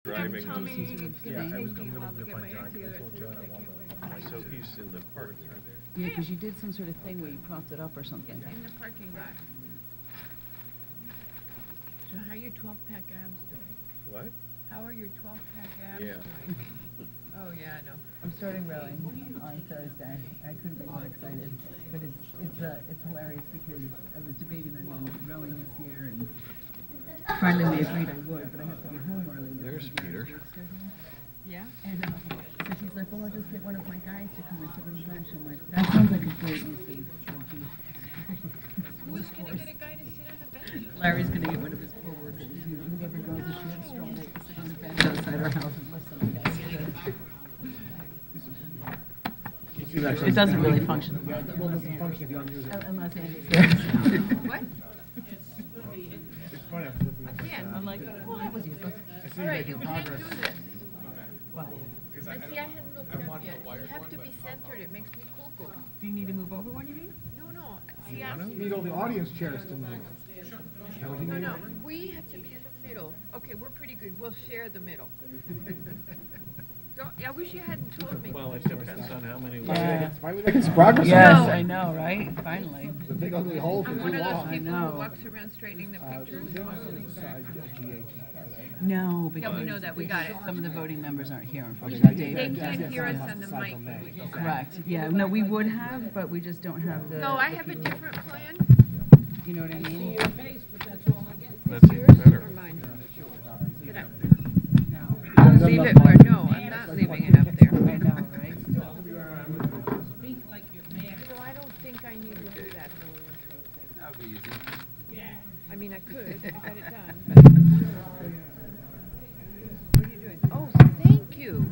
driving. Tell me it's Yeah, gonna I was take me a gonna while to get get my my act jacket. I together. told John I want So he's in the parking lot. Yeah, because you did some sort of thing where you propped it up or something. In the parking lot. So how are your 12-pack abs doing? What? How are your 12-pack abs Yeah. doing? Oh, yeah, I know. I'm starting rowing on Thursday. I couldn't be more excited, but it's hilarious because I was debating on rowing this year, and finally we agreed I would, but I have to be home early. There's because of my Peter. work schedule. Yeah? And so she's like, well, I'll just get one of my guys to come and sit on the bench. I'm like, that sounds like a great use Who's gonna get a guy to sit on the bench? Larry's gonna get one of his co-workers, whoever goes to shoot strong, they can sit on the bench outside our house and listen. It doesn't really function. Well, it doesn't function if you don't use it. Unless Andy's there. What? It's funny, I was looking at this, Again. I'm like, well, that was useless. I see All you right, you making can't progress. do this. What? But see, I hadn't looked it up yet. You have to be centered, it makes me cuckoo. Do you need to move over one, you mean? No, see, You I'm, need all the audience chairs to move. Is that what you need? no, we have to be in the middle. Okay, we're pretty good, we'll share the middle. Don't, I wish you hadn't told me. Well, it depends on how many. Yeah. Finally making some progress. Yes, on this. I know, right? Finally. The big ugly hole for I'm too one of those long. I people know. who walks around straightening the pictures. No, Yeah, because we know that, we got it. some of the voting members aren't here, Okay, unfortunately. They David. can't hear us on the mic when we do that. Correct. Yeah, no, we would have, but we just don't have the. No, I the have a people. different plan. You know what I mean? That's even better. Or mine? Get up. No. Leave it where, no, I'm not leaving it up there. I know, right? You know, I don't think I need to do that whole intro thing. That would be easy. I mean, I could, I got it done, but. What are you doing? Oh, thank you.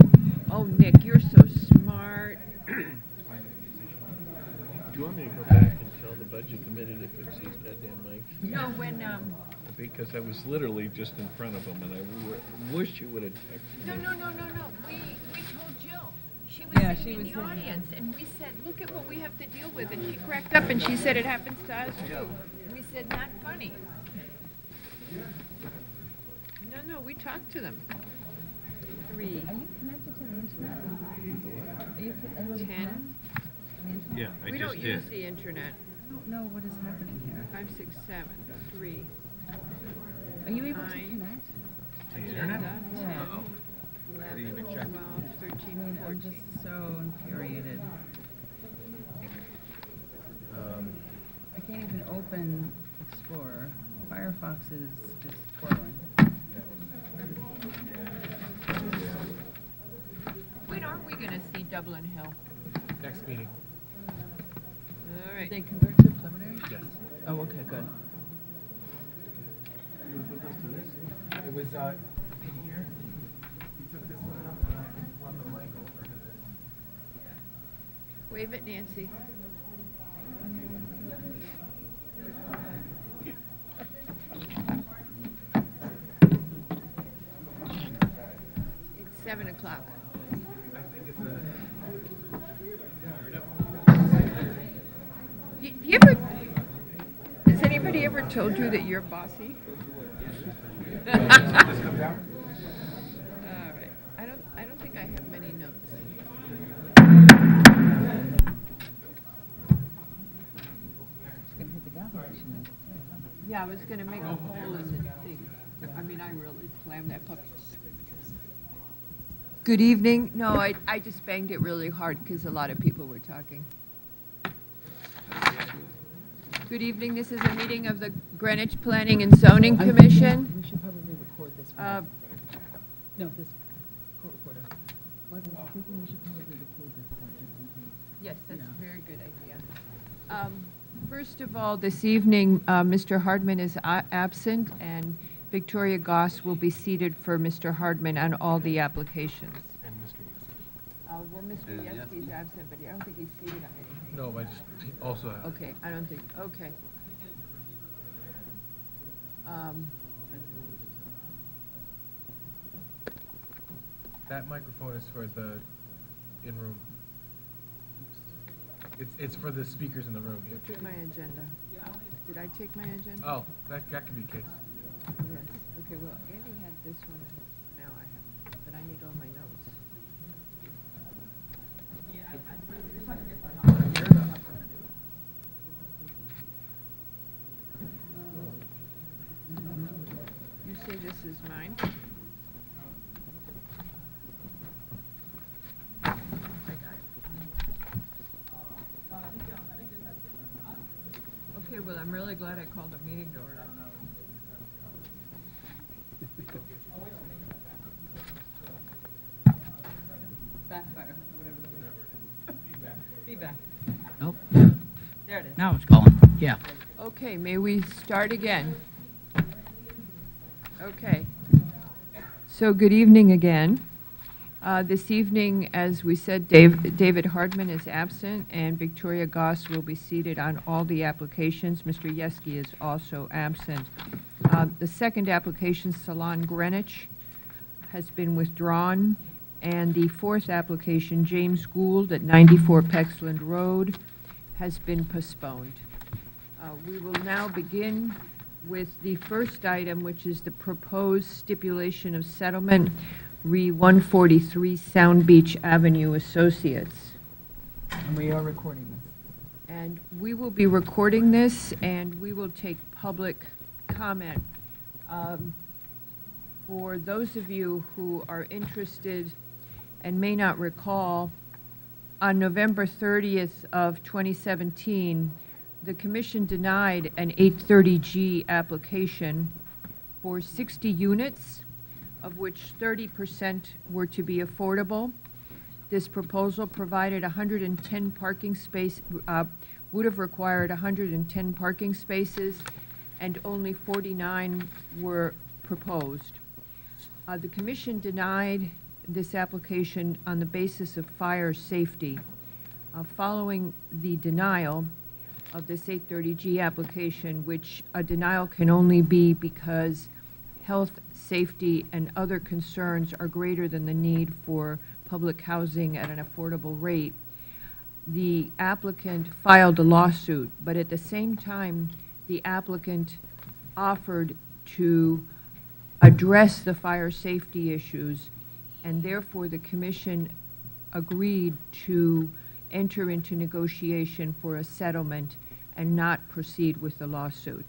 Oh, Nick, you're so smart. Do you want me to go back and tell the budget committee to fix these goddamn mics? No, when, Because I was literally just in front of them, and I wish you would have texted me. no. We told Jill. She was Yeah, she sitting in was the sitting- audience, and we said, look at what we have to deal with, and she cracked up, and she said, it happens to us too. We said, not funny. No, we talked to them. 3, Are you connected to the internet? Are you, are you 10. Yeah, I We just don't use did. the internet. I don't know what is happening here. 5, 6, 7, 3. Are you able to 9. connect? To the internet? Yeah. Uh-oh. 11, 12, 13, I mean, I'm 14. just so infuriated. I can't even open Explorer. Firefox is just twirling. When are we gonna see Dublin Hill? Next meeting. All Did right. they convert to preliminary? Yes. Oh, okay, good. It was, in here. You took this one up and I won the blank over it. Wave at Nancy. It's 7 o'clock. I think it's a. You ever, has anybody ever told you that you're bossy? This comes out? All right. I don't think I have many notes. Just gonna hit the gas station then. Yeah, I was gonna make a hole in the thing. I mean, I really slammed that puppy. Good evening. No, I just banged it really hard because a lot of people were talking. Good evening. This is a meeting of the Greenwich Planning and Zoning Commission. We should probably record this one. Uh, No, this court recorder. Michael, I was thinking we should probably record this part just in case. Yes, that's Yeah. a very good idea. First of all, this evening, Mr. Hardman is absent, and Victoria Goss will be seated for Mr. Hardman on all the applications. And Mr. Yusuf. Well, Mr. Yeski's absent, but I don't think he's seated on anything. No, I just, he also have. Okay, I don't think, okay. That microphone is for the in-room. It's for the speakers in the room here. Took my agenda. Did I take my agenda? Oh, that could be the case. Yes, okay, well, Andy had this one, and now I have is mine. Okay, well, I'm really glad I called a meeting to order. Backfire, or whatever the word. Feedback. Nope, There it is. now it's going, yeah. Okay, may we start again? Okay. So good evening again. This evening, as we said, David Hardman is absent, and Victoria Goss will be seated on all the applications. Mr. Yeski is also absent. The second application, Salon Greenwich, has been withdrawn, and the fourth application, James Gould at 94 Pexland Road, has been postponed. We will now begin with the first item, which is the proposed stipulation of settlement, re 143 Sound Beach Avenue Associates. And we are recording this. And we will be recording this, and we will take public comment. For those of you who are interested and may not recall, on November 30th of 2017, the commission denied an 830G application for 60 units, of which 30% were to be affordable. This proposal provided 110 parking space, would have required 110 parking spaces, and only 49 were proposed. The commission denied this application on the basis of fire safety. Following the denial of this 830G application, which a denial can only be because health, safety, and other concerns are greater than the need for public housing at an affordable rate, the applicant filed a lawsuit, but at the same time, the applicant offered to address the fire safety issues, and therefore the commission agreed to enter into negotiation for a settlement and not proceed with the lawsuit.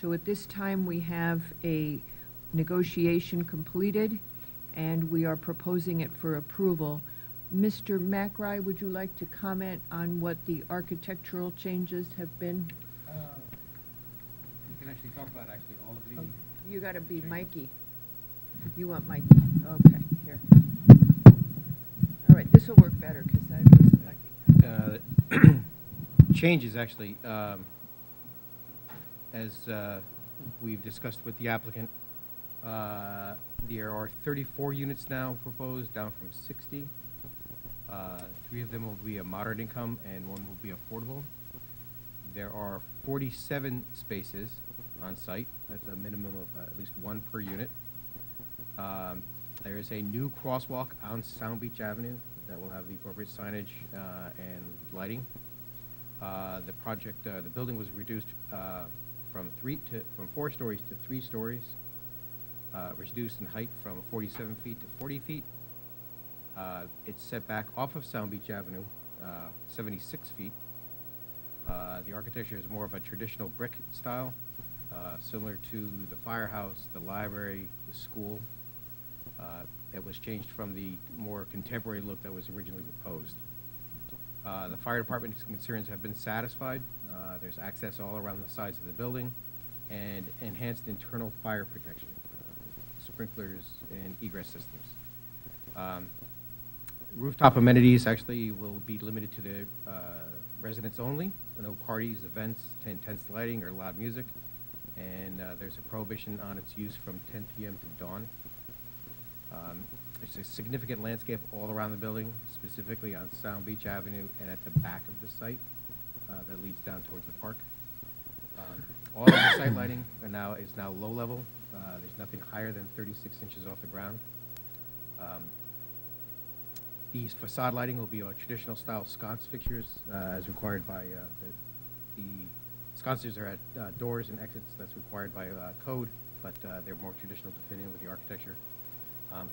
So at this time, we have a negotiation completed, and we are proposing it for approval. Mr. McRae, would you like to comment on what the architectural changes have been? You can actually talk about all of the. You gotta be Changes. Mikey. You want Mikey? Okay, here. All right, this will work better, because I wasn't liking that. Changes, actually, as we've discussed with the applicant, there are 34 units now proposed, down from 60. 3 of them will be a moderate income and 1 will be affordable. There are 47 spaces on site. That's a minimum of at least 1 per unit. There is a new crosswalk on Sound Beach Avenue that will have the appropriate signage and lighting. The building was reduced from 4 stories to 3 stories, reduced in height from 47 feet to 40 feet. It's set back off of Sound Beach Avenue, 76 feet. The architecture is more of a traditional brick style, similar to the firehouse, the library, the school. It was changed from the more contemporary look that was originally proposed. The fire department's concerns have been satisfied. There's access all around the sides of the building and enhanced internal fire protection, sprinklers and egress systems. Rooftop amenities actually will be limited to the residents only. No parties, events, intense lighting, or loud music. And there's a prohibition on its use from 10 p.m. to dawn. There's a significant landscape all around the building, specifically on Sound Beach Avenue and at the back of the site that leads down towards the park. All of the site lighting is now low level. There's nothing higher than 36 inches off the ground. The facade lighting will be traditional style sconce fixtures as required by the sconces are at doors and exits. That's required by code, but they're more traditional to fit in with the architecture.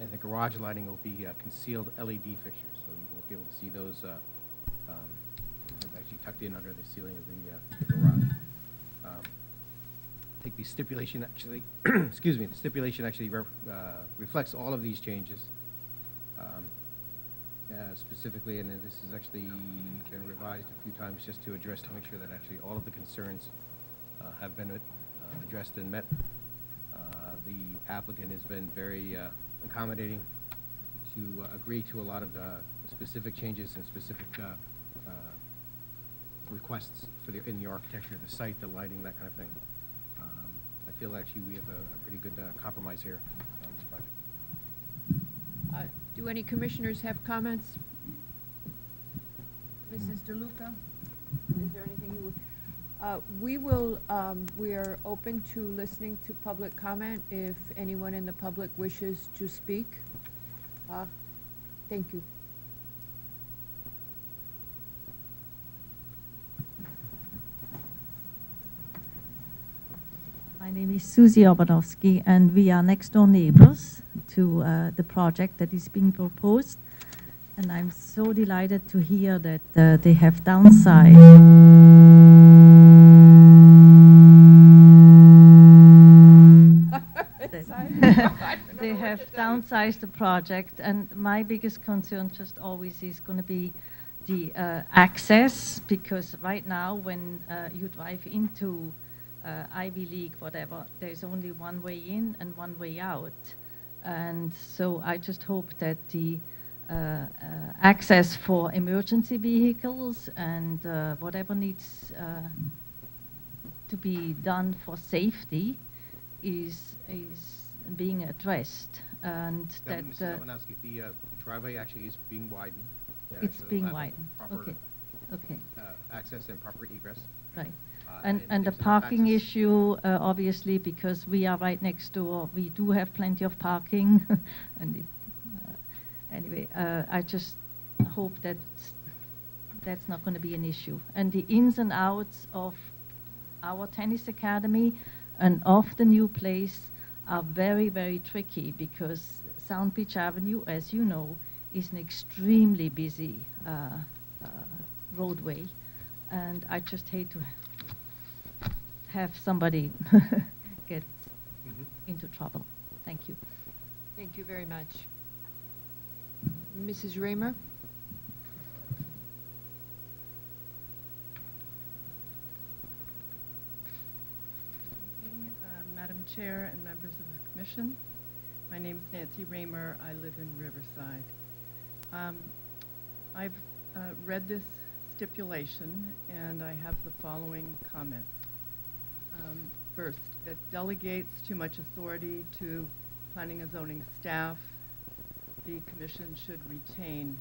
And the garage lighting will be concealed LED fixtures, so you won't be able to see those actually tucked in under the ceiling of the garage. I think the stipulation actually, excuse me, the stipulation actually reflects all of these changes. Specifically, and then this has actually been revised a few times just to address, to make sure that actually all of the concerns have been addressed and met. The applicant has been very accommodating to agree to a lot of the specific changes and specific requests for in the architecture of the site, the lighting, that kind of thing. I feel actually we have a pretty good compromise here on this project. Do any commissioners have comments? Mrs. DeLuca, is there anything you would? We are open to listening to public comment if anyone in the public wishes to speak. Thank you. My name is Susie Obanowski, and we are next door neighbors to the project that is being proposed. And I'm so delighted to hear that they have downsized. They have downsized the project, and my biggest concern just always is going to be the access, because right now when you drive into Ivy League, whatever, there's only one way in and one way out. And so I just hope that the access for emergency vehicles and whatever needs to be done for safety is being addressed. And that Mrs. Obanowski, the driveway actually is being widened. it's So being they'll have widened. proper, Okay. access and proper egress. Right. And the there's enough parking access. issue, obviously, because we are right next door, we do have plenty of parking. And anyway, I just hope that that's not going to be an issue. And the ins and outs of our tennis academy and of the new place are very, very tricky, because Sound Beach Avenue, as you know, is an extremely busy roadway. And I just hate to have somebody get into trouble. Thank you. Thank you very much. Mrs. Raymer? Madam Chair and members of the Commission, my name is Nancy Raymer. I live in Riverside. I've read this stipulation, and I have the following comments. First, it delegates too much authority to planning and zoning staff. The Commission should retain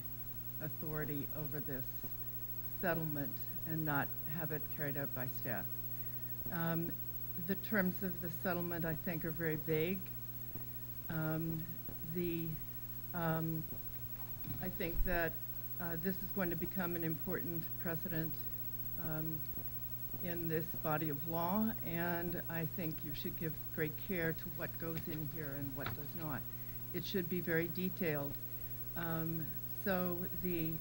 authority over this settlement and not have it carried out by staff. The terms of the settlement, I think, are very vague. I think that this is going to become an important precedent in this body of law, and I think you should give great care to what goes in here and what does not. It should be very detailed. So the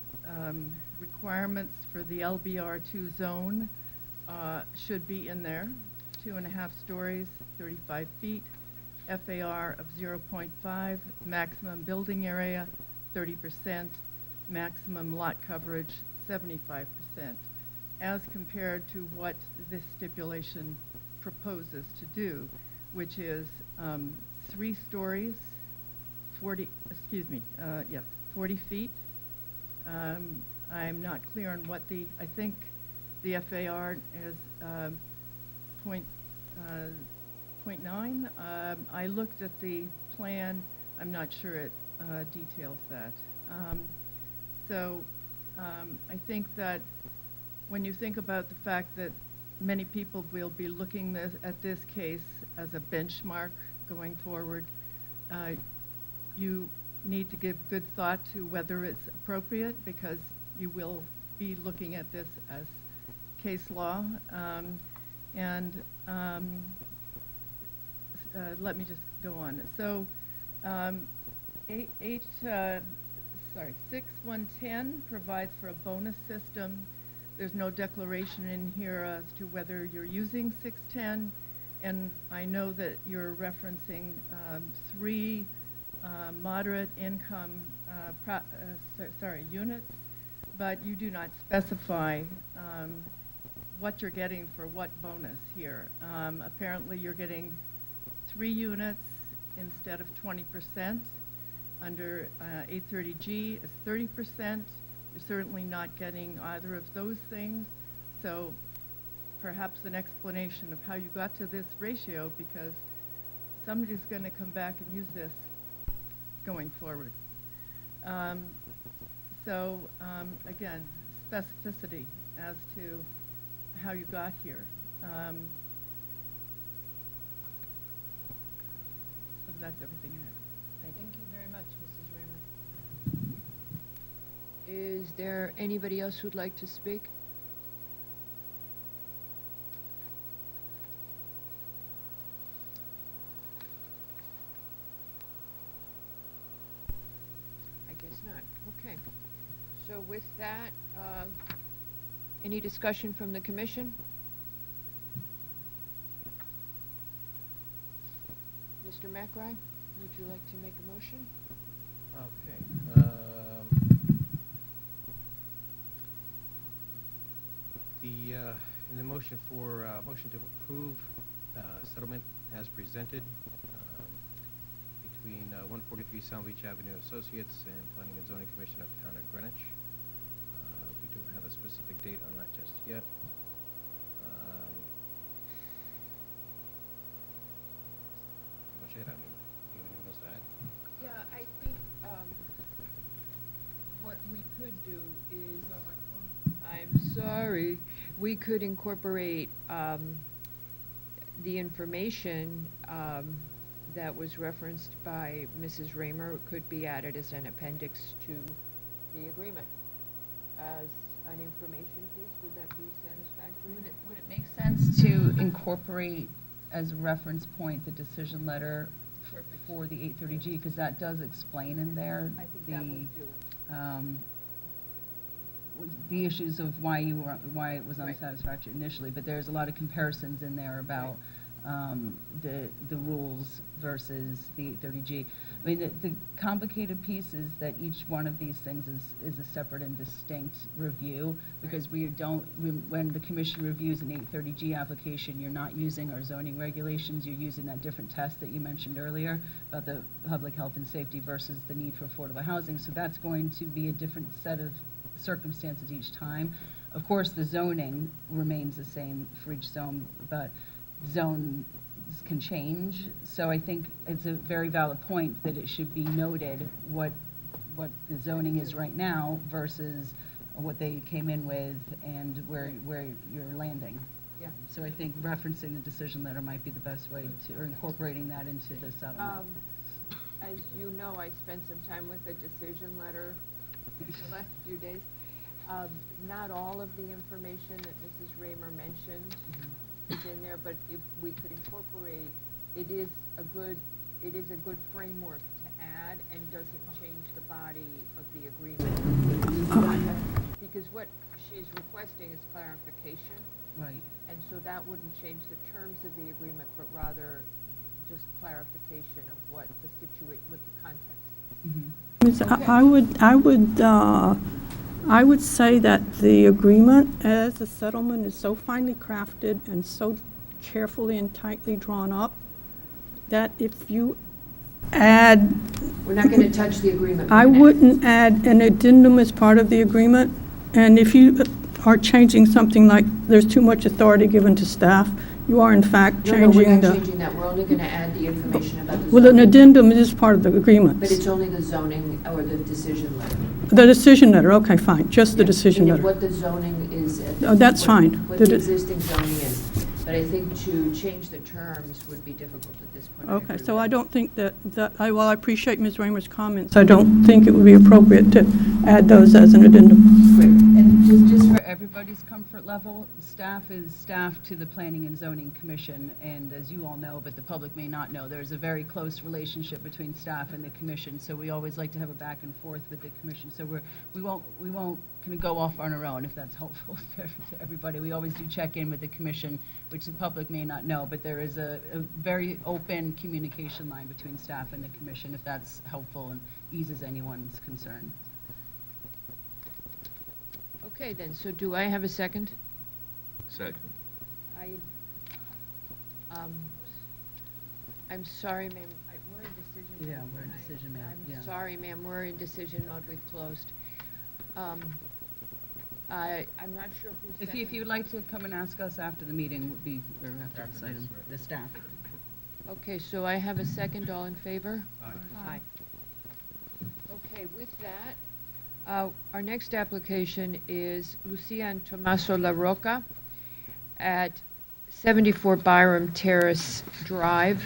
requirements for the LBR2 zone should be in there. 2.5 stories, 35 feet, FAR of 0.5, maximum building area 30%, maximum lot coverage 75%, as compared to what this stipulation proposes to do, which is 3 stories, 40 feet. I'm not clear on what I think the FAR is 0.9. I looked at the plan. I'm not sure it details that. I think that when you think about the fact that many people will be looking at this case as a benchmark going forward, you need to give good thought to whether it's appropriate, because you will be looking at this as case law. Let me just go on. So 6110 provides for a bonus system. There's no declaration in here as to whether you're using 610, And I know that you're referencing three moderate income units, but you do not specify what you're getting for what bonus here. Apparently, you're getting 3 units instead of 20%. Under 830G is 30%. You're certainly not getting either of those things. So perhaps an explanation of how you got to this ratio, because somebody's going to come back and use this going forward. Again, specificity as to how you got here. That's everything I have. Thank you. Thank you very much, Mrs. Raymer. Is there anybody else who'd like to speak? I guess not. Okay. So with that, any discussion from the commission? Mr. McRae, would you like to make a motion? Okay. In the motion for motion to approve settlement as presented between 143 Sound Beach Avenue Associates and Planning and Zoning Commission of Town of Greenwich. We don't have a specific date on that just yet. Pretty much it. I mean, do you have anything else to add? Yeah, I think what we could do is, I'm sorry, we could incorporate the information that was referenced by Mrs. Raymer could be added as an appendix to the agreement as an information piece. Would that be satisfactory? Would it make sense to incorporate as a reference point the decision letter Perfect. for the 830G, because that does explain in there I think that would do it. The issues of why it was Right. unsatisfactory initially, but there's a lot of comparisons in there about the rules versus the 830G. I mean, the complicated piece is that each one of these things is a separate and distinct review, because when the commission reviews an 830G application, you're not using our zoning regulations, you're using that different test that you mentioned earlier about the public health and safety versus the need for affordable housing. So that's going to be a different set of circumstances each time. Of course, the zoning remains the same for each zone, but zones can change. So I think it's a very valid point that it should be noted what the zoning is right now versus what they came in with and where you're landing. Yeah. So I think referencing the decision letter might be the best way to, or incorporating that into the settlement. As you know, I spent some time with the decision letter the last few days. Not all of the information that Mrs. Raymer mentioned is in there, but if we could incorporate, it is a good framework to add and doesn't change the body of the agreement. Because what she's requesting is clarification, Right. and so that wouldn't change the terms of the agreement, but rather just clarification of what the context is. I would say that the agreement as a settlement is so finely crafted and so carefully and tightly drawn up that if you add, We're not going to touch the agreement. I wouldn't add an addendum as part of the agreement. And if you are changing something like there's too much authority given to staff, you are in fact No, changing we're not the. changing that. We're only going to add the information about the Well, an zoning. addendum is part of the agreement. But it's only the zoning or the decision letter. The decision letter, okay, fine, just the Yeah, decision and letter. what the zoning is. Oh, that's fine. What The the de- existing zoning is. But I think to change the terms would be difficult at this point. Okay, agree so with I that. don't think while I appreciate Ms. Raymer's comments, I don't think it would be appropriate to add those as an addendum. Great. And just for everybody's comfort level, staff is staff to the Planning and Zoning Commission, and as you all know, but the public may not know, there's a very close relationship between staff and the commission, so we always like to have a back and forth with the commission, so we won't kind of go off on our own, if that's helpful to everybody. We always do check in with the commission, which the public may not know, but there is a very open communication line between staff and the commission, if that's helpful and eases anyone's concern. Okay, then, so do I have a second? Second. I'm sorry, ma'am, we're in decision mode. Yeah, we're in decision mode, yeah. I'm sorry, ma'am, we're in decision mode, we've closed. I'm not sure who's If second. you'd like to come and ask us after the meeting, would be, or after this item, the staff. Okay, so I have a second, all in favor? Aye. Okay, with that, our next application is Lucia and Tomaso La Roca at 74 Byram Terrace Drive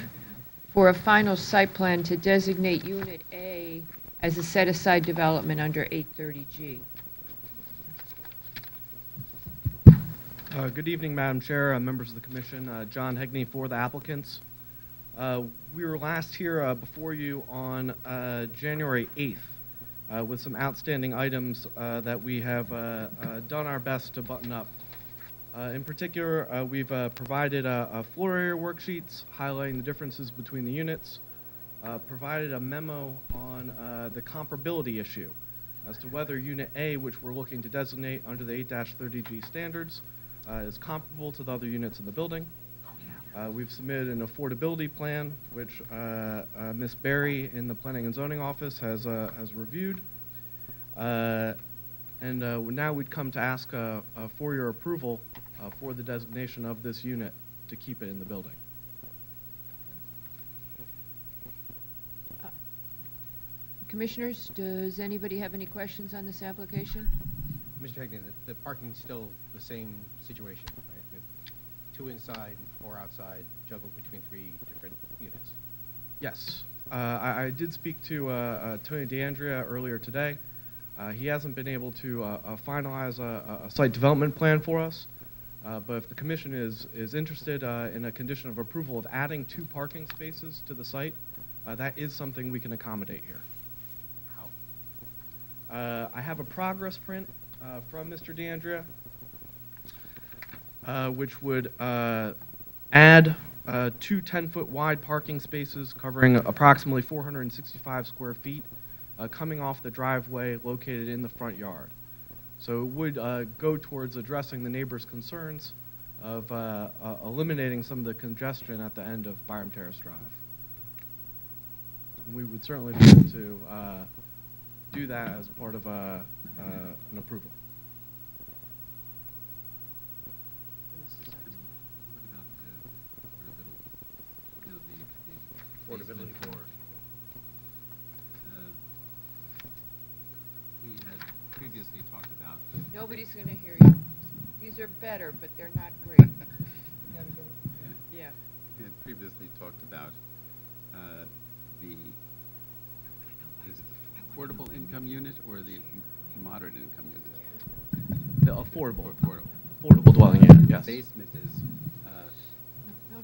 for a final site plan to designate Unit A as a set-aside development under 830G. Good evening, Madam Chair, members of the commission. John Hegney for the applicants. We were last here before you on January 8th with some outstanding items that we have done our best to button up. In particular, we've provided floor area worksheets highlighting the differences between the units, provided a memo on the comparability issue as to whether Unit A, which we're looking to designate under the 8-30G standards, is comparable to the other units in the building. We've submitted an affordability plan, which Ms. Berry in the Planning and Zoning Office has reviewed. And now we'd come to ask for your approval for the designation of this unit to keep it in the building. Commissioners, does anybody have any questions on this application? Mr. Hegney, the parking's still the same situation, right? With 2 inside and 4 outside, juggled between 3 different units. Yes. I did speak to Tony DeAndrea earlier today. He hasn't been able to finalize a site development plan for us, but if the commission is interested in a condition of approval of adding 2 parking spaces to the site, that is something we can accommodate here. How? I have a progress print from Mr. DeAndrea, which would add 2 10-foot wide parking spaces covering approximately 465 square feet coming off the driveway located in the front yard. So it would go towards addressing the neighbors' concerns of eliminating some of the congestion at the end of Byram Terrace Drive. And we would certainly be able to do that as part of an approval. What about the Affordability floor? We had previously talked about Nobody's going to hear you. These are better, but they're not great. Yeah. we had previously talked about the is it the affordable income unit or the moderate income unit? The affordable. Affordable. Affordable dwelling unit, yes. The basement is.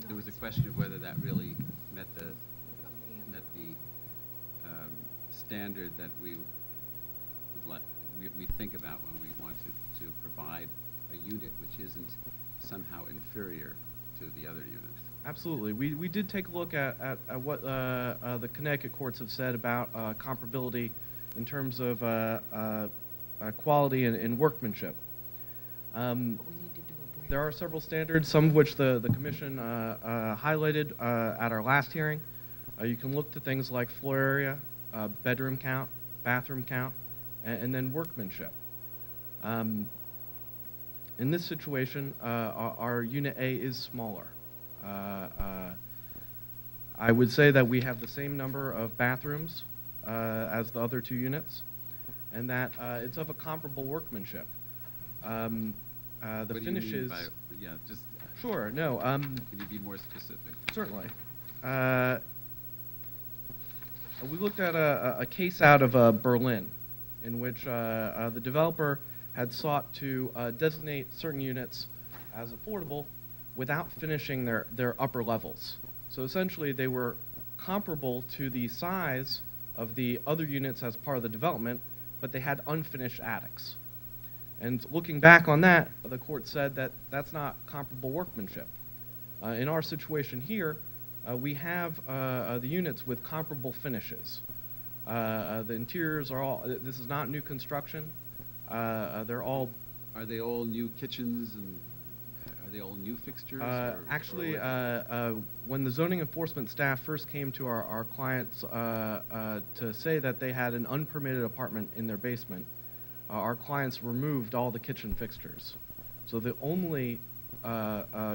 There was a question of whether that really met the standard that we would like. We think about when we want to provide a unit which isn't somehow inferior to the other units. Absolutely. We did take a look at what the Connecticut courts have said about comparability in terms of quality and workmanship. There are several standards, some of which the Commission highlighted at our last hearing. You can look to things like floor area, bedroom count, bathroom count, and then workmanship. In this situation, our Unit A is smaller. I would say that we have the same number of bathrooms as the other 2 units, and that it's of a comparable workmanship. The What do you mean finishes. by, yeah, just. Sure. No. Can you be more specific? Certainly. We looked at a case out of Berlin in which the developer had sought to designate certain units as affordable without finishing their upper levels. So essentially, they were comparable to the size of the other units as part of the development, but they had unfinished attics. And looking back on that, the court said that that's not comparable workmanship. In our situation here, we have the units with comparable finishes. The interiors are all, this is not new construction. They're all... Are they all new kitchens and are they all new fixtures? Actually, what? when the zoning enforcement staff first came to our clients to say that they had an unpermitted apartment in their basement, our clients removed all the kitchen fixtures. So the only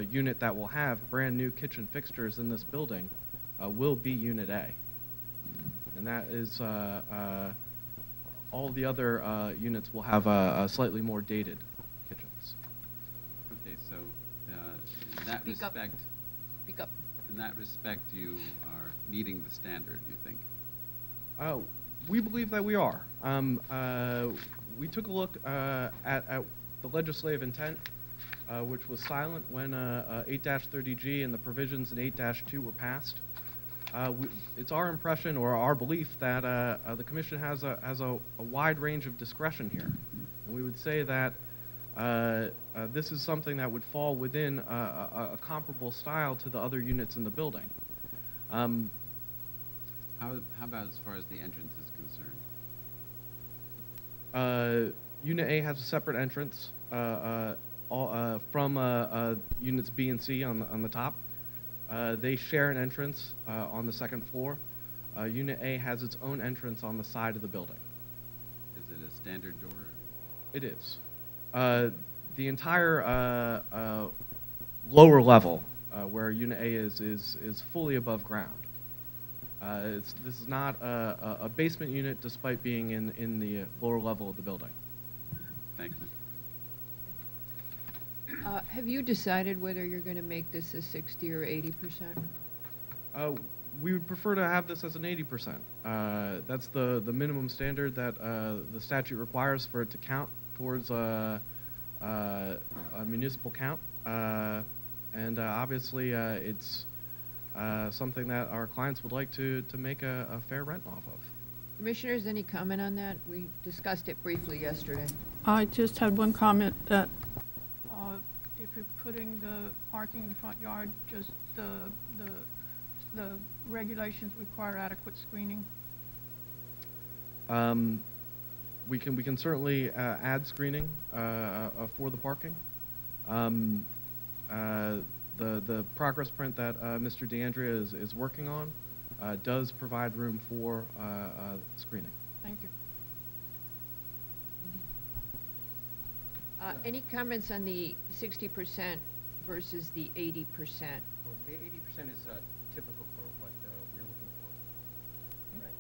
unit that will have brand new kitchen fixtures in this building will be Unit A. And that is, all the other units will have slightly more dated kitchens. Okay, so in that Speak up. respect, Speak up. in that respect, you are meeting the standard, you think? We believe that we are. We took a look at the legislative intent, which was silent when 8-30G and the provisions in 8-2 were passed. It's our impression or our belief that the commission has a wide range of discretion here. And we would say that this is something that would fall within a comparable style to the other units in the building. How about as far as the entrance is concerned? Unit A has a separate entrance from units B and C on the top. They share an entrance on the second floor. Unit A has its own entrance on the side of the building. Is it a standard door? It is. The entire lower level, where Unit A is fully above ground. This is not a basement unit, despite being in the lower level of the building. Thank you. Have you decided whether you're going to make this a 60 or 80%? We would prefer to have this as an 80%. That's the minimum standard that the statute requires for it to count towards a municipal count. And obviously, it's something that our clients would like to make a fair rent off of. Commissioners, any comment on that? We discussed it briefly yesterday. I just had one comment that if you're putting the parking in the front yard, just the regulations require adequate screening. We can certainly add screening for the parking. The progress print that Mr. DeAndrea is working on does provide room for screening. Thank you. Any comments on the 60% versus the 80%? Well, the 80% is typical for what we're looking for. Right.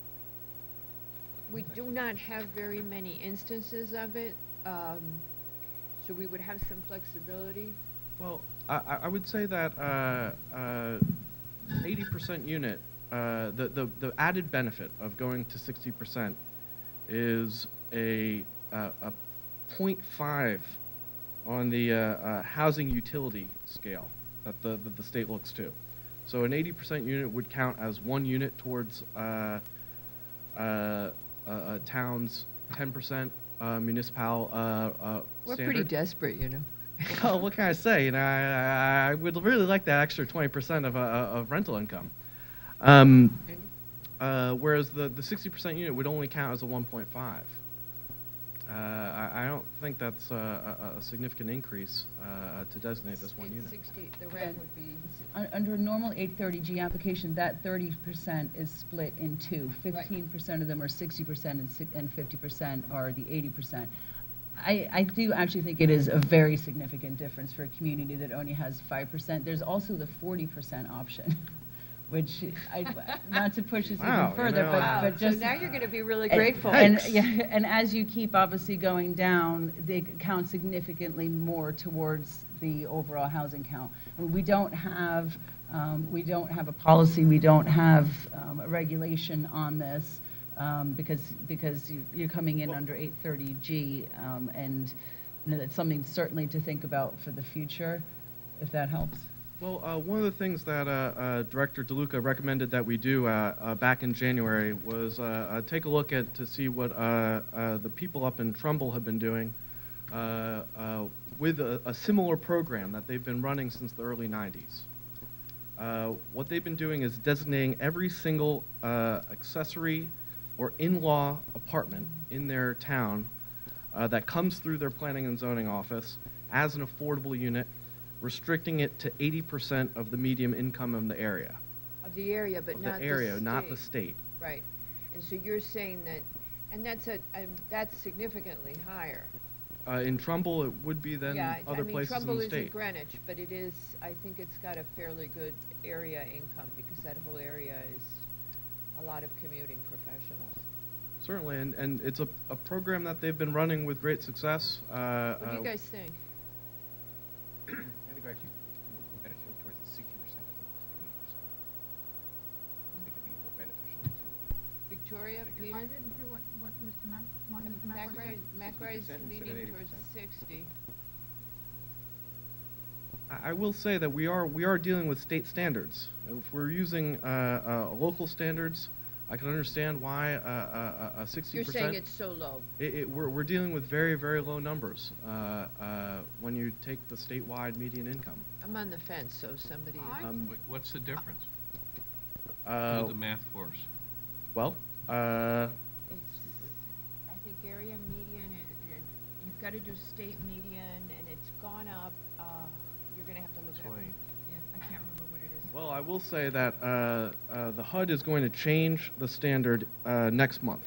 We do not have very many instances of it, so we would have some flexibility. Well, I would say that 80% unit, the added benefit of going to 60% is a 0.5 on the housing utility scale that the state looks to. So an 80% unit would count as one unit towards a town's 10% municipal We're standard. pretty desperate, you know. Well, what can I say? You know, I would really like that extra 20% of rental income. Whereas the 60% unit would only count as a 1.5. I don't think that's a significant increase to designate this one unit. 60, the rent would be. Under a normal 830G application, that 30% is split in two. 15% of them are 60% and 50% are the 80%. I do actually think it is a very significant difference for a community that only has 5%. There's also the 40% option, which, not to push this Wow, even further, you know, but just... So now you're going to be really grateful. And as you keep obviously going down, they count significantly more towards the overall housing count. I mean, we don't have a policy, we don't have a regulation on this. because you're coming in under 830G, and that's something certainly to think about for the future, if that helps. Well, one of the things that Director DeLuca recommended that we do back in January was take a look at to see what the people up in Trumbull have been doing with a similar program that they've been running since the early 90s. What they've been doing is designating every single accessory or in-law apartment in their town that comes through their planning and zoning office as an affordable unit, restricting it to 80% of the median income of the area. Of the area, but Of not the area, not the state. Right. And so you're saying that, and that's significantly higher. In Trumbull, it would be than Yeah, other places in Trumbull the isn't state. Greenwich, but it is, I think it's got a fairly good area income because that whole area is a lot of commuting professionals. Certainly, and it's a program that they've been running with great success. What do you guys think? I think we're actually better towards the 60% as opposed to 80%. I think it'd be more beneficial to. Victoria, Peter? I didn't hear what Mr. Mac said. Macrae's 60% instead leaning of towards 80%. 60. I will say that we are dealing with state standards. If we're using local standards, I can understand why a 60%. You're saying it's so low. We're dealing with very, very low numbers when you take the statewide median income. I'm on the fence, so somebody. What's the difference? Uh, Do the math for us. Well, It's, I think area median, you've got to do state median, and it's gone up. You're going to have to look it That's up. why- Yeah, I can't remember what it is. well, I will say that the HUD is going to change the standard next month.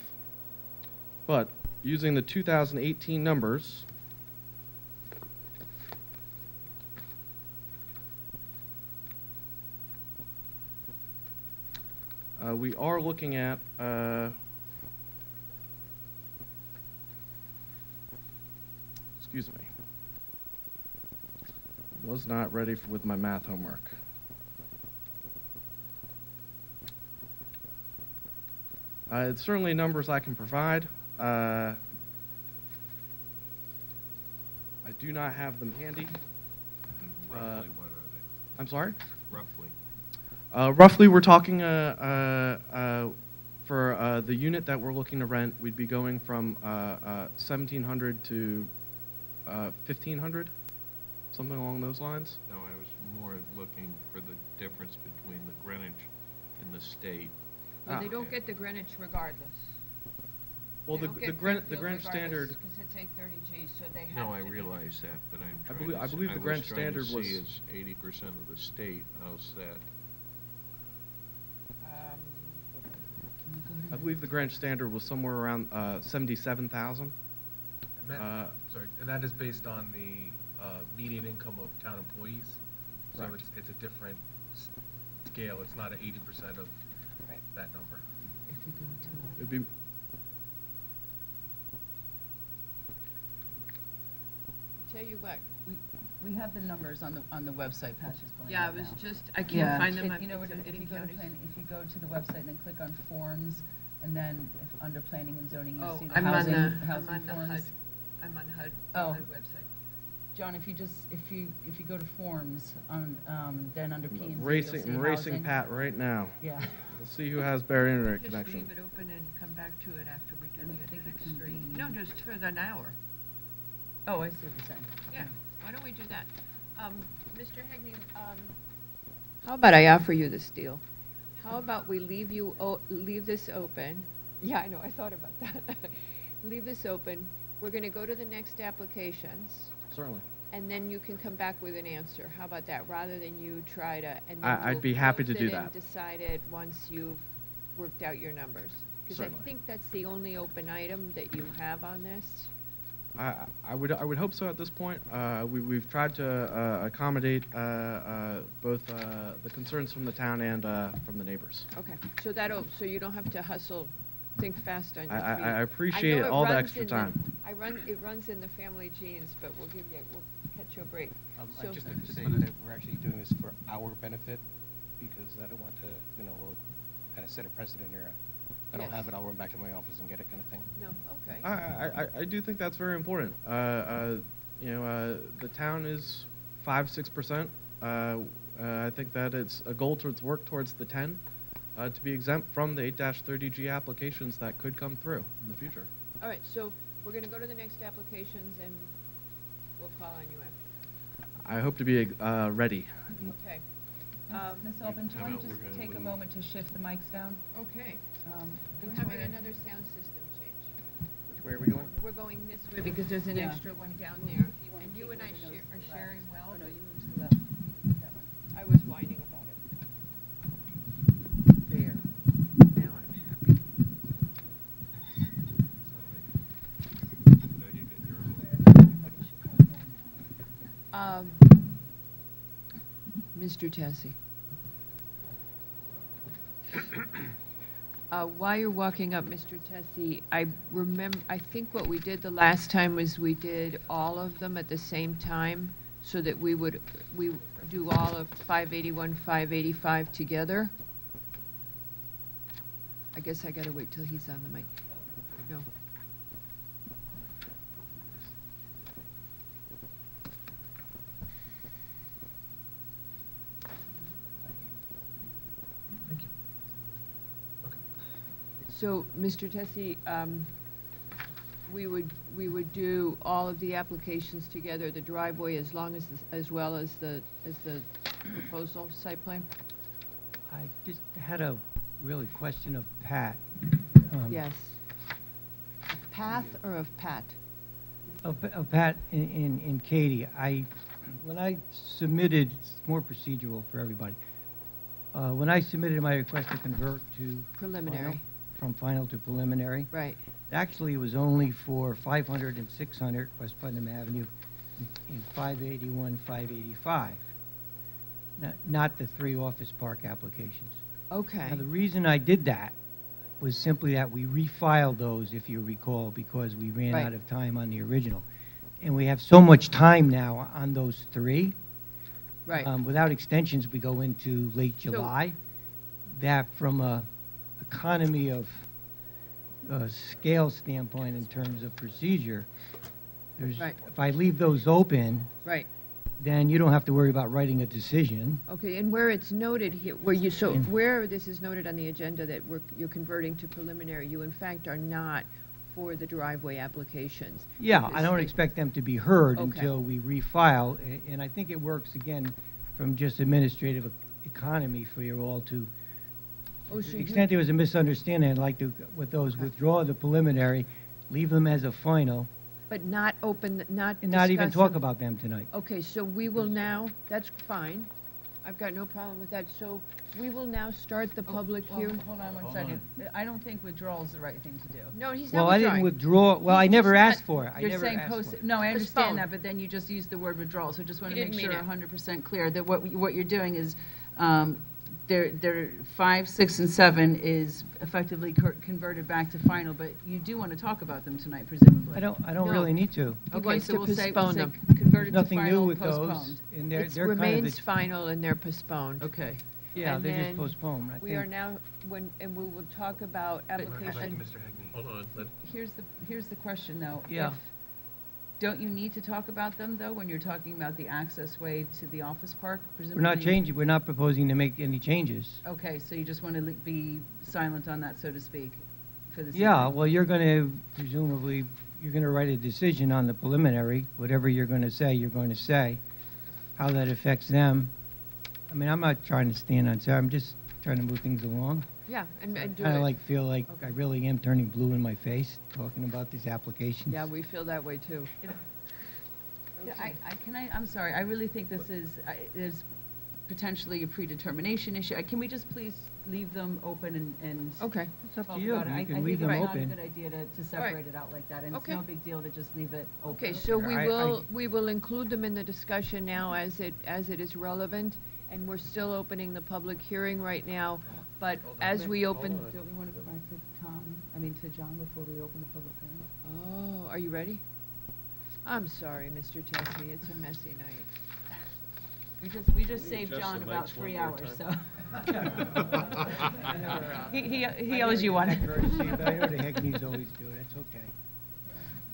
But using the 2018 numbers, we are looking at excuse me. Was not ready with my math homework. It's certainly numbers I can provide. I do not have them handy. And roughly, what are they? I'm sorry? Roughly. Roughly, we're talking for the unit that we're looking to rent, we'd be going from 1,700 to 1,500, something along those lines. No, I was more looking for the difference between the Greenwich and the state. Well, they Ah. don't get the Greenwich regardless. Well, the Greenwich standard. Because it's 830G, so they have to. No, I be- realize that, but I'm I trying believe- to. I believe the Greenwich standard I was trying to see was- is 80% of the state. How's that? Can you go to I believe the Greenwich standard was somewhere around 77,000. Sorry, and that is based on the median income of town employees. So Correct. it's a different scale. It's not 80% of Right. that number. If you go to. It'd be Tell you what, We have the numbers on the website, Pat's just pulling it yeah, I up was now. just, I Yeah. can't find them If on you know what, if you go to if you go to the website and then click on forms, and then if under planning and zoning, you Oh, see the I'm on housing, the, I'm housing on the HUD, forms. I'm on HUD, Oh. HUD website. John, if you go to forms on, then under P and Z, I'm you'll racing, see I'm racing housing. Pat right now. Yeah. We'll see who has better internet Just connection. leave it open and come back to it after we do I don't the think it next can three. be- No, just for an hour. Oh, I see what you're saying. Yeah, why don't we do that? Mr. Hegney, how about I offer you this deal? How about we leave this open? Yeah, I know, I thought about that. Leave this open. We're gonna go to the next applications, Certainly. and then you can come back with an answer. How about that, rather than you try to, and then I'd we'll be happy to close do it and that. decide it once you've worked out your numbers. Because I Certainly. think that's the only open item that you have on this. I would hope so at this point. We've tried to accommodate both the concerns from the town and from the neighbors. Okay, so you don't have to hustle, think fast on your feet. I appreciate know it all the runs extra in time. It runs in the family genes, but we'll catch you a break. I'd just like to say wanted that we're actually doing this for our benefit, because I don't want to, kind of set a precedent here. I don't Yes. have it, I'll run back to my office and get it kind of thing. No, okay. I do think that's very important. The town is 5-6%. I think that it's a goal towards work towards the 10 to be exempt from the 8-30G applications that could come through in the future. All right, so we're going to go to the next applications, and we'll call on you after I hope to be ready. that. Okay. Ms. Albin, do you want to We're just gonna take a move. moment to shift the mics down? Okay. We're Victoria- having another sound system change. Which way are we going? We're going this way because there's an Yeah. extra one down there. And you and I are sharing well. Oh, no, but you move to the left. That one. I was whining about it. There. Now I'm happy. Now you get your own. Everybody should have one now. Mr. Tessie. While you're walking up, Mr. Tessie, I think what we did the last time was we did all of them at the same time so that we do all of 581, 585 together. I guess I gotta wait till he's on the mic. No. So, Mr. Tessie, we would do all of the applications together, the driveway as well as the proposal site plan? I just had a really question of Pat. Yes. Of Path or of Pat? Of Pat and Katie. When I submitted, it's more procedural for everybody. When I submitted my request to convert to Preliminary. final, from final to preliminary, Right. actually it was only for 500 and 600 West Putnam Avenue in 581, 585. Not the 3 office park applications. Okay. Now, the reason I did that was simply that we refiled those, if you recall, because we ran Right. out of time on the original. And we have so much time now on those 3. Right. Without extensions, we go into late So- July. That from a economy of scale standpoint in terms of procedure, Right. if I leave those open, Right. then you don't have to worry about writing a decision. Okay, and where it's noted here, where this is noted on the agenda that you're converting to preliminary, you in fact are not for the driveway applications. Yeah, I Because don't they- expect them to be heard Okay. until we refile, and I think it works, again, from just administrative economy for you all to, Oh, to so the you- extent there was a misunderstanding, I'd like to, with those, Okay. withdraw the preliminary, leave them as a final, But not open, not and not even discuss talk them. about them tonight. Okay, so we will now, that's fine. I've got no problem with that. So we will now start the public Well, hearing. hold on one second. I don't think withdrawal is the right thing to do. No, he's not Well, I withdrawing. didn't withdraw, well, I He's never just not- asked for it. I You're never saying asked post, for it. no, I Postpone. understand that, but then you just used the word withdrawal, so just want You to make didn't sure mean it. 100% clear that what you're doing is, there 5, 6, and 7 is effectively converted back to final, but you do want to talk about them tonight, presumably. I don't No. really need to. He Okay, wants so to we'll say postpone them. converted to Nothing new final, with those, postponed. and It they're kind of, remains final and they're postponed. Okay. yeah, and they're just then postponed, I We are think. now, and we will talk about application. Hold on, Here's the question, though. Yeah. If- Don't you need to talk about them, though, when you're talking about the access way to the office park? We're not Presumably- changing, we're not proposing to make any changes. Okay, so you just want to be silent on that, so to speak, for this Yeah, evening? well, you're going to, presumably, you're going to write a decision on the preliminary. Whatever you're going to say, you're going to say. How that affects them. I mean, I'm not trying to stand on, I'm just trying to move things along. Yeah, and do Kind it. of like, feel like Okay. I really am turning blue in my face, talking about these applications. Yeah, we feel that way too. Yeah, I'm sorry, I really think this is potentially a predetermination issue. Can we just please leave them open and Okay. It's up to talk you. about it? You I can think leave them it's not a open. good idea to separate it out like that, and it's Okay. no big deal to just leave it open. Okay, so I- we will include them in the discussion now as it is relevant, and we're still opening the public hearing right now, but as we open. Don't we want to go back to John before we open the public hearing? Oh, are you ready? I'm sorry, Mr. Tessie, it's a messy night. We just saved adjust John the about mics 3 one more hours, time? so. He owes you one. Courtesy, but I know the Hegneys always do. That's okay.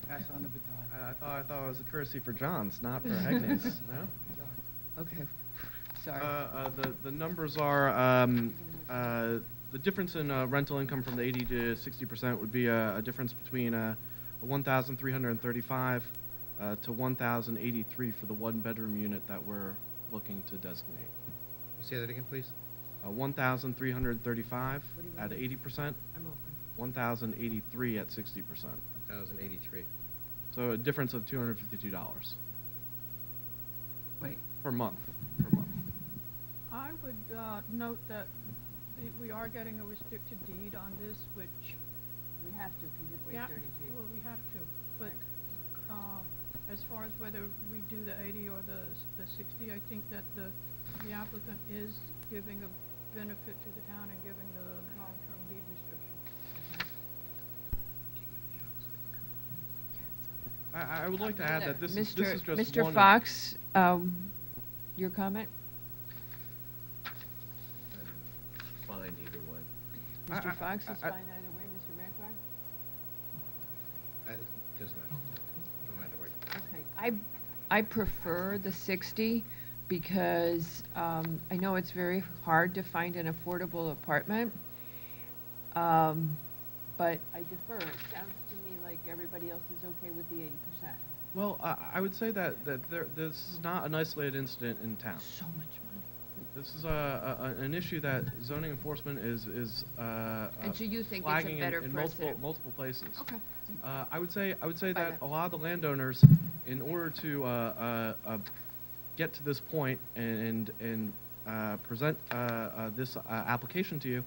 Pass on the baton. I thought it was a courtesy for John's, not for Hegne's. No. Okay, sorry. The numbers are the difference in rental income from the 80 to 60% would be a difference between 1,335 to 1,083 for the one-bedroom unit that we're looking to designate. Say that again, please. 1,335 at 80%. I'm open. 1,083 at 60%. 1,083. So a difference of $252 Wait, per month. I would note that we are getting a restricted deed on this, which, we have to, because it's yeah, 8:30G. well, we have to. But as far as whether we do the 80 or the 60, I think that the applicant is giving a benefit to the town and giving the long-term deed restriction. I would like to add that this is just Mr. one of- Fox, your comment? Fine, either one. Mr. Fox is I- fine either way, Mr. McBride? Doesn't matter. Don't matter where. Okay, I prefer the 60 because I know it's very hard to find an affordable apartment. But I defer. It sounds to me like everybody else is okay with the 80%. Well, I would say that this is not an isolated incident in town. So much money. This is an issue that zoning enforcement is And so you think it's a flagging better in precedent? multiple places. Okay. I would say By that that. a lot of the landowners, in order to get to this point and present this application to you,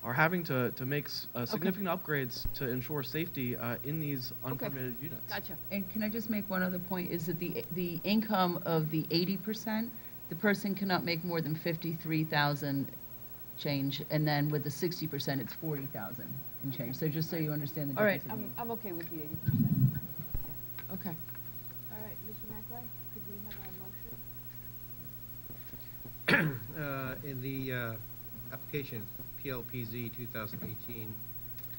are having to make significant upgrades to ensure safety in these unpermitted units. Gotcha. And can I just make one other point, is that the income of the 80%, the person cannot make more than 53,000 change, and then with the 60%, it's 40,000 and change. So just so you understand the All right, difference. I'm okay with the 80%. Okay. All right, Mr. McBride, could we have a motion? In the application PLPZ 2018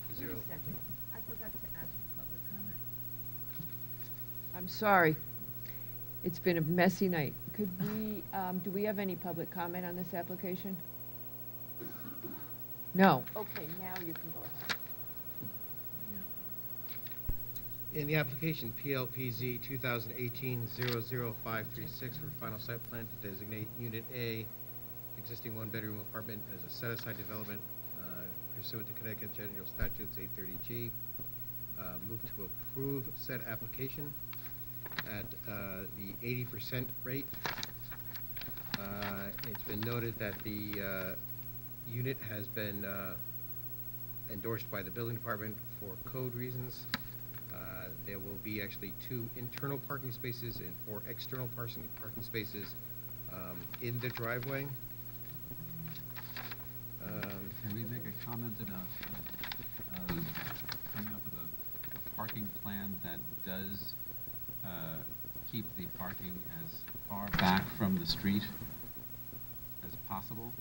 Wait a second. I forgot to ask for public comment. I'm sorry. It's been a messy night. Could we, do we have any public comment on this application? No. Okay, now you can go ahead. In the application PLPZ 2018-00536 for final site plan to designate Unit A, existing one-bedroom apartment as a set-aside development pursuant to Connecticut General Statutes 830G. Move to approve said application at the 80% rate. It's been noted that the unit has been endorsed by the building department for code reasons. There will be actually 2 internal parking spaces and 4 external parking spaces in the driveway. Can we make a comment about coming up with a parking plan that does keep the parking as far back from the street as possible?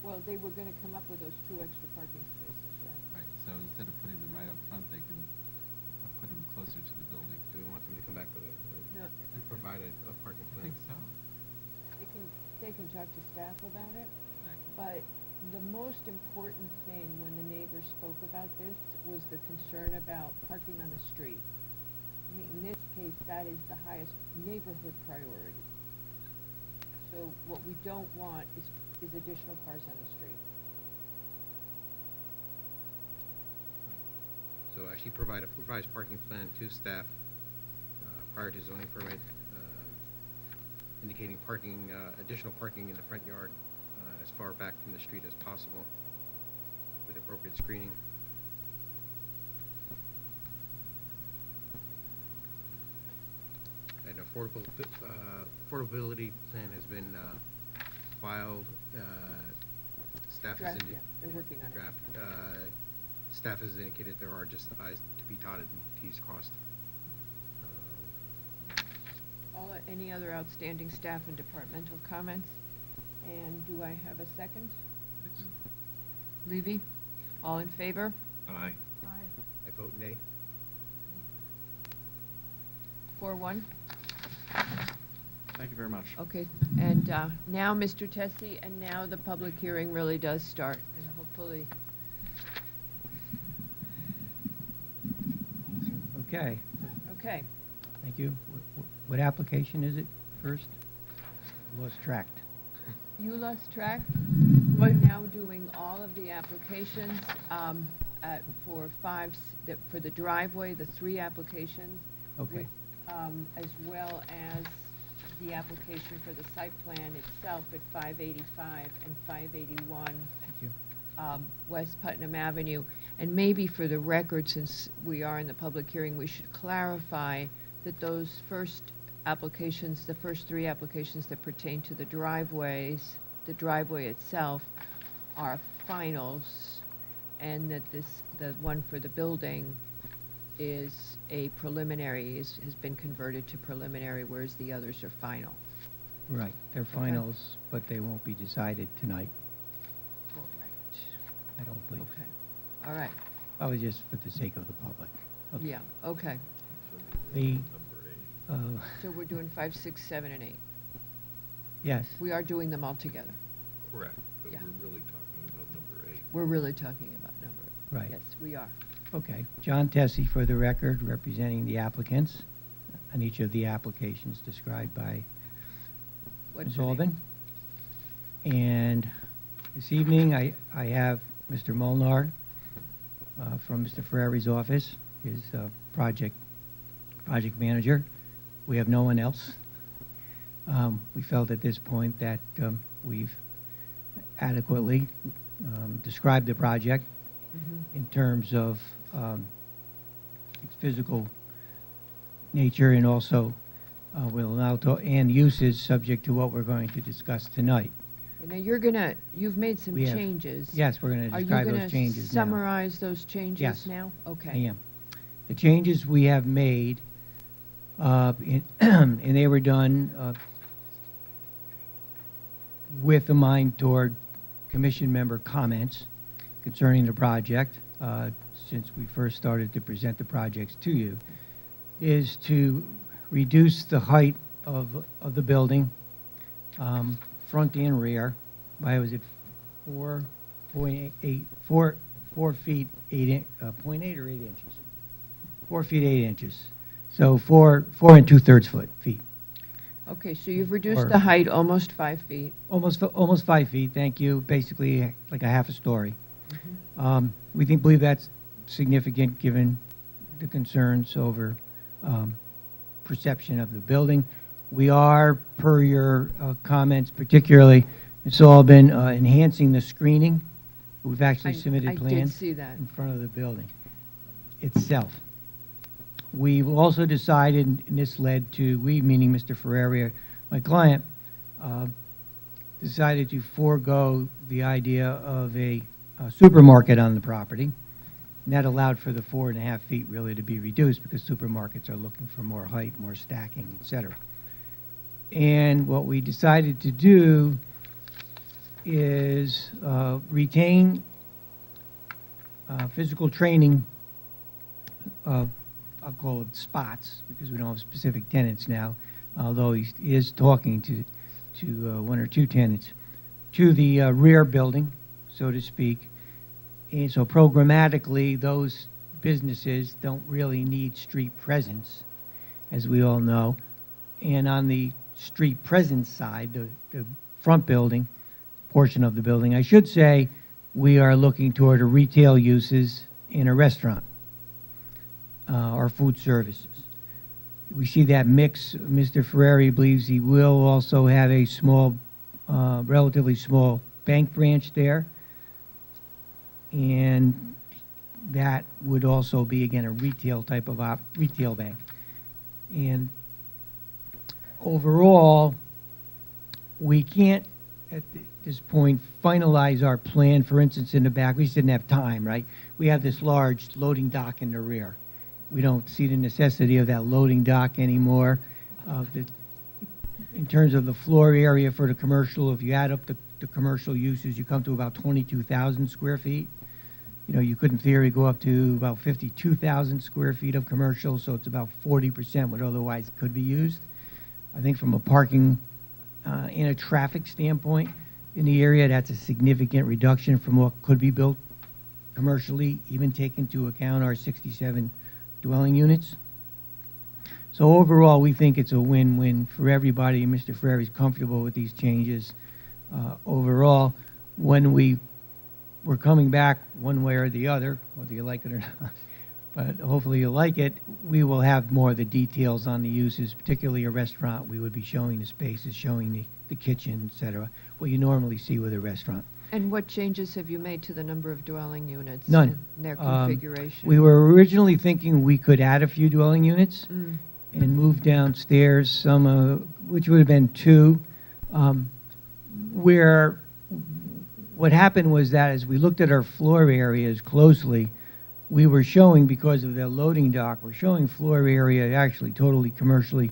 Well, they were going to come up with those 2 extra parking spaces, right? Right, so instead of putting them right up front, they can put them closer to the building. Do we want them to come back with No, and provide a parking I plan? think so. they can talk to staff about it, Exactly. but the most important thing when the neighbors spoke about this was the concern about parking on the street. In this case, that is the highest neighborhood priority. So what we don't want is additional cars on the street. So actually provide a revised parking plan to staff prior to zoning permit, indicating parking, additional parking in the front yard as far back from the street as possible with appropriate screening. An affordability plan has been filed. Staff has Draft, yeah, they're working on it. draft. Staff has indicated there are just I's to be dotted and T's crossed. Any other outstanding staff and departmental comments? And do I have a second? Levy? All in favor? Aye. I vote nay. 4-1? Thank you very much. Okay, and now, Mr. Tessie, and now the public hearing really does start, and hopefully, Okay, okay. thank you. What application is it first? Lost track. You lost track? We're now doing all of the applications for for the driveway, the 3 applications. Okay. As well as the application for the site plan itself at 585 and 581 Thank you. West Putnam Avenue. And maybe for the record, since we are in the public hearing, we should clarify that those first applications, the first 3 applications that pertain to the driveways, the driveway itself, are finals, and that the one for the building is a preliminary, has been converted to preliminary, whereas the others are final. Right, they're finals, but they won't be decided tonight, Correct. I don't believe. Okay, all right, Probably just for the sake of the public. Okay. yeah, okay. The, So we're doing 5, 6, 7, and 8. yes, We are doing them all together. Correct, but Yeah. we're really talking about number 8. We're really talking about number. Right. Yes, we are. okay. John Tessie, for the record, representing the applicants on each of the applications described by What's Ms. her name? Albin. And this evening, I have Mr. Molnar from Mr. Ferreri's office, his project manager. We have no one else. We felt at this point that we've adequately described the project in terms of its physical nature, and also will allow and uses subject to what we're going to discuss tonight. Now, you've made some We have- changes. Yes, we're going to describe those Are you changes going to now. summarize those changes Yes. now? Okay. I am. The changes we have made, and they were done with a mind toward commission member comments concerning the project, since we first started to present the projects to you, is to reduce the height of the building, front and rear, by, was it 4.8, 4 feet 8 0.8 or 8 inches? 4 feet 8 inches. So 4 and 2/3 feet. Okay, so you've reduced Or- the height almost 5 feet. Almost 5 feet, thank you, basically like a half a story. We believe that's significant given the concerns over perception of the building. We are, per your comments, particularly, Ms. Albin, enhancing the screening. We've actually I submitted plans did see that. in front of the building itself. We've also decided, and this led to, we, meaning Mr. Ferreria, my client, decided to forego the idea of a supermarket on the property. And that allowed for the 4.5 feet really to be reduced, because supermarkets are looking for more height, more stacking, et cetera. And what we decided to do is retain physical training, I'll call it spots, because we don't have specific tenants now, although he is talking to 1 or 2 tenants, to the rear building, so to speak. And so programmatically, those businesses don't really need street presence, as we all know. And on the street presence side, the front building, portion of the building, I should say, we are looking toward a retail uses in a restaurant, or food services. We see that mix. Mr. Ferreri believes he will also have a small, relatively small bank branch there. And that would also be, again, a retail type of retail bank. And overall, we can't, at this point, finalize our plan. For instance, in the back, we just didn't have time, right? We have this large loading dock in the rear. We don't see the necessity of that loading dock anymore. in terms of the floor area for the commercial, if you add up the commercial uses, you come to about 22,000 square feet. You know, you could in theory go up to about 52,000 square feet of commercial, so it's about 40% what otherwise could be used. I think from a parking and a traffic standpoint in the area, that's a significant reduction from what could be built commercially, even taking into account our 67 dwelling units. So overall, we think it's a win-win for everybody. Mr. Ferreri's comfortable with these changes. Overall, when we're coming back one way or the other, whether you like it or not, but hopefully you like it, we will have more of the details on the uses, particularly a restaurant. We would be showing the spaces, showing the kitchen, et cetera, what you normally see with a restaurant. And what changes have you made to the number of dwelling units? None. And their configuration? We were originally thinking we could add a few dwelling units and move downstairs some, which would have been 2. What happened was that as we looked at our floor areas closely, we were showing, because of the loading dock, we're showing floor area actually totally commercially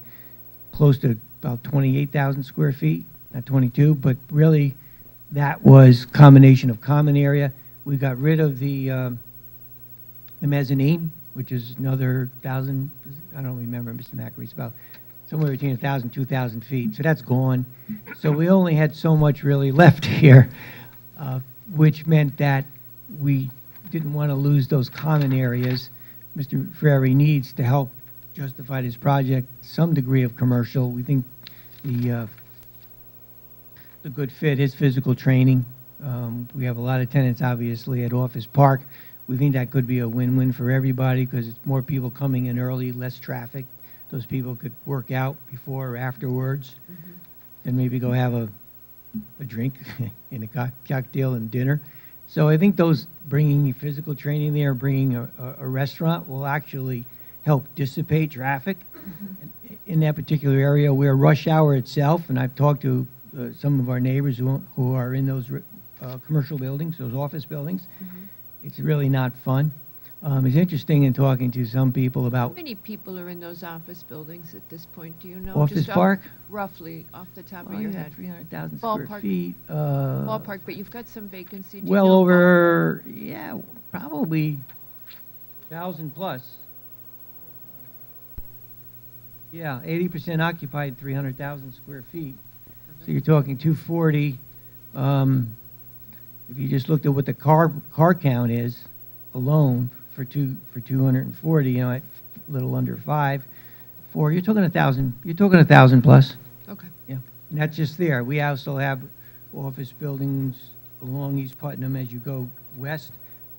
close to about 28,000 square feet, not 22, but really that was combination of common area. We got rid of the mezzanine, which is another 1,000, I don't remember, Mr. Macri, it's about somewhere between 1,000 and 2,000 feet. So that's gone. So we only had so much really left here, which meant that we didn't want to lose those common areas. Mr. Ferreri needs to help justify this project some degree of commercial. We think the good fit is physical training. We have a lot of tenants, obviously, at Office Park. We think that could be a win-win for everybody because it's more people coming in early, less traffic. Those people could work out before or afterwards and maybe go have a drink and a cocktail and dinner. So I think those bringing physical training there, bringing a restaurant will actually help dissipate traffic in that particular area where rush hour itself, and I've talked to some of our neighbors who are in those commercial buildings, those office buildings. It's really not fun. It's interesting in talking to some people How about many people are in those office buildings at this point? Do you know? Office Just Park? Roughly, off the top of Oh, your yeah, head. 300,000 square Ballpark. feet. Ballpark, but you've got some vacancy. Do you Well know over, yeah, probably 1,000 plus. Yeah, 80% occupied, 300,000 square feet. So you're talking 240. If you just looked at what the car count is alone for 240, you know, at a little under 5, 4, you're talking 1,000. You're talking 1,000 plus. Okay. Yeah, and that's just there. We also have office buildings along East Putnam as you go west.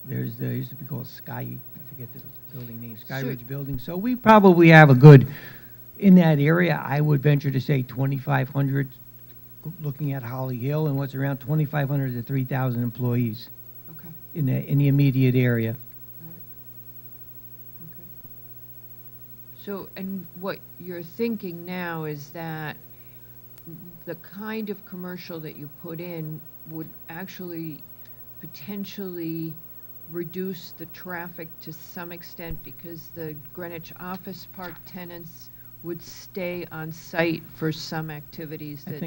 There's the, used to be called Sky, I forget the building name, Sky Sure. Ridge Building. So we probably have a good, in that area, I would venture to say 2,500, looking at Holly Hill, and what's around 2,500 to 3,000 employees Okay. in the immediate area. Okay. So, and what you're thinking now is that the kind of commercial that you put in would actually potentially reduce the traffic to some extent because the Greenwich Office Park tenants would stay on site for some activities that.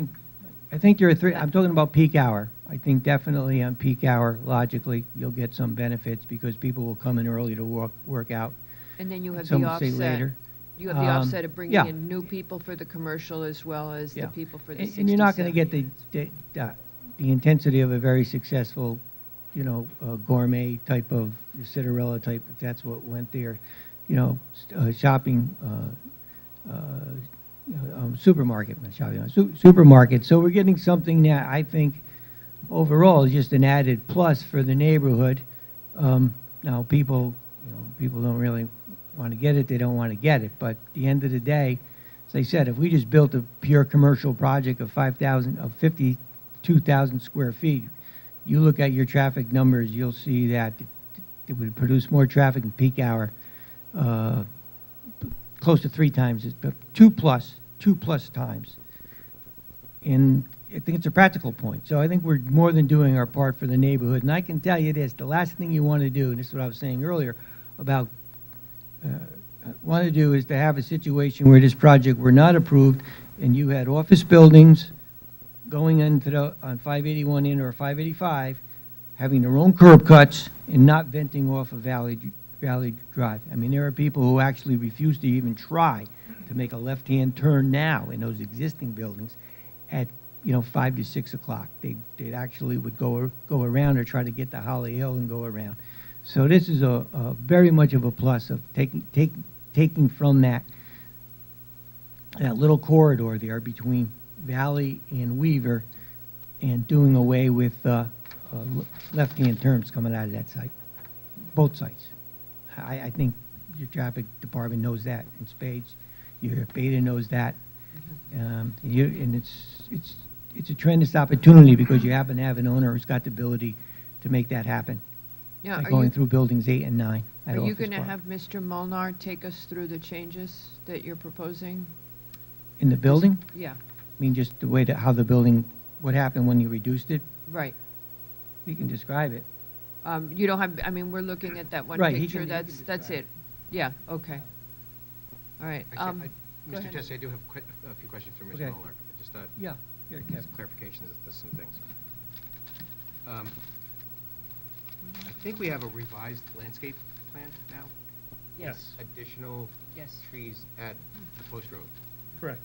I think there are 3, I'm talking about peak hour. I think definitely on peak hour, logically, you'll get some benefits because people will come in early to work out. And then you have the Some will say offset. later. You have the offset of bringing yeah. in new people for the commercial as well as Yeah. the people for the And you're not going to get 67 the intensity of a very successful, you know, gourmet type of Citarella type, if that's what went there, you know, shopping, supermarket, not shopping, supermarket. So we're getting something that I think overall is just an added plus for the neighborhood. Now people don't really want to get it, they don't want to get it. But at the end of the day, as I said, if we just built a pure commercial project of 52,000 square feet, you look at your traffic numbers, you'll see that it would produce more traffic in peak hour, close to 3 times, 2 plus times. And I think it's a practical point. So I think we're more than doing our part for the neighborhood. And I can tell you this, the last thing you want to do, and this is what I was saying earlier, about want to do is to have a situation where this project were not approved, and you had office buildings going into on 581 in or 585, having their own curb cuts and not venting off of Valley Drive. I mean, there are people who actually refuse to even try to make a left-hand turn now in those existing buildings at, 5 to 6 o'clock. They actually would go around or try to get to Holly Hill and go around. So this is a very much of a plus of taking from that little corridor there between Valley and Weaver and doing away with left-hand turns coming out of that site, both sites. I think your traffic department knows that in spades. Your Beta knows that. And it's a tremendous opportunity because you happen to have an owner who's got the ability to make that happen. Yeah, By are going you- through buildings 8 and 9 at Are you Office going to Park. have Mr. Molnar take us through the changes that you're proposing? In the building? Yeah, I mean, just the way that, how the building, what happened when you reduced it? right. You can describe it. You don't have, I mean, we're looking at that one Right, he picture, can that's describe it. Yeah, okay. All right. Actually, go Mr. ahead. Tessie, I do have a few questions for Mr. Okay. Molnar. Just Yeah, here, Kevin. some clarifications of some things. I think we have a revised landscape plan now? Yes. Additional Yes. trees at the post road? Correct.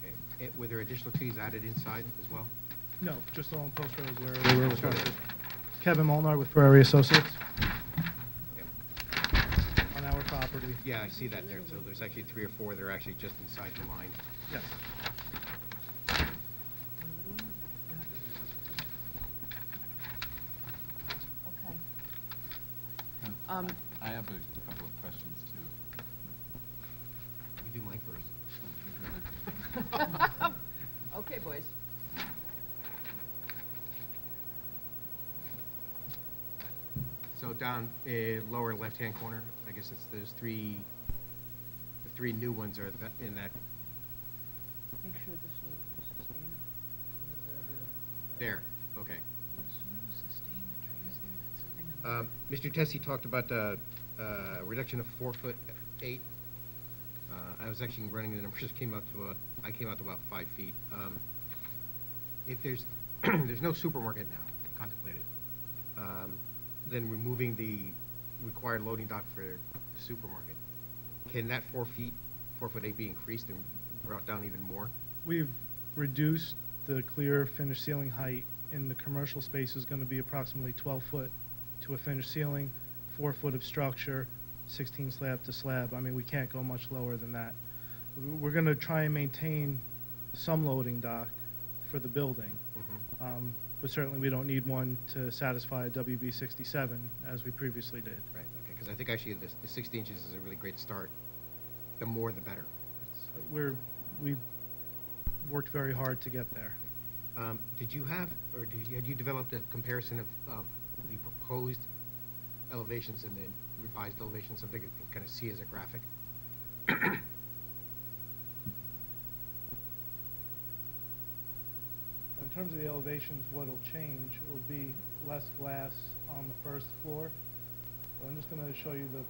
Okay. Were there additional trees added inside as well? No, just along Post Road where they were requested. Kevin Molnar with Ferrari Associates on our property. Yeah, I see that there. So there's actually 3 or 4 that are actually just inside the line. Yes. Okay. I have a couple of questions too. You do mine first. Okay, boys. So down lower left-hand corner, I guess it's those the 3 new ones are in that, Make sure the soil is sustainable. there, okay. Mr. Tessie talked about a reduction of 4'8". I was actually running the numbers, I came out to about 5 feet. If there's no supermarket now contemplated, then removing the required loading dock for the supermarket, can that 4'8" be increased and brought down even more? We've reduced the clear finished ceiling height in the commercial space is going to be approximately 12 foot to a finished ceiling, 4 foot of structure, 16 slab to slab. I mean, we can't go much lower than that. We're going to try and maintain some loading dock for the building. But certainly we don't need one to satisfy a WB 67 as we previously did. Right, okay, because I think actually the 60 inches is a really great start. The more, the better. We've worked very hard to get there. Did you have, or had you developed a comparison of the proposed elevations and the revised elevations, something you can kind of see as a graphic? In terms of the elevations, what'll change will be less glass on the first floor. So I'm just going to show you the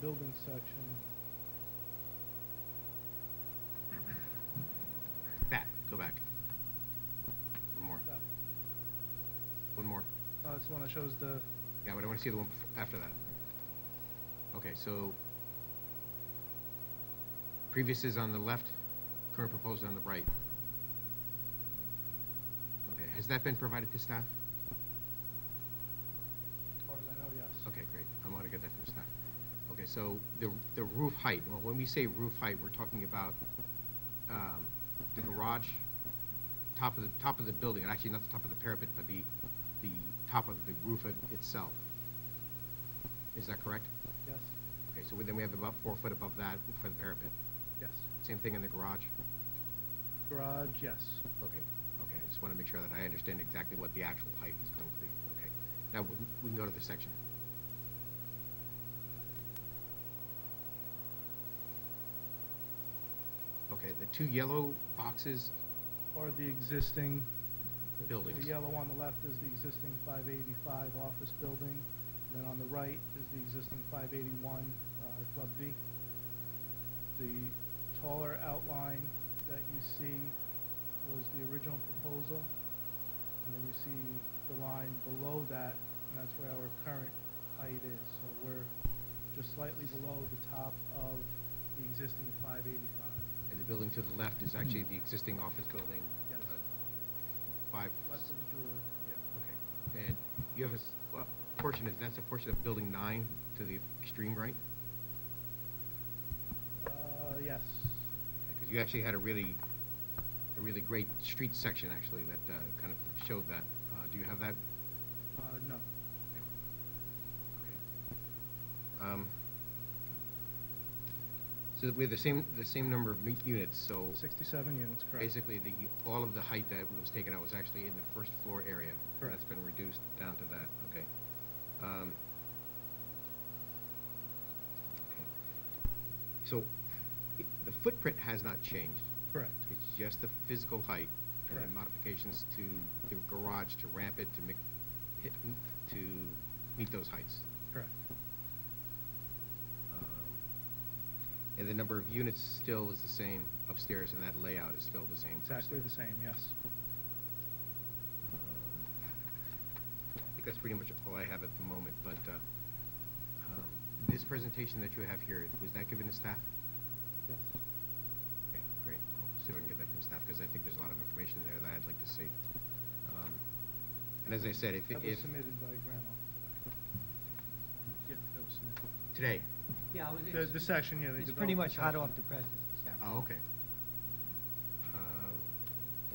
building section. Go back. One more. One more. Oh, it's the one that shows the, Yeah, but I want to see the one after that. Okay, so previous is on the left, current proposed on the right. Okay, has that been provided to staff? as far as I know, yes. Okay, great. I want to get that from staff. Okay, so the roof height, well, when we say roof height, we're talking about the garage, top of the building, and actually not the top of the parapet, but the top of the roof itself. Is that correct? Yes, Okay, so then we have about 4 foot above that for the parapet. yes. Same thing in the garage? Garage, yes. Okay, I just want to make sure that I understand exactly what the actual height is going to be. Okay, now we can go to the section. Okay, the 2 yellow boxes, Are the existing. Buildings. The yellow on the left is the existing 585 office building. And then on the right is the existing 581 Club V. the taller outline that you see was the original proposal. And then you see the line below that, and that's where our current height is. So we're just slightly below the top of the existing 585. And the building to the left is actually the existing office building? Yes. Five. Weston's Jewelry, yeah. Okay. And you have a portion, that's a portion of Building 9 to the extreme right? Yes. Because you actually had a really great street section, actually, that kind of showed that. Do you have that? No. Okay. So we have the same number of units, so 67 units, correct. basically all of the height that was taken out was actually in the first floor area. Correct. That's been reduced down to that, okay. Okay. So the footprint has not changed. Correct. It's just the physical height and Correct. then modifications to the garage to ramp it to meet those heights. Correct. And the number of units still is the same upstairs, and that layout is still the same. Exactly upstairs. the same, yes. I think that's pretty much all I have at the moment, but this presentation that you have here, was that given to staff? Yes. Okay, great. I'll see if I can get that from staff, because I think there's a lot of information there that I'd like to see. And as I said, That was submitted by Granoff today. Yeah, that was submitted. Today? Yeah, The section, yeah, they It's developed pretty the much hot section. off the presses this afternoon. Oh, okay.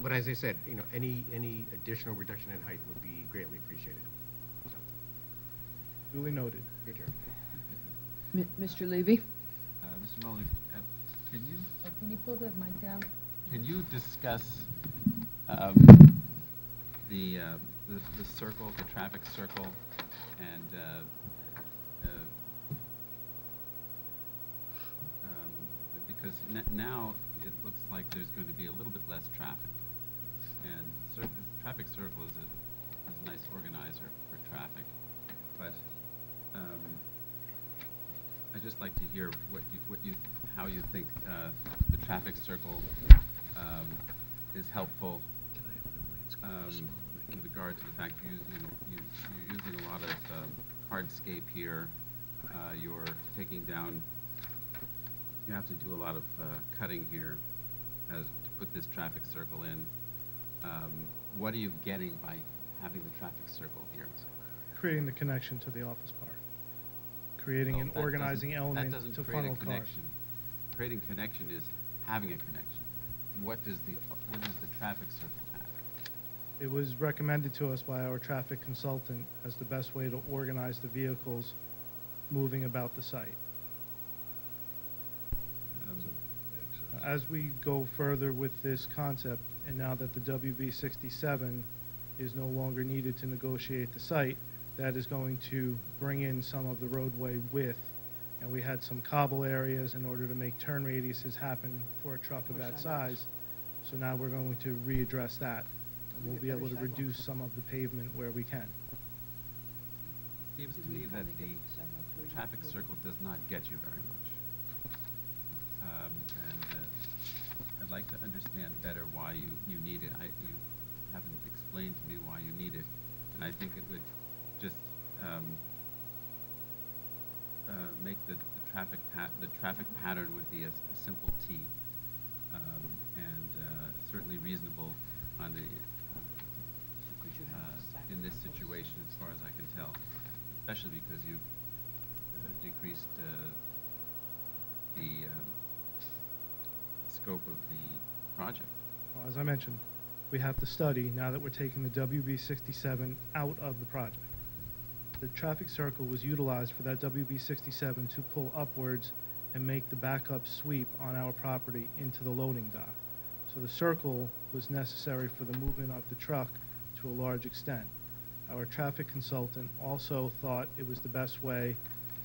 But as I said, any additional reduction in height would be greatly appreciated. So, Duly noted. your turn. Mr. Levy? Mr. Mullin, can you Can you pull the mic down? discuss the circle, the traffic circle, and because now it looks like there's going to be a little bit less traffic, and traffic circle is a nice organizer for traffic, but I'd just like to hear how you think the traffic circle is helpful in regard to the fact you're using a lot of hardscape here. You're taking down. You have to do a lot of cutting here to put this traffic circle in. What are you getting by having the traffic circle here? Creating the connection to the office park. Creating an That organizing doesn't- element that doesn't to create a funnel cars. connection. Creating connection is having a connection. What does the traffic circle have? It was recommended to us by our traffic consultant as the best way to organize the vehicles moving about the site. As we go further with this concept, and now that the WB 67 is no longer needed to negotiate the site, that is going to bring in some of the roadway width. And we had some cobble areas in order to make turn radiuses happen for a truck of that size. So now we're going to readdress that. And we'll be able to reduce some of the pavement where we can. Seems to me that the traffic circle does not get you very much. I'd like to understand better why you need it. You haven't explained to me why you need it, and I think it would just make the traffic pattern would be a simple T, and certainly reasonable on the in this situation as far as I can tell, especially because you've decreased the scope of the project. Well, as I mentioned, we have to study, now that we're taking the WB 67 out of the project. The traffic circle was utilized for that WB 67 to pull upwards and make the backup sweep on our property into the loading dock. So the circle was necessary for the movement of the truck to a large extent. Our traffic consultant also thought it was the best way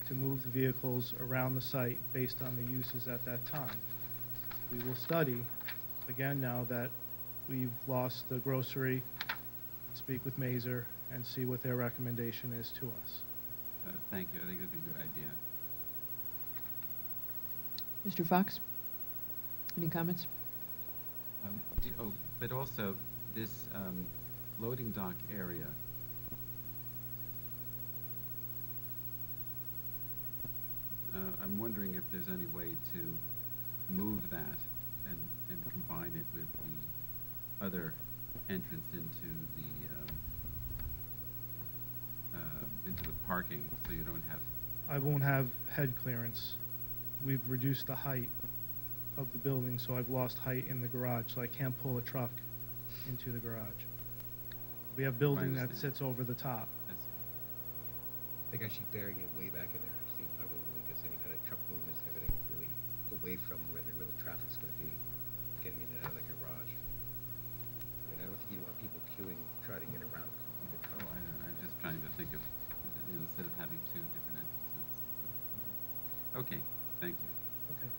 to move the vehicles around the site based on the uses at that time. We will study, again now that we've lost the grocery, speak with Mazer and see what their recommendation is to us. Thank you. I think it would be a good idea. Mr. Fox? Any comments? But also, this loading dock area, I'm wondering if there's any way to move that and combine it with the other entrance into the parking, so you don't have. I won't have head clearance. We've reduced the height of the building, so I've lost height in the garage, so I can't pull a truck into the garage. We have building that understand. sits over the top. I see. I think actually burying it way back in there actually probably really gets any kind of truck movements, everything really away from where the real traffic's going to be, getting in and out of the garage. I mean, I don't think you want people queuing, trying to get around the truck. I'm just trying to think of, instead of having two different entrances. Okay, thank you. Okay.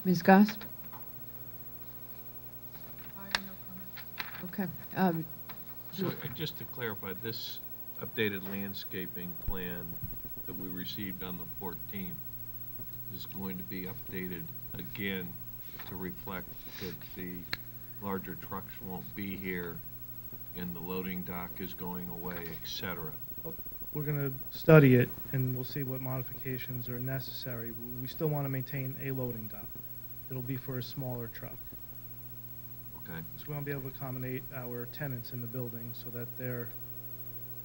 Ms. Goss? I have no comment. Okay. So just to clarify, this updated landscaping plan that we received on the 14th is going to be updated again to reflect that the larger trucks won't be here and the loading dock is going away, et cetera. We're going to study it, and we'll see what modifications are necessary. We still want to maintain a loading dock. It'll be for a smaller truck. Okay. So we want to be able to accommodate our tenants in the building so that their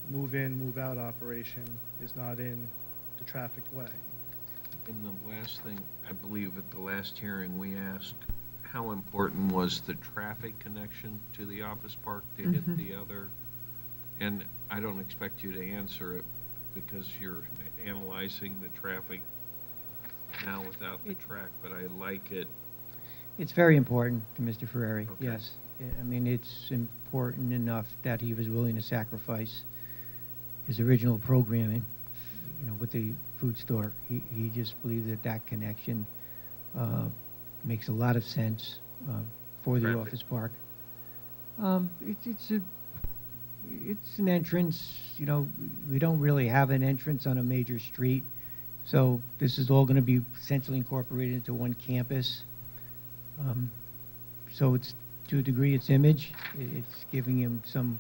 move-in, move-out operation is not in the trafficked way. And the last thing, I believe at the last hearing, we asked how important was the traffic connection to the office park to hit the other? And I don't expect you to answer it because you're analyzing the traffic now without the track, but I like it. It's very important to Mr. Ferrari, Okay. yes. I mean, it's important enough that he was willing to sacrifice his original programming, you know, with the food store. He just believed that that connection makes a lot of sense for the Traffic. office park. It's an entrance, you know, we don't really have an entrance on a major street, so this is all going to be essentially incorporated into one campus. So it's, to a degree, it's image. It's giving him some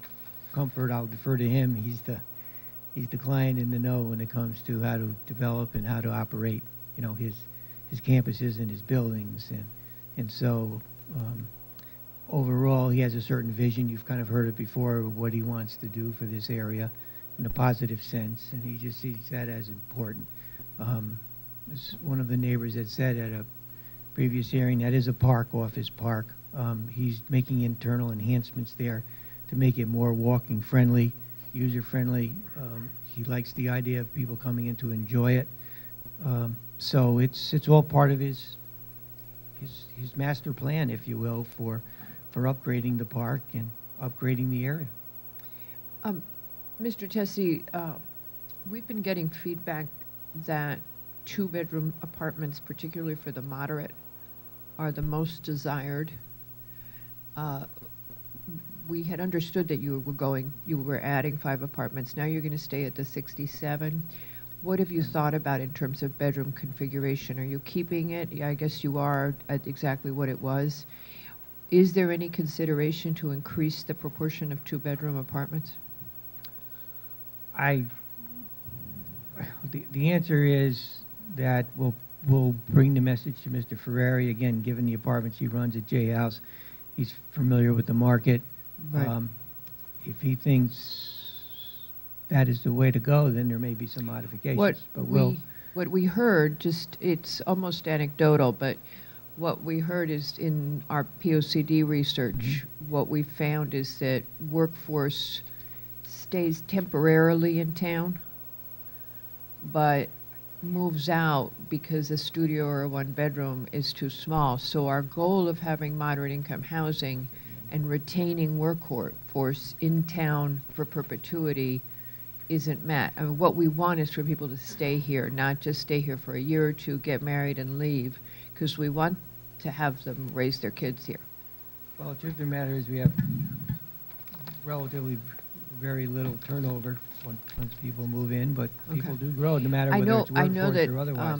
comfort. I'll defer to him. He's the client in the know when it comes to how to develop and how to operate, you know, his campuses and his buildings. And so overall, he has a certain vision. You've kind of heard it before, of what he wants to do for this area in a positive sense, and he just sees that as important. As one of the neighbors had said at a previous hearing, that is a park, office park. He's making internal enhancements there to make it more walking friendly, user friendly. He likes the idea of people coming in to enjoy it. So it's all part of his master plan, if you will, for upgrading the park and upgrading the area. Mr. Tessie, we've been getting feedback that two-bedroom apartments, particularly for the moderate, are the most desired. We had understood that you were adding 5 apartments. Now you're going to stay at the 67. What have you thought about in terms of bedroom configuration? Are you keeping it? Yeah, I guess you are at exactly what it was. Is there any consideration to increase the proportion of two-bedroom apartments? The answer is that we'll bring the message to Mr. Ferrari. Again, given the apartments he runs at J House, he's familiar with the market. Right. If he thinks that is the way to go, then there may be some modifications. What we heard, just, it's almost anecdotal, but what we heard is in our POCD research, what we found is that workforce stays temporarily in town, but moves out because a studio or a one-bedroom is too small. So our goal of having moderate income housing and retaining workforce in town for perpetuity isn't met. I mean, what we want is for people to stay here, not just stay here for a year or two, get married and leave, because we want to have them raise their kids here. Well, the truth of the matter is we have relatively very little turnover once people move in, but people do grow, no matter whether it's workforce or otherwise.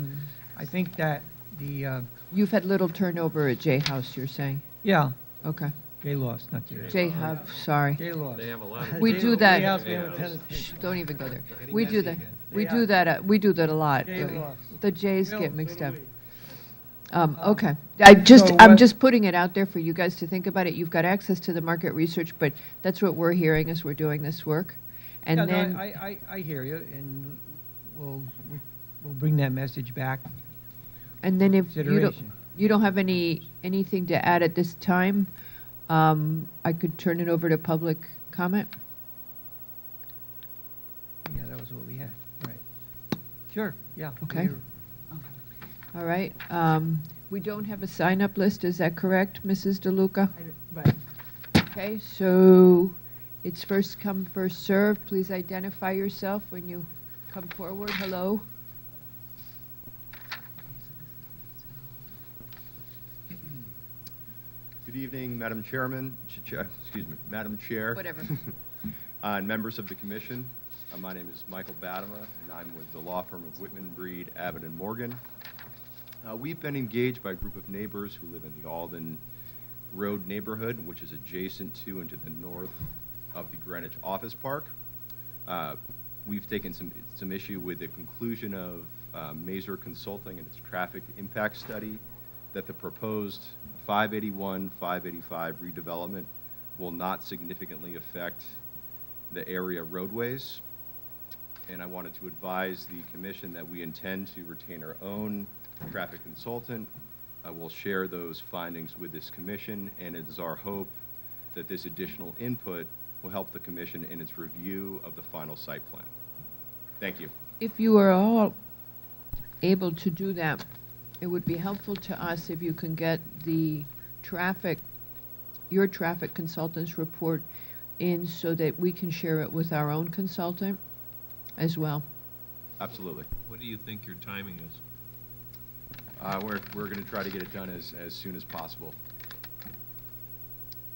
I think that You've had little turnover at J House, you're saying? yeah, Okay. J lost, not J. J Hub, sorry. J lost. They have a lot of. We do that. J House, we have a tenant. Shh, don't even go there. Getting We do messy that, again. we do that a lot. J lost. The J's Bill, get mixed so up. do we. Okay. So I'm what- just putting it out there for you guys to think about it. You've got access to the market research, but that's what we're hearing as we're doing this work. And Yeah, no, then, I hear you, and we'll bring that message back. and then if Consideration. you don't have anything to add at this time, I could turn it over to public comment. Yeah, that was what we had, right. Sure, yeah. Okay. All right. We don't have a sign-up list, is that correct, Mrs. DeLuca? Right. Okay, so it's first come, first served. Please identify yourself when you come forward. Hello? Good evening, Madam Chairman, excuse me, Madam Chair. Whatever. And members of the commission. My name is Michael Badama, and I'm with the law firm of Whitman, Breed, Abbott, and Morgan. We've been engaged by a group of neighbors who live in the Alden Road neighborhood, which is adjacent to and to the north of the Greenwich Office Park. We've taken some issue with the conclusion of Mazer Consulting and its traffic impact study that the proposed 581, 585 redevelopment will not significantly affect the area roadways. And I wanted to advise the commission that we intend to retain our own traffic consultant. We'll share those findings with this commission, and it is our hope that this additional input will help the commission in its review of the final site plan. Thank you. If you are all able to do that, it would be helpful to us if you can get the your traffic consultant's report in so that we can share it with our own consultant as well. Absolutely. What do you think your timing is? We're going to try to get it done as soon as possible.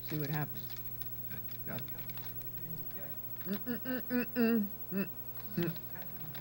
See what happens. Yeah.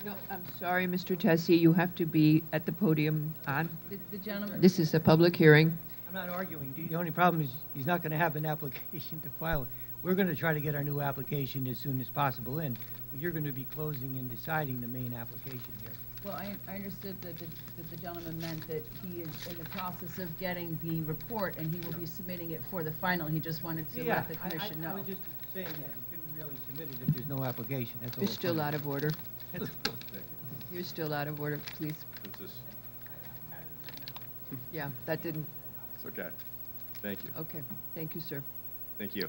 No, I'm sorry, Mr. Tessie, you have to be at the podium on. The gentleman. This is a public hearing. I'm not arguing. The only problem is he's not going to have an application to file. We're going to try to get our new application as soon as possible in, but you're going to be closing and deciding the main application here. Well, I understood that the gentleman meant that he is in the process of getting the report, and he will be submitting it for the final. He just wanted to let the commission know. I was just saying that you couldn't really submit it if there's no application. That's all. You're still out of order. Thank you. You're still out of order, please. Since this- Yeah, that didn't, It's okay. Thank you. okay, thank you, sir. Thank you.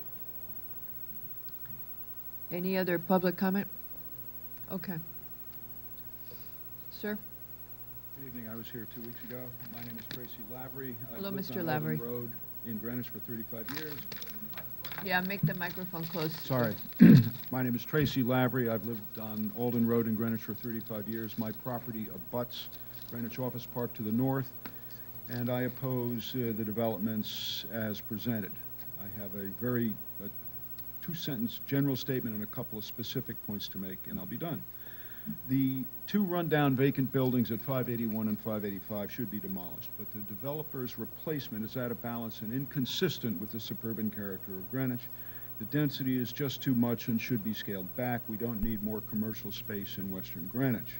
Any other public comment? Okay. Sir? Good evening. I was here 2 weeks ago. My name is Tracy Lavery. Hello, I've lived Mr. on Lavery. Alden Road in Greenwich for 35 years. Yeah, make the microphone close. Sorry. My name is Tracy Lavery. I've lived on Alden Road in Greenwich for 35 years. My property abuts Greenwich Office Park to the north, and I oppose the developments as presented. I have a very two-sentence general statement and a couple of specific points to make, and I'll be done. The two rundown vacant buildings at 581 and 585 should be demolished, but the developer's replacement is out of balance and inconsistent with the suburban character of Greenwich. The density is just too much and should be scaled back. We don't need more commercial space in western Greenwich.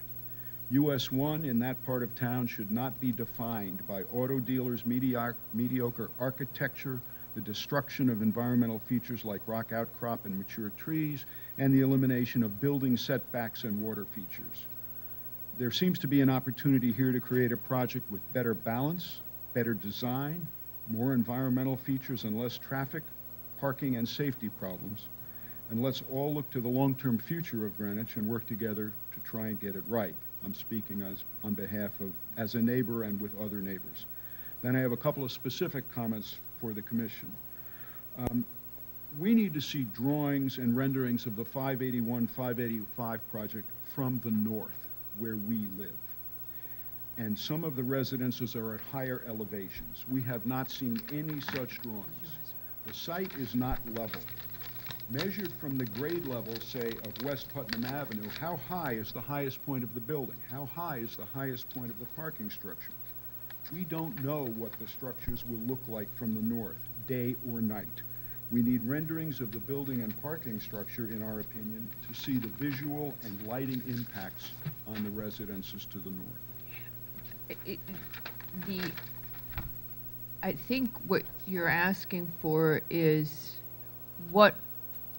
US 1 in that part of town should not be defined by auto dealers' mediocre architecture, the destruction of environmental features like rock outcrop and mature trees, and the elimination of building setbacks and water features. There seems to be an opportunity here to create a project with better balance, better design, more environmental features, and less traffic, parking, and safety problems. And let's all look to the long-term future of Greenwich and work together to try and get it right. I'm speaking on behalf of, as a neighbor and with other neighbors. Then I have a couple of specific comments for the commission. We need to see drawings and renderings of the 581, 585 project from the north, where we live. And some of the residences are at higher elevations. We have not seen any such drawings. The site is not level. Measured from the grade level, say, of West Putnam Avenue, how high is the highest point of the building? How high is the highest point of the parking structure? We don't know what the structures will look like from the north, day or night. We need renderings of the building and parking structure, in our opinion, to see the visual and lighting impacts on the residences to the north. I think what you're asking for is what,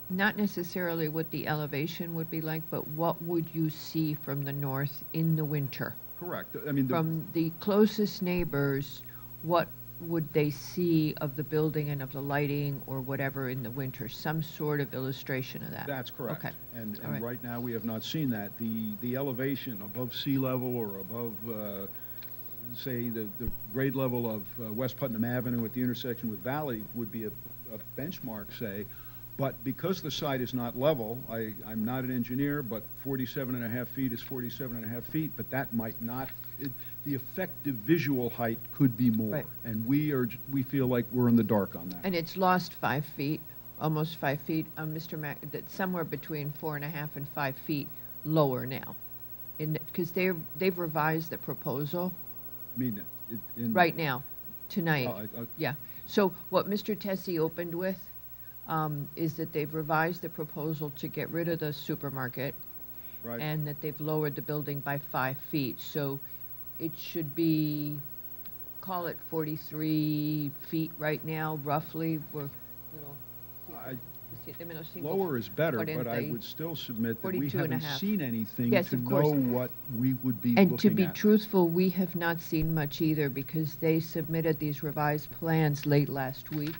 not necessarily what the elevation would be like, but what would you see from the north in the winter? Correct. I mean, From the closest neighbors, what would they see of the building and of the lighting or whatever in the winter? Some sort of illustration of that? That's correct. Okay. And All right. right now, we have not seen that. The elevation above sea level or above, say, the grade level of West Putnam Avenue at the intersection with Valley would be a benchmark, say. But because the site is not level, I'm not an engineer, but 47.5 feet is 47.5 feet, but that might not, the effective visual height could be more. Right. And we feel like we're in the dark on that. And it's lost 5 feet, almost 5 feet. Mr. Mac, that's somewhere between 4.5 and 5 feet lower now. Because they've revised the proposal I mean, right now, tonight. Oh, Yeah. So what Mr. Tessie opened with is that they've revised the proposal to get rid of the supermarket. Right. And that they've lowered the building by 5 feet. So it should be, call it 43 feet right now, roughly. We're Lower is better, but I would still submit that we haven't seen anything to know what we would be looking at. And to be truthful, we have not seen much either because they submitted these revised plans late last week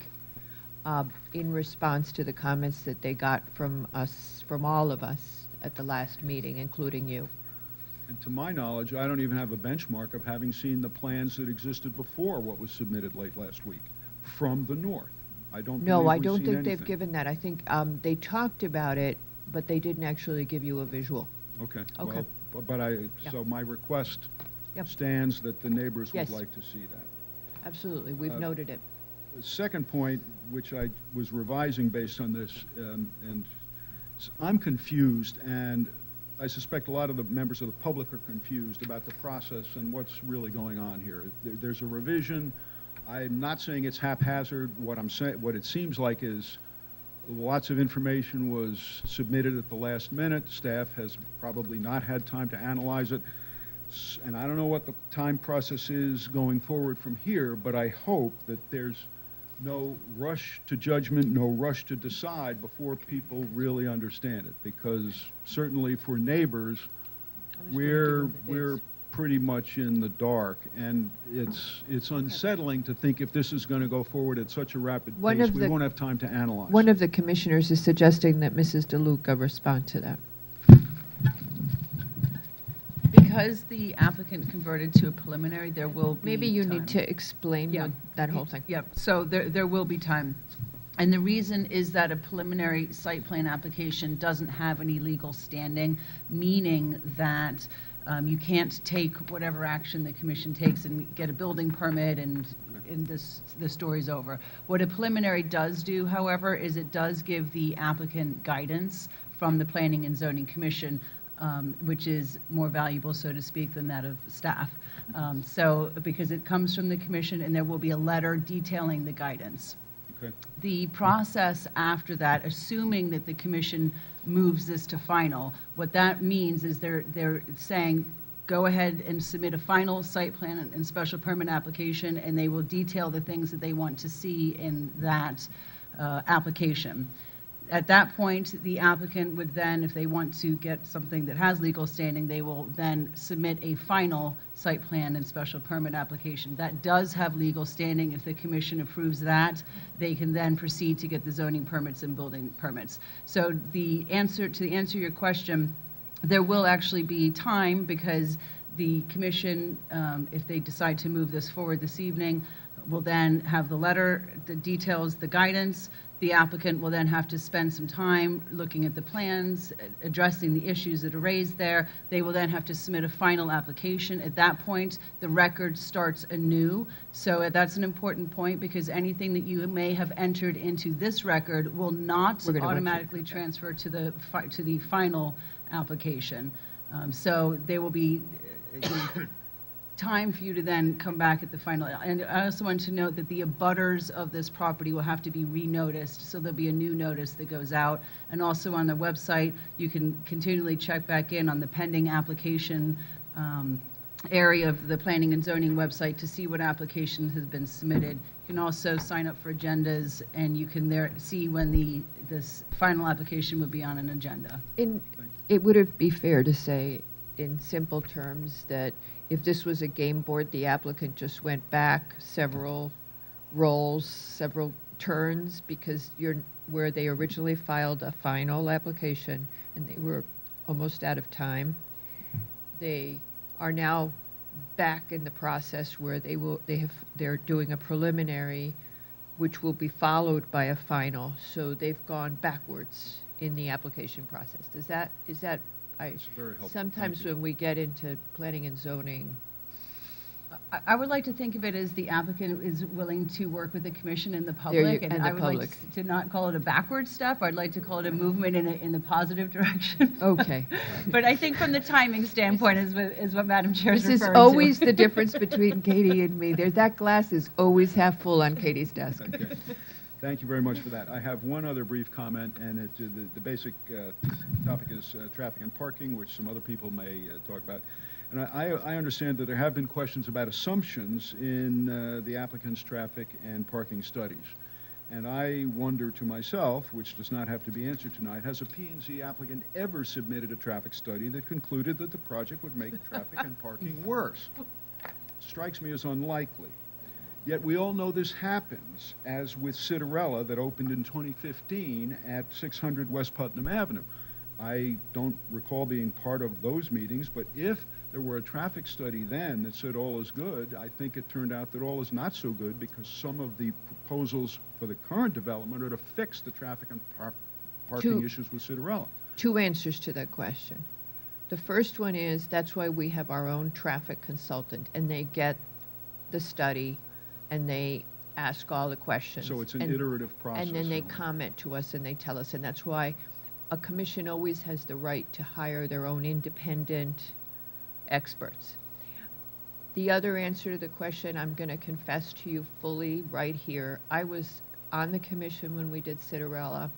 in response to the comments that they got from us, from all of us at the last meeting, including you. And to my knowledge, I don't even have a benchmark of having seen the plans that existed before what was submitted late last week from the north. I don't No, believe I we've don't seen think anything. they've given that. I think they talked about it, but they didn't actually give you a visual. Okay. Okay. Well, so my request Yep. stands that the neighbors would Yes. like to see that. Absolutely, we've noted it. The second point, which I was revising based on this, and I'm confused, and I suspect a lot of the members of the public are confused about the process and what's really going on here. There's a revision. I'm not saying it's haphazard. What it seems like is lots of information was submitted at the last minute. Staff has probably not had time to analyze it. And I don't know what the time process is going forward from here, but I hope that there's no rush to judgment, no rush to decide before people really understand it. Because certainly for neighbors, we're pretty much in the dark, and it's unsettling to think if this is going to go forward at such a rapid pace, we won't have time to analyze. One of the commissioners is suggesting that Mrs. DeLuca respond to that. Because the applicant converted to a preliminary, there will be Maybe you time. need to explain that whole thing. Yep, so there will be time. And the reason is that a preliminary site plan application doesn't have any legal standing, meaning that you can't take whatever action the commission takes and get a building permit and the story's over. What a preliminary does do, however, is it does give the applicant guidance from the Planning and Zoning Commission, which is more valuable, so to speak, than that of staff. So, because it comes from the commission and there will be a letter detailing the guidance. Okay. The process after that, assuming that the commission moves this to final, what that means is they're saying, go ahead and submit a final site plan and special permit application, and they will detail the things that they want to see in that application. At that point, the applicant would then, if they want to get something that has legal standing, they will then submit a final site plan and special permit application. That does have legal standing. If the commission approves that, they can then proceed to get the zoning permits and building permits. So to answer your question, there will actually be time because the commission, if they decide to move this forward this evening, will then have the letter that details the guidance. The applicant will then have to spend some time looking at the plans, addressing the issues that are raised there. They will then have to submit a final application. At that point, the record starts anew. So that's an important point because anything that you may have entered into this record will not automatically transfer to the final application. So there will be time for you to then come back at the final. And I also want to note that the abutters of this property will have to be re-noticed, so there'll be a new notice that goes out. And also on the website, you can continually check back in on the pending application area of the Planning and Zoning website to see what application has been submitted. You can also sign up for agendas, and you can there see when this final application would be on an agenda. It would be fair to say, in simple terms, that if this was a game board, the applicant just went back several rolls, several turns, because where they originally filed a final application and they were almost out of time, they are now back in the process where they're doing a preliminary, which will be followed by a final. So they've gone backwards in the application process. Is that It's very helpful. sometimes Thank you. when we get into planning and zoning, I would like to think of it as the applicant is willing to work with the commission and the you- public. and the I would like public. to not call it a backward step. I'd like to call it a movement in a positive direction. Okay. But I think from the timing standpoint is what Madam Chair is this referring is to. always the difference between Katie and me. That glass is always half full on Katie's desk. Okay. Thank you very much for that. I have one other brief comment, and the basic topic is traffic and parking, which some other people may talk about. And I understand that there have been questions about assumptions in the applicant's traffic and parking studies. And I wonder to myself, which does not have to be answered tonight, has a P&Z applicant ever submitted a traffic study that concluded that the project would make traffic and parking worse? Strikes me as unlikely. Yet we all know this happens, as with Citarella that opened in 2015 at 600 West Putnam Avenue. I don't recall being part of those meetings, but if there were a traffic study then that said all is good, I think it turned out that all is not so good, because some of the proposals for the current development are to fix the traffic and parking issues with Citarella. Two answers to that question. The first one is, that's why we have our own traffic consultant, and they get the study and they ask all the questions. So it's an And- iterative process. And then they comment to us and they tell us, and that's why a commission always has the right to hire their own independent experts. The other answer to the question, I'm going to confess to you fully right here. I was on the commission when we did Citarella,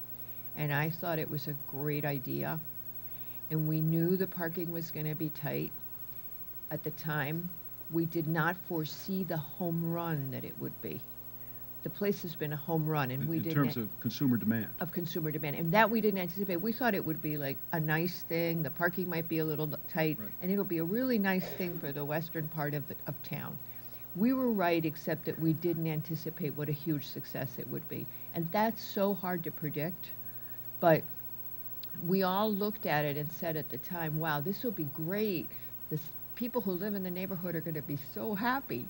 and I thought it was a great idea. And we knew the parking was going to be tight at the time. We did not foresee the home run that it would be. The place has been a home run, and we In didn't. terms of consumer demand. Of consumer demand, and that we didn't anticipate. We thought it would be like a nice thing, the parking might be a little tight, Right. and it'll be a really nice thing for the western part of town. We were right, except that we didn't anticipate what a huge success it would be. And that's so hard to predict, but we all looked at it and said at the time, wow, this will be great. People who live in the neighborhood are gonna be so happy.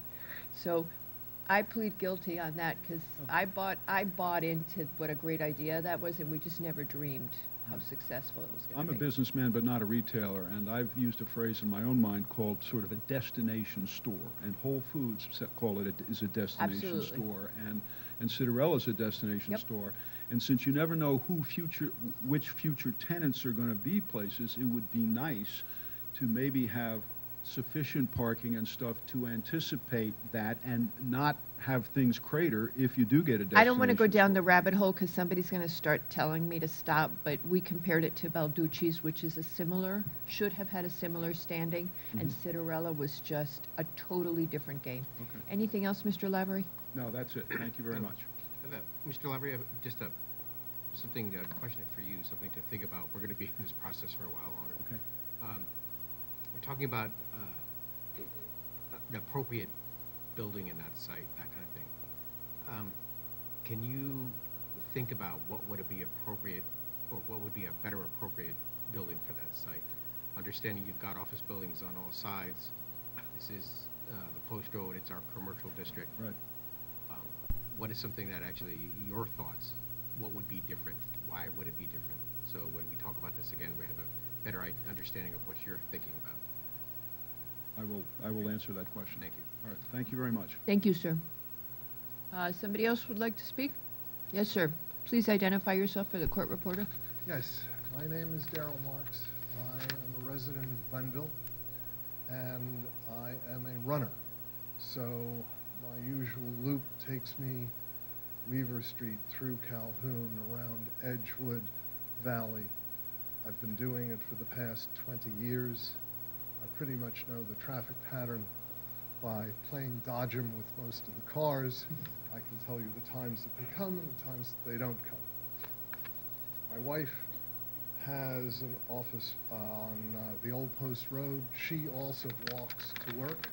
So I plead guilty on that, because I bought into what a great idea that was, and we just never dreamed how successful it was going I'm to a be. businessman, but not a retailer, and I've used a phrase in my own mind called sort of a destination store, and Whole Foods call it is a destination Absolutely. store, and Citarella is a destination Yep. store. And since you never know which future tenants are going to be places, it would be nice to maybe have sufficient parking and stuff to anticipate that and not have things crater if you do get a destination. I don't want to go down store. the rabbit hole, because somebody's going to start telling me to stop, but we compared it to Balducci's, which is should have had a similar standing, and Citarella was just a totally different game. Okay. Anything else, Mr. Lavery? No, that's it. Thank you very much. Mr. Lavery, I have just a question for you, something to think about. We're going to be in this process for a while longer. Okay. We're talking about an appropriate building in that site, that kind of thing. Can you think about what would be appropriate, or what would be a better appropriate building for that site? Understanding you've got office buildings on all sides. This is the Post Road, it's our commercial district. Right. What is something that actually, your thoughts, what would be different? Why would it be different? So when we talk about this again, we have a better understanding of what you're thinking about. I will answer that question. Thank you. All right, thank you very much. Thank you, sir. Somebody else would like to speak? Yes, sir. Please identify yourself for the court reporter. Yes, my name is Darrell Marks. I am a resident of Glenville. and I am a runner. So my usual loop takes me Weaver Street through Calhoun, around Edgewood Valley. I've been doing it for the past 20 years. I pretty much know the traffic pattern by playing dodgem with most of the cars. I can tell you the times that they come and the times that they don't come. My wife has an office on the Old Post Road. She also walks to work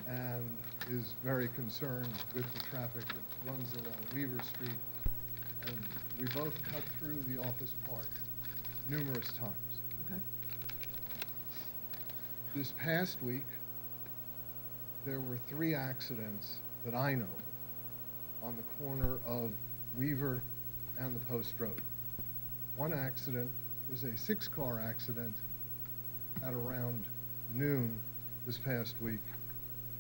and is very concerned with the traffic that runs along Weaver Street. And we both cut through the office park numerous times. Okay. This past week, there were 3 accidents that I know of on the corner of Weaver and the Post Road. One accident was a 6-car accident at around noon this past week.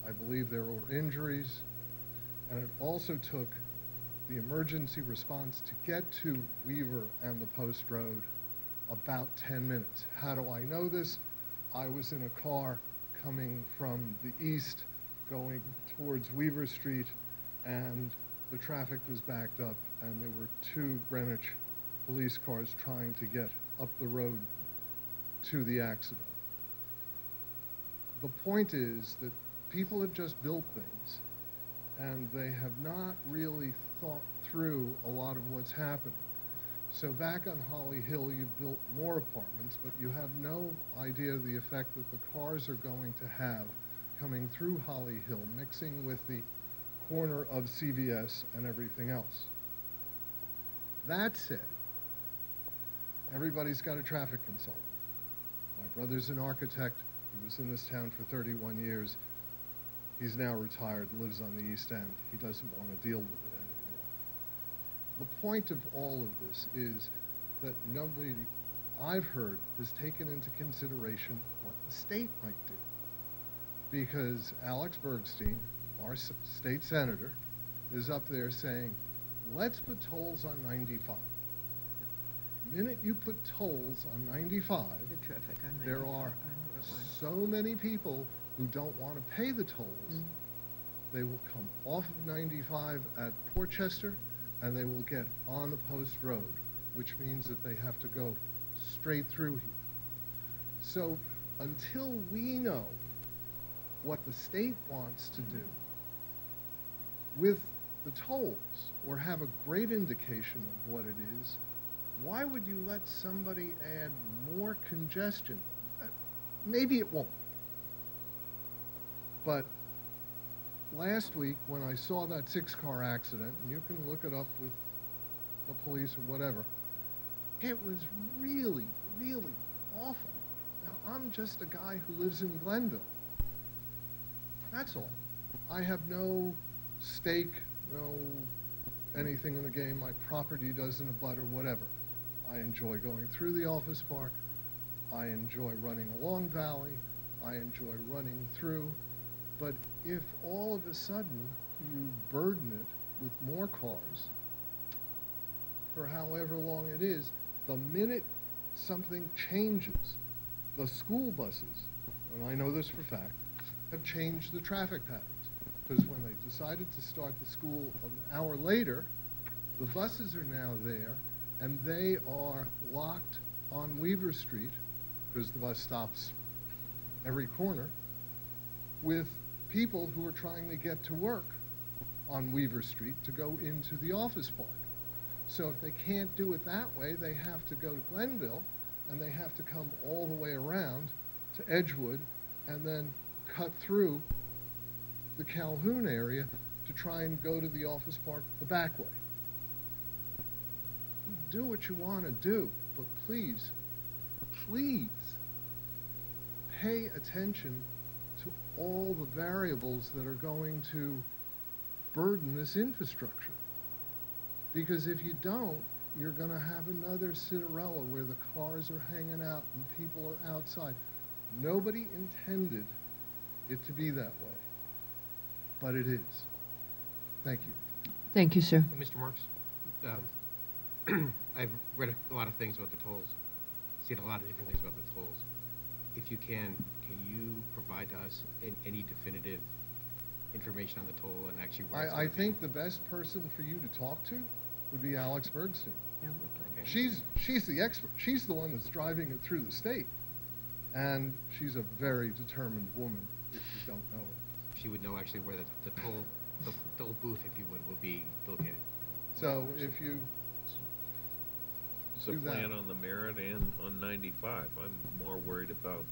I believe there were injuries, and it also took the emergency response to get to Weaver and the Post Road about 10 minutes. How do I know this? I was in a car coming from the east going towards Weaver Street, and the traffic was backed up, and there were 2 Greenwich police cars trying to get up the road to the accident. The point is that people have just built things, and they have not really thought through a lot of what's happening. So back on Holly Hill, you've built more apartments, but you have no idea of the effect that the cars are going to have coming through Holly Hill, mixing with the corner of CVS and everything else. That said, everybody's got a traffic consultant. My brother's an architect. He was in this town for 31 years. He's now retired, lives on the East End. He doesn't want to deal with it anymore. The point of all of this is that nobody I've heard has taken into consideration what the state might do. Because Alex Bergstein, our state senator, is up there saying, let's put tolls on 95. The minute you put tolls on 95, The traffic on 95. there are so many people who don't want to pay the tolls. They will come off of 95 at Portchester, and they will get on the Post Road, which means that they have to go straight through here. So until we know what the state wants to do with the tolls, or have a great indication of what it is, why would you let somebody add more congestion? Maybe it won't. But last week, when I saw that 6-car accident, and you can look it up with the police or whatever, it was really, really awful. Now, I'm just a guy who lives in Glenville. That's all. I have no stake, no anything in the game. My property doesn't abut or whatever. I enjoy going through the office park. I enjoy running along Valley. I enjoy running through. But if all of a sudden you burden it with more cars for however long it is, the minute something changes, the school buses, and I know this for a fact, have changed the traffic patterns. Because when they decided to start the school an hour later, the buses are now there, and they are locked on Weaver Street, because the bus stops every corner, with people who are trying to get to work on Weaver Street to go into the office park. So if they can't do it that way, they have to go to Glenville, and they have to come all the way around to Edgewood, and then cut through the Calhoun area to try and go to the office park the back way. Do what you want to do, but please, please pay attention to all the variables that are going to burden this infrastructure. Because if you don't, you're going to have another Cinderella where the cars are hanging out and people are outside. Nobody intended it to be that way, but it is. Thank you. Thank you, sir. Mr. Marks, I've read a lot of things about the tolls, seen a lot of different things about the tolls. If you can can you provide to us any definitive information on the toll and actually where it's I going to be? think the best person for you to talk to would be Alex Bergstein. Yeah, we're planning. Okay. She's the expert. She's the one that's driving it through the state. And she's a very determined woman, if you don't know her. She would know actually where the toll booth, if you would be located. So if you It's a do that. plan on the Merritt and on 95. I'm more worried about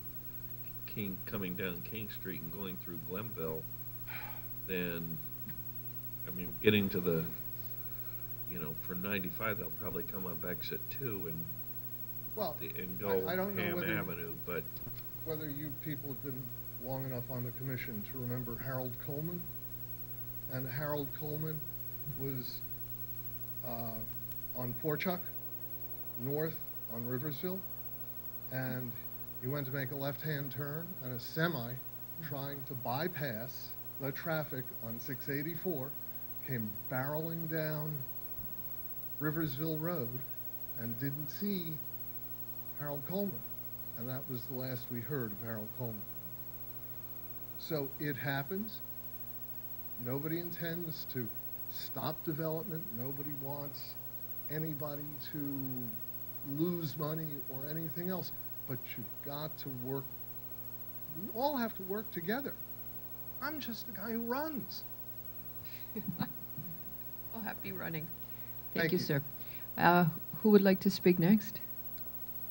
coming down King Street and going through Glenville than, I mean, getting to the, for 95, they'll probably come up exit 2 and Well, and go I don't know Ham whether, Avenue, but whether you people have been long enough on the commission to remember Harold Coleman. And Harold Coleman was on Porchuck, north on Riversville, and he went to make a left-hand turn, and a semi trying to bypass the traffic on 684 came barreling down Riversville Road and didn't see Harold Coleman. And that was the last we heard of Harold Coleman. So it happens. Nobody intends to stop development. Nobody wants anybody to lose money or anything else. But you've got to work. We all have to work together. I'm just a guy who runs. Oh, happy running. Thank Thank you, you. sir. Who would like to speak next?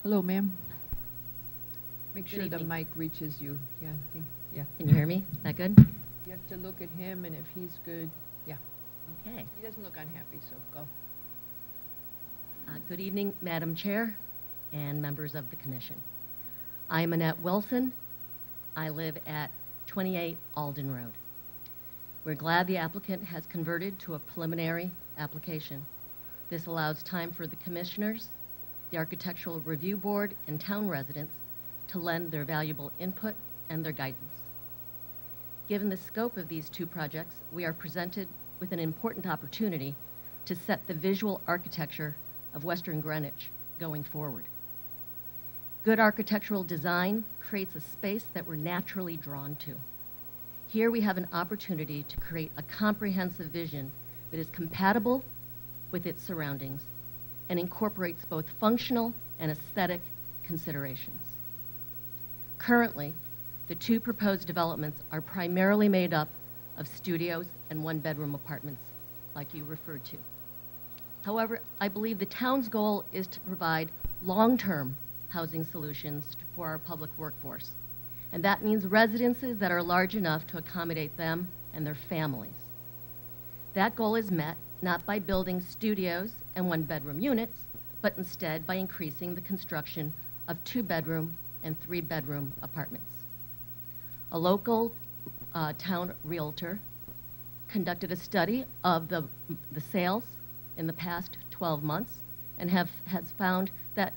Hello, ma'am. Make Good sure the evening. mic reaches you. Yeah, I think, yeah. Can you hear me? That good? You have to look at him, and if he's good, yeah. Okay. He doesn't look unhappy, so go. Good evening, Madam Chair and members of the commission. I am Annette Wilson. I live at 28 Alden Road. We're glad the applicant has converted to a preliminary application. This allows time for the commissioners, the Architectural Review Board, and town residents to lend their valuable input and their guidance. Given the scope of these two projects, we are presented with an important opportunity to set the visual architecture of Western Greenwich going forward. Good architectural design creates a space that we're naturally drawn to. Here we have an opportunity to create a comprehensive vision that is compatible with its surroundings and incorporates both functional and aesthetic considerations. Currently, the two proposed developments are primarily made up of studios and one-bedroom apartments, like you referred to. However, I believe the town's goal is to provide long-term housing solutions for our public workforce, and that means residences that are large enough to accommodate them and their families. That goal is met not by building studios and one-bedroom units, but instead by increasing the construction of two-bedroom and three-bedroom apartments. A local town realtor conducted a study of the sales in the past 12 months and has found that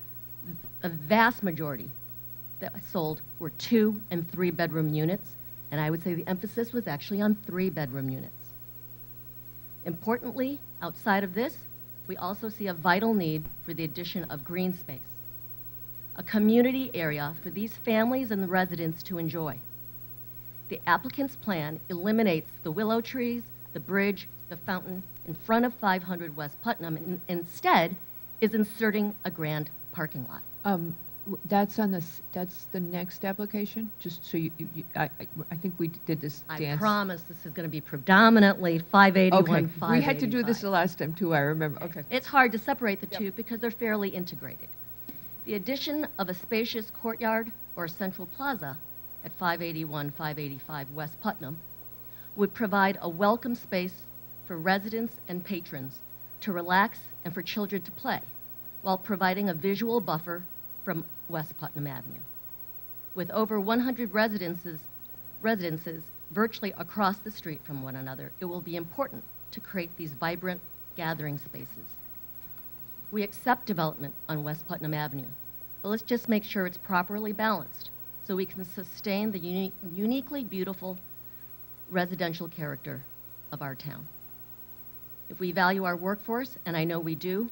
a vast majority that sold were two- and three-bedroom units, and I would say the emphasis was actually on three-bedroom units. Importantly, outside of this, we also see a vital need for the addition of green space, a community area for these families and the residents to enjoy. The applicant's plan eliminates the willow trees, the bridge, the fountain in front of 500 West Putnam, and instead is inserting a grand parking lot. That's the next application, just so I think we did this I dance. promise this is going to be predominantly 581, Okay, 585. we had to do this the last time too, I remember, okay. It's hard to separate the two because they're fairly integrated. The addition of a spacious courtyard or central plaza at 581, 585 West Putnam would provide a welcome space for residents and patrons to relax and for children to play, while providing a visual buffer from West Putnam Avenue. With over 100 residences virtually across the street from one another, it will be important to create these vibrant gathering spaces. We accept development on West Putnam Avenue, but let's just make sure it's properly balanced so we can sustain the uniquely beautiful residential character of our town. If we value our workforce, and I know we do,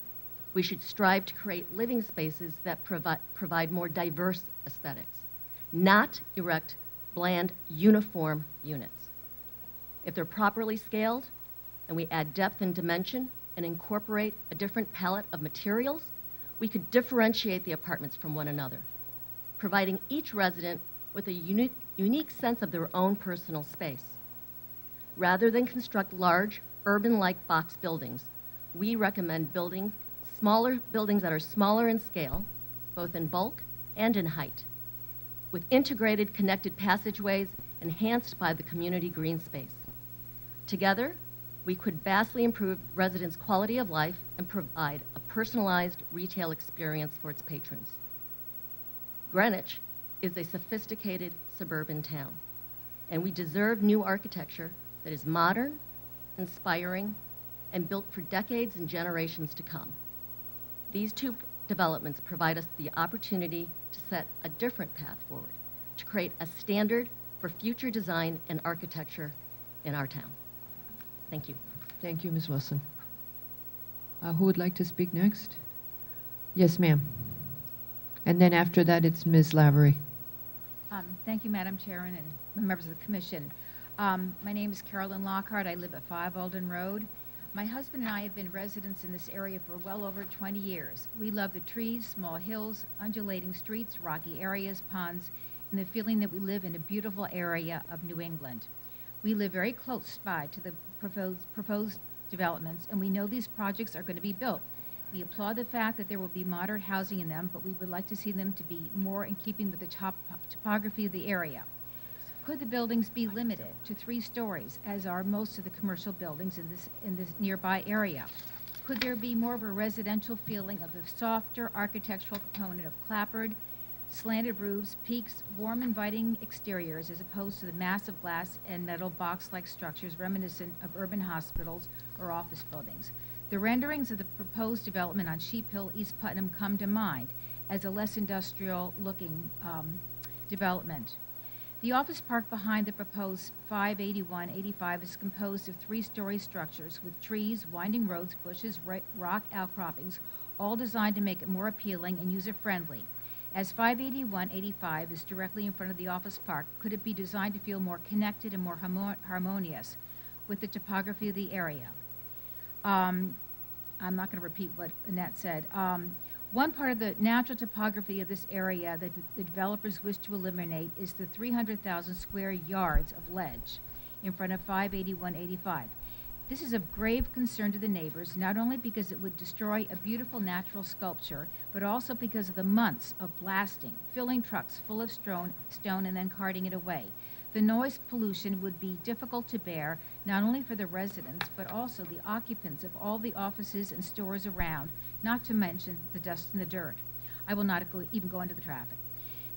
we should strive to create living spaces that provide more diverse aesthetics. not erect bland, uniform units. If they're properly scaled and we add depth and dimension and incorporate a different palette of materials, we could differentiate the apartments from one another, providing each resident with a unique sense of their own personal space. Rather than construct large, urban-like box buildings, we recommend building smaller buildings that are smaller in scale, both in bulk and in height, with integrated connected passageways enhanced by the community green space. Together, we could vastly improve residents' quality of life and provide a personalized retail experience for its patrons. Greenwich is a sophisticated suburban town, and we deserve new architecture that is modern, inspiring, and built for decades and generations to come. These two developments provide us the opportunity to set a different path forward, to create a standard for future design and architecture in our town. Thank you. Thank you, Ms. Wilson. Who would like to speak next? Yes, ma'am. And then after that, it's Ms. Lavery. Thank you, Madam Chairman and members of the Commission. My name is Carolyn Lockhart. I live at 5 Alden Road. My husband and I have been residents in this area for well over 20 years. We love the trees, small hills, undulating streets, rocky areas, ponds, and the feeling that we live in a beautiful area of New England. We live very close by to the proposed developments, and we know these projects are going to be built. We applaud the fact that there will be moderate housing in them, but we would like to see them to be more in keeping with the topography of the area. Could the buildings be limited to 3 stories, as are most of the commercial buildings in this nearby area? Could there be more of a residential feeling of the softer architectural component of clapboard, slanted roofs, peaks, warm, inviting exteriors, as opposed to the massive glass and metal box-like structures reminiscent of urban hospitals or office buildings? The renderings of the proposed development on Sheep Hill, East Putnam come to mind as a less industrial-looking development. The office park behind the proposed 581-85 is composed of 3-story structures with trees, winding roads, bushes, rock outcroppings, all designed to make it more appealing and user-friendly. As 581-85 is directly in front of the office park, could it be designed to feel more connected and more harmonious with the topography of the area? I'm not going to repeat what Annette said. One part of the natural topography of this area that the developers wish to eliminate is the 300,000 square yards of ledge in front of 581-85. This is of grave concern to the neighbors, not only because it would destroy a beautiful natural sculpture, but also because of the months of blasting, filling trucks full of stone and then carting it away. The noise pollution would be difficult to bear, not only for the residents, but also the occupants of all the offices and stores around, not to mention the dust and the dirt. I will not even go into the traffic.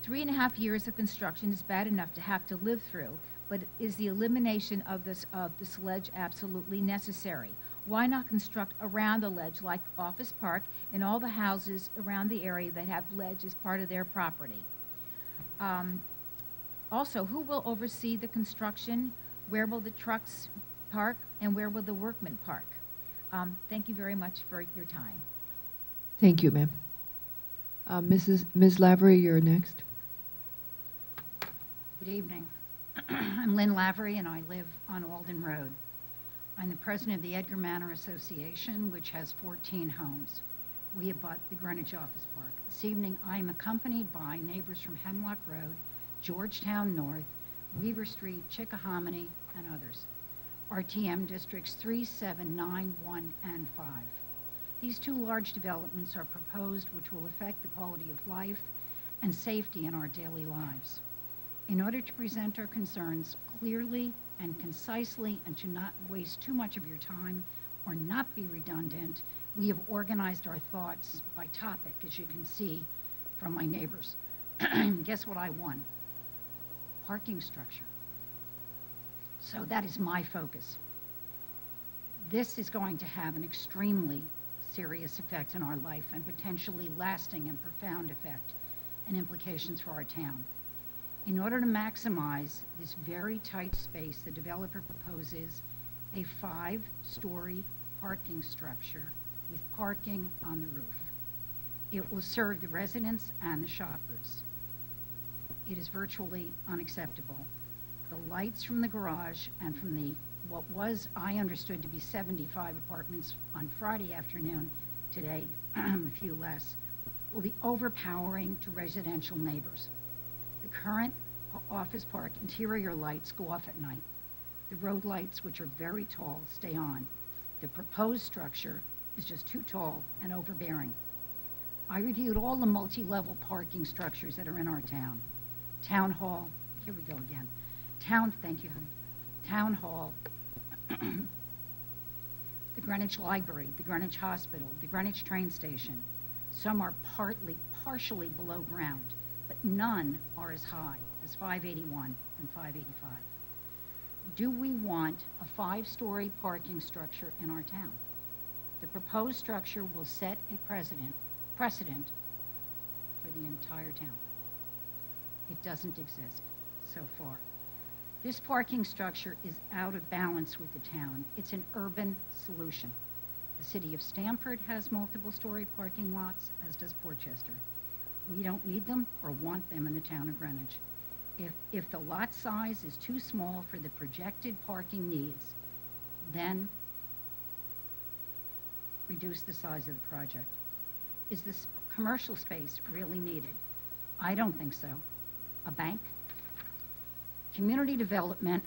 3.5 years of construction is bad enough to have to live through, but is the elimination of this ledge absolutely necessary? Why not construct around the ledge like Office Park and all the houses around the area that have ledge as part of their property? Also, who will oversee the construction? Where will the trucks park? And where will the workmen park? Thank you very much for your time. Thank you, ma'am. Ms. Lavery, you're next. Good evening. I'm Lynn Lavery, and I live on Alden Road. I'm the president of the Edgar Manor Association, which has 14 homes. We abut the Greenwich Office Park. This evening, I am accompanied by neighbors from Hemlock Road, Georgetown North, Weaver Street, Chickahominy, and others. RTM districts 3, 7, 9, 1, and 5. These 2 large developments are proposed, which will affect the quality of life and safety in our daily lives. In order to present our concerns clearly and concisely and to not waste too much of your time or not be redundant, we have organized our thoughts by topic, as you can see from my neighbors. Guess what I won? Parking structure. So that is my focus. This is going to have an extremely serious effect in our life and potentially lasting and profound effect and implications for our town. In order to maximize this very tight space, the developer proposes a 5-story parking structure with parking on the roof. It will serve the residents and the shoppers. It is virtually unacceptable. The lights from the garage and from the, what was, I understood to be 75 apartments on Friday afternoon, today, a few less, will be overpowering to residential neighbors. The current office park interior lights go off at night. The road lights, which are very tall, stay on. The proposed structure is just too tall and overbearing. I reviewed all the multi-level parking structures that are in our town. Town Hall, here we go again. Thank you, honey. Town Hall, the Greenwich Library, the Greenwich Hospital, the Greenwich train station. Some are partially below ground, but none are as high as 581 and 585. Do we want a 5-story parking structure in our town? The proposed structure will set a precedent for the entire town. It doesn't exist so far. This parking structure is out of balance with the town. It's an urban solution. The city of Stamford has multiple story parking lots, as does Portchester. We don't need them or want them in the town of Greenwich. If the lot size is too small for the projected parking needs, then reduce the size of the project. Is this commercial space really needed? I don't think so. A bank? Community development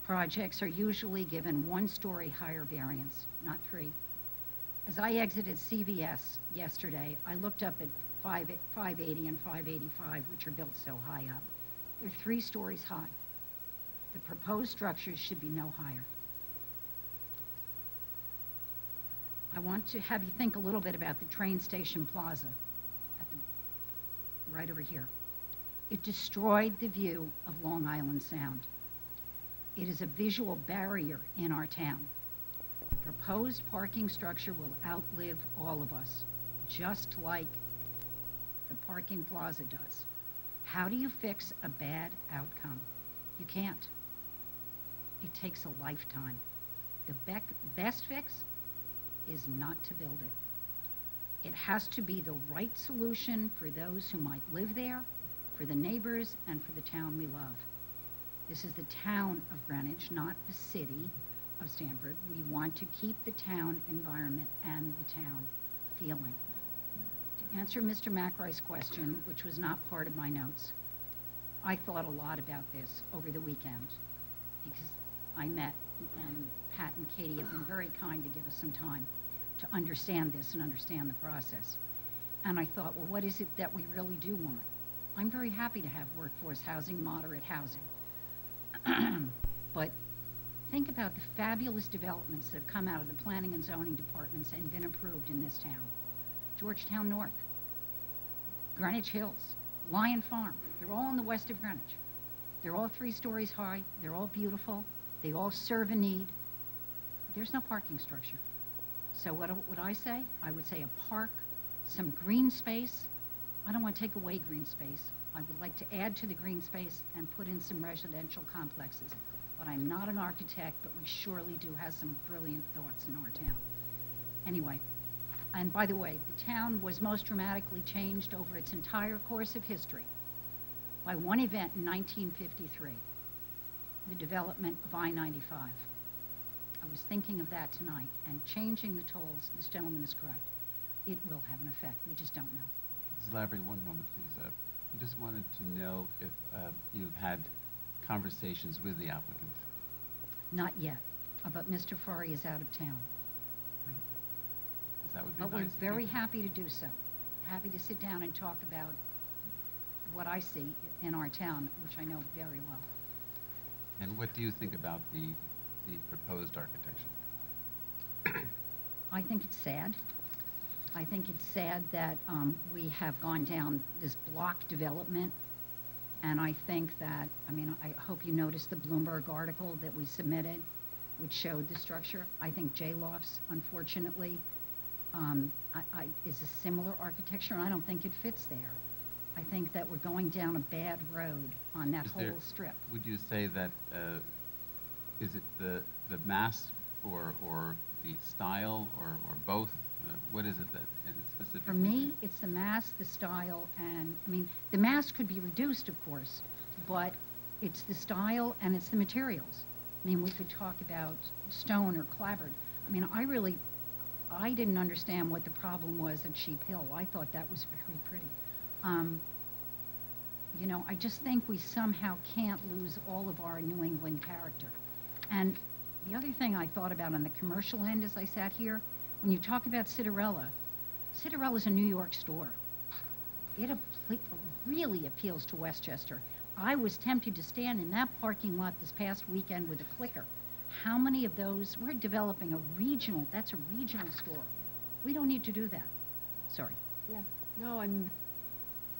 projects are usually given 1-story higher variance, not 3. As I exited CVS yesterday, I looked up at 580 and 585, which are built so high up. They're 3 stories high. The proposed structures should be no higher. I want to have you think a little bit about the train station plaza right over here. It destroyed the view of Long Island Sound. It is a visual barrier in our town. The proposed parking structure will outlive all of us, just like the parking plaza does. How do you fix a bad outcome? You can't. It takes a lifetime. The best fix is not to build it. It has to be the right solution for those who might live there, for the neighbors, and for the town we love. This is the town of Greenwich, not the city of Stamford. We want to keep the town environment and the town feeling. To answer Mr. McRae's question, which was not part of my notes, I thought a lot about this over the weekend because I met, and Pat and Katie have been very kind to give us some time to understand this and understand the process. And I thought, well, what is it that we really do want? I'm very happy to have workforce housing, moderate housing. But think about the fabulous developments that have come out of the planning and zoning departments and been approved in this town. Georgetown North, Greenwich Hills, Lion Farm, they're all in the west of Greenwich. They're all 3 stories high, they're all beautiful, they all serve a need. There's no parking structure. So what would I say? I would say a park, some green space. I don't want to take away green space. I would like to add to the green space and put in some residential complexes. But I'm not an architect, but we surely do have some brilliant thoughts in our town. Anyway, and by the way, the town was most dramatically changed over its entire course of history by one event in 1953, the development of I-95. I was thinking of that tonight, and changing the tolls, this gentleman is correct, it will have an effect. We just don't know. Mrs. Lavery, one moment, please. I just wanted to know if you've had conversations with the applicant. Not yet, but Mr. Fari is out of town. Because that would be But nice. we're very happy to do so. Happy to sit down and talk about what I see in our town, which I know very well. And what do you think about the proposed architecture? I think it's sad. I think it's sad that we have gone down this block development. And I think that, I mean, I hope you noticed the Bloomberg article that we submitted, which showed the structure. I think J-Lofts, unfortunately, is a similar architecture, and I don't think it fits there. I think that we're going down a bad road on that whole strip. Would you say that, is it the mass or the style or both What is it that specifically? For me, it's the mass, the style, and, I mean, the mass could be reduced, of course, but it's the style and it's the materials. I mean, we could talk about stone or clapboard. I mean, I didn't understand what the problem was at Sheep Hill. I thought that was very pretty. You know, I just think we somehow can't lose all of our New England character. And the other thing I thought about on the commercial end as I sat here, when you talk about Citarella's a New York store. It really appeals to Westchester. I was tempted to stand in that parking lot this past weekend with a clicker. How many of those, we're developing that's a regional store. We don't need to do that. Sorry. Yeah, no, and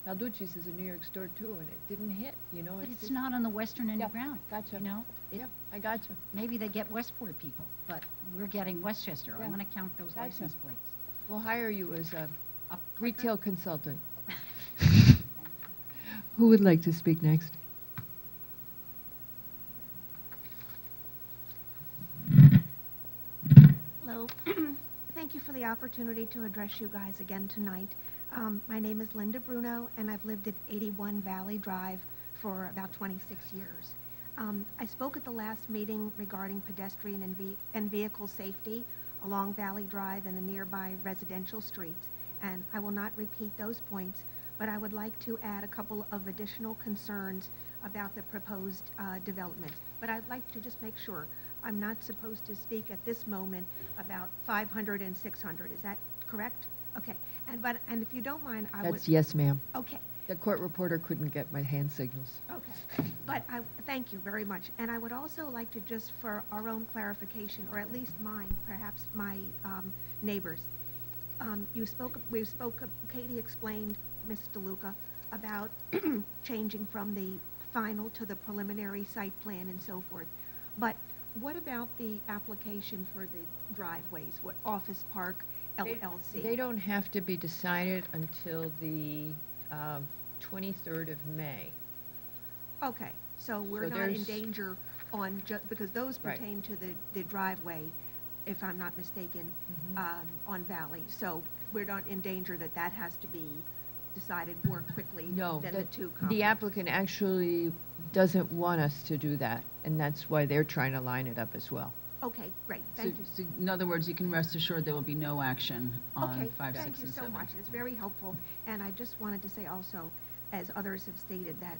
Balducci's is a New York store too, and it didn't hit, you know. But it's not on the western end of ground. Gotcha. You know? Yeah, I gotcha. Maybe they get Westport people, but we're getting Westchester. I Yeah. want to count those Gotcha. license plates. We'll hire you as a clicker? retail consultant. Who would like to speak next? Hello. Thank you for the opportunity to address you guys again tonight. My name is Linda Bruno, and I've lived at 81 Valley Drive for about 26 years. I spoke at the last meeting regarding pedestrian and vehicle safety along Valley Drive and the nearby residential streets, and I will not repeat those points, but I would like to add a couple of additional concerns about the proposed developments. But I'd like to just make sure I'm not supposed to speak at this moment about 500 and 600. Is that correct? Okay. And if you don't mind, I would. That's yes, ma'am. Okay. The court reporter couldn't get my hand signals. Okay. But thank you very much. And I would also like to just, for our own clarification, or at least mine, perhaps my neighbors, Katie explained, Ms. DeLuca, about changing from the final to the preliminary site plan and so forth. But what about the application for the driveways, what Office Park LLC? They don't have to be decided until the 23rd of May. Okay, so we're So not in there's- danger on, because those Right. pertain to the driveway, if I'm not mistaken, on Valley. So we're not in danger that that has to be decided more quickly No, than the two the complexes. applicant actually doesn't want us to do that, and that's why they're trying to line it up as well. Okay, great, thank you. So in other words, you can rest assured there will be no action on Okay, 5, 6, thank you and so 7. much. It's very helpful. And I just wanted to say also, as others have stated, that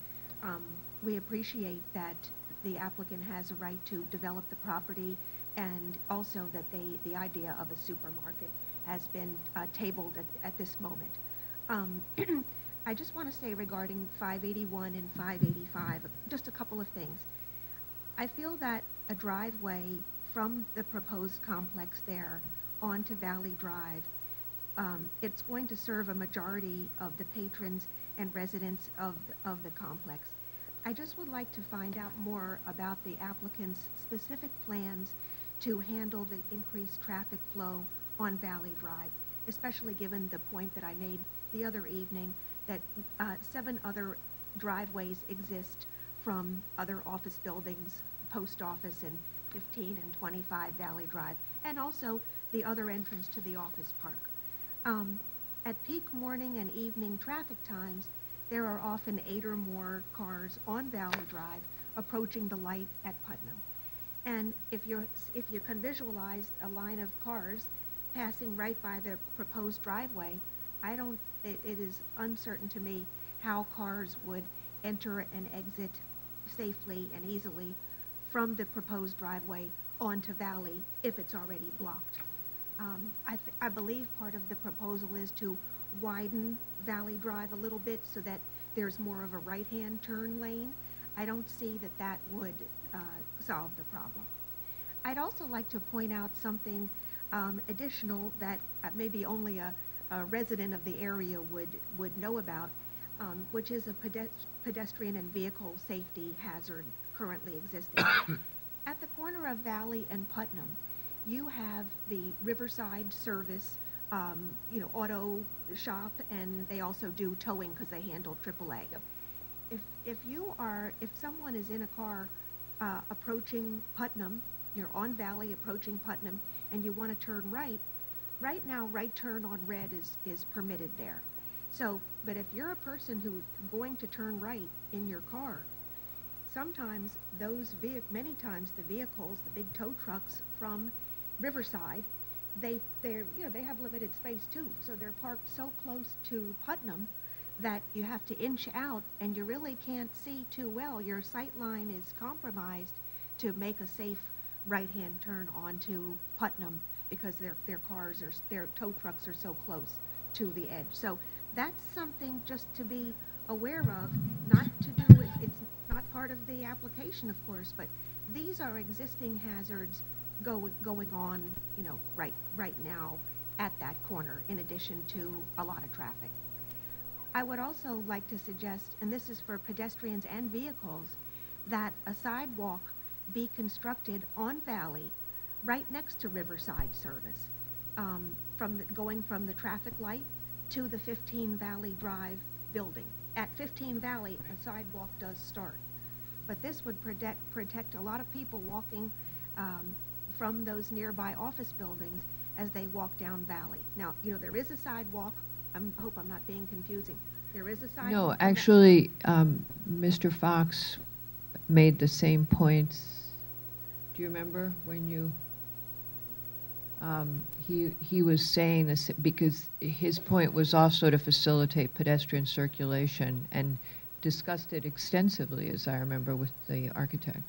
we appreciate that the applicant has a right to develop the property, and also that the idea of a supermarket has been tabled at this moment. I just want to say regarding 581 and 585, just a couple of things. I feel that a driveway from the proposed complex there onto Valley Drive, it's going to serve a majority of the patrons and residents of the complex. I just would like to find out more about the applicant's specific plans to handle the increased traffic flow on Valley Drive, especially given the point that I made the other evening that 7 other driveways exist from other office buildings, post office, and 15 and 25 Valley Drive, and also the other entrance to the office park. At peak morning and evening traffic times, there are often 8 or more cars on Valley Drive approaching the light at Putnam. And if you can visualize a line of cars passing right by the proposed driveway, it is uncertain to me how cars would enter and exit safely and easily from the proposed driveway onto Valley if it's already blocked. I believe part of the proposal is to widen Valley Drive a little bit so that there's more of a right-hand turn lane. I don't see that that would solve the problem. I'd also like to point out something additional that maybe only a resident of the area would know about, which is a pedestrian and vehicle safety hazard currently existing. At the corner of Valley and Putnam, you have the Riverside Service, auto shop, and they also do towing because they handle AAA. Yep. If someone is in a car approaching Putnam, you're on Valley approaching Putnam, and you want to turn right, right now, right turn on red is permitted there. So, but if you're a person who's going to turn right in your car, sometimes many times the vehicles, the big tow trucks from Riverside, they have limited space too. So they're parked so close to Putnam that you have to inch out and you really can't see too well. Your sight line is compromised to make a safe right-hand turn onto Putnam because their tow trucks are so close to the edge. So that's something just to be aware of, not to do it. It's not part of the application, of course, but these are existing hazards going on, right now at that corner, in addition to a lot of traffic. I would also like to suggest, and this is for pedestrians and vehicles, that a sidewalk be constructed on Valley right next to Riverside service, going from the traffic light to the 15 Valley Drive building. At 15 Valley, a sidewalk does start. But this would protect a lot of people walking from those nearby office buildings as they walk down Valley. Now, there is a sidewalk. I hope I'm not being confusing. There is a sidewalk. No, actually, Mr. Fox made the same points. Do you remember when you, he was saying this because his point was also to facilitate pedestrian circulation and discussed it extensively, as I remember, with the architect.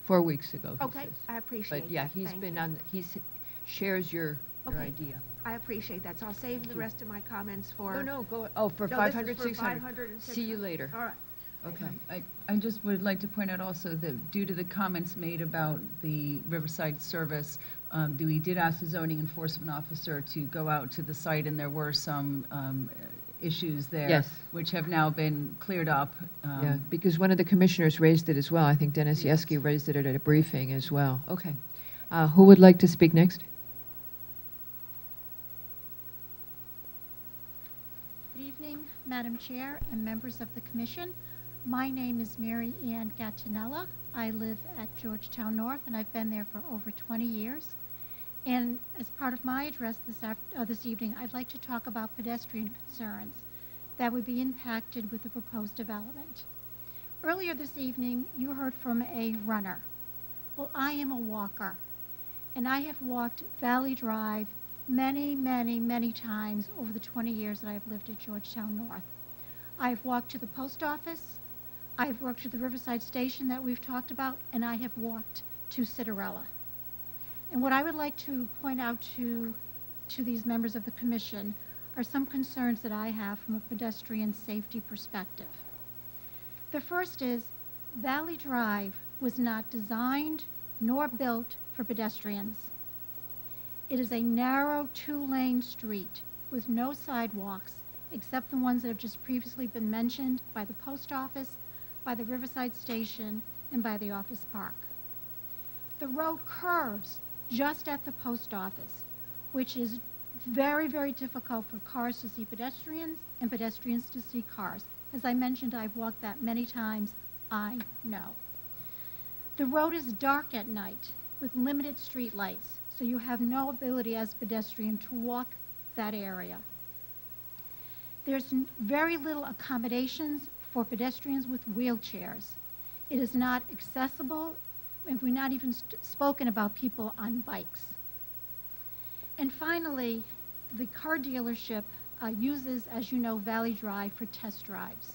4 weeks ago. he Okay, says. I appreciate But yeah, that. he's Thank been you. shares your Okay. idea. I appreciate that, so I'll save the rest of my comments for... For No, this is 500, for 600. 500 and See you 600. later. All right. Okay. I just would like to point out also that due to the comments made about the Riverside service, we did ask the zoning enforcement officer to go out to the site, and there were some issues there. Yes. Which have now been cleared up. Yeah, because one of the commissioners raised it as well. I think Dennis Yeski raised it at a briefing as well. Okay. Who would like to speak next? Good evening, Madam Chair and members of the Commission. My name is Mary Ann Gattinella. I live at Georgetown North, and I've been there for over 20 years. And as part of my address this evening, I'd like to talk about pedestrian concerns that would be impacted with the proposed development. Earlier this evening, you heard from a runner. Well, I am a walker, and I have walked Valley Drive many, many, many times over the 20 years that I've lived at Georgetown North. I've walked to the post office, I've walked to the Riverside Station that we've talked about, and I have walked to Citarella. And what I would like to point out to these members of the Commission are some concerns that I have from a pedestrian safety perspective. The first is Valley Drive was not designed nor built for pedestrians. It is a narrow 2-lane street with no sidewalks except the ones that have just previously been mentioned by the post office, by the Riverside Station, and by the office park. The road curves just at the post office, which is very, very difficult for cars to see pedestrians and pedestrians to see cars. As I mentioned, I've walked that many times. I know. The road is dark at night with limited street lights, so you have no ability as a pedestrian to walk that area. There's very little accommodations for pedestrians with wheelchairs. It is not accessible, and we're not even spoken about people on bikes. And finally, the car dealership uses, as you know, Valley Drive for test drives,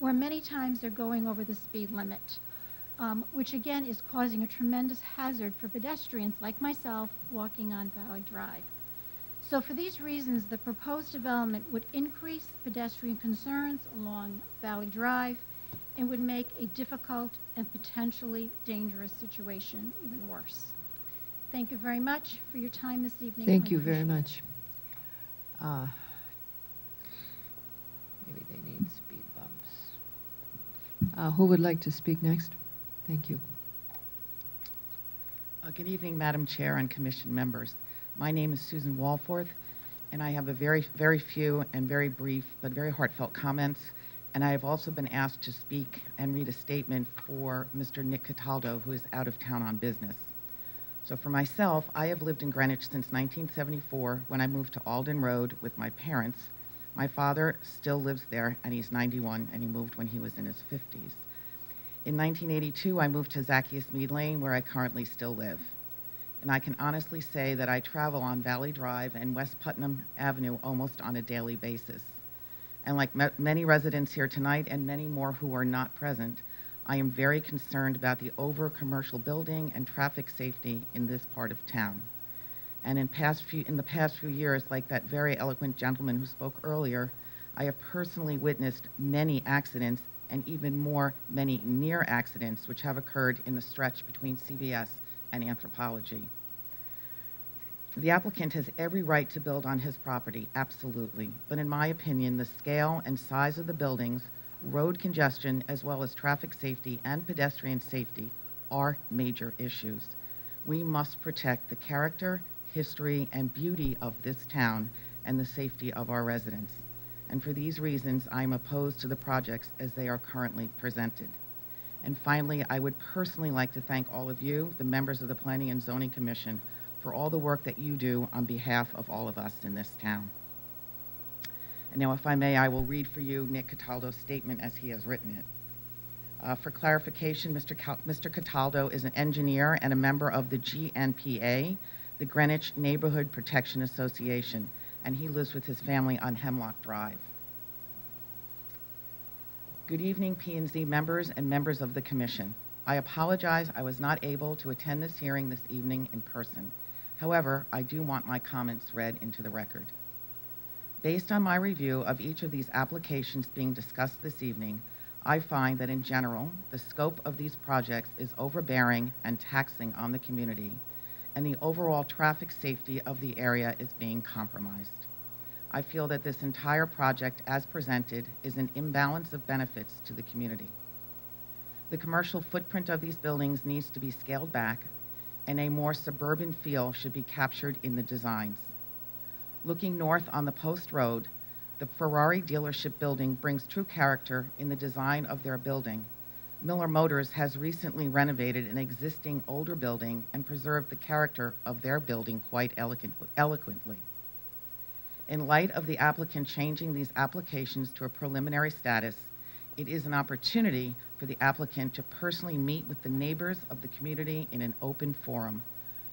where many times they're going over the speed limit, which again is causing a tremendous hazard for pedestrians like myself walking on Valley Drive. So for these reasons, the proposed development would increase pedestrian concerns along Valley Drive and would make a difficult and potentially dangerous situation even worse. Thank you very much for your time this evening. Thank I you very appreciate it. much. Maybe they need speed bumps. Who would like to speak next? Thank you. Good evening, Madam Chair and Commission members. My name is Susan Walforth, and I have a very, very few and very brief but very heartfelt comments. And I have also been asked to speak and read a statement for Mr. Nick Cataldo, who is out of town on business. So for myself, I have lived in Greenwich since 1974 when I moved to Alden Road with my parents. My father still lives there, and he's 91, and he moved when he was in his 50s. In 1982, I moved to Zacchaeus Mead Lane, where I currently still live. And I can honestly say that I travel on Valley Drive and West Putnam Avenue almost on a daily basis. And like many residents here tonight and many more who are not present, I am very concerned about the over-commercial building and traffic safety in this part of town. And in the past few years, like that very eloquent gentleman who spoke earlier, I have personally witnessed many accidents and even more, many near accidents which have occurred in the stretch between CVS and Anthropology. The applicant has every right to build on his property, absolutely. But in my opinion, the scale and size of the buildings, road congestion, as well as traffic safety and pedestrian safety are major issues. We must protect the character, history, and beauty of this town and the safety of our residents. And for these reasons, I am opposed to the projects as they are currently presented. And finally, I would personally like to thank all of you, the members of the Planning and Zoning Commission, for all the work that you do on behalf of all of us in this town. And now, if I may, I will read for you Nick Cataldo's statement as he has written it. For clarification, Mr. Cataldo is an engineer and a member of the GNPA, the Greenwich Neighborhood Protection Association, and he lives with his family on Hemlock Drive. Good evening, P&Z members and members of the Commission. I apologize I was not able to attend this hearing this evening in person. However, I do want my comments read into the record. Based on my review of each of these applications being discussed this evening, I find that in general, the scope of these projects is overbearing and taxing on the community, and the overall traffic safety of the area is being compromised. I feel that this entire project, as presented, is an imbalance of benefits to the community. The commercial footprint of these buildings needs to be scaled back, and a more suburban feel should be captured in the designs. Looking north on the Post Road, the Ferrari dealership building brings true character in the design of their building. Miller Motors has recently renovated an existing older building and preserved the character of their building quite eloquently. In light of the applicant changing these applications to a preliminary status, it is an opportunity for the applicant to personally meet with the neighbors of the community in an open forum,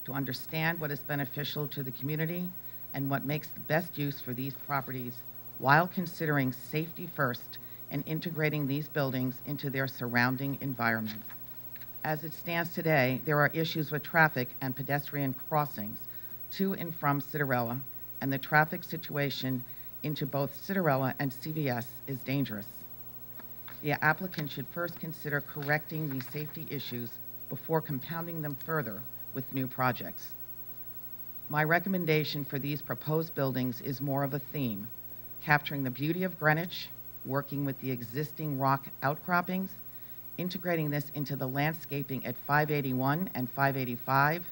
to understand what is beneficial to the community and what makes the best use for these properties while considering safety first and integrating these buildings into their surrounding environments. As it stands today, there are issues with traffic and pedestrian crossings to and from Citarella, and the traffic situation into both Citarella and CVS is dangerous. The applicant should first consider correcting these safety issues before compounding them further with new projects. My recommendation for these proposed buildings is more of a theme, capturing the beauty of Greenwich, working with the existing rock outcroppings, integrating this into the landscaping at 581 and 585,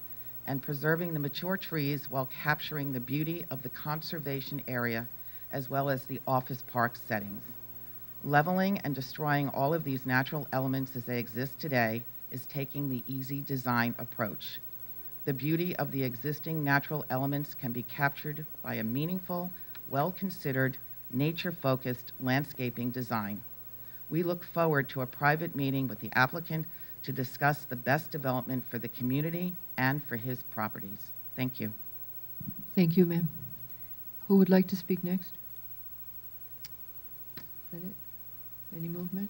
and preserving the mature trees while capturing the beauty of the conservation area as well as the office park settings. Leveling and destroying all of these natural elements as they exist today is taking the easy design approach. The beauty of the existing natural elements can be captured by a meaningful, well-considered, nature-focused landscaping design. We look forward to a private meeting with the applicant to discuss the best development for the community and for his properties. Thank you. Thank you, ma'am. Who would like to speak next? Is that it? Any movement?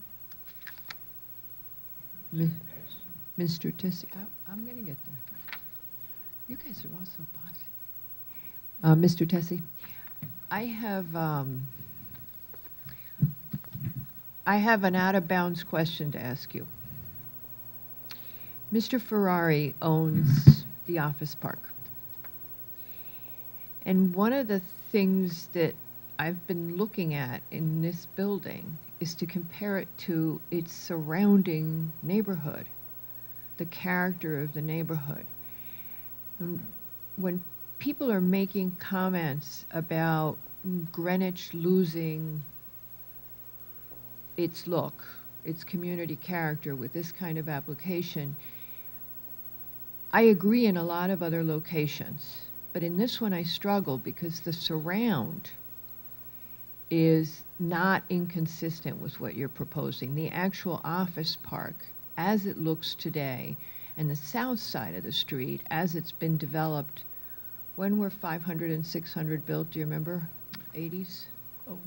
Mr. Tessie, I'm going to get there. You guys are all so bossy. Mr. Tessie, I have an out-of-bounds question to ask you. Mr. Ferrari owns the office park. And one of the things that I've been looking at in this building is to compare it to its surrounding neighborhood, the character of the neighborhood. And when people are making comments about Greenwich losing its look, its community character with this kind of application, I agree in a lot of other locations, but in this one I struggle because the surround is not inconsistent with what you're proposing. The actual office park, as it looks today, and the south side of the street, as it's been developed, when were 500 and 600 built, do you remember? 80s?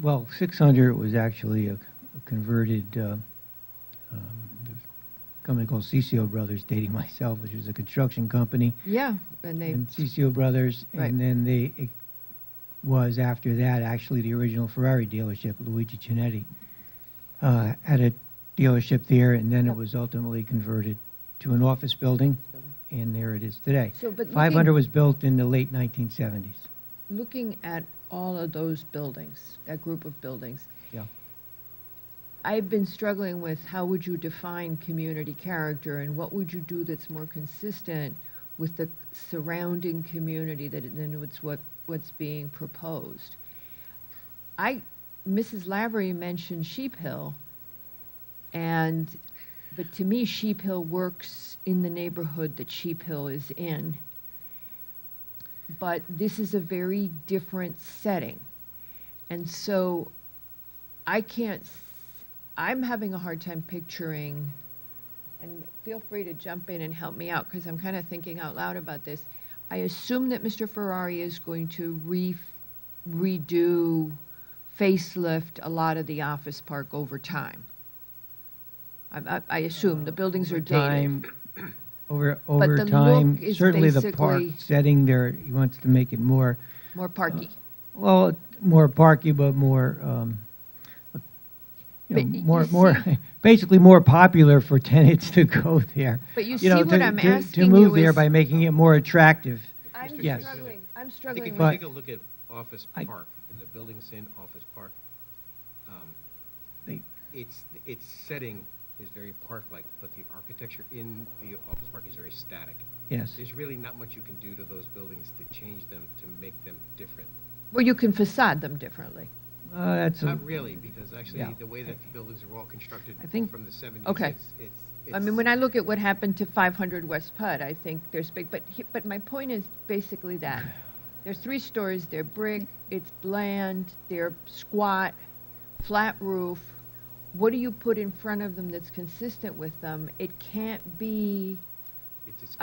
Well, 600 was actually a converted company called CCO Brothers, dating myself, which was a construction company. Yeah, and they... And CCO Brothers, Right. and then it was, after that, actually the original Ferrari dealership, Luigi Cinetti, had a dealership there, and then it was ultimately converted to an office building, and there it is today. So, but 500 looking- was built in the late 1970s. Looking at all of those buildings, that group of buildings, Yeah. I've been struggling with how would you define community character and what would you do that's more consistent with the surrounding community than what's being proposed. Mrs. Lavery mentioned Sheep Hill, but to me, Sheep Hill works in the neighborhood that Sheep Hill is in. But this is a very different setting. And so I'm having a hard time picturing, and feel free to jump in and help me out because I'm kind of thinking out loud about this. I assume that Mr. Ferrari is going to redo, facelift a lot of the office park over time. I assume the buildings are dated. Over the time, look is certainly the park basically- setting there, he wants to make it more, More parky. well, more parky, but more, But you more, basically more popular for tenants to go there. But you know, see what to- I'm to- asking To move you there is- by making it more attractive. I'm Yes. struggling. I'm I think struggling if with. you take a look at Office I- Park, and the buildings in Office Park, They- its setting is very park-like, but the architecture in the Office Park is very static. Yes. There's really not much you can do to those buildings to change them, to make them different. Well, you can facade them differently. That's Not really, because actually, Yeah. the way that the buildings are all constructed I think- from the 70s, Okay. I mean, when I look at what happened to 500 West Putt, I think there's big, but my point is basically that. There's 3 stories, they're brick, it's bland, they're squat, flat roof. What do you put in front of them that's consistent with them? It can't be, It's it's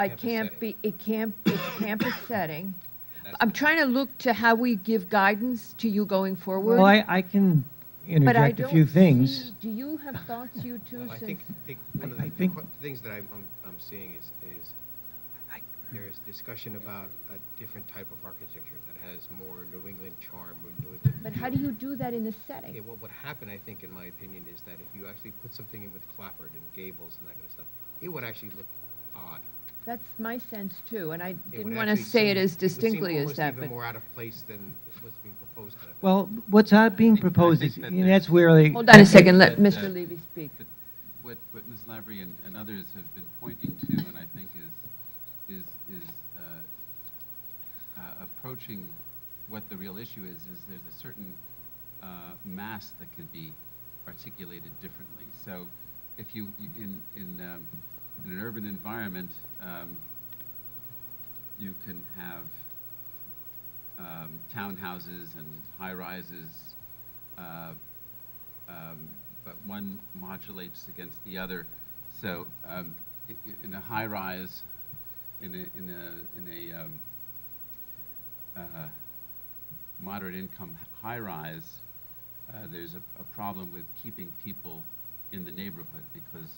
campus setting. That's- I'm trying to look to how we give guidance to you going forward. Well, I can But I interject a few don't things. see- Do you have thoughts, you two, Well, I since? think one of I the think- things that I'm seeing is there's discussion about a different type of architecture that has more New England charm, or New England. But how do you do that in the setting? Okay, well, what happened, I think, in my opinion, is that if you actually put something in with clapboard and gables and that kind of stuff, it would actually look odd. That's my sense too, and I It didn't would want to actually say it seem- as would seem distinctly as almost that, even but. more out of place than what's being proposed. Kind of. Well, what's not being proposed is, that and that's where they. Hold on a second, let that, Mr. Levy speak. But what Ms. Lavery and others have been pointing to, and I think is approaching what the real issue is there's a certain mass that can be articulated differently. So if you, in an urban environment, you can have townhouses and high-rises, but one modulates against the other. So in a high-rise, in a moderate income high-rise, there's a problem with keeping people in the neighborhood because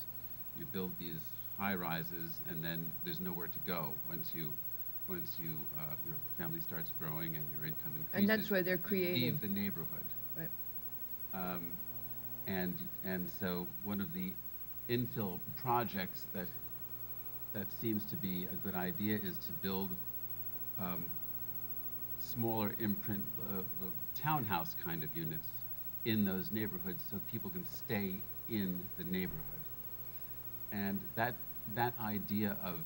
you build these high-rises and then there's nowhere to go once your family starts growing and your income increases. And that's where they're you creating. leave the neighborhood. Right. And so one of the infill projects that seems to be a good idea is to build smaller imprint townhouse kind of units in those neighborhoods so people can stay in the neighborhood. And that idea of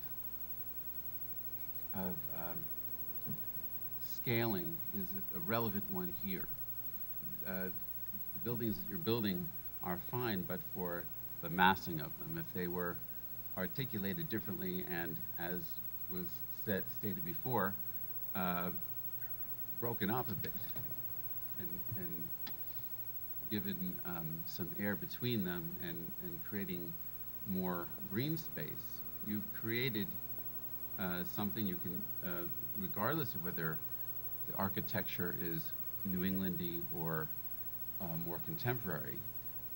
scaling is a relevant one here. The buildings that you're building are fine, but for the massing of them. If they were articulated differently and as was stated before, broken up a bit and given some air between them and creating more green space, you've created something you can, regardless of whether the architecture is New Englandy or more contemporary,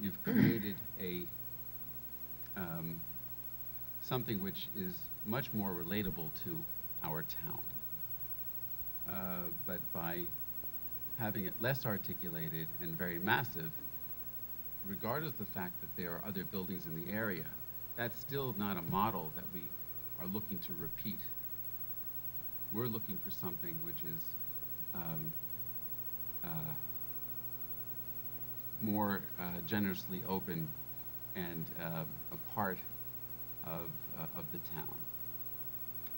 you've created a something which is much more relatable to our town. But by having it less articulated and very massive, regardless of the fact that there are other buildings in the area, that's still not a model that we are looking to repeat. We're looking for something which is more generously open and a part of the town.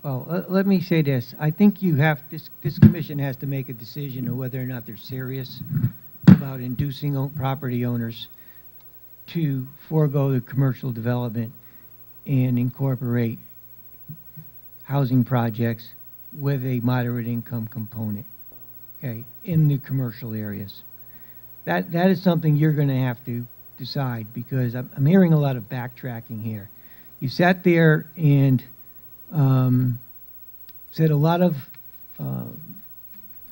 Well, let me say this. I think you have, this commission has to make a decision on whether or not they're serious about inducing property owners to forego the commercial development and incorporate housing projects with a moderate income component, okay, in the commercial areas. That is something you're going to have to decide, because I'm hearing a lot of backtracking here. You sat there and said a lot of, I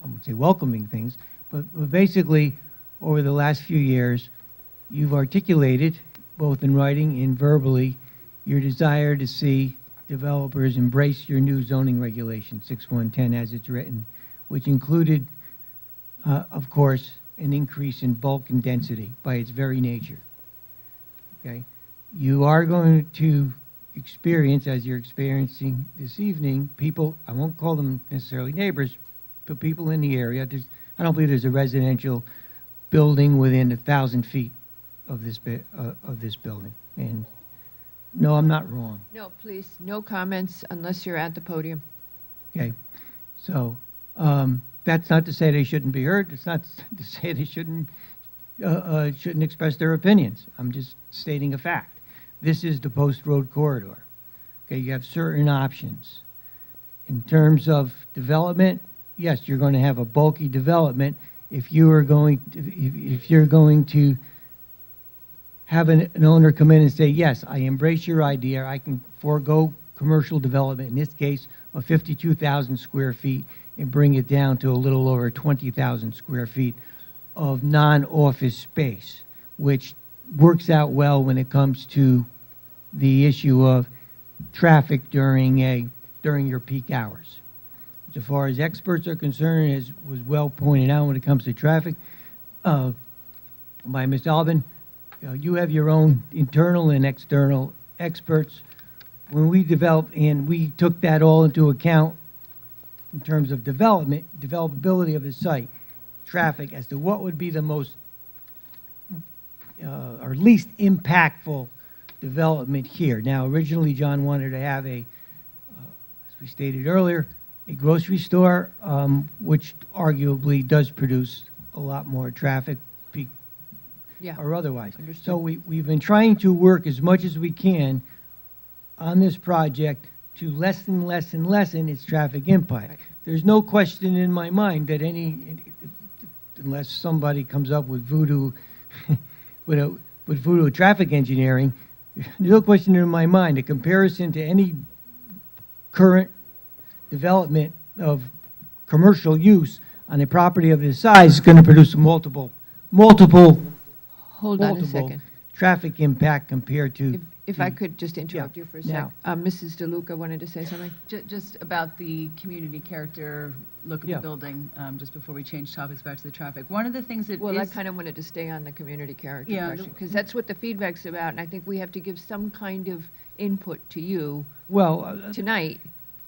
wouldn't say welcoming things, but basically over the last few years, you've articulated, both in writing and verbally, your desire to see developers embrace your new zoning regulation, 6110 as it's written, which included, of course, an increase in bulk and density by its very nature. Okay? You are going to experience, as you're experiencing this evening, people, I won't call them necessarily neighbors, but people in the area. I don't believe there's a residential building within 1,000 feet of this building. And no, I'm not wrong. No, please, no comments unless you're at the podium. Okay, so that's not to say they shouldn't be heard. It's not to say they shouldn't express their opinions. I'm just stating a fact. This is the Post Road corridor. Okay, you have certain options. In terms of development, yes, you're going to have a bulky development if you are going to, if you're going to have an owner come in and say, yes, I embrace your idea, I can forego commercial development, in this case of 52,000 square feet, and bring it down to a little over 20,000 square feet of non-office space, which works out well when it comes to the issue of traffic during your peak hours. As far as experts are concerned, as was well pointed out when it comes to traffic by Ms. Albin, you have your own internal and external experts. When we developed, and we took that all into account in terms of developability of the site, traffic, as to what would be the most or least impactful development here. Now, originally, John wanted to have as we stated earlier, a grocery store, which arguably does produce a lot more traffic, peak or otherwise. Understood. So we've been trying to work as much as we can on this project to lessen its traffic impact. Right. There's no question in my mind that unless somebody comes up with voodoo, with voodoo traffic engineering, there's no question in my mind, a comparison to any current development of commercial use on a property of this size is going to produce multiple Hold on a second. traffic impact compared to. If I could just interrupt you for a sec. Mrs. DeLuca wanted to say something. Just about the community character look of Yeah. the building, just before we change topics back to the traffic. One of the things that Well, I is, kind of wanted to stay on the community character Yeah, question, because that's what the feedback's about, and I think we have to give some kind of input to you Well, tonight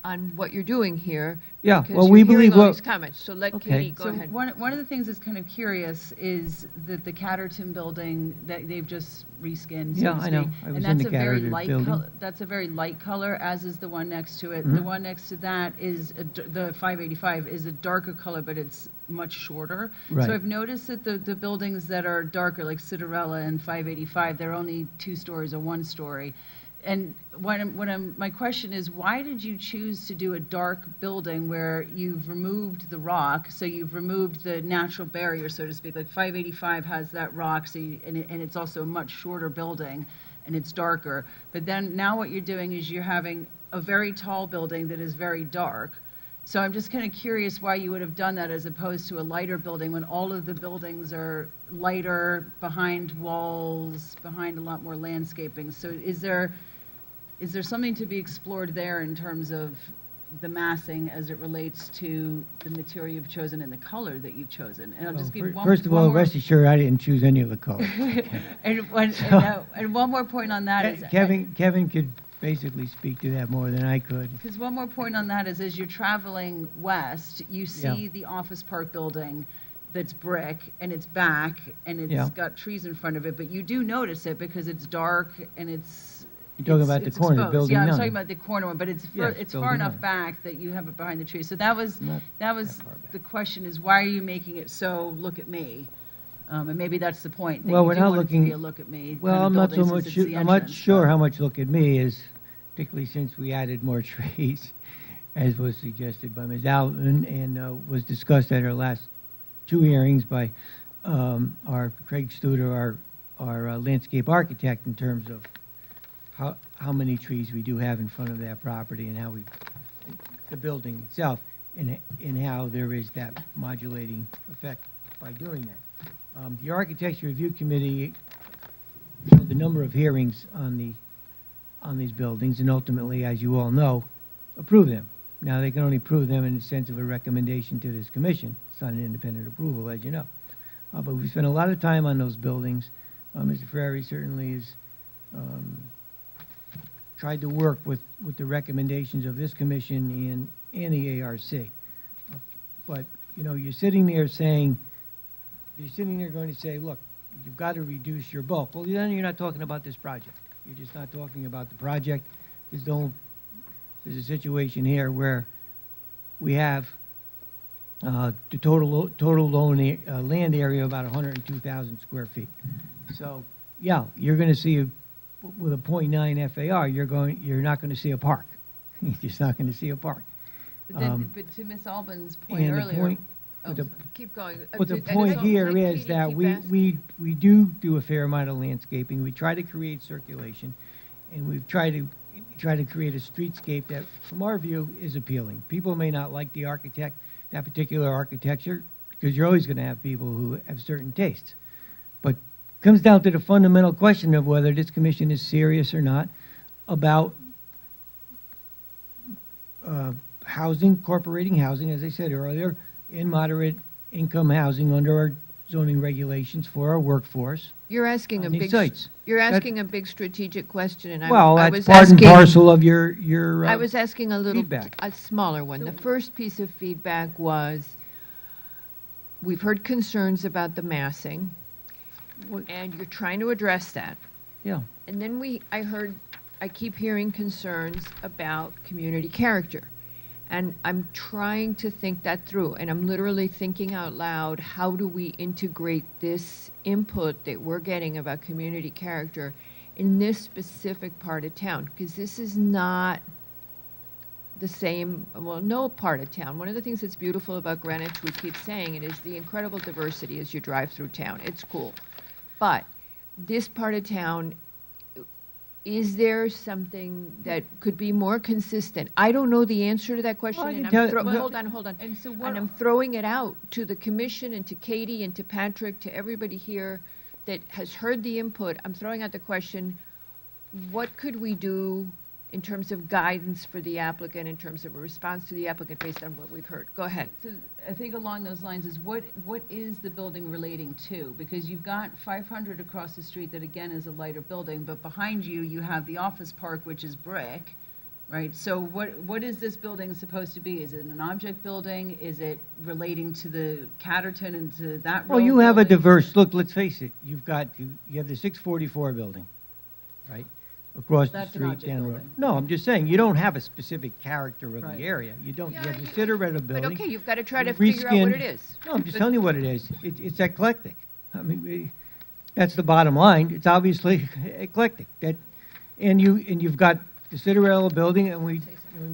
on what you're doing here. Yeah, because well, you're we hearing believe all what- these comments, so let Okay. Katie go so ahead. one of the things that's kind of curious is that the Catterton building that they've just reskinned, so Yeah, to I know. speak. I was And in that's the a very Catterton light building. color, that's a very light color, as is the one next to it. Mhm. The one next to that is, the 585 is a darker color, but it's much shorter. Right. So I've noticed that the buildings that are darker, like Citarella and 585, they're only 2 stories or 1 story. And my question is, why did you choose to do a dark building where you've removed the rock, so you've removed the natural barrier, so to speak? Like 585 has that rock, so and it's also a much shorter building, and it's darker. But then now what you're doing is you're having a very tall building that is very dark. So I'm just kind of curious why you would have done that as opposed to a lighter building when all of the buildings are lighter, behind walls, behind a lot more landscaping. So is there something to be explored there in terms of the massing as it relates to the material you've chosen and the color that you've chosen? And I'll just give one. First of all, rest assured, I didn't choose any of the colors. and one more point on that is Kevin could basically speak to that more than I could. Because one more point on that is, as you're traveling west, you see Yeah. the Office Park building that's brick, and it's back, and it's Yeah. got trees in front of it, but you do notice it because it's dark and it's. You're talking about it's the corner, exposed. building Yeah, I'm 9. talking about the corner one, but it's Yes, it's building far enough 9. back that you have it behind the trees. So that was Not the question is, why are you making it so look at me? And maybe that's the point. That Well, you we're do not want it to be looking. a look at me. Well, kind of I'm not so building much. since it's the I'm not entrance, sure how much look at me is, particularly since we added more trees, as was suggested by Ms. Allen and was discussed at our last 2 hearings by our Craig Studer, our landscape architect, in terms of how many trees we do have in front of that property and how the building itself, and how there is that modulating effect by doing that. The Architecture Review Committee held a number of hearings on these buildings, and ultimately, as you all know, approved them. Now, they can only prove them in the sense of a recommendation to this commission. It's not an independent approval, as you know. But we spent a lot of time on those buildings. Mr. Ferrari certainly has tried to work with the recommendations of this commission and the ARC. But, you know, you're sitting there going to say, look, you've got to reduce your bulk. Well, then you're not talking about this project. You're just not talking about the project. There's a situation here where we have the total land area of about 102,000 square feet. So, yeah, you're going to see with a 0.9 FAR, you're not going to see a park. You're just not going to see a park. But to Ms. Albin's point And the earlier. point- oh, Keep going. But the point here is that we do a fair amount of landscaping. We try to create circulation, and we've tried to create a streetscape that, from our view, is appealing. People may not like that particular architecture, because you're always going to have people who have certain tastes. But it comes down to the fundamental question of whether this commission is serious or not about incorporating housing, as I said earlier, in moderate income housing under our zoning regulations for our workforce. You're asking a on these big, sites. you're That- asking a big strategic question, and Well, I that's was part and asking. parcel of your I was asking a feedback. smaller one. The first piece of feedback was, we've heard concerns about the massing, and you're trying to address that. Yeah. And then I keep hearing concerns about community character. And I'm trying to think that through, and I'm literally thinking out loud, how do we integrate this input that we're getting about community character in this specific part of town? Because this is not the same, well, no part of town. One of the things that's beautiful about Greenwich, we keep saying it, is the incredible diversity as you drive through town. It's cool. But this part of town, is there something that could be more consistent? I don't know the answer to that question, Well, I and can I'm tell- hold on. And so And I'm throwing it out to the commission and to Katie and to Patrick, to everybody here that has heard the input. I'm throwing out the question, what could we do in terms of guidance for the applicant, in terms of a response to the applicant based on what we've heard? Go ahead. So I think along those lines is, what is the building relating to? Because you've got 500 across the street that again is a lighter building, but behind you, you have the office park, which is brick, right? So what is this building supposed to be? Is it an object building? Is it relating to the Catterton and to that row Well, you of have a buildings? diverse, look, let's face it, you have the 644 building, right? Across the That's an street object down the road. building. No, I'm just saying, you don't have a specific character of Right. the area. You don't, you have the Citaretta But building. okay, you've got to try to You've figure out what reskinned- it is. No, I'm just But- telling you what it is. It's eclectic. I mean, that's the bottom line. It's obviously eclectic. And you've got the Citarella building, and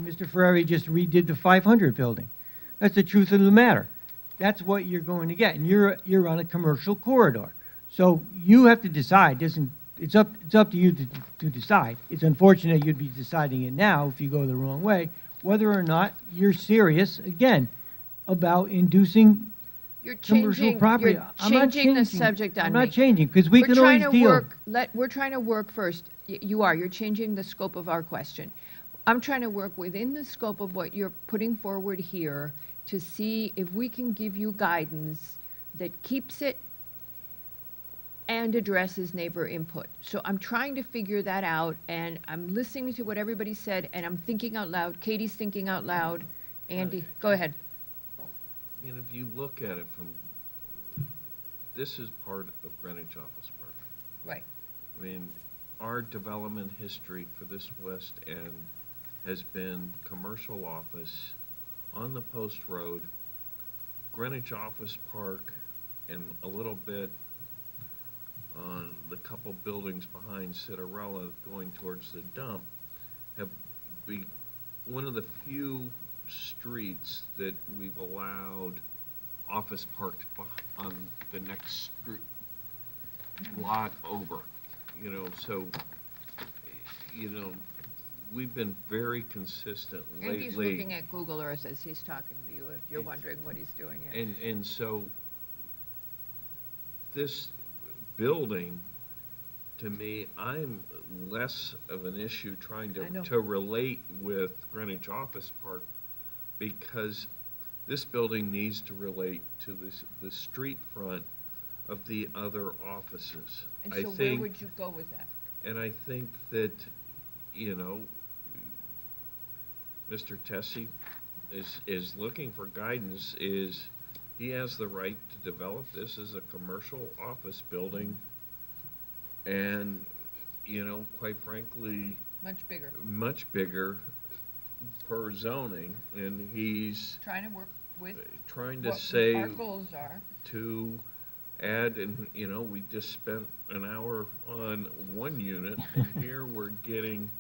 Mr. Ferrari just redid the 500 building. That's the truth of the matter. That's what you're going to get, and you're on a commercial corridor. So you have to decide. It's up to you to decide. It's unfortunate you'd be deciding it now if you go the wrong way, whether or not you're serious, again, about inducing commercial property. You're I'm not changing the changing. subject on I'm me. not changing, because we We're can always trying to deal. work- We're trying to work first. You're changing the scope of our question. I'm trying to work within the scope of what you're putting forward here to see if we can give you guidance that keeps it and addresses neighbor input. So I'm trying to figure that out, and I'm listening to what everybody said, and I'm thinking out loud. Katie's thinking out loud. Andy, go ahead. And if you look at it from, this is part of Greenwich Office Park. Right. I mean, our development history for this West End has been commercial office on the Post Road, Greenwich Office Park, and a little bit on the couple buildings behind Citarella going towards the dump, have been one of the few streets that we've allowed office parks on the next street lot over, so, we've been very consistent lately. Andy's looking at Google Earth as he's talking to you, if you're wondering what he's doing. Yeah. And so, this building, to me, I'm less of an issue trying I know. to relate with Greenwich Office Park, because this building needs to relate to the street front of the other offices. And I so where think- would you go with that? And I think that, Mr. Tessie is looking for guidance, he has the right to develop this as a commercial office building, and, quite frankly, much bigger per zoning, and he's Trying to work with trying to what say our goals are. to add, and, we just spent an hour on one unit, and here we're getting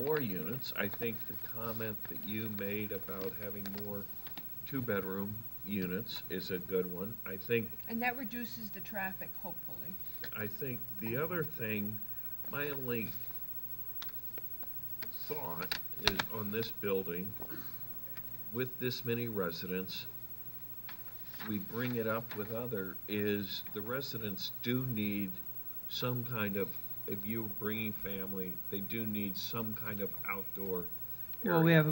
more units. I think the comment that you made about having more two-bedroom units is a good one. I think And that reduces the traffic, hopefully. the other thing, my only thought is on this building, with this many residents, we bring it up with is the residents do need some kind of, if you're bringing family, they do need some kind of outdoor area. Well, we have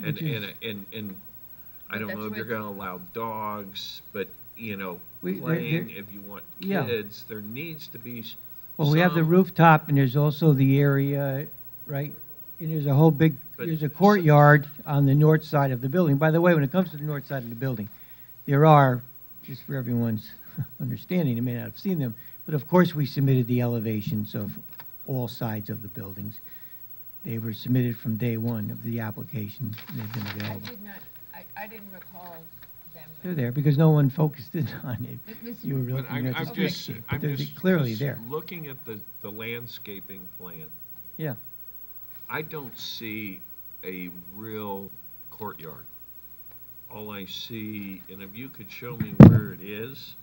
And I don't know if you're gonna allow dogs, but, playing, if you want Yeah. kids, there needs to be Well, we have the some- rooftop, and there's also the area, right? And there's a whole big, But- there's a courtyard on the north side of the building. By the way, when it comes to the north side of the building, there are, just for everyone's understanding, you may not have seen them, but of course we submitted the elevations of all sides of the buildings. They were submitted from day one of the application, and they've been I available. did not, I didn't recall them. They're there because no one focused in on it. But Ms. You were But looking at the I'm just, streetscape, I'm but they're just clearly just there. looking at the landscaping plan. Yeah. I don't see a real courtyard. All I see, and if you could show me where it is.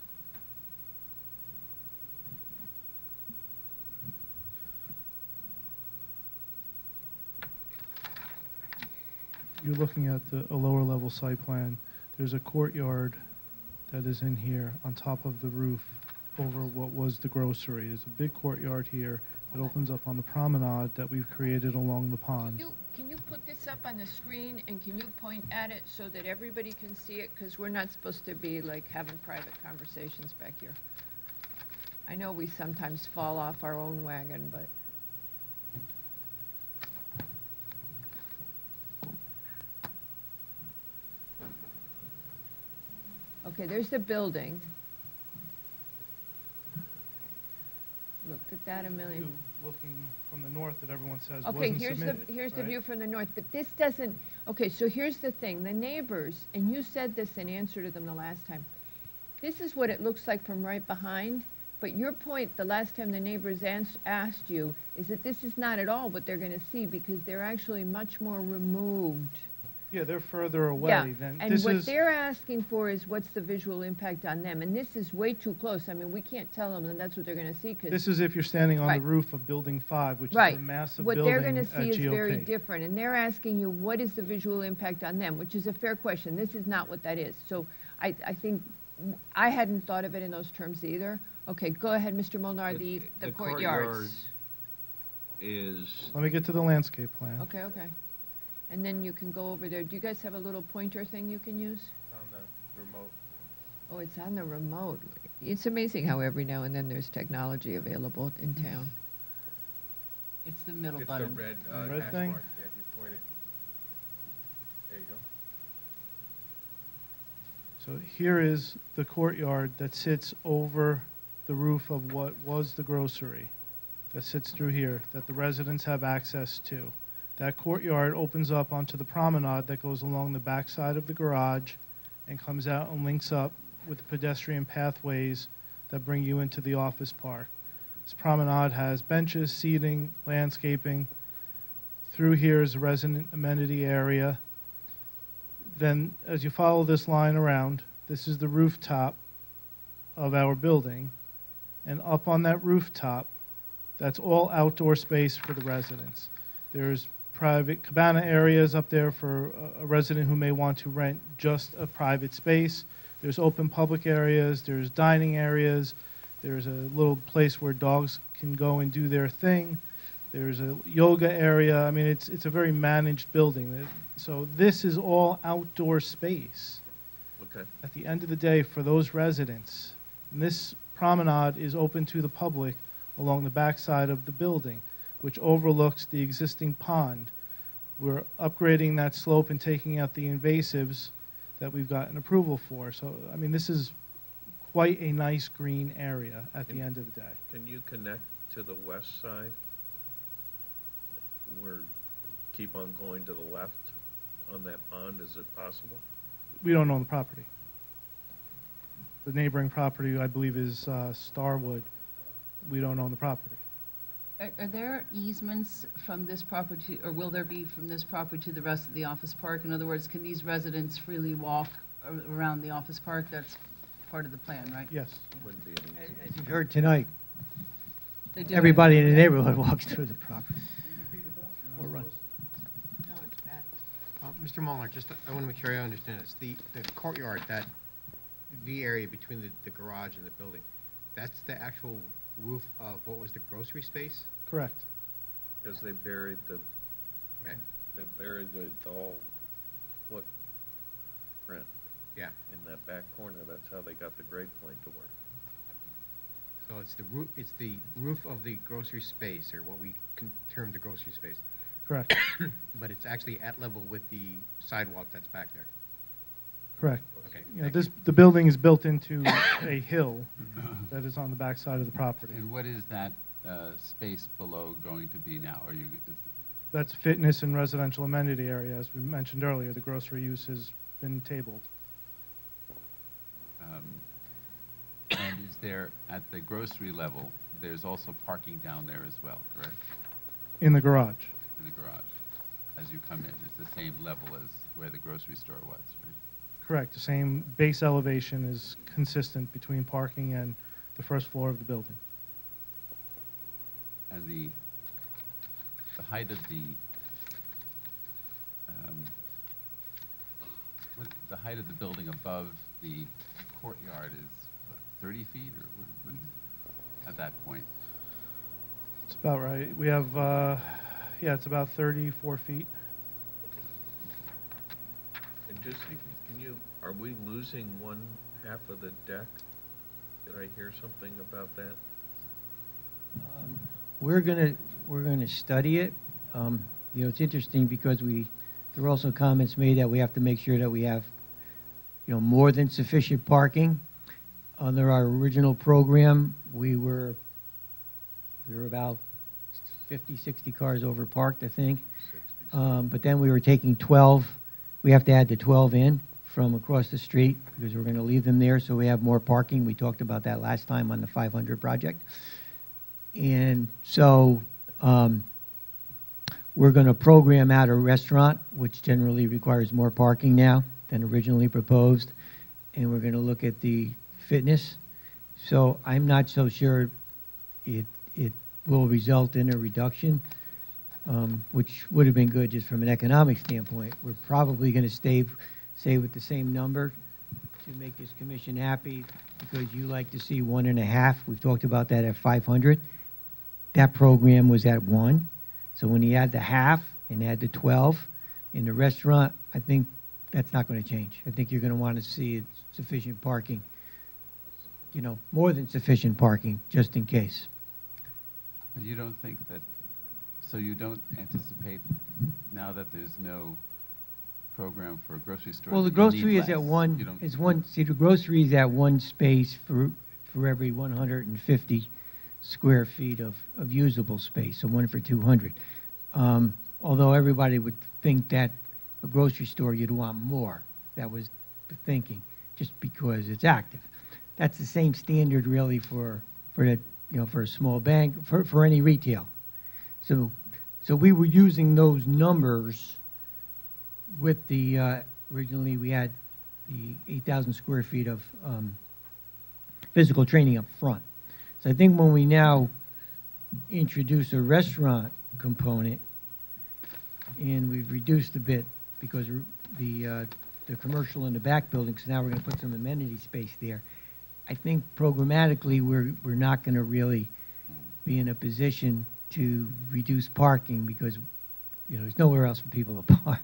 You're looking at a lower level site plan. There's a courtyard that is in here on top of the roof over what was the grocery. There's a big courtyard here that opens up on the promenade that we've created along the pond. Can you put this up on the screen, and can you point at it so that everybody can see it? Because we're not supposed to be like having private conversations back here. I know we sometimes fall off our own wagon, but. Okay, there's the building. Looked at that a million. View Looking from the north that everyone says Okay, wasn't here's the, submitted, here's the right? view from the north, but this doesn't, okay, so here's the thing, the neighbors, and you said this in answer to them the last time, this is what it looks like from right behind, But your point, the last time the neighbors asked you, is that this is not at all what they're gonna see, because they're actually much more removed. Yeah, they're further away Yeah, than, and this what is, they're asking for is what's the visual impact on them, and this is way too close. I mean, we can't tell them that that's what they're gonna see, 'cause. this is if you're standing on the Right. roof of Building 5, which is Right. a massive What building they're at gonna see is very GOP. different, and they're asking you, what is the visual impact on them, which is a fair question. This is not what that is. So I think, I hadn't thought of it in those terms either. Okay, go ahead, Mr. Molnar, the courtyards. Is, Let me get to the landscape plan. Okay, okay. And then you can go over there. Do you guys have a little pointer thing you can use? on the remote. Oh, it's on the remote. It's amazing how every now and then there's technology available in town. It's the middle It's button. the red, Red hash thing? mark. Yeah, if you point it. There you go. So here is the courtyard that sits over the roof of what was the grocery, that sits through here, that the residents have access to. That courtyard opens up onto the promenade that goes along the backside of the garage and comes out and links up with the pedestrian pathways that bring you into the office park. This promenade has benches, seating, landscaping. Through here is a resident amenity area. Then, as you follow this line around, this is the rooftop of our building. And up on that rooftop, that's all outdoor space for the residents. There's private cabana areas up there for a resident who may want to rent just a private space. There's open public areas, there's dining areas, there's a little place where dogs can go and do their thing. There's a yoga area. I mean, it's a very managed building. So this is all outdoor space. Okay. At the end of the day, for those residents, and this promenade is open to the public along the backside of the building, which overlooks the existing pond. We're upgrading that slope and taking out the invasives that we've gotten approval for. So, I mean, this is quite a nice green area at the end of the day. Can you connect to the west side? Where, keep on going to the left on that pond, is it possible? We don't own the property. The neighboring property, I believe, is Starwood. We don't own the property. Are there easements from this property, or will there be from this property to the rest of the office park? In other words, can these residents freely walk around the office park? That's part of the plan, right? Yes. Wouldn't be an easy. As you've heard tonight, They do. everybody in the neighborhood walks through the property. Or run. No, it's bad. Mr. Mueller, just, I want to make sure I understand this. The courtyard, that V area between the garage and the building, that's the actual roof of what was the grocery space? Correct. Because they buried the, Okay. they buried the whole footprint Yeah. in that back corner. That's how they got the grade plane to work. So it's the roof of the grocery space, or what we term the grocery space. Correct. But it's actually at level with the sidewalk that's back there. Correct. Okay. You know, the building is built into a hill that is on the backside of the property. And what is that space below going to be now? Are you, That's fitness and residential amenity area. As we mentioned earlier, the grocery use has been tabled. and is there, at the grocery level, there's also parking down there as well, correct? In the garage. In the garage, as you come in, it's the same level as where the grocery store was, right? Correct. The same base elevation is consistent between parking and the first floor of the building. And the height of the height of the building above the courtyard is what, 30 feet, or what, at that point? It's about right. We have, yeah, it's about 34 feet. And just, can you, are we losing one half of the deck? Did I hear something about that? We're gonna study it. You know, it's interesting because there were also comments made that we have to make sure that we have, you know, more than sufficient parking. Under our original program, we were about 50, 60 cars over parked, I think. But then we were taking 12, we have to add the 12 in from across the street because we're going to leave them there so we have more parking. We talked about that last time on the 500 project. And so we're going to program out a restaurant, which generally requires more parking now than originally proposed. And we're going to look at the fitness. So I'm not so sure it will result in a reduction, which would have been good just from an economic standpoint. We're probably going to stay with the same number to make this commission happy because you like to see 1.5. We've talked about that at 500. That program was at 1. So when you add the half and add the 12 in the restaurant, I think that's not going to change. I think you're going to want to see sufficient parking, more than sufficient parking, just in case. But you don't think that, so you don't anticipate now that there's no program for a grocery store? Well, the that you'll need grocery is less? at one, You don't- is one, see, the grocery is at one space for every 150 square feet of usable space, so 1 for 200. Although everybody would think that a grocery store, you'd want more. That was the thinking, just because it's active. That's the same standard really for a small bank, for any retail. So we were using those numbers with the, originally we had the 8,000 square feet of physical training up front. So I think when we now introduce a restaurant component, and we've reduced a bit because the commercial in the back building, so now we're going to put some amenity space there. I think programmatically we're not going to really be in a position to reduce parking because there's nowhere else for people to park.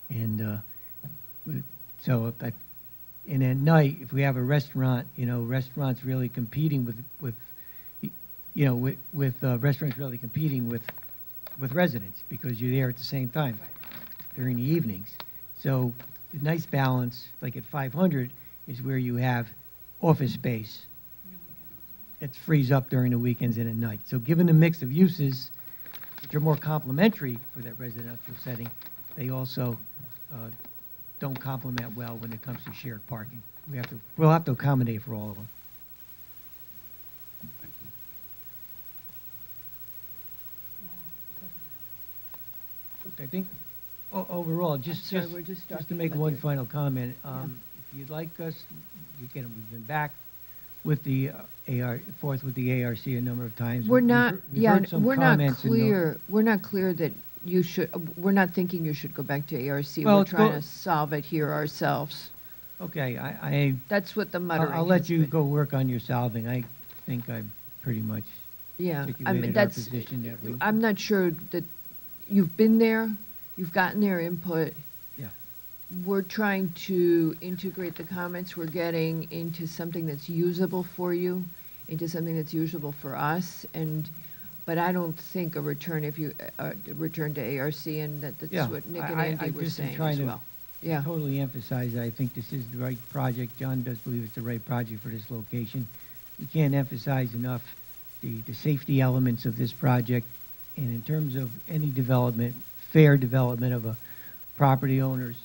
And so, and at night, if we have a restaurant, restaurants really competing with restaurants really competing with residents because you're there at the same time during the evenings. So the nice balance, like at 500, is where you have office space that frees up during the weekends and at night. So given the mix of uses, which are more complementary for that residential setting, they also don't complement well when it comes to shared parking. We'll have to accommodate for all of them. I think overall, just sorry, we're just just to talking make about one your- final comment, if you'd like us, again, we've been back with the forth with the ARC a number of times. We're We've not, heard- we've yeah, heard some we're not comments and no- clear that you should, we're not thinking you should go back to ARC. Well, We're it's trying go- to solve it here ourselves. Okay, That's what the muttering I'll let has you been. go work on your solving. I think I'm pretty much Yeah, I articulated mean, our that's, position that we. I'm not sure that, you've been there, you've gotten their input. Yeah. We're trying to integrate the comments we're getting into something that's usable for you, into something that's usable for us, but I don't think a return return to ARC, and that's Yeah, what Nick and I Andy were just am saying trying as to well. Yeah. Totally emphasize that I think this is the right project. John does believe it's the right project for this location. We can't emphasize enough the safety elements of this project. And in terms of any development, fair development of a property owner's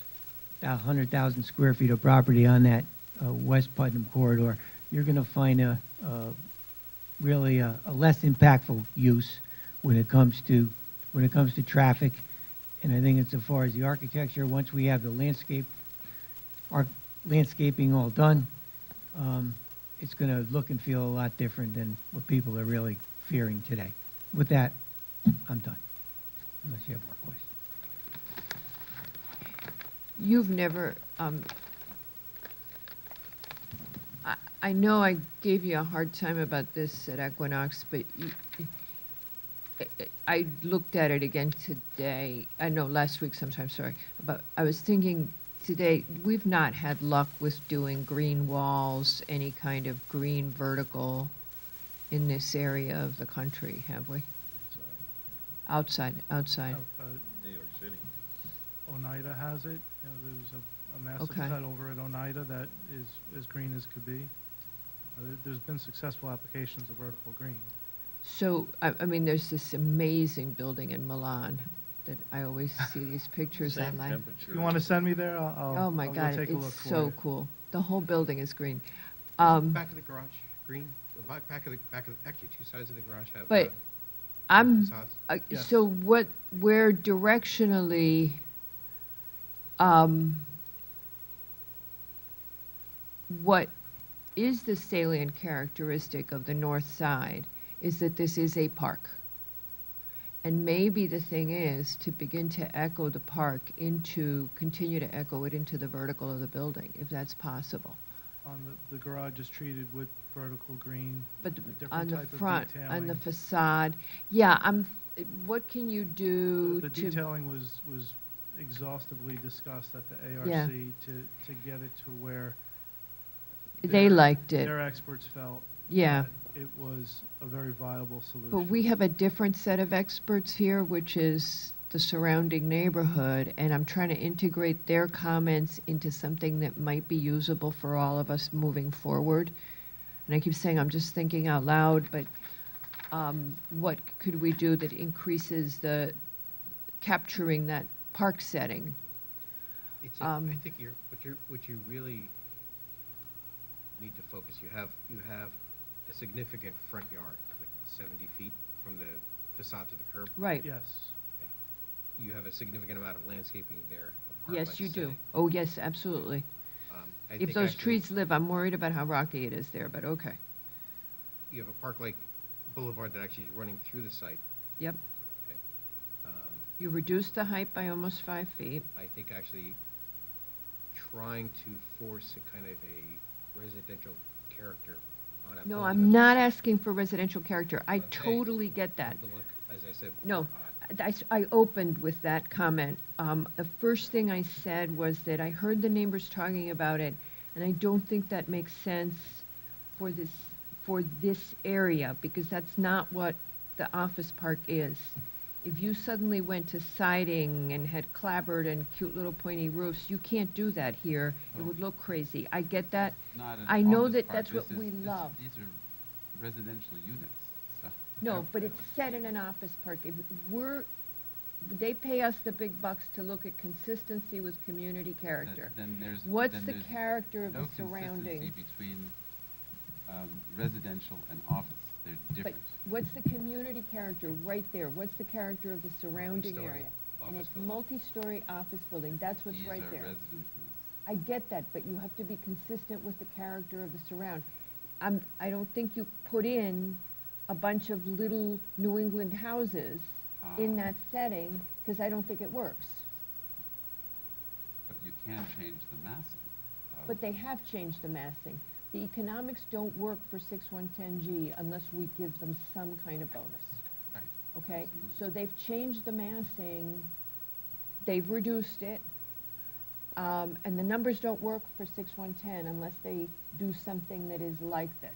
100,000 square feet of property on that West Putnam corridor, you're going to find really a less impactful use when it comes to traffic. And I think insofar as the architecture, once we have the landscaping all done, it's going to look and feel a lot different than what people are really fearing today. With that, I'm done, unless you have more questions. You've never, I know I gave you a hard time about this at Equinox, but I looked at it again today, I know last week sometime, sorry, but I was thinking today, we've not had luck with doing green walls, any kind of green vertical in this area of the country, have we? Outside. New York City. Oneida has it. There's a massive Okay. cut over at Oneida that is as green as could be. There's been successful applications of vertical green. So, I mean, there's this amazing building in Milan that I always see these pictures Same online. temperature. You want to send me there? Oh my I'll go God, take a look it's for so you. cool. The whole building is green. Back of the garage, green, actually, two sides of the garage have. But I'm, facades. Yes. so where directionally, what is the salient characteristic of the north side is that this is a park. And maybe the thing is to begin to echo the park continue to echo it into the vertical of the building, if that's possible. On the garage is treated with vertical green, a But different on the type of front, on the detailing. facade, yeah, what can you do The to? detailing was exhaustively discussed at the Yeah. ARC to get it to where They liked it. their experts felt Yeah. that it was a very viable solution. But we have a different set of experts here, which is the surrounding neighborhood, and I'm trying to integrate their comments into something that might be usable for all of us moving forward. And I keep saying I'm just thinking out loud, but what could we do that increases the capturing that park setting? I think what you really need to focus, you have a significant front yard, like 70 feet from the facade to the curb. Right. Yes. You have a significant amount of landscaping there. a Yes, park-like you do. setting. Oh, yes, absolutely. I If think those actually trees live, I'm worried about how rocky it is there, but okay. You have a park-like boulevard that actually is running through the site. Yep. Okay. You reduced the height by almost 5 feet. I think actually trying to force a kind of a residential character on a No, building I'm not asking for residential character. I totally get that. to look, as I said. No, I opened with that comment. The first thing I said was that I heard the neighbors talking about it, and I don't think that makes sense for this area, because that's not what the office park is. If you suddenly went to siding and had clapboard and cute little pointy roofs, you can't do that here. It would look crazy. I get that. Not an I know office that park. that's what This we is- love. These are residential units, so. No, but it's set in an office park. If they pay us the big bucks to look at consistency with community character. Then there's. What's then the there's character of no the surrounding? consistency between residential and office. They're But different. what's the community character right there? What's the character of the surrounding Multi-story area? And office it's building. multi-story office building. That's what's These right are there. residences. I get that, but you have to be consistent with the character of the surround. I don't think you put in a bunch of little New England houses in that setting, because I don't think it works. But you can change the massing. But they have changed the massing. The economics don't work for 6110G unless we give them some kind of bonus. Right. Okay? So they've changed the massing, they've reduced it, and the numbers don't work for 6110 unless they do something that is like this,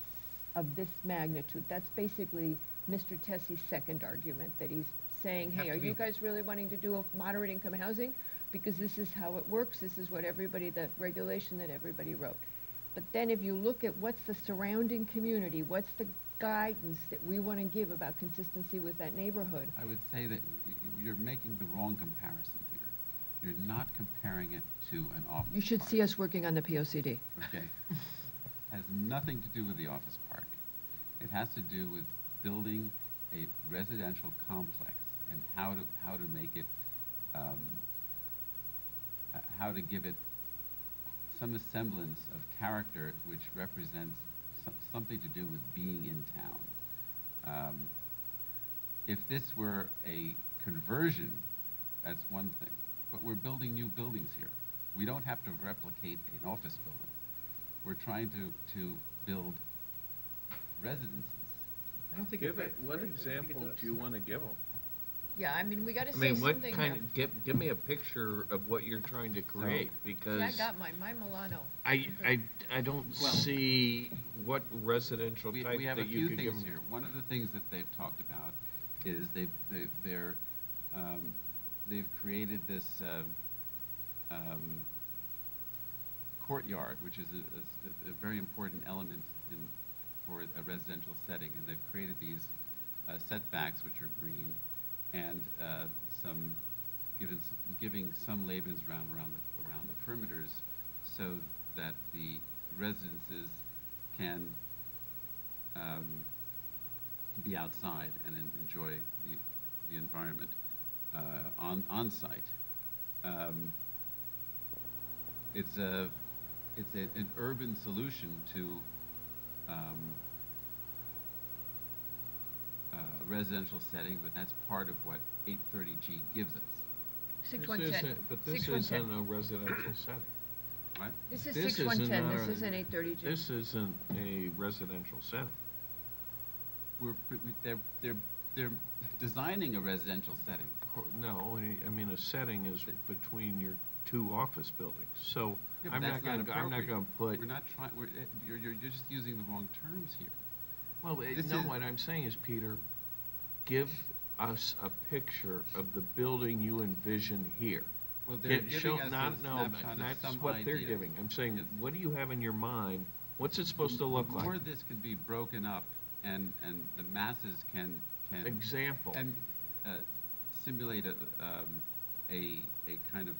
of this magnitude. That's basically Mr. Tessie's second argument, that he's saying, Have hey, to are you be- guys really wanting to do a moderate income housing? Because this is how it works, this is what the regulation that everybody wrote. But then if you look at what's the surrounding community, what's the guidance that we want to give about consistency with that neighborhood? I would say that you're making the wrong comparison here. You're not comparing it to an office You should park. see us working on the POCD. Okay. Has nothing to do with the office park. It has to do with building a residential complex and how to make it, how to give it some semblance of character which represents something to do with being in town. If this were a conversion, that's one thing, but we're building new buildings here. We don't have to replicate an office building. We're trying to build residences. I don't think Give it, what example do you want to give them? Yeah, I mean, we gotta I say mean, what something kind here. of, give me a picture of what you're trying to create, because See, I got mine, my Milano. I don't see what residential type We have a that you few could give things them. here. One of the things that they've talked about is they've created this courtyard, which is a very important element for a residential setting, and they've created these setbacks which are green, and some giving some Laban's around the perimeters so that the residences can be outside and enjoy the environment on site. It's an urban solution to a residential setting, but that's part of what 830G gives us. 6110. But this 6110. isn't a residential setting. What? This is 6110, not this a- isn't 830G. This isn't a residential setting. They're designing a residential setting. No, I mean, a setting is between your two office buildings, so Yeah, but I'm that's not gonna appropriate. put. We're not trying, you're just using the wrong terms here. Well, This no, is- what I'm saying is, Peter, give us a picture of the building you envision here. Well, they're Show- giving us not- a no, snapshot of that's some what they're idea. giving. I'm saying, what do you have in your mind? What's it supposed to look The more like? this can be broken up and the masses can. Example. Simulate a kind of,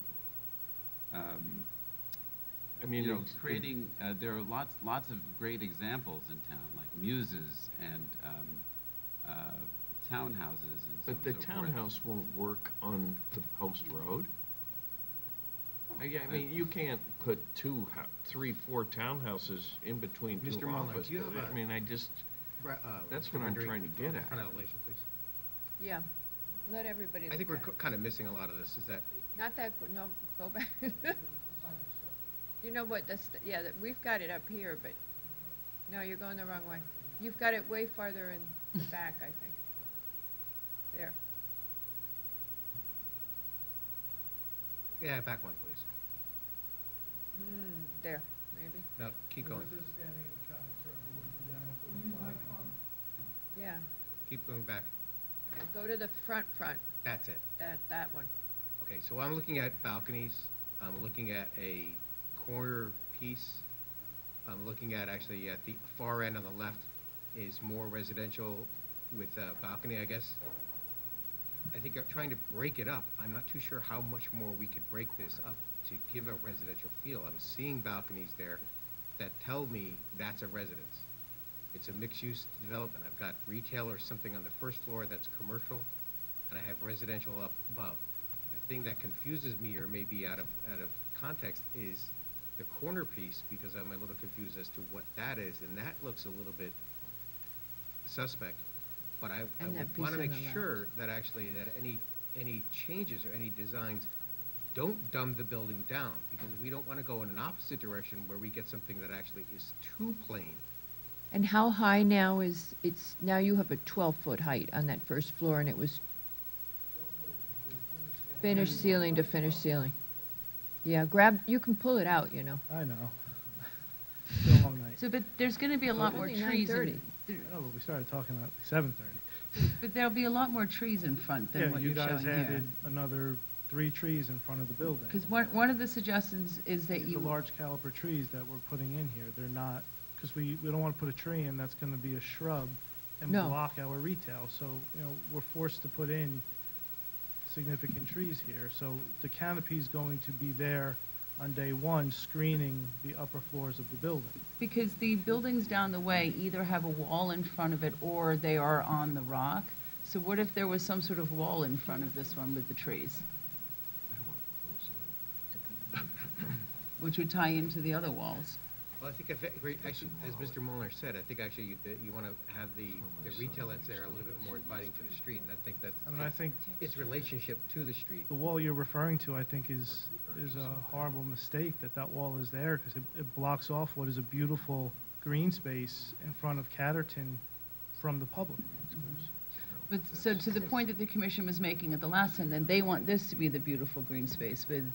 I mean, you know, it's- creating, there are lots of great examples in town, like muses and townhouses and so on But the and so forth. townhouse won't work on the post road. I mean, you can't put 3, 4 townhouses in between two Mr. Muller, office do you have buildings. a- I mean, I just, that's what I'm rendering trying to get in at. front of the elevation, please. Yeah, let everybody I look think we're at it. kind of missing a lot of this, is that Not that, no, go back. You know what, yeah, we've got it up here, but, no, you're going the wrong way. You've got it way farther in the back, I think. There. yeah, back one, please. There, maybe. No, keep going. This is standing in the traffic circle looking down at 45. Yeah, Keep going back. yeah, go to the front, That's it. that one. Okay, so I'm looking at balconies. I'm looking at a corner piece. I'm looking at, actually, at the far end on the left is more residential with a balcony, I guess. I think I'm trying to break it up. I'm not too sure how much more we could break this up to give a residential feel. I'm seeing balconies there that tell me that's a residence. It's a mixed-use development. I've got retail or something on the first floor that's commercial, and I have residential up above. The thing that confuses me, or maybe out of context, is the corner piece, because I'm a little confused as to what that is, and that looks a little bit suspect. But I And that want to piece make on the left. sure that actually that any changes or any designs don't dumb the building down, because we don't want to go in an opposite direction where we get something that actually is too plain. And how high now is, now you have a 12-foot height on that first floor, and it was finished ceiling to finished ceiling. Yeah, you can pull it out, you know. I know. It's been a long night. So, but there's gonna be a lot more Only trees. 9:30. I know, but we started talking about 7:30. But there'll be a lot more trees in front than Yeah, what you you're guys showing here. added another 3 trees in front of the building. Because one of the suggestions is that The you, large caliber trees that we're putting in here, they're not, because we don't want to put a tree in that's going to be a shrub and No. block our retail. So, you know, we're forced to put in significant trees here. So the canopy's going to be there on day one, screening the upper floors of the building. because the buildings down the way either have a wall in front of it or they are on the rock. So what if there was some sort of wall in front of this one with the trees? Which would tie into the other walls. Well, I think, actually, as Mr. Molnar said, I think actually you want to have the retail that's there a little bit more inviting to the street, and I think that's I mean, I think its relationship to the street. the wall you're referring to, I think, is a horrible mistake that wall is there, because it blocks off what is a beautiful green space in front of Catterton from the public. But, so to the point that the commission was making at the last time, then they want this to be the beautiful green space with,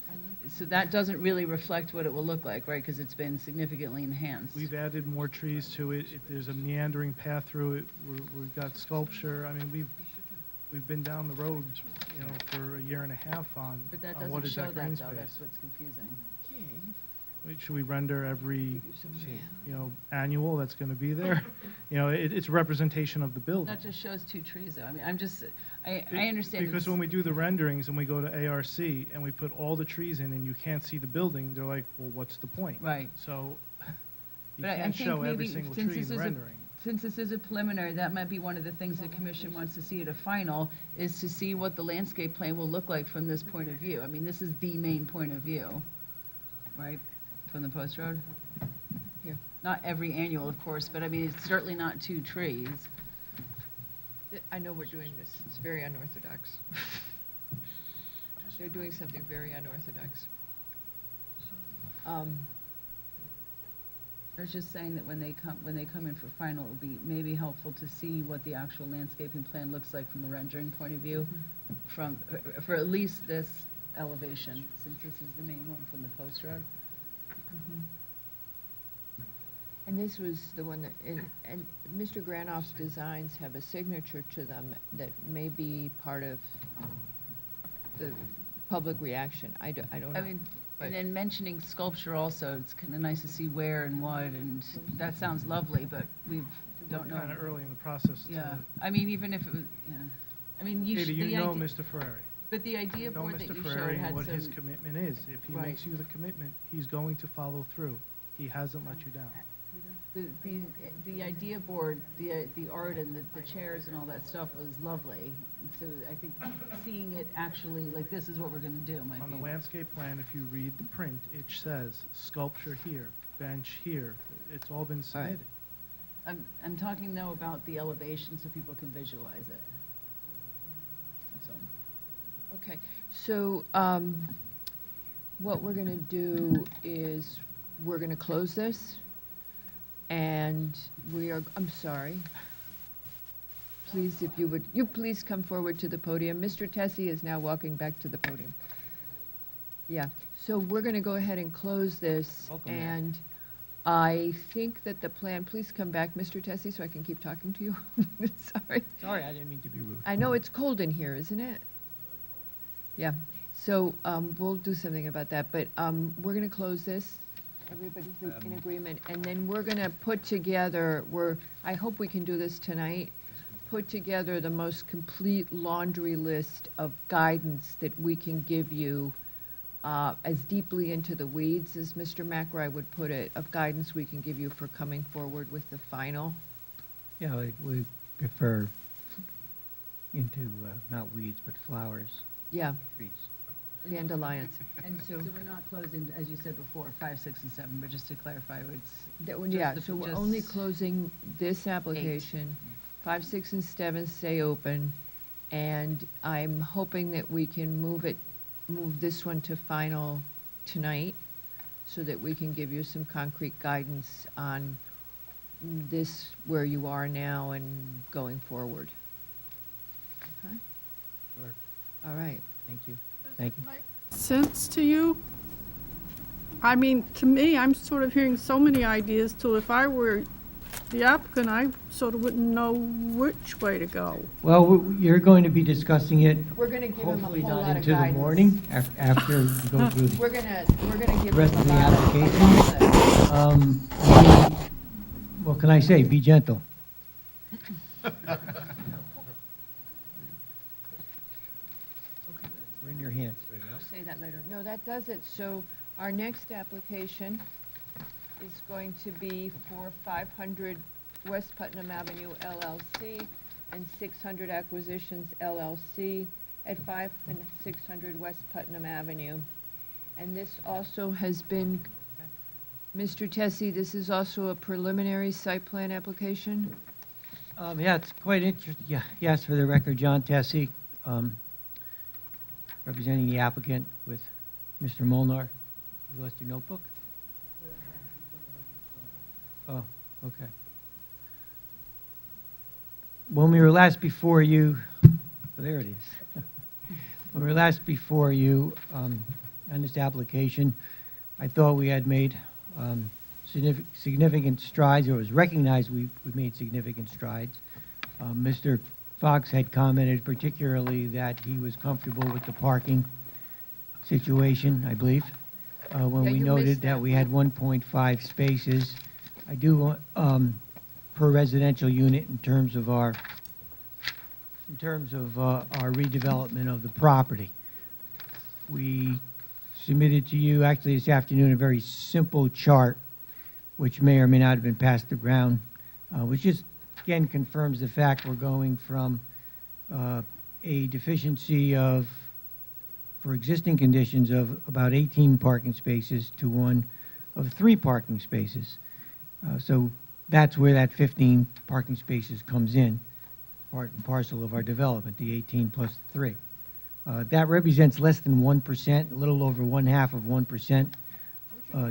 so that doesn't really reflect what it will look like, right? Because it's been significantly enhanced. We've added more trees to it. There's a meandering path through it. We've got sculpture. I mean, we've been down the road, you know, for a year and a half on But that on what doesn't is show that green that, though, space. that's what's confusing. should we render every, annual that's going to be there? It's representation of the building. That just shows 2 trees, though. I mean, I understand. Because it's- when we do the renderings and we go to ARC and we put all the trees in and you can't see the building, they're like, well, what's the point? Right. So you But I can't think show every maybe single since tree in this the is rendering. Since this is a preliminary, that might be one of the things the commission wants to see at a final, is to see what the landscape plan will look like from this point of view. I mean, this is the main point of view, right, from the post road? Here. Not every annual, of course, but I mean, it's certainly not 2 trees. I know we're doing this. It's very unorthodox. They're doing something very unorthodox. I was just saying that when they come in for final, it would be maybe helpful to see what the actual landscaping plan looks like from a rendering point of view, for at least this elevation, since this is the main one from the post road. And this was the one that, and Mr. Granoff's designs have a signature to them that may be part of the public reaction. I don't know. I mean, and then mentioning sculpture also, it's kind of nice to see where and what, and that sounds lovely, but we don't know. Kind of early in the process. Yeah, I mean, even if it was, yeah, I mean, you Katie, should. you know Mr. Ferrari. But the idea You know board that Mr. you Ferrari showed had and what his some, commitment is. If he Right. makes you the commitment, he's going to follow through. He hasn't let you down. the idea board, the art and the chairs and all that stuff was lovely. And so I think seeing it actually, like, this is what we're gonna do, might On the be. landscape plan, if you read the print, it says sculpture here, bench here. It's all been submitted. I'm talking though about the elevation so people can visualize it. That's all. Okay, so what we're going to do is, we're going to close this, and I'm sorry. Please, if you would, please come forward to the podium. Mr. Tessie is now walking back to the podium. Yeah, so we're going to go ahead and close this, Welcome, Mayor. and I think that the plan, please come back, Mr. Tessie, so I can keep talking to you. Sorry. Sorry, I didn't mean to be rude. I know it's cold in here, isn't it? Yeah, so we'll do something about that, but we're going to close this. Everybody's in agreement, and then we're going to put together, I hope we can do this tonight, put together the most complete laundry list of guidance that we can give you, as deeply into the weeds as Mr. McRae would put it, of guidance we can give you for coming forward with the final. Yeah, we prefer into, not weeds, but flowers, Yeah, trees. dandelions. And so we're not closing, as you said before, 5, 6, and 7, but just to clarify, it's. Yeah, just so the- we're just only closing this application. 5, 6, and 7 stay open, and I'm hoping that we can move this one to final tonight, so that we can give you some concrete guidance on this, where you are now and going forward. Okay? Sure. All right. Thank you. Thank you. Sense to you? I mean, to me, I'm sort of hearing so many ideas till if I were the applicant, I sort of wouldn't know which way to go. Well, you're going to be discussing it, We're gonna give him a hopefully whole not lot of into the guidance. morning, after you go through the We're gonna give rest him of a the lot of application. What can I say? Be gentle. We're in your hands. I'll say that later. No, that does it. So our next application is going to be for 500 West Putnam Avenue LLC and 600 Acquisitions LLC at 5 and 600 West Putnam Avenue. And this also has been, Mr. Tessie, this is also a preliminary site plan application? Yeah, it's quite interesting. Yeah, yes, for the record, John Tessie, representing the applicant with Mr. Molnar. You lost your notebook? Oh, okay. When we were last before you, oh, there it is. When we were last before you on this application, I thought we had made significant strides, or it was recognized we've made significant strides. Mr. Fox had commented particularly that he was comfortable with the parking situation, I believe. when Yeah, we you noted missed that that we had 1.5 spaces. I do want, per residential unit in terms of our redevelopment of the property. We submitted to you actually this afternoon a very simple chart, which may or may not have been passed around, which just again confirms the fact we're going from a deficiency of, for existing conditions, of about 18 parking spaces to one of 3 parking spaces. So that's where that 15 parking spaces comes in, part and parcel of our development, the 18 plus 3. That represents less than 1%, a little over 1/2%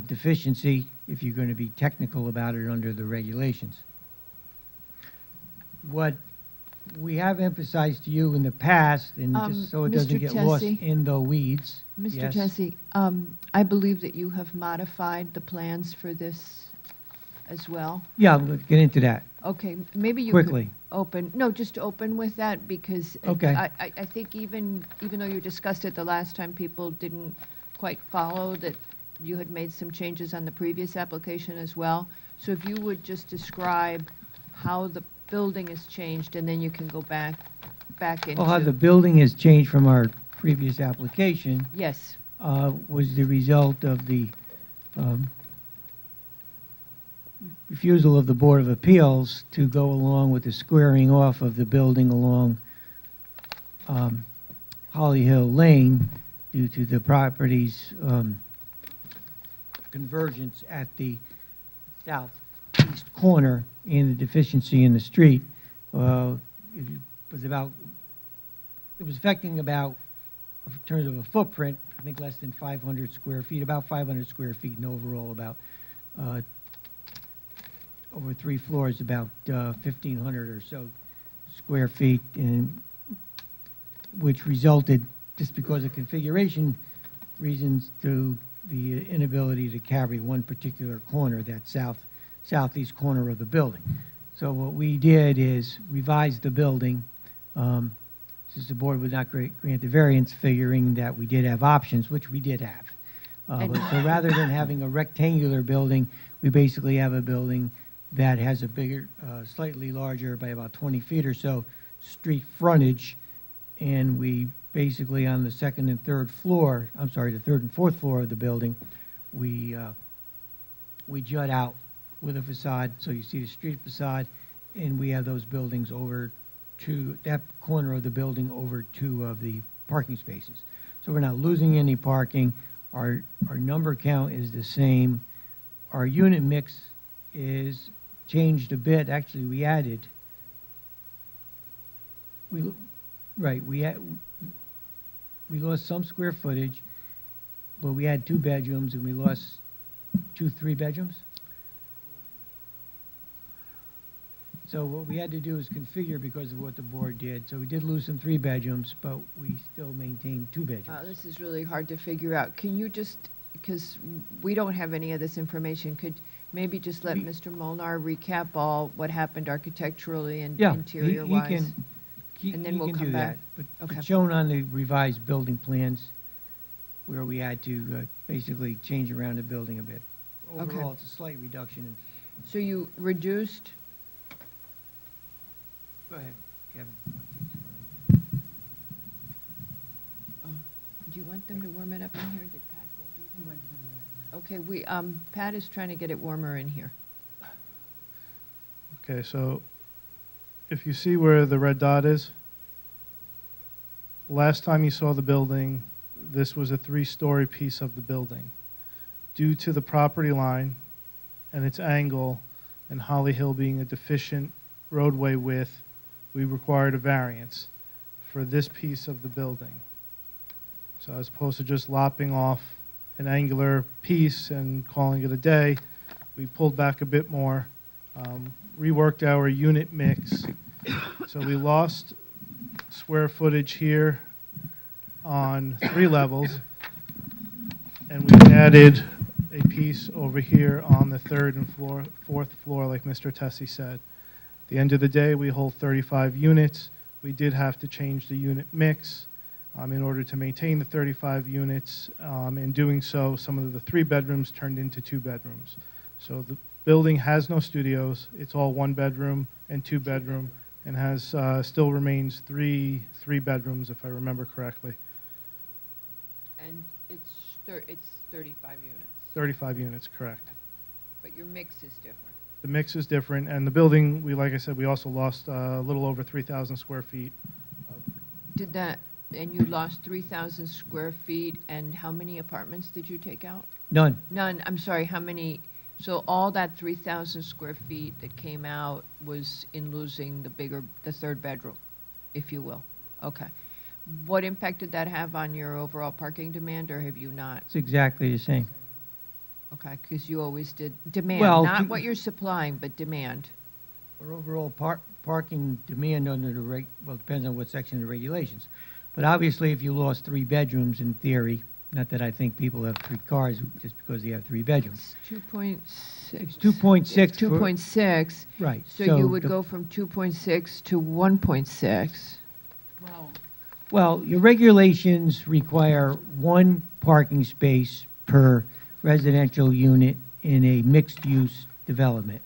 deficiency, if you're going to be technical about it under the regulations. What we have emphasized to you in the past, and just so it doesn't Mr. get lost Tessie? in the weeds. Mr. Yes? Tessie, I believe that you have modified the plans for this as well. Yeah, we'll get into that. Okay, maybe you Quickly. could open, no, just open with that, because Okay. I think even though you discussed it the last time, people didn't quite follow that you had made some changes on the previous application as well. So if you would just describe how the building has changed, and then you can go back into. Well, how the building has changed from our previous application Yes, was the result of the refusal of the Board of Appeals to go along with the squaring off of the building along Holly Hill Lane due to the property's convergence at the southeast corner and the deficiency in the street. It was affecting about, in terms of a footprint, I think less than 500 square feet, about 500 square feet, and overall about, over 3 floors, about 1,500 or so square feet, and which resulted, just because of configuration reasons, to the inability to carry one particular corner, that southeast corner of the building. So what we did is revise the building, since the board would not grant the variance, figuring that we did have options, which we did have. So rather than having a rectangular building, we basically have a building that has a bigger, slightly larger, by about 20 feet or so, street frontage, and we basically on the second and third floor, I'm sorry, the third and fourth floor of the building, we jut out with a facade, so you see the street facade, and we have those buildings over to, that corner of the building over 2 of the parking spaces. So we're not losing any parking. Our number count is the same. Our unit mix is changed a bit. Actually, we added, we lost some square footage, but we had 2 bedrooms, and we lost 2 3-bedrooms. So what we had to do is configure because of what the board did. So we did lose some 3 bedrooms, but we still maintained 2 bedrooms. this is really hard to figure out. Can you just, because we don't have any of this information, could maybe just let Mr. Molnar recap all what happened architecturally and Yeah, interior-wise? And then we'll come back. But Okay. it's shown on the revised building plans where we had to basically change around the building a bit. Okay. Overall, it's a slight reduction in. So you reduced, Go ahead, Kevin. do you want them to warm it up in here? Did Pat go do that? Okay, Pat is trying to get it warmer in here. Okay, so if you see where the red dot is, last time you saw the building, this was a 3-story piece of the building. Due to the property line and its angle and Holly Hill being a deficient roadway width, we required a variance for this piece of the building. So as opposed to just lopping off an angular piece and calling it a day, we pulled back a bit more, reworked our unit mix. So we lost square footage here on 3 levels, and we added a piece over here on the 3rd and 4th floor, like Mr. Tessie said. At the end of the day, we hold 35 units. We did have to change the unit mix. in order to maintain the 35 units. In doing so, some of the 3 bedrooms turned into 2 bedrooms. So the building has no studios. It's all 1 bedroom and 2 bedroom, and has still remains three bedrooms, if I remember correctly. And it's 35 units, 35 units, correct. but your mix is different. The mix is different, and the building, like I said, we also lost a little over 3,000 square feet. Did that, and you lost 3,000 square feet, and how many apartments did you take out? None. None, I'm sorry, how many, so all that 3,000 square feet that came out was in losing the 3rd bedroom, if you will? Okay. What impact did that have on your overall parking demand, or have you not? It's exactly the same. Okay, because you always did demand, Well, not what you're supplying, but demand. For overall parking demand under the well, it depends on what section of the regulations. But obviously, if you lost 3 bedrooms, in theory, not that I think people have 3 cars just because they have 3 bedrooms. It's 2.6. It's 2.6. It's 2.6. Right. So you would the- go from 2.6 to 1.6. Well, Well, your regulations require 1 parking space per residential unit in a mixed-use development.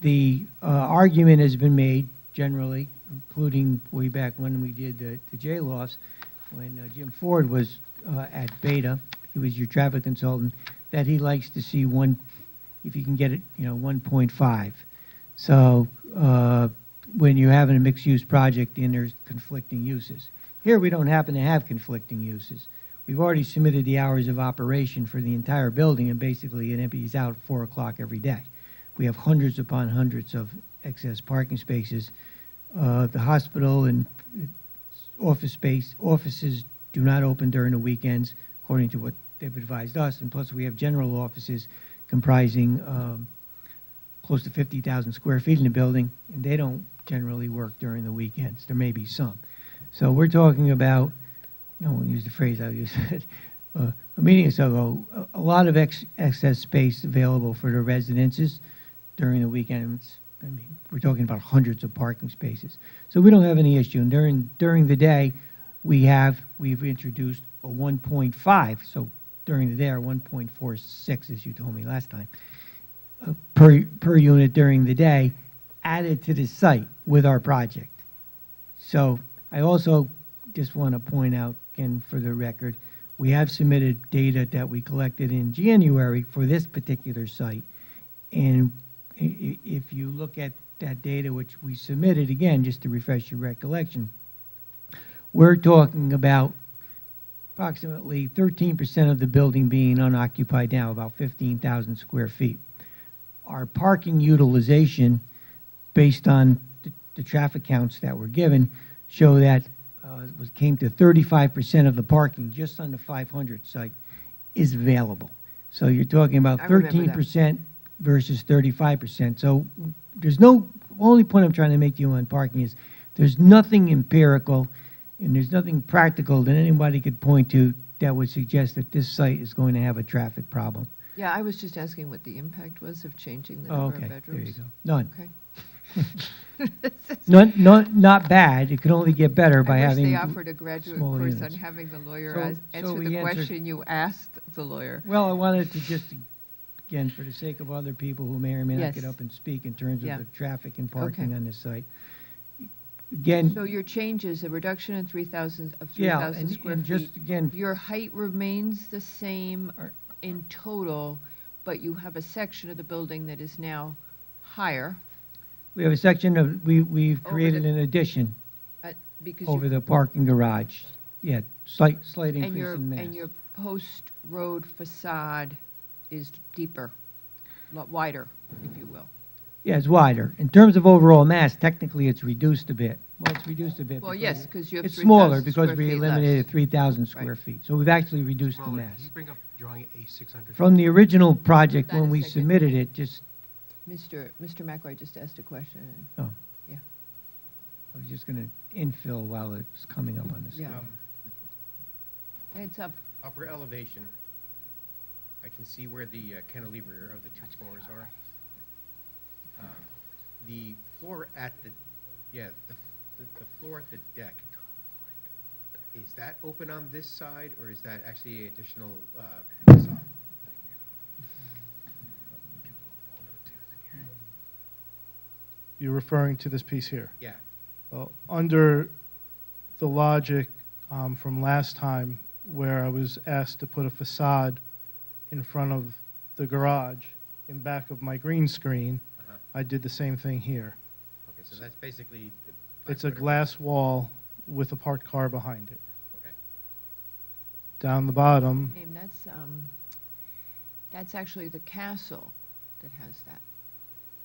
The argument has been made generally, including way back when we did the J-Lofts, when Jim Ford was at Beta, he was your traffic consultant, that he likes to see 1, if you can get it, 1.5. So when you're having a mixed-use project and there's conflicting uses. Here, we don't happen to have conflicting uses. We've already submitted the hours of operation for the entire building, and basically it empties out at 4 o'clock every day. We have hundreds upon hundreds of excess parking spaces. The hospital and offices do not open during the weekends, according to what they've advised us, and plus we have general offices comprising close to 50,000 square feet in the building, and they don't generally work during the weekends. There may be some. So we're talking about, I won't use the phrase I used a meeting or so ago, a lot of excess space available for the residences during the weekends. I mean, we're talking about hundreds of parking spaces. So we don't have any issue. And during the day, we've introduced a 1.5, so during the day, or 1.46, as you told me last time, per unit during the day, added to the site with our project. So I also just want to point out, again, for the record, we have submitted data that we collected in January for this particular site. And if you look at that data which we submitted, again, just to refresh your recollection, we're talking about approximately 13% of the building being unoccupied now, about 15,000 square feet. Our parking utilization, based on the traffic counts that were given, show that came to 35% of the parking just on the 500 site is available. So you're talking about I remember that. 13% versus 35%. So there's no, only point I'm trying to make to you on parking is there's nothing empirical and there's nothing practical that anybody could point to that would suggest that this site is going to have a traffic problem. Yeah, I was just asking what the impact was of changing the Oh, number okay, of there bedrooms. you go. None. Okay. Not bad. It can only get better by I wish having they offered a graduate smaller course units. on having the lawyer So- answer so the we answered- question you asked the lawyer. Well, I wanted to just, again, for the sake of other people who may or may not Yes. get up and speak in terms Yeah. of the traffic and parking Okay. on this site. Again, So your change is a reduction in 3,000 Yeah, 3,000 and- square and feet. just again- Your height remains the same in total, but you have a section of the building that is now higher. we have a section of, we've Over created the- an addition Because over you- the parking garage. Yeah, slight And increase in mass. and your post-road facade is deeper, wider, if you will. Yeah, it's wider. In terms of overall mass, technically it's reduced a bit. Well, it's reduced a bit. Well, because yes, 'cause you have it's smaller 3,000 because square we feet eliminated less. 3,000 square feet. So we've actually reduced the Smaller. mass. Can you bring up drawing A600? From the original project, Hold on when a we second. submitted it, just, Mr. McRae just asked a question. oh, Yeah. I was just going to infill while it was coming up on the screen. Heads up. Upper elevation, I can see where the cantilever of the 2 floors are. The floor at the, yeah, the floor at the deck Is that open on this side, or is that actually additional facade? You're referring to this piece here? Yeah. Well, under the logic from last time, where I was asked to put a facade in front of the garage in back of my green screen, I did the same thing here. Okay, so that's basically. It's a glass wall with a parked car behind it. Okay. Down the bottom, Name, that's actually the castle that has that.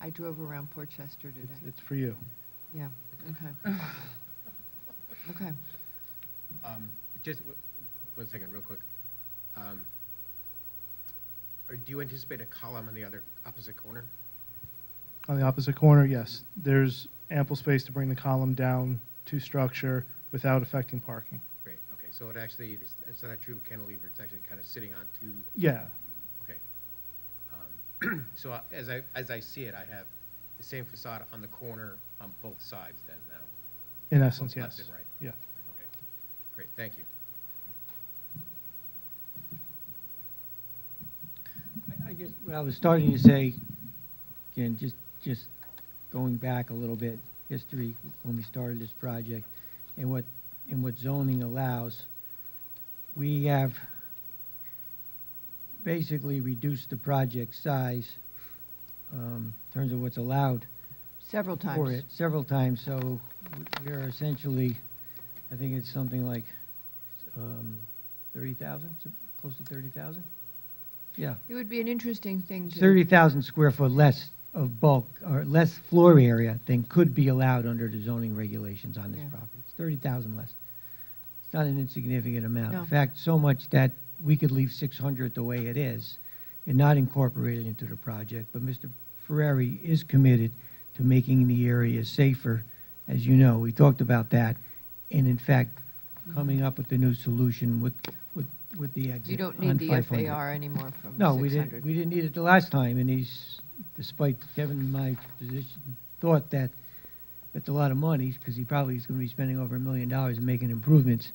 I drove around Portchester today. it's for you. Yeah, okay. Okay. Just 1 second, real quick. Or do you anticipate a column on the other opposite corner? On the opposite corner, yes. There's ample space to bring the column down to structure without affecting parking. Great, okay, so it actually, it's not a true cantilever, it's actually kind of sitting on two. Yeah. Okay. So as I see it, I have the same facade on the corner on both sides then now? In essence, Both left yes. and right? Yeah. Okay, great, thank you. I guess what I was starting to say, again, just going back a little bit, history when we started this project, and what zoning allows, we have basically reduced the project size in terms of what's allowed Several times. for it, several times. So we are essentially, I think it's something like 30,000, close to 30,000. Yeah. It would be an interesting thing to. 30,000 square foot less of bulk, or less floor area than could be allowed under the zoning regulations on this Yeah. property. It's 30,000 less. It's not an insignificant amount. No. In fact, so much that we could leave 600 the way it is and not incorporate it into the project. But Mr. Ferreri is committed to making the area safer. As you know, we talked about that, and in fact, coming up with the new solution with the exit You don't on need the 500. FAR anymore from No, 600. we didn't need it the last time, and he's, despite Kevin and my position, thought that that's a lot of money, because he probably is going to be spending over $1 million and making improvements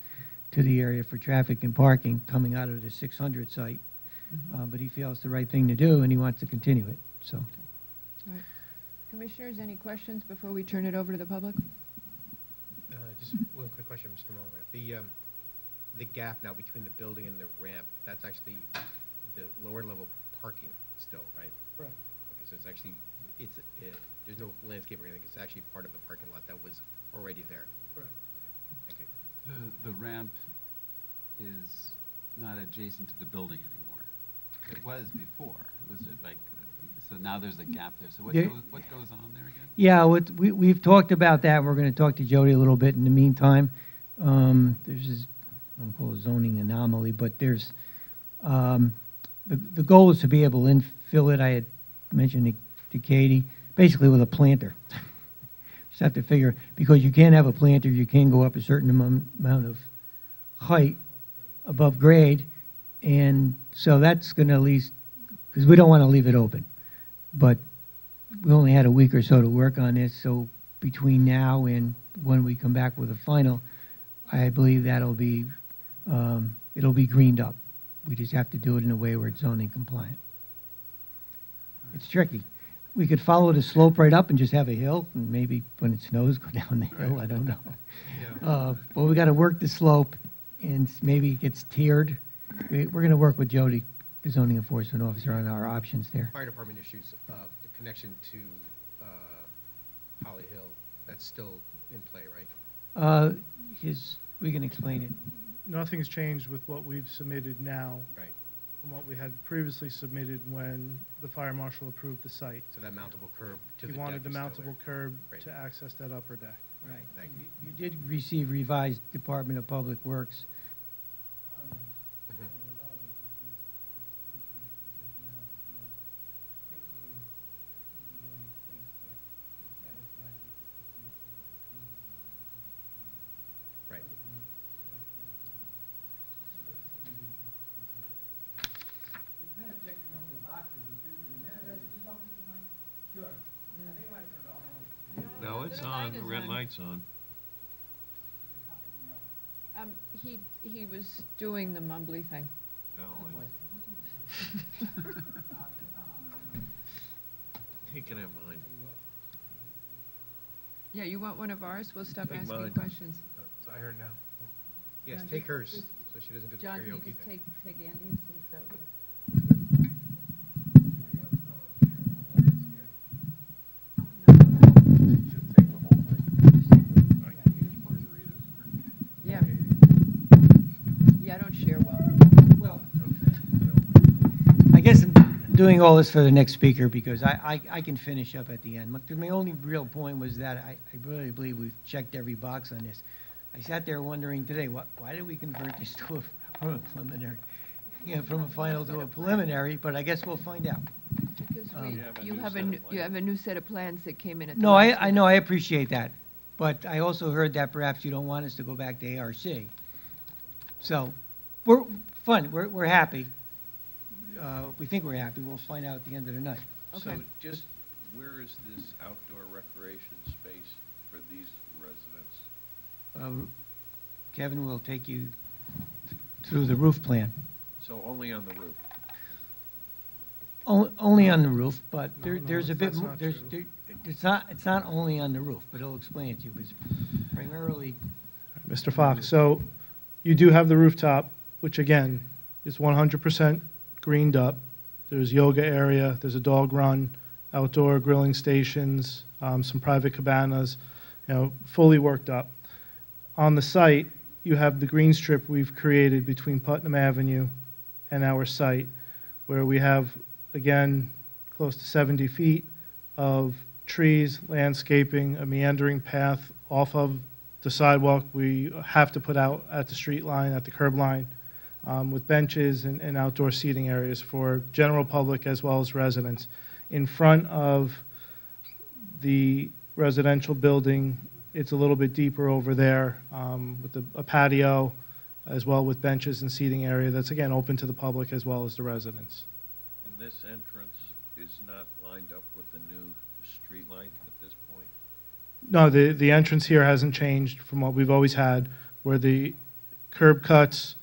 to the area for traffic and parking coming out of the 600 site. But he feels it's the right thing to do, and he wants to continue it, so. All right. Commissioners, any questions before we turn it over to the public? Just one quick question, Mr. Mulder. The gap now between the building and the ramp, that's actually the lower level parking still, right? Correct. Okay, so it's actually, there's no landscape or anything, it's actually part of the parking lot that was already there. Correct. Thank you. The ramp is not adjacent to the building anymore. It was before. Was it like, so now there's a gap there. So what Yeah. goes on there again? Yeah, we've talked about that. We're going to talk to Jody a little bit in the meantime. There's this, I don't call it zoning anomaly, but there's, the goal is to be able to infill it. I had mentioned to Katie, basically with a planter. Just have to figure, because you can't have a planter, you can go up a certain amount of height above grade, and so that's going to at least, because we don't want to leave it open. But we only had a week or so to work on this, so between now and when we come back with a final, I believe that'll be, it'll be greened up. We just have to do it in a way where it's zoning compliant. It's tricky. We could follow the slope right up and just have a hill, and maybe when it snows, go down the hill, I don't know. But we got to work the slope, and maybe it gets tiered. We're going to work with Jody, the zoning enforcement officer, on our options there. Fire department issues of the connection to Holly Hill, that's still in play, right? We can explain it. Nothing's changed with what we've submitted now. Right. From what we had previously submitted when the fire marshal approved the site. So that mountable curb to the He deck wanted the is still mountable there. curb Right. to access that upper deck. Right. Thank you. You did receive revised Department of Public Works. Mhm. Right. No, it's on, the red light's on. He was doing the mumbly thing. No, he can have mine. Yeah, you want one of ours? We'll stop Take asking mine. questions. So I heard now. Yes, John, take just- hers, just- so she doesn't do the John, can you karaoke just thing. take Andy and see if that works? Yeah. Yeah, I don't share well. I guess I'm doing all this for the next speaker because I can finish up at the end. My only real point was that I really believe we've checked every box on this. I sat there wondering today, why did we convert this to a preliminary? From a final to a preliminary, but I guess we'll find out. Because you have a new set of plans that came in at the No, last I know, I appreciate that. But I also heard that perhaps you don't want us to go back to ARC. So, we're happy. We think we're happy. We'll find out at the end of the night. So just, where is this outdoor recreation space for these residents? Kevin will take you through the roof plan. So only on the roof? Only on the roof, but No, there's a bit, that's not true. it's not only on the roof, but he'll explain it to you. It's primarily, Mr. Fox, so you do have the rooftop, which again is 100% greened up. There's yoga area, there's a dog run, outdoor grilling stations, some private cabanas, fully worked up. On the site, you have the green strip we've created between Putnam Avenue and our site, where we have, again, close to 70 feet of trees, landscaping, a meandering path off of the sidewalk we have to put out at the street line, at the curb line, with benches and outdoor seating areas for general public as well as residents. In front of the residential building, it's a little bit deeper over there with a patio, as well with benches and seating area that's, again, open to the public as well as the residents. And this entrance is not lined up with the new street light at this point? No, the entrance here hasn't changed from what we've always had, where the curb cuts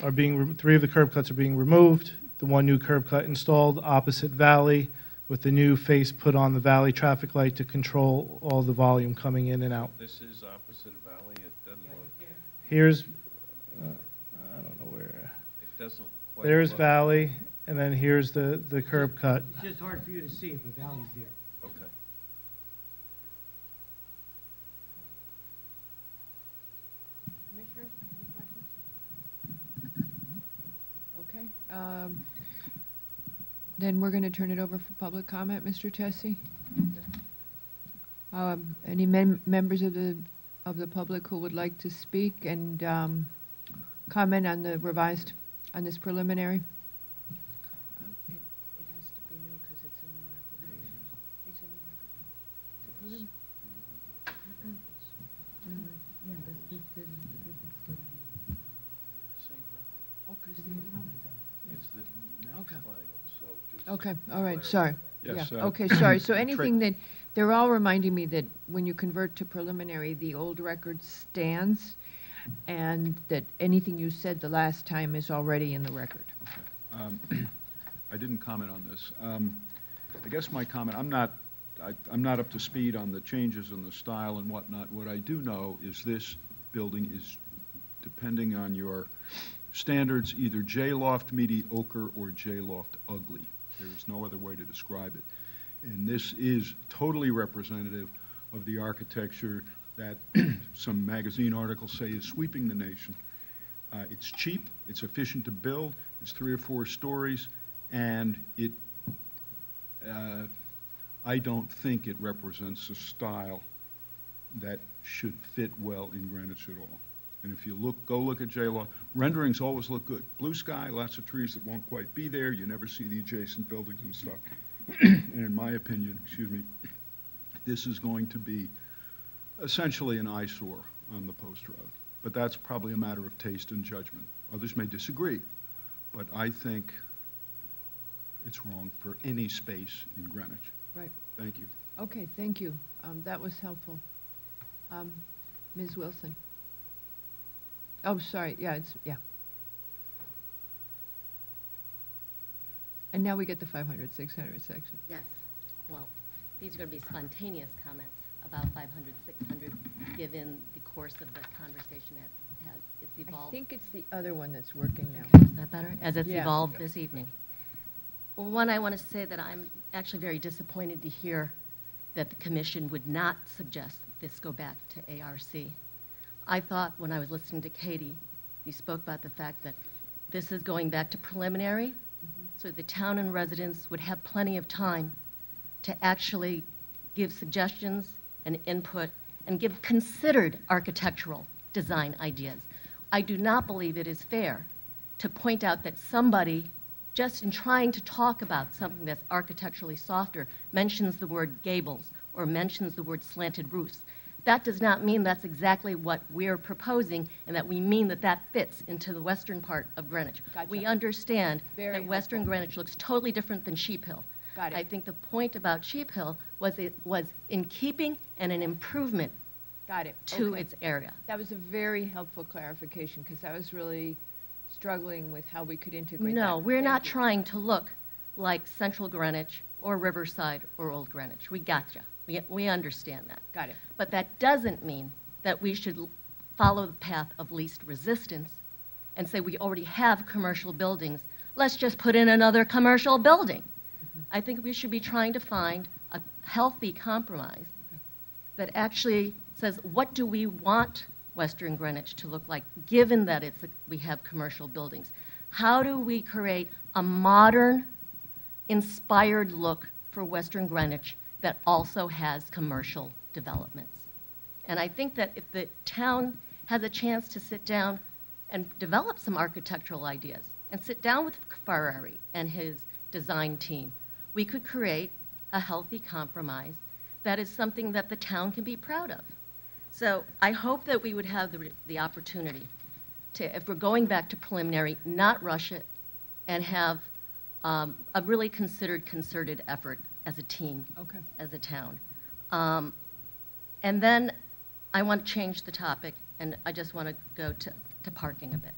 are being, 3 of the curb cuts are being removed, the 1 new curb cut installed opposite Valley, with the new face put on the Valley traffic light to control all the volume coming in and out. This is opposite Valley, it doesn't look, Here's, I don't know where, it doesn't quite there's look- Valley, and then here's the curb cut. it's just hard for you to see if the valley's there. Okay. Commissioners, any questions? Okay. Then we're going to turn it over for public comment. Mr. Tessie? Any members of the public who would like to speak and comment on the revised, on this preliminary? It has to be new because it's a new application. It's a new record. It's a prelim. Oh, 'cause It's the next Okay. final, so just. Okay, all right, sorry. Yes, Yeah, okay, sorry. So Tra- anything that, they're all reminding me that when you convert to preliminary, the old record stands, and that anything you said the last time is already in the record. I didn't comment on this. I guess my comment, I'm not up to speed on the changes in the style and whatnot. What I do know is this building is, depending on your standards, either J-loft mediocre or J-loft ugly. There's no other way to describe it. And this is totally representative of the architecture that some magazine articles say is sweeping the nation. It's cheap, it's efficient to build, it's 3 or 4 stories, and it, I don't think it represents a style that should fit well in Greenwich at all. And if you go look at J-Law, renderings always look good. Blue sky, lots of trees that won't quite be there, you never see the adjacent buildings and stuff. And in my opinion, this is going to be essentially an eyesore on the post road. But that's probably a matter of taste and judgment. Others may disagree, but I think it's wrong for any space in Greenwich. Right. Thank you. Okay, thank you. That was helpful. Ms. Wilson? Oh, sorry, yeah, yeah. And now we get the 500, 600 section. Yes. Well, these are going to be spontaneous comments about 500, 600, given the course of the conversation as it's I evolved. think it's the other one that's working now. Is that better? As it's Yeah. evolved this evening. One, I want to say that I'm actually very disappointed to hear that the commission would not suggest this go back to ARC. I thought when I was listening to Katie, you spoke about the fact that this is going back to preliminary, so the town and residents would have plenty of time to actually give suggestions and input and give considered architectural design ideas. I do not believe it is fair to point out that somebody, just in trying to talk about something that's architecturally softer, mentions the word gables or mentions the word slanted roofs. That does not mean that's exactly what we're proposing and that we mean that that fits into the western part of Greenwich. Gotcha. We understand Very that western helpful. Greenwich looks totally different than Sheep Hill. Got it. I think the point about Sheep Hill was it was in keeping and an improvement Got it. to Okay. its area. That was a very helpful clarification, because I was really struggling with how we could integrate that. No, we're Thank not you. trying to look like Central Greenwich or Riverside or Old Greenwich. We gotcha. We understand that. Got it. But that doesn't mean that we should follow the path of least resistance and say we already have commercial buildings. Let's just put in another commercial building. I think we should be trying to find a healthy compromise that actually says, what do we want Western Greenwich to look like, given that we have commercial buildings? How do we create a modern, inspired look for Western Greenwich that also has commercial developments? And I think that if the town has a chance to sit down and develop some architectural ideas and sit down with Ferrari and his design team, we could create a healthy compromise that is something that the town can be proud of. So I hope that we would have the opportunity to, if we're going back to preliminary, not rush it and have a really concerted effort as a team, Okay. as a town. And then I want to change the topic, and I just want to go to parking a bit.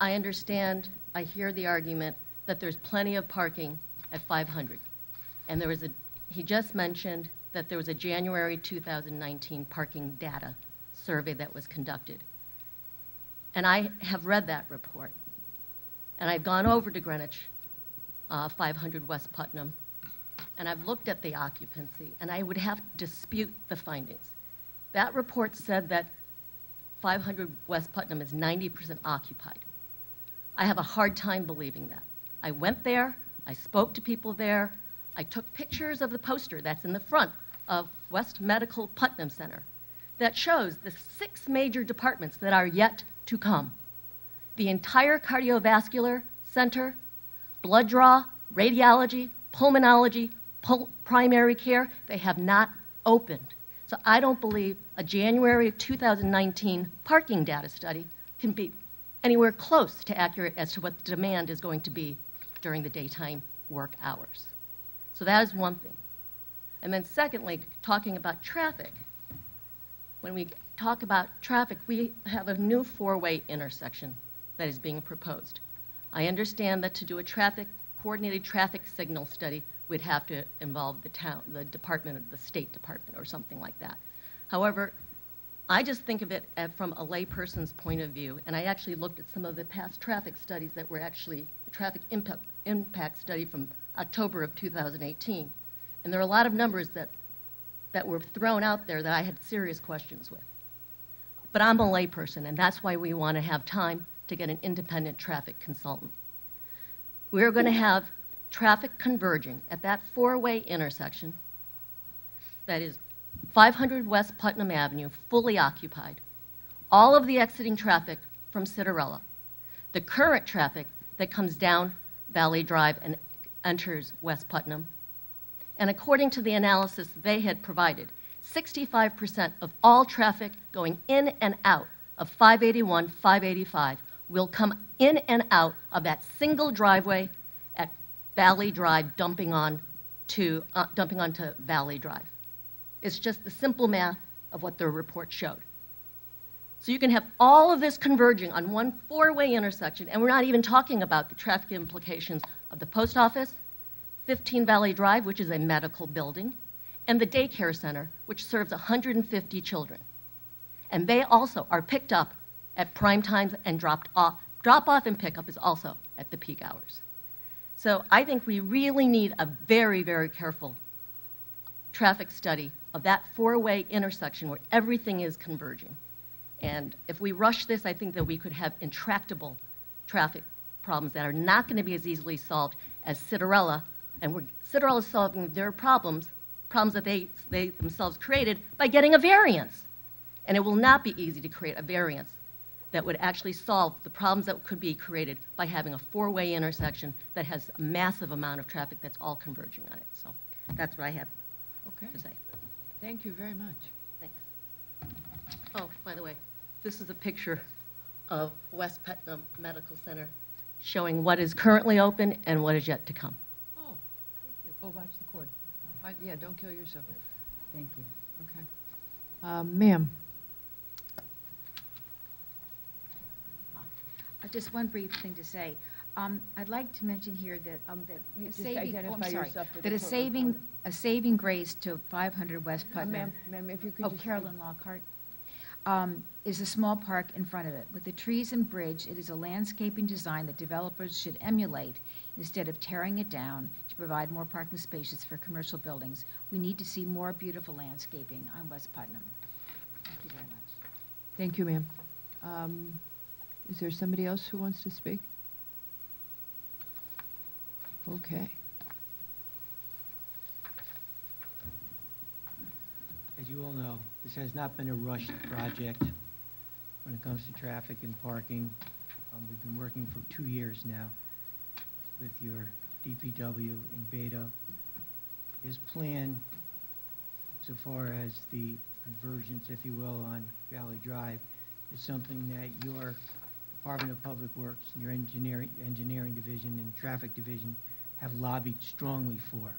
I understand, I hear the argument that there's plenty of parking at 500. And there was he just mentioned that there was a January 2019 parking data survey that was conducted. And I have read that report. And I've gone over to Greenwich, 500 West Putnam, and I've looked at the occupancy, and I would have to dispute the findings. That report said that 500 West Putnam is 90% occupied. I have a hard time believing that. I went there, I spoke to people there, I took pictures of the poster that's in the front of West Medical Putnam Center that shows the 6 major departments that are yet to come. The entire cardiovascular center, blood draw, radiology, pulmonology, primary care, they have not opened. So I don't believe a January 2019 parking data study can be anywhere close to accurate as to what the demand is going to be during the daytime work hours. So that is one thing. And then secondly, talking about traffic. When we talk about traffic, we have a new 4-way intersection that is being proposed. I understand that to do a coordinated traffic signal study, we'd have to involve the town, the State Department or something like that. However, I just think of it from a layperson's point of view, and I actually looked at some of the past traffic studies that were actually the traffic impact study from October of 2018. And there are a lot of numbers that were thrown out there that I had serious questions with. But I'm a layperson, and that's why we want to have time to get an independent traffic consultant. We're going to have traffic converging at that 4-way intersection that is 500 West Putnam Avenue, fully occupied. All of the exiting traffic from Citarella. The current traffic that comes down Valley Drive and enters West Putnam. And according to the analysis they had provided, 65% of all traffic going in and out of 581, 585 will come in and out of that single driveway at Valley Drive, dumping onto Valley Drive. It's just the simple math of what their report showed. So you can have all of this converging on one four-way intersection, and we're not even talking about the traffic implications of the post office, 15 Valley Drive, which is a medical building, and the daycare center, which serves 150 children. And they also are picked up at prime times and dropped off. Drop-off and pickup is also at the peak hours. So I think we really need a very, very careful traffic study of that four-way intersection where everything is converging. And if we rush this, I think that we could have intractable traffic problems that are not going to be as easily solved as Citarella. And Citarella is solving their problems that they themselves created by getting a variance. And it will not be easy to create a variance that would actually solve the problems that could be created by having a four-way intersection that has a massive amount of traffic that's all converging on it. So that's what I have to say. Thank you very much. Thanks. Oh, by the way, this is a picture of West Putnam Medical Center showing what is currently open and what is yet to come. Oh, thank you. Oh, watch the cord. Yeah, don't kill yourself. Thank you. Okay. Ma'am? Just one brief thing to say. I'd like to mention here that, you a just saving, identify I'm sorry, yourself for that the a court saving grace to 500 West Putnam. Ma'am, if you could Oh, just. Carolyn Lockhart. Is a small park in front of it. With the trees and bridge, it is a landscaping design that developers should emulate instead of tearing it down to provide more parking spaces for commercial buildings. We need to see more beautiful landscaping on West Putnam. Thank you very much. Thank you, ma'am. Is there somebody else who wants to speak? Okay. As you all know, this has not been a rushed project when it comes to traffic and parking. We've been working for 2 years now with your DPW and Beta. This plan, so far as the convergence, if you will, on Valley Drive, is something that your Department of Public Works and your engineering division and traffic division have lobbied strongly for.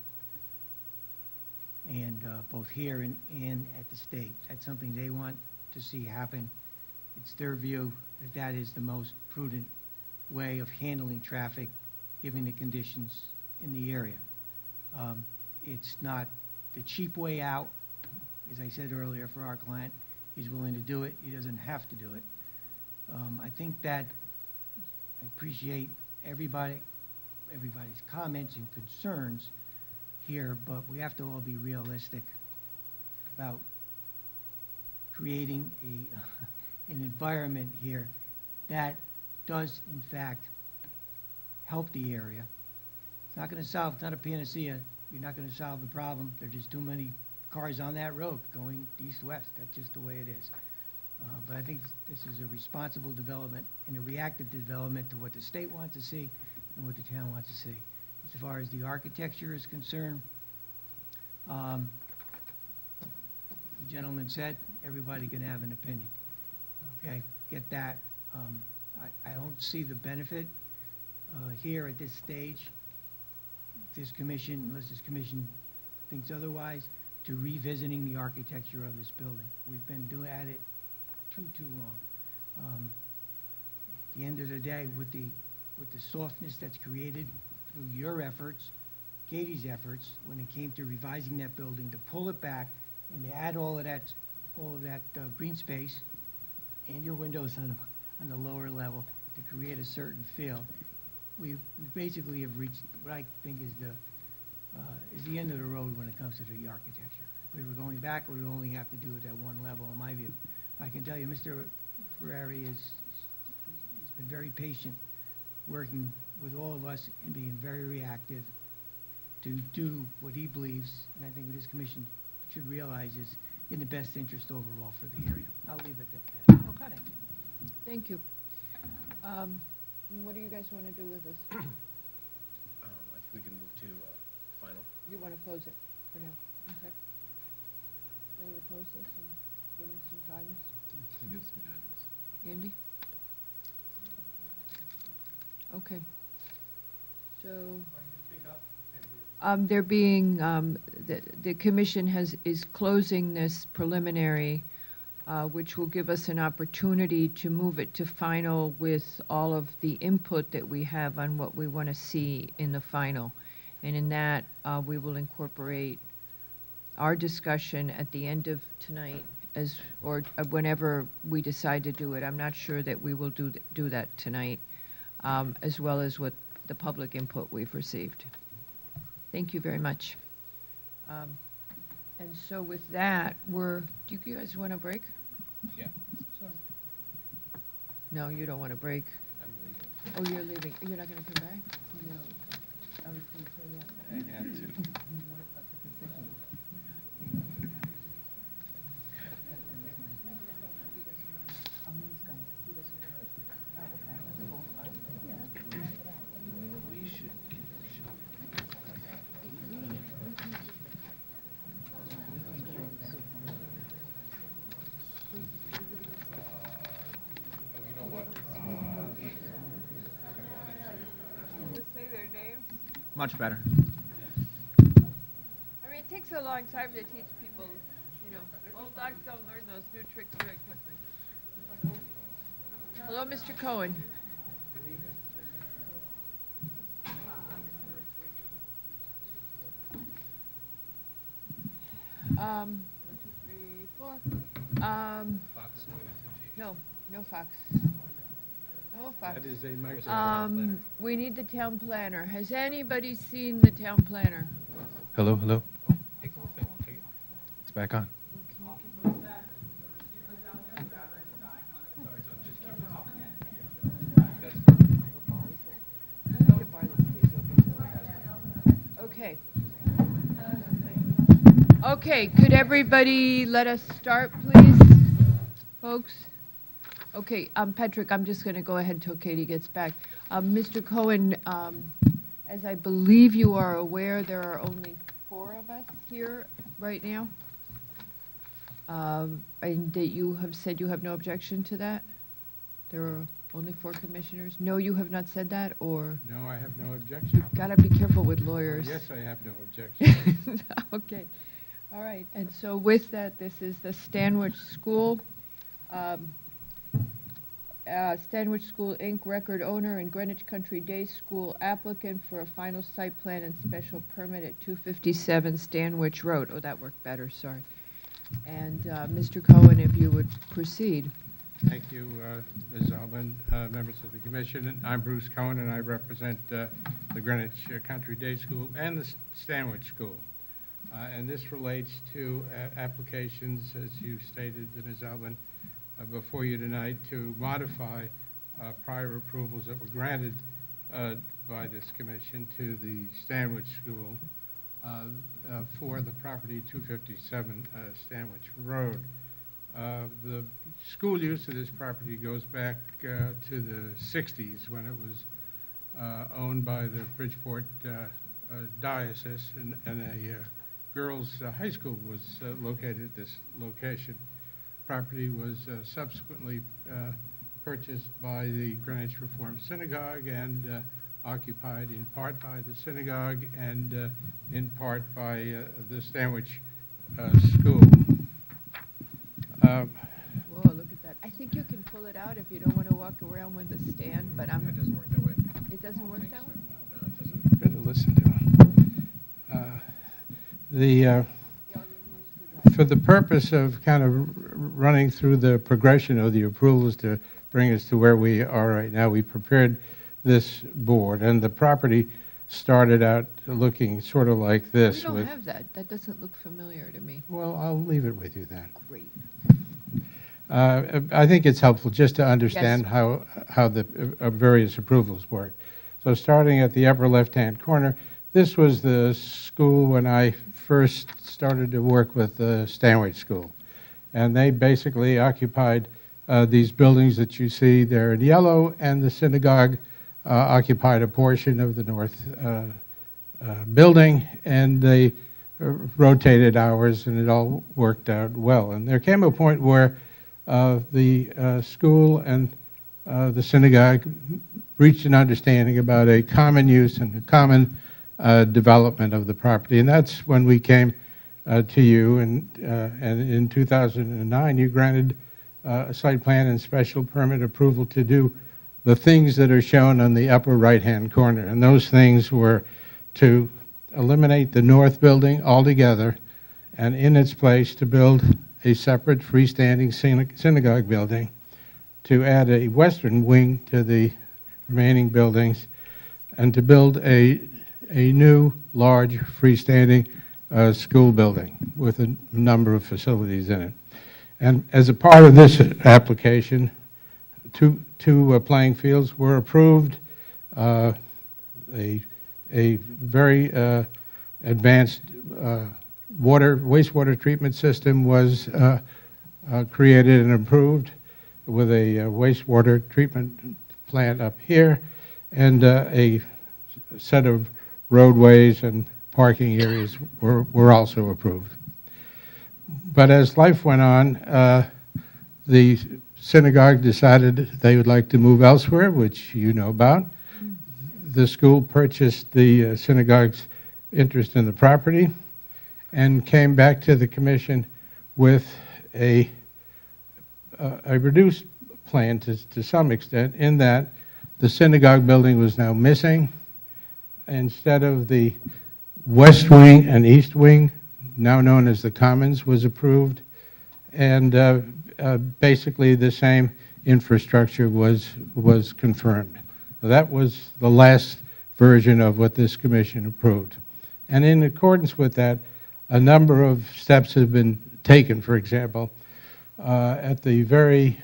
And both here and at the state. That's something they want to see happen. It's their view that that is the most prudent way of handling traffic, given the conditions in the area. It's not the cheap way out. As I said earlier, for our client, he's willing to do it. He doesn't have to do it. I think that I appreciate everybody's comments and concerns here, but we have to all be realistic about creating an environment here that does, in fact, help the area. It's not going to solve, it's not a panacea. You're not going to solve the problem. There are just too many cars on that road going east-west. That's just the way it is. But I think this is a responsible development and a reactive development to what the state wants to see and what the town wants to see. As far as the architecture is concerned, the gentleman said, everybody can have an opinion. Okay, get that. I don't see the benefit here at this stage, this commission, unless this commission thinks otherwise, to revisiting the architecture of this building. We've been at it too long. At the end of the day, with the softness that's created through your efforts, Katie's efforts, when it came to revising that building, to pull it back and to add all of that green space and your windows on the lower level to create a certain feel, we basically have reached what I think is the end of the road when it comes to the architecture. If we were going back, we would only have to do it at one level, in my view. I can tell you, Mr. Ferrari has been very patient, working with all of us and being very reactive to do what he believes, and I think what this commission should realize is in the best interest overall for the area. I'll leave it at that. Okay. Thank you. What do you guys want to do with this? I think we can move to final. You want to close it for now? Okay. Ready to close this and give me some guidance? Give some guidance. Andy? Okay. So, they're being, the commission is closing this preliminary which will give us an opportunity to move it to final with all of the input that we have on what we want to see in the final. And in that, we will incorporate our discussion at the end of tonight or whenever we decide to do it. I'm not sure that we will do that tonight, as well as what the public input we've received. Thank you very much. And so with that, do you guys want a break? Yeah. Sure. No, you don't want a break. I'm leaving. Oh, you're leaving. You're not going to come back? No. I was going to say that. I have to. Say their names. Much better. I mean, it takes a long time to teach people, old dogs don't learn those new tricks very quickly. Hello, Mr. Cohen. One, two, three, four. Fox. No Fox. No Fox. That is a microphone. We need the town planner. Has anybody seen the town planner? Hello, hello. It's back on. Okay. Okay, could everybody let us start, please, folks? Okay, Patrick, I'm just going to go ahead until Katie gets back. Mr. Cohen, as I believe you are aware, there are only 4 of us here right now. And that you have said you have no objection to that? There are only 4 commissioners? No, you have not said that, or? No, I have no objection. Gotta be careful with lawyers. Yes, I have no objection. Okay, all right, and so with that, this is the Stanwich School. Stanwich School, Inc., record owner and Greenwich Country Day School applicant for a final site plan and special permit at 257 Stanwich Road. Oh, that worked better, sorry. And Mr. Cohen, if you would proceed. Thank you, Ms. Albin, members of the commission. I'm Bruce Cohen, and I represent the Greenwich Country Day School and the Stanwich School. And this relates to applications, as you stated, Ms. Albin, before you tonight, to modify prior approvals that were granted by this commission to the Stanwich School for the property 257 Stanwich Road. The school use of this property goes back to the 60s, when it was owned by the Bridgeport Diocese, and a girls' high school was located at this location. Property was subsequently purchased by the Greenwich Reformed Synagogue and occupied in part by the synagogue and in part by the Stanwich School. Whoa, look at that. I think you can pull it out if you don't want to walk around with a stand, but That doesn't work that way. It doesn't work that way? No, it doesn't. Better listen to him. For the purpose of kind of running through the progression of the approvals to bring us to where we are right now, we prepared this board, and the property started out looking sort of like this. We don't have that. That doesn't look familiar to me. Well, I'll leave it with you then. Great. I think it's helpful just to understand Yes. how the various approvals work. So starting at the upper left-hand corner, this was the school when I first started to work with the Stanwich School. And they basically occupied these buildings that you see there in yellow, and the synagogue occupied a portion of the north building, and they rotated hours, and it all worked out well. And there came a point where the school and the synagogue reached an understanding about a common use and a common development of the property. And that's when we came to you, and in 2009, you granted a site plan and special permit approval to do the things that are shown on the upper right-hand corner. And those things were to eliminate the north building altogether, and in its place to build a separate freestanding synagogue building, to add a western wing to the remaining buildings, and to build a new large freestanding school building with a number of facilities in it. And as a part of this application, two playing fields were approved. A very advanced wastewater treatment system was created and approved, with a wastewater treatment plant up here, and a set of roadways and parking areas were also approved. But as life went on, the synagogue decided they would like to move elsewhere, which you know about. The school purchased the synagogue's interest in the property and came back to the commission with a reduced plan to some extent, in that the synagogue building was now missing. Instead of the west wing and east wing, now known as the Commons, was approved, and basically the same infrastructure was confirmed. That was the last version of what this commission approved. And in accordance with that, a number of steps have been taken. For example, at the very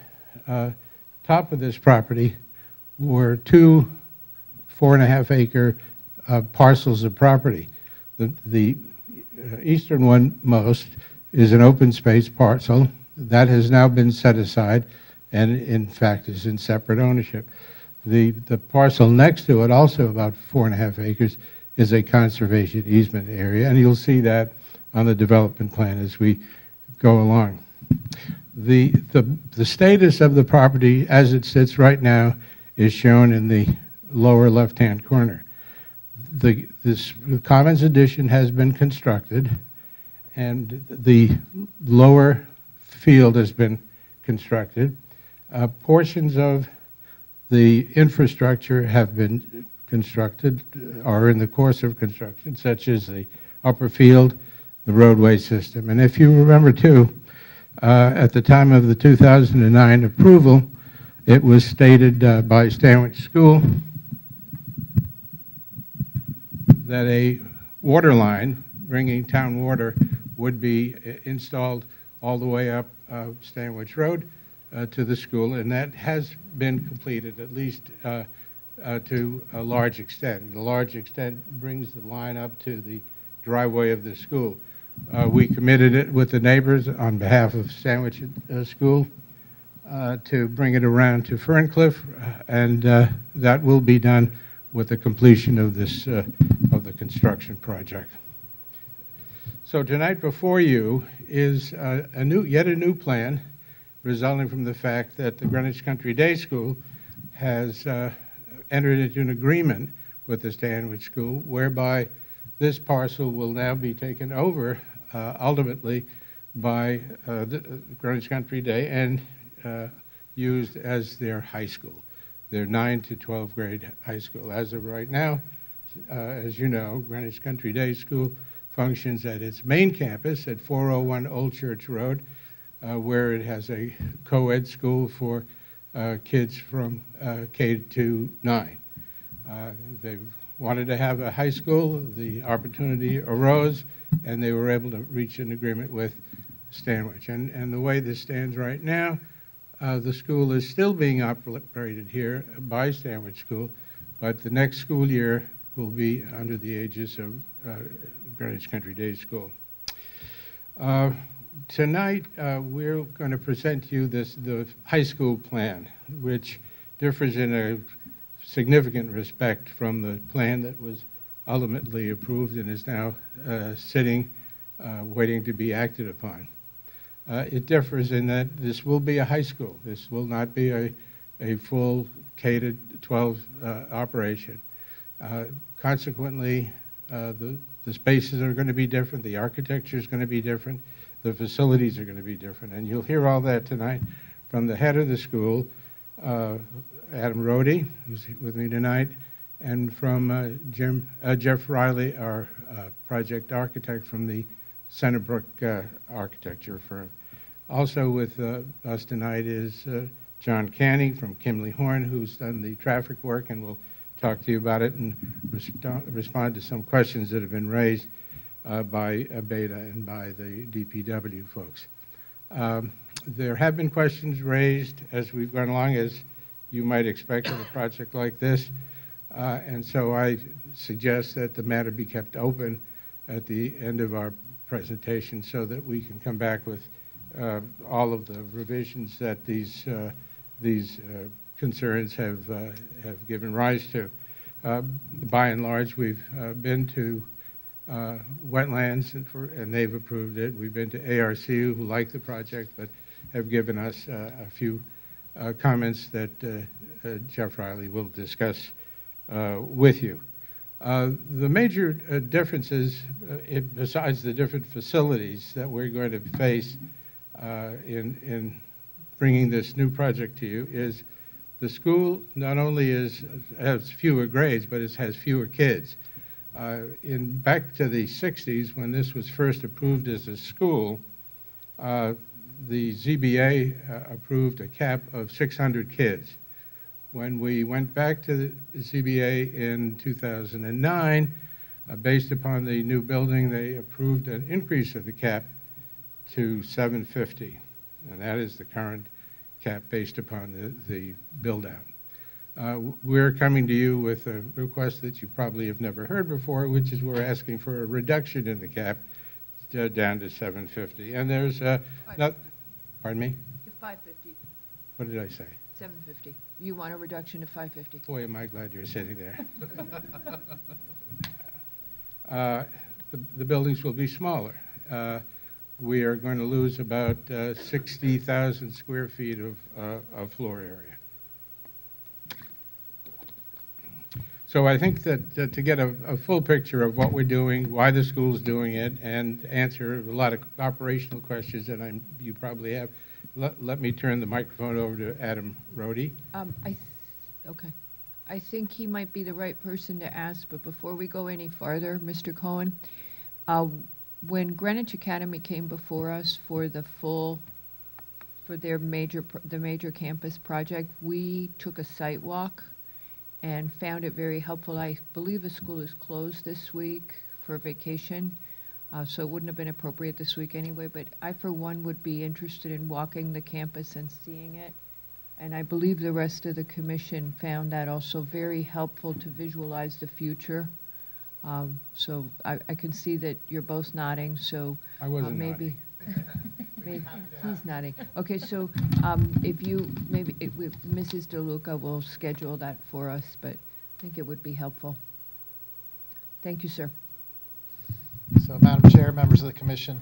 top of this property were two 4.5-acre parcels of property. The eastern one most is an open space parcel that has now been set aside and in fact is in separate ownership. The parcel next to it, also about 4.5 acres, is a conservation easement area, and you'll see that on the development plan as we go along. The status of the property as it sits right now is shown in the lower left-hand corner. The Commons addition has been constructed, and the lower field has been constructed. Portions of the infrastructure have been constructed, are in the course of construction, such as the upper field, the roadway system. And if you remember too, at the time of the 2009 approval, it was stated by Stanwich School that a water line bringing town water would be installed all the way up Stanwich Road to the school, and that has been completed, at least to a large extent. The large extent brings the line up to the driveway of the school. We committed it with the neighbors on behalf of Sandwich School to bring it around to Ferncliff, and that will be done with the completion of this of the construction project. So tonight before you is yet a new plan resulting from the fact that the Greenwich Country Day School has entered into an agreement with the Stanwich School whereby this parcel will now be taken over ultimately by the Greenwich Country Day and used as their high school, their 9 to 12 grade high school. As of right now, as you know, Greenwich Country Day School functions at its main campus at 401 Old Church Road, where it has a co-ed school for kids from K to 9. They wanted to have a high school. The opportunity arose, and they were able to reach an agreement with Stanwich. And the way this stands right now, the school is still being operated here by Stanwich School, but the next school year will be under the aegis of Greenwich Country Day School. Tonight, we're going to present to you the high school plan, which differs in a significant respect from the plan that was ultimately approved and is now sitting, waiting to be acted upon. It differs in that this will be a high school. This will not be a full K-12 operation. Consequently, the The spaces are going to be different, the architecture is going to be different, the facilities are going to be different. And you'll hear all that tonight from the head of the school, Adam Rohde, who's with me tonight, and from Jeff Riley, our project architect from the Centerbrook architecture firm. Also with us tonight is John Canning from Kimley Horn, who's done the traffic work and will talk to you about it and respond to some questions that have been raised by Beta and by the DPW folks. There have been questions raised as we've gone along, as you might expect of a project like this, and so I suggest that the matter be kept open at the end of our presentation so that we can come back with all of the revisions that these concerns have given rise to. By and large, we've been to wetlands and they've approved it. We've been to ARCU, who like the project but have given us a few comments that Jeff Riley will discuss with you. The major differences, besides the different facilities that we're going to face in bringing this new project to you, is the school not only has fewer grades, but it has fewer kids. Back to the 60s, when this was first approved as a school, the ZBA approved a cap of 600 kids. When we went back to the ZBA in 2009, based upon the new building, they approved an increase of the cap to 750, and that is the current cap based upon the build-out. We're coming to you with a request that you probably have never heard before, which is we're asking for a reduction in the cap down to 750. And there's pardon me? To 550. What did I say? 750. You want a reduction to 550. Boy, am I glad you're sitting there. The buildings will be smaller. We are going to lose about 60,000 square feet of floor area. So I think that to get a full picture of what we're doing, why the school's doing it, and answer a lot of operational questions that you probably have, let me turn the microphone over to Adam Rohde. Okay. I think he might be the right person to ask, but before we go any farther, Mr. Cohen, when Greenwich Academy came before us for their major campus project, we took a site walk and found it very helpful. I believe the school is closed this week for vacation, so it wouldn't have been appropriate this week anyway, but I, for one, would be interested in walking the campus and seeing it. And I believe the rest of the commission found that also very helpful to visualize the future. So I can see that you're both nodding, so I wasn't maybe, maybe he's nodding. Okay, so if you, Mrs. DeLuca will schedule that for us, but I think it would be helpful. Thank you, sir. So, Madam Chair, members of the commission,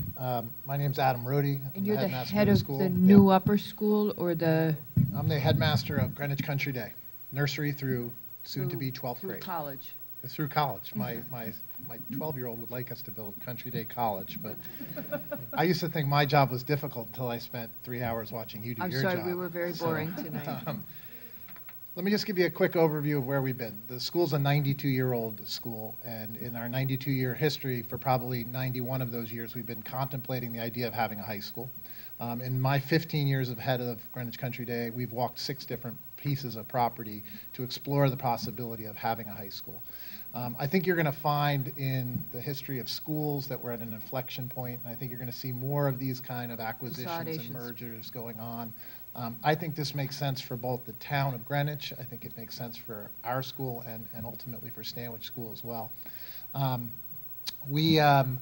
my name's Adam Rohde. And you're the headmaster head the of school. the new upper school, or the? I'm the headmaster of Greenwich Country Day, nursery through soon-to-be 12th grade. Through college. Through college. My 12-year-old would like us to build Country Day College, but I used to think my job was difficult until I spent 3 hours watching you do I'm your sorry, job. we were very boring tonight. Let me just give you a quick overview of where we've been. The school's a 92-year-old school, and in our 92-year history, for probably 91 of those years, we've been contemplating the idea of having a high school. In my 15 years of head of Greenwich Country Day, we've walked 6 different pieces of property to explore the possibility of having a high school. I think you're going to find in the history of schools that we're at an inflection point, and I think you're going to see more of these kind of acquisitions and mergers going on. I think this makes sense for both the town of Greenwich. I think it makes sense for our school and ultimately for Stanwich School as well. We on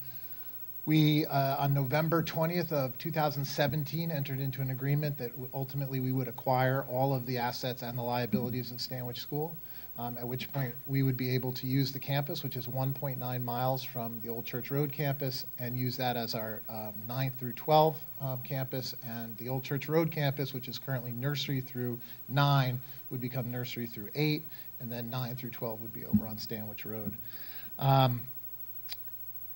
November 20th of 2017 entered into an agreement that ultimately we would acquire all of the assets and the liabilities of Stanwich School, at which point we would be able to use the campus, which is 1.9 miles from the Old Church Road campus, and use that as our 9th through 12 campus, and the Old Church Road campus, which is currently nursery through 9, would become nursery through 8, and then 9 through 12 would be over on Stanwich Road.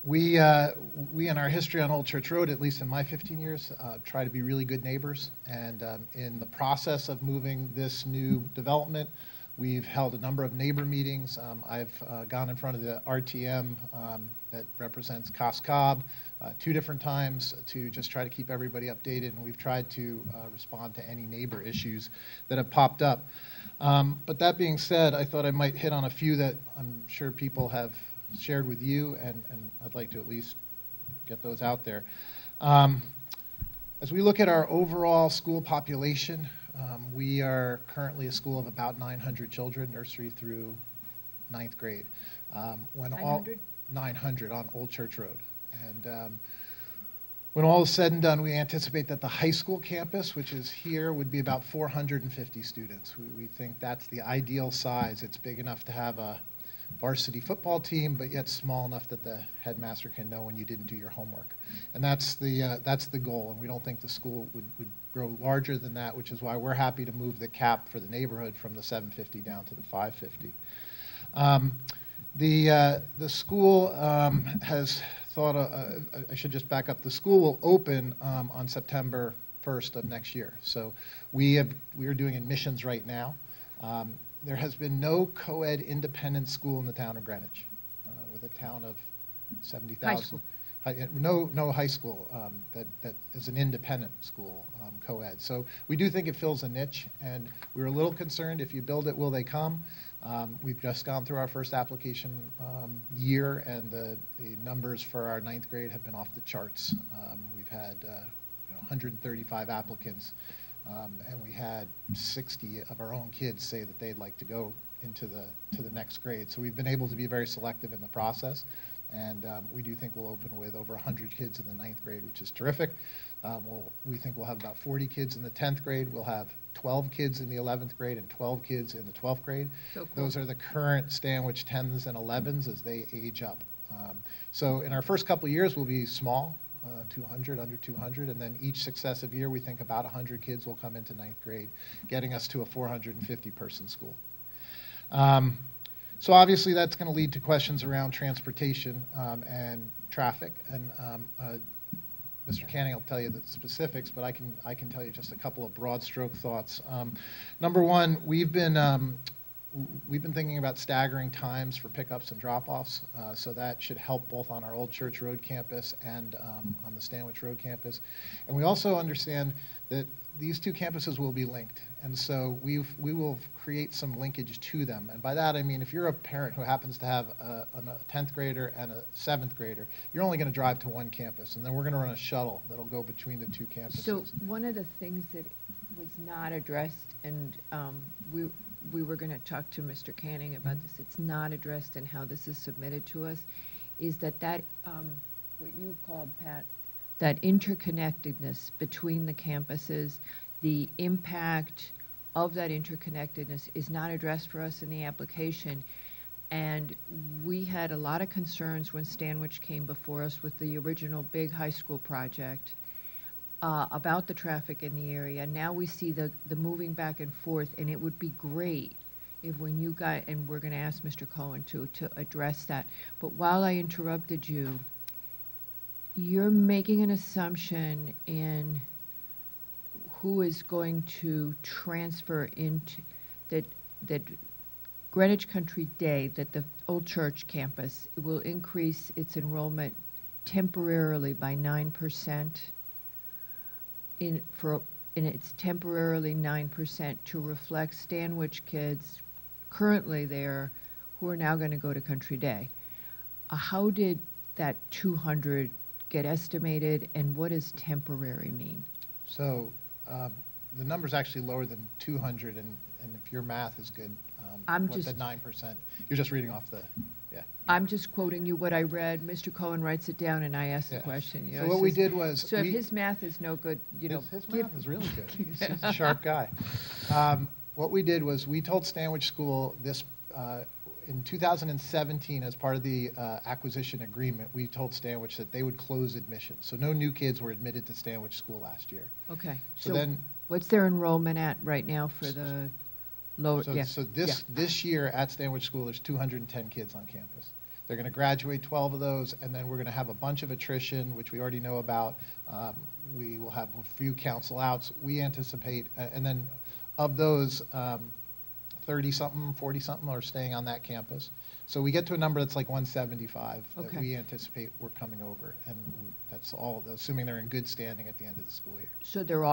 We in our history on Old Church Road, at least in my 15 years, try to be really good neighbors. And in the process of moving this new development, we've held a number of neighbor meetings. I've gone in front of the RTM that represents COSCOB 2 different times to just try to keep everybody updated, and we've tried to respond to any neighbor issues that have popped up. But that being said, I thought I might hit on a few that I'm sure people have shared with you, and I'd like to at least get those out there. As we look at our overall school population, we are currently a school of about 900 children, nursery through 9th grade. 900 on Old Church Road. And when all is said and done, we anticipate that the high school campus, which is here, would be about 450 students. We think that's the ideal size. It's big enough to have a varsity football team, but yet small enough that the headmaster can know when you didn't do your homework. And that's the goal, and we don't think the school would grow larger than that, which is why we're happy to move the cap for the neighborhood from the 750 down to the 550. The school has thought, I should just back up, the school will open on September 1st of next year. So we are doing admissions right now. There has been no co-ed independent school in the town of Greenwich, with a town of 70,000. No high school that is an independent school, co-ed. So we do think it fills a niche, and we're a little concerned, if you build it, will they come? We've just gone through our first application year, and the numbers for our 9th grade have been off the charts. We've had 135 applicants. And we had 60 of our own kids say that they'd like to go into the next grade. So we've been able to be very selective in the process, and we do think we'll open with over 100 kids in the 9th grade, which is terrific. We think we'll have about 40 kids in the 10th grade. We'll have 12 kids in the 11th grade and 12 kids in the 12th grade. So cool. Those are the current Stanwich 10s and 11s as they age up. So in our first couple of years, we'll be small. 200, under 200, and then each successive year we think about 100 kids will come into 9th grade, getting us to a 450-person school. So obviously that's going to lead to questions around transportation and traffic, and Mr. Canning will tell you the specifics, but I can tell you just a couple of broad stroke thoughts. Number one, we've been thinking about staggering times for pickups and drop-offs, so that should help both on our Old Church Road campus and on the Stanwich Road campus. And we also understand that these 2 campuses will be linked, and so we will create some linkage to them. And by that I mean, if you're a parent who happens to have a 10th grader and a 7th grader, you're only going to drive to one campus, and then we're going to run a shuttle that'll go between the 2 campuses. So one of the things that was not addressed, and we were going to talk to Mr. Canning about this, it's not addressed in how this is submitted to us, is that what you called, Pat, that interconnectedness between the campuses, the impact of that interconnectedness is not addressed for us in the application. And we had a lot of concerns when Stanwich came before us with the original big high school project about the traffic in the area. Now we see the moving back and forth, and it would be great if when you got, and we're going to ask Mr. Cohen to address that. But while I interrupted you, you're making an assumption in who is going to transfer into that Greenwich Country Day, that the Old Church campus will increase its enrollment temporarily by 9%. And it's temporarily 9% to reflect Stanwich kids currently there who are now going to go to Country Day. How did that 200 get estimated, and what does temporary mean? So the number's actually lower than 200, and if your math is good, the 9%, you're just reading off the, yeah. I'm just quoting you what I read. Mr. Cohen writes it down, and I ask the question. So what we did was... So if his math is no good, His math is really good. He's a sharp guy. What we did was we told Stanwich School this, in 2017, as part of the acquisition agreement, we told Stanwich that they would close admissions. So no new kids were admitted to Stanwich School last year. Okay. So then... What's their enrollment at right now for the lower... So this year at Stanwich School, there's 210 kids on campus. They're going to graduate 12 of those, and then we're going to have a bunch of attrition, which we already know about. We will have a few council outs. We anticipate, and then of those, 30-something, 40-something are staying on that campus. So we get to a number that's like 175 that Okay. we anticipate we're coming over, and that's all, assuming they're in good standing at the end of the school year. So they're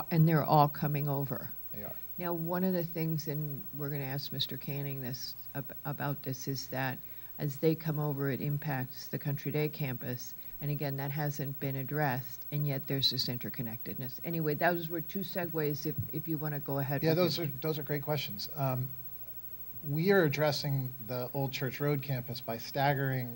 all coming over. They are. Now, one of the things, and we're going to ask Mr. Canning this, about this, is that as they come over, it impacts the Country Day campus. And again, that hasn't been addressed, and yet there's this interconnectedness. Anyway, those were two segues, if you want to go ahead. Yeah, with those are great questions. We are addressing the Old Church Road campus by staggering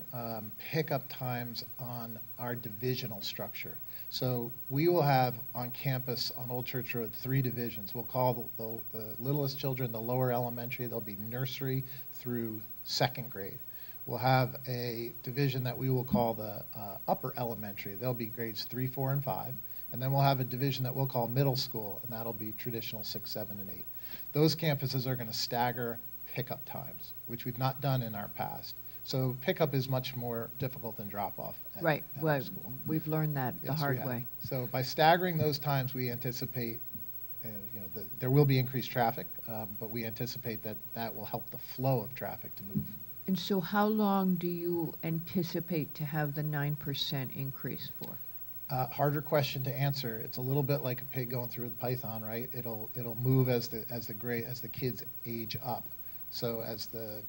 pickup times on our divisional structure. So we will have on campus on Old Church Road 3 divisions. We'll call the littlest children the lower elementary. They'll be nursery through 2nd grade. We'll have a division that we will call the upper elementary. They'll be grades 3, 4, and 5. And then we'll have a division that we'll call middle school, and that'll be traditional 6, 7, and 8. Those campuses are going to stagger pickup times, which we've not done in our past. So pickup is much more difficult than drop-off at Right, at well, our school. we've learned that the Yes, we hard have. way. So by staggering those times, we anticipate, there will be increased traffic, but we anticipate that that will help the flow of traffic to move. And so how long do you anticipate to have the 9% increase for? Harder question to answer. It's a little bit like a pig going through the python, right? It'll move as the kids age up. So as the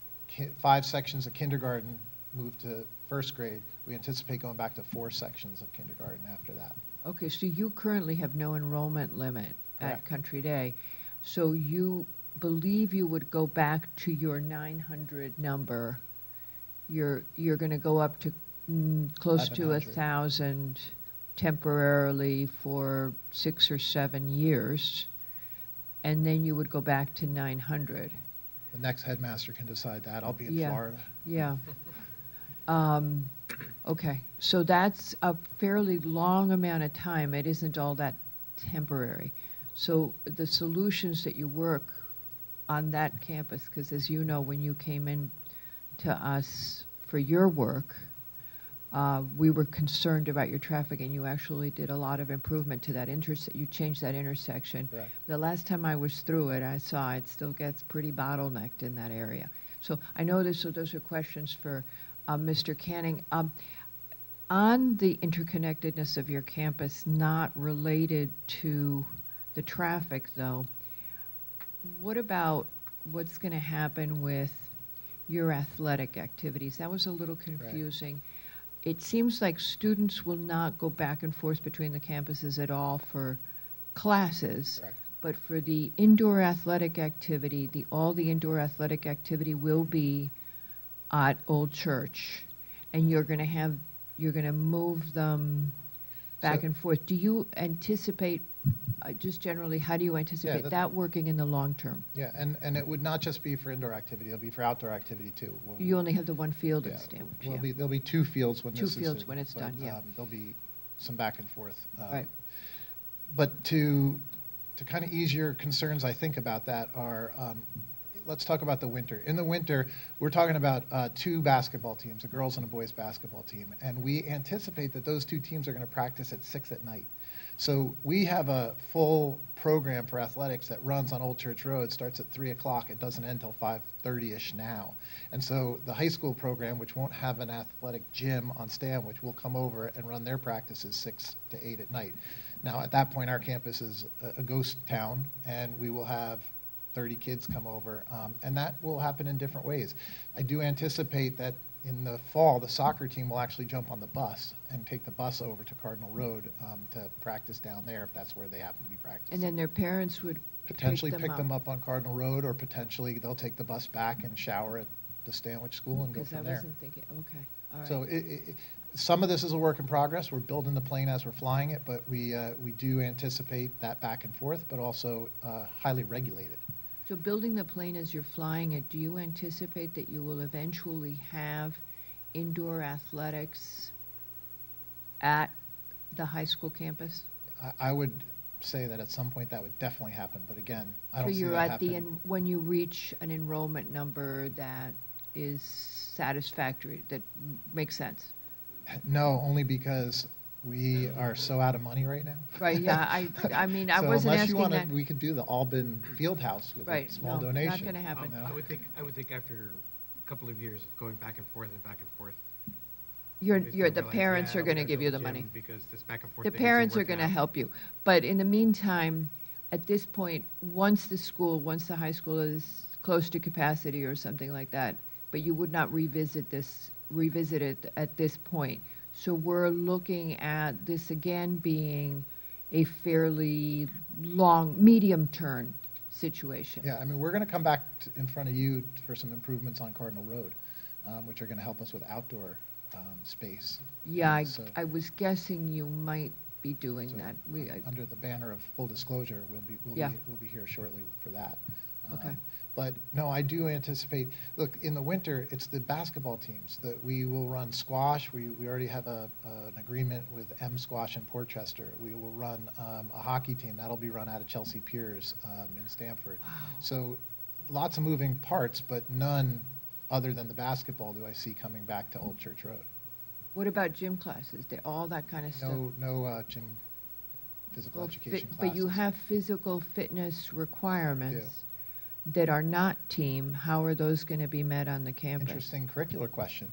5 sections of kindergarten move to 1st grade, we anticipate going back to 4 sections of kindergarten after that. Okay, so you currently have no enrollment limit at Correct. Country Day. So you believe you would go back to your 900 number. You're going to go up to close to 1100. 1,000 temporarily for 6 or 7 years, and then you would go back to 900. The next headmaster can decide that. I'll be in Yeah. Florida. Yeah. Okay, so that's a fairly long amount of time. It isn't all that temporary. So the solutions that you work on that campus, because as you know, when you came in to us for your work, we were concerned about your traffic, and you actually did a lot of improvement to that you changed that intersection. Correct. The last time I was through it, I saw it still gets pretty bottlenecked in that area. So I know those are questions for Mr. Canning. On the interconnectedness of your campus, not related to the traffic though, what about what's going to happen with your athletic activities? That was a little confusing. It seems like students will not go back and forth between the campuses at all for classes. Correct. But for the indoor athletic activity, all the indoor athletic activity will be at Old Church. And you're going to move them back So- and forth. Do you anticipate, just generally, how do you anticipate that- that working in the long term? Yeah, and it would not just be for indoor activity, it'll be for outdoor activity too. You only have the one field in Yeah, Stanwich, There'll yeah. be 2 fields when Two this is. fields when it's done, yeah. There'll be some back and forth. Right. But to kind of ease your concerns, I think about that are, let's talk about the winter. In the winter, we're talking about 2 basketball teams, a girls and a boys basketball team, and we anticipate that those 2 teams are going to practice at 6 at night. So we have a full program for athletics that runs on Old Church Road, starts at 3 o'clock. It doesn't end till 5:30-ish now. And so the high school program, which won't have an athletic gym on Stanwich, will come over and run their practices 6 to 8 at night. Now, at that point, our campus is a ghost town, and we will have 30 kids come over, and that will happen in different ways. I do anticipate that in the fall, the soccer team will actually jump on the bus and take the bus over to Cardinal Road to practice down there if that's where they happen to be practicing. And then their parents would Potentially pick them up on Cardinal Road, or potentially they'll take the bus back and shower at the Stanwich School and go Because I from there. wasn't thinking, okay, all right. So some of this is a work in progress. We're building the plane as we're flying it, but we do anticipate that back and forth, but also highly regulated. So building the plane as you're flying it, do you anticipate that you will eventually have indoor athletics at the high school campus? I would say that at some point that would definitely happen, but again, I don't So see you're that at the happen. when you reach an enrollment number that is satisfactory, that makes sense? No, only because we are so out of money right now. Right, yeah, I mean, I So wasn't unless you asking wanna- that. We could do the Albin Fieldhouse with a Right, small no, not donation. gonna happen. you know? I would think after a couple of years of going back and forth and back and forth. You're, families you're, don't the realize, parents yeah, are we gonna gotta give build you a the gym money. Because this back and forth The thing isn't parents are working gonna out. help you, but in the meantime, at this point, once the high school is close to capacity or something like that, but you would not revisit it at this point. So we're looking at this again being a fairly long, medium-term situation. Yeah, I mean, we're going to come back in front of you for some improvements on Cardinal Road, which are going to help us with outdoor space. Yeah, So- I was guessing you might be doing that. Under the banner of full disclosure, Yeah. we'll be here shortly for that. Okay. But no, I do anticipate, look, in the winter, it's the basketball teams that we will run squash. We already have an agreement with M Squash in Portchester. We will run a hockey team. That'll be run out of Chelsea Piers in Stamford. So lots of moving parts, but none other than the basketball do I see coming back to Old Church Road. What about gym classes? All that kind of stuff? No gym physical Well, education classes. But you have physical fitness requirements that are not team. How are those going to be met on the campus? Interesting curricular question.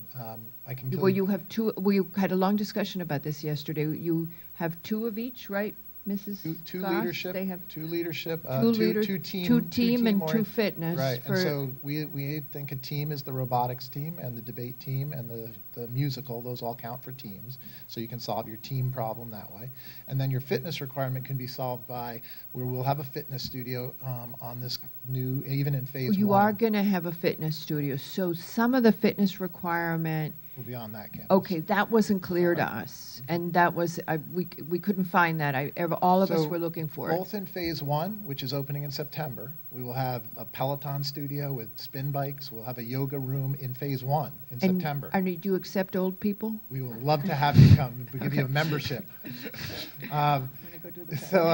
I can tell Well, you have two, we had a long discussion about this yesterday. You have two of each, right, Mrs. Two Goss? leadership, They have two leadership, two leader- two team. two team and two orient- fitness Right, and for- so we think a team is the robotics team and the debate team and the musical, those all count for teams. So you can solve your team problem that way. And then your fitness requirement can be solved by, where we'll have a fitness studio on this new, even in phase one. You are going to have a fitness studio, so some of the fitness requirement, Will be on that campus. okay, that wasn't clear to us, and that was, we couldn't find that. All of us So were looking for it. Both in phase one, which is opening in September, we will have a Peloton studio with spin bikes. We'll have a yoga room in phase one in And- September. And do you accept old people? We will love to have you come. We'll give you a membership. So,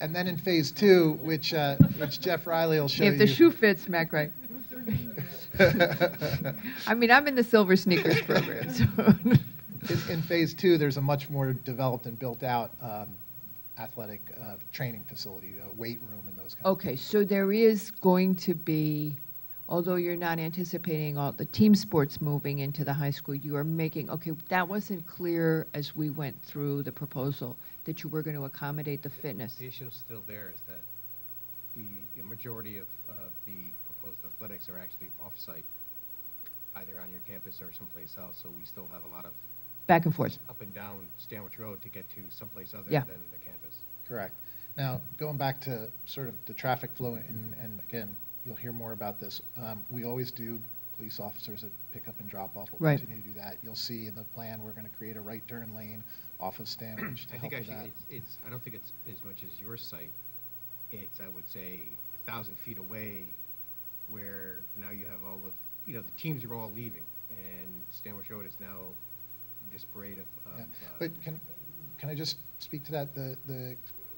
and then in phase two, which Jeff Riley will show you. If the shoe fits, Mac, right? I mean, I'm in the Silver Sneakers program, so. In phase two, there's a much more developed and built-out athletic training facility, weight room and those kinds of Okay, so there is going to be, although you're not anticipating all the team sports moving into the high school, you are making, okay, that wasn't clear as we went through the proposal, that you were going to accommodate the fitness. The issue still there is that the majority of the proposed athletics are actually off-site, either on your campus or someplace else, so we still have a lot of Back and forth. up and down Stanwich Road to get to someplace other Yeah. than the campus. Correct. Now, going back to sort of the traffic flow, and again, you'll hear more about this. We always do police officers that pick up and drop off. We'll Right. continue to do that. You'll see in the plan, we're going to create a right turn lane off of Stanwich to I help think with that. actually, I don't think it's as much as your site. It's, I would say, 1,000 feet away, where now you have all of, the teams are all leaving, and Stanwich Road is now this parade of. Yeah. But can I just speak to that?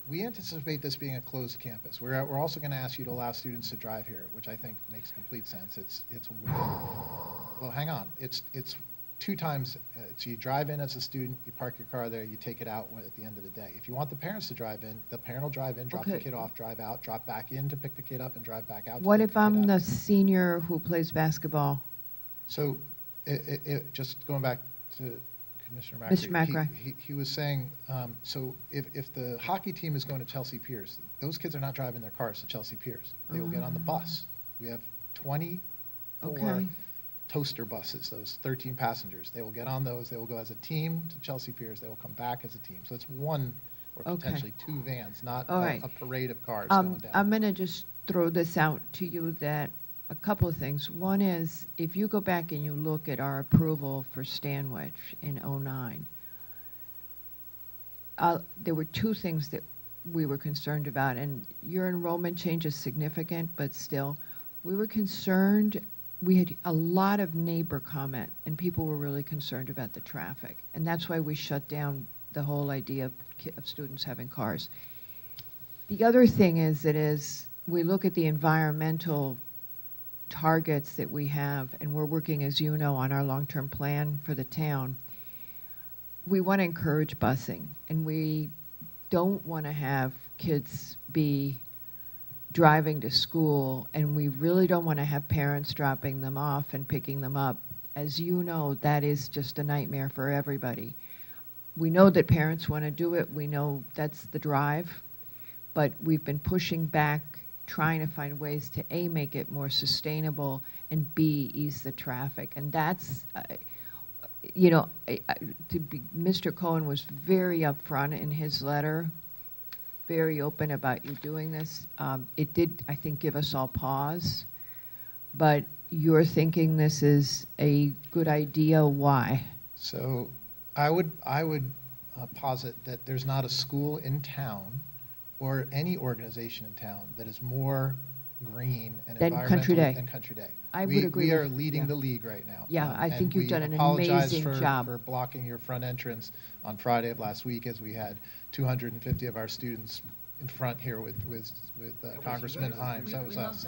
We anticipate this being a closed campus. We're also going to ask you to allow students to drive here, which I think makes complete sense. Well, hang on. It's two times. So you drive in as a student, you park your car there, you take it out at the end of the day. If you want the parents to drive in, the parent will drive in, drop the Okay. kid off, drive out, drop back in to pick the kid up, and drive back out. to What pick if the kid I'm up. the senior who plays basketball? So, just going back to Commissioner Mr. Macri, Macri. he was saying, so if the hockey team is going to Chelsea Piers, those kids are not driving their cars to Chelsea Piers. They will get on the bus. We have 24 Okay. toaster buses, those 13 passengers. They will get on those. They will go as a team to Chelsea Piers. They will come back as a team. So it's one or Okay. potentially two vans, not All right. a parade of cars going down. I'm going to just throw this out to you that a couple of things. One is, if you go back and you look at our approval for Stanwich in '09, there were two things that we were concerned about, and your enrollment change is significant, but still, we were concerned. We had a lot of neighbor comment, and people were really concerned about the traffic, and that's why we shut down the whole idea of students having cars. The other thing is we look at the environmental targets that we have, and we're working, as you know, on our long-term plan for the town, we want to encourage busing, and we don't want to have kids be driving to school, and we really don't want to have parents dropping them off and picking them up. As you know, that is just a nightmare for everybody. We know that parents want to do it. We know that's the drive, but we've been pushing back, trying to find ways to A, make it more sustainable, and B, ease the traffic. And that's, you know, Mr. Cohen was very upfront in his letter, very open about you doing this. It did, I think, give us all pause, but you're thinking this is a good idea. Why? So I would posit that there's not a school in town or any organization in town that is more green and Than environmental Country Day. than Country Day. I would agree We are with- leading yeah. the league right now. Yeah, I think you've done an And we amazing apologize job. for blocking your front entrance on Friday of last week, as we had 250 of our students in front here with Congressman Himes. That was us.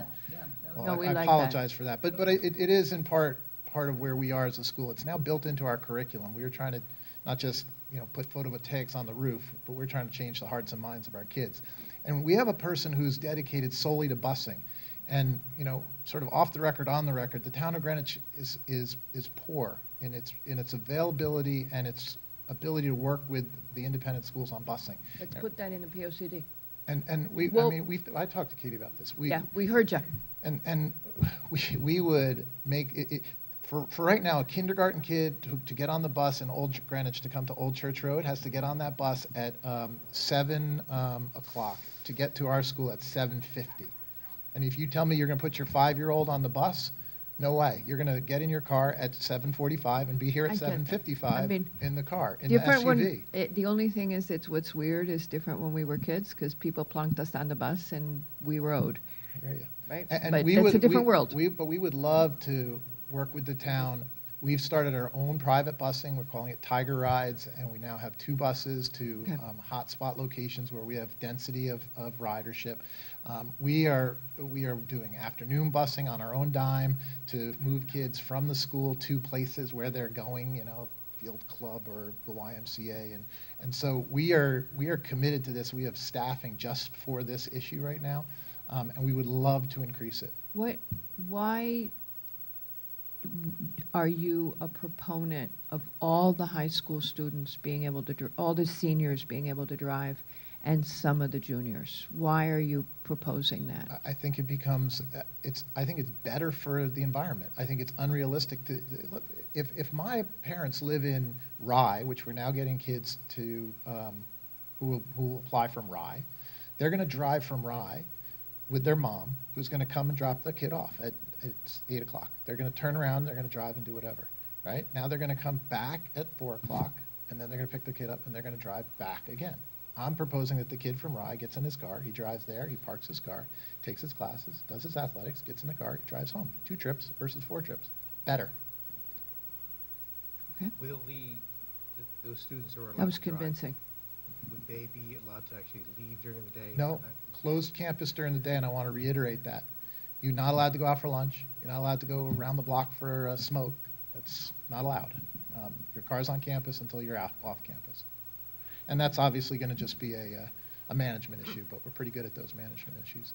Well, No, we I like apologize for that. But it is in part of where we are as a school. It's now built into our curriculum. We are trying to not just, you know, put photovoltaics on the roof, but we're trying to change the hearts and minds of our kids. And we have a person who's dedicated solely to busing. And, you know, sort of off the record, on the record, the town of Greenwich is poor in its availability and its ability to work with the independent schools on busing. Let's put that in the POCD. And Well- I talked to Katie about this. Yeah, we heard you. And we would make it, for right now, a kindergarten kid to get on the bus in Old Greenwich to come to Old Church Road has to get on that bus at 7 o'clock to get to our school at 7:50. And if you tell me you're going to put your 5-year-old on the bus, no way. You're going to get in your car at 7:45 and be here I at get that. 7:55 I mean, in the car, in the Different SUV. when, the only thing is, what's weird is different when we were kids, because people plunked us on the bus and we rode, I hear you. right? And But we that's would, a different world. But we would love to work with the town. We've started our own private busing. We're calling it Tiger Rides, and we now have 2 buses to Okay. hotspot locations where we have density of ridership. We are doing afternoon busing on our own dime to move kids from the school to places where they're going, you know, field club or the YMCA, and so we are committed to this. We have staffing just for this issue right now, and we would love to increase it. Why are you a proponent of all the high school students being able to, all the seniors being able to drive, and some of the juniors? Why are you proposing that? I think it becomes, I think it's better for the environment. I think it's unrealistic to, if my parents live in Rye, which we're now getting kids to, who will apply from Rye, they're going to drive from Rye with their mom, who's going to come and drop the kid off at 8 o'clock. They're going to turn around, they're going to drive and do whatever, right? Now they're going to come back at 4 o'clock, and then they're going to pick the kid up, and they're going to drive back again. I'm proposing that the kid from Rye gets in his car, he drives there, he parks his car, takes his classes, does his athletics, gets in the car, he drives home. 2 trips versus 4 trips. Better. Will those students who are allowed That was to drive, convincing. would they be allowed to actually leave during the day? and No, come back? closed campus during the day, and I want to reiterate that. You're not allowed to go out for lunch. You're not allowed to go around the block for a smoke. That's not allowed. Your car's on campus until you're off campus. And that's obviously going to just be a management issue, but we're pretty good at those management issues.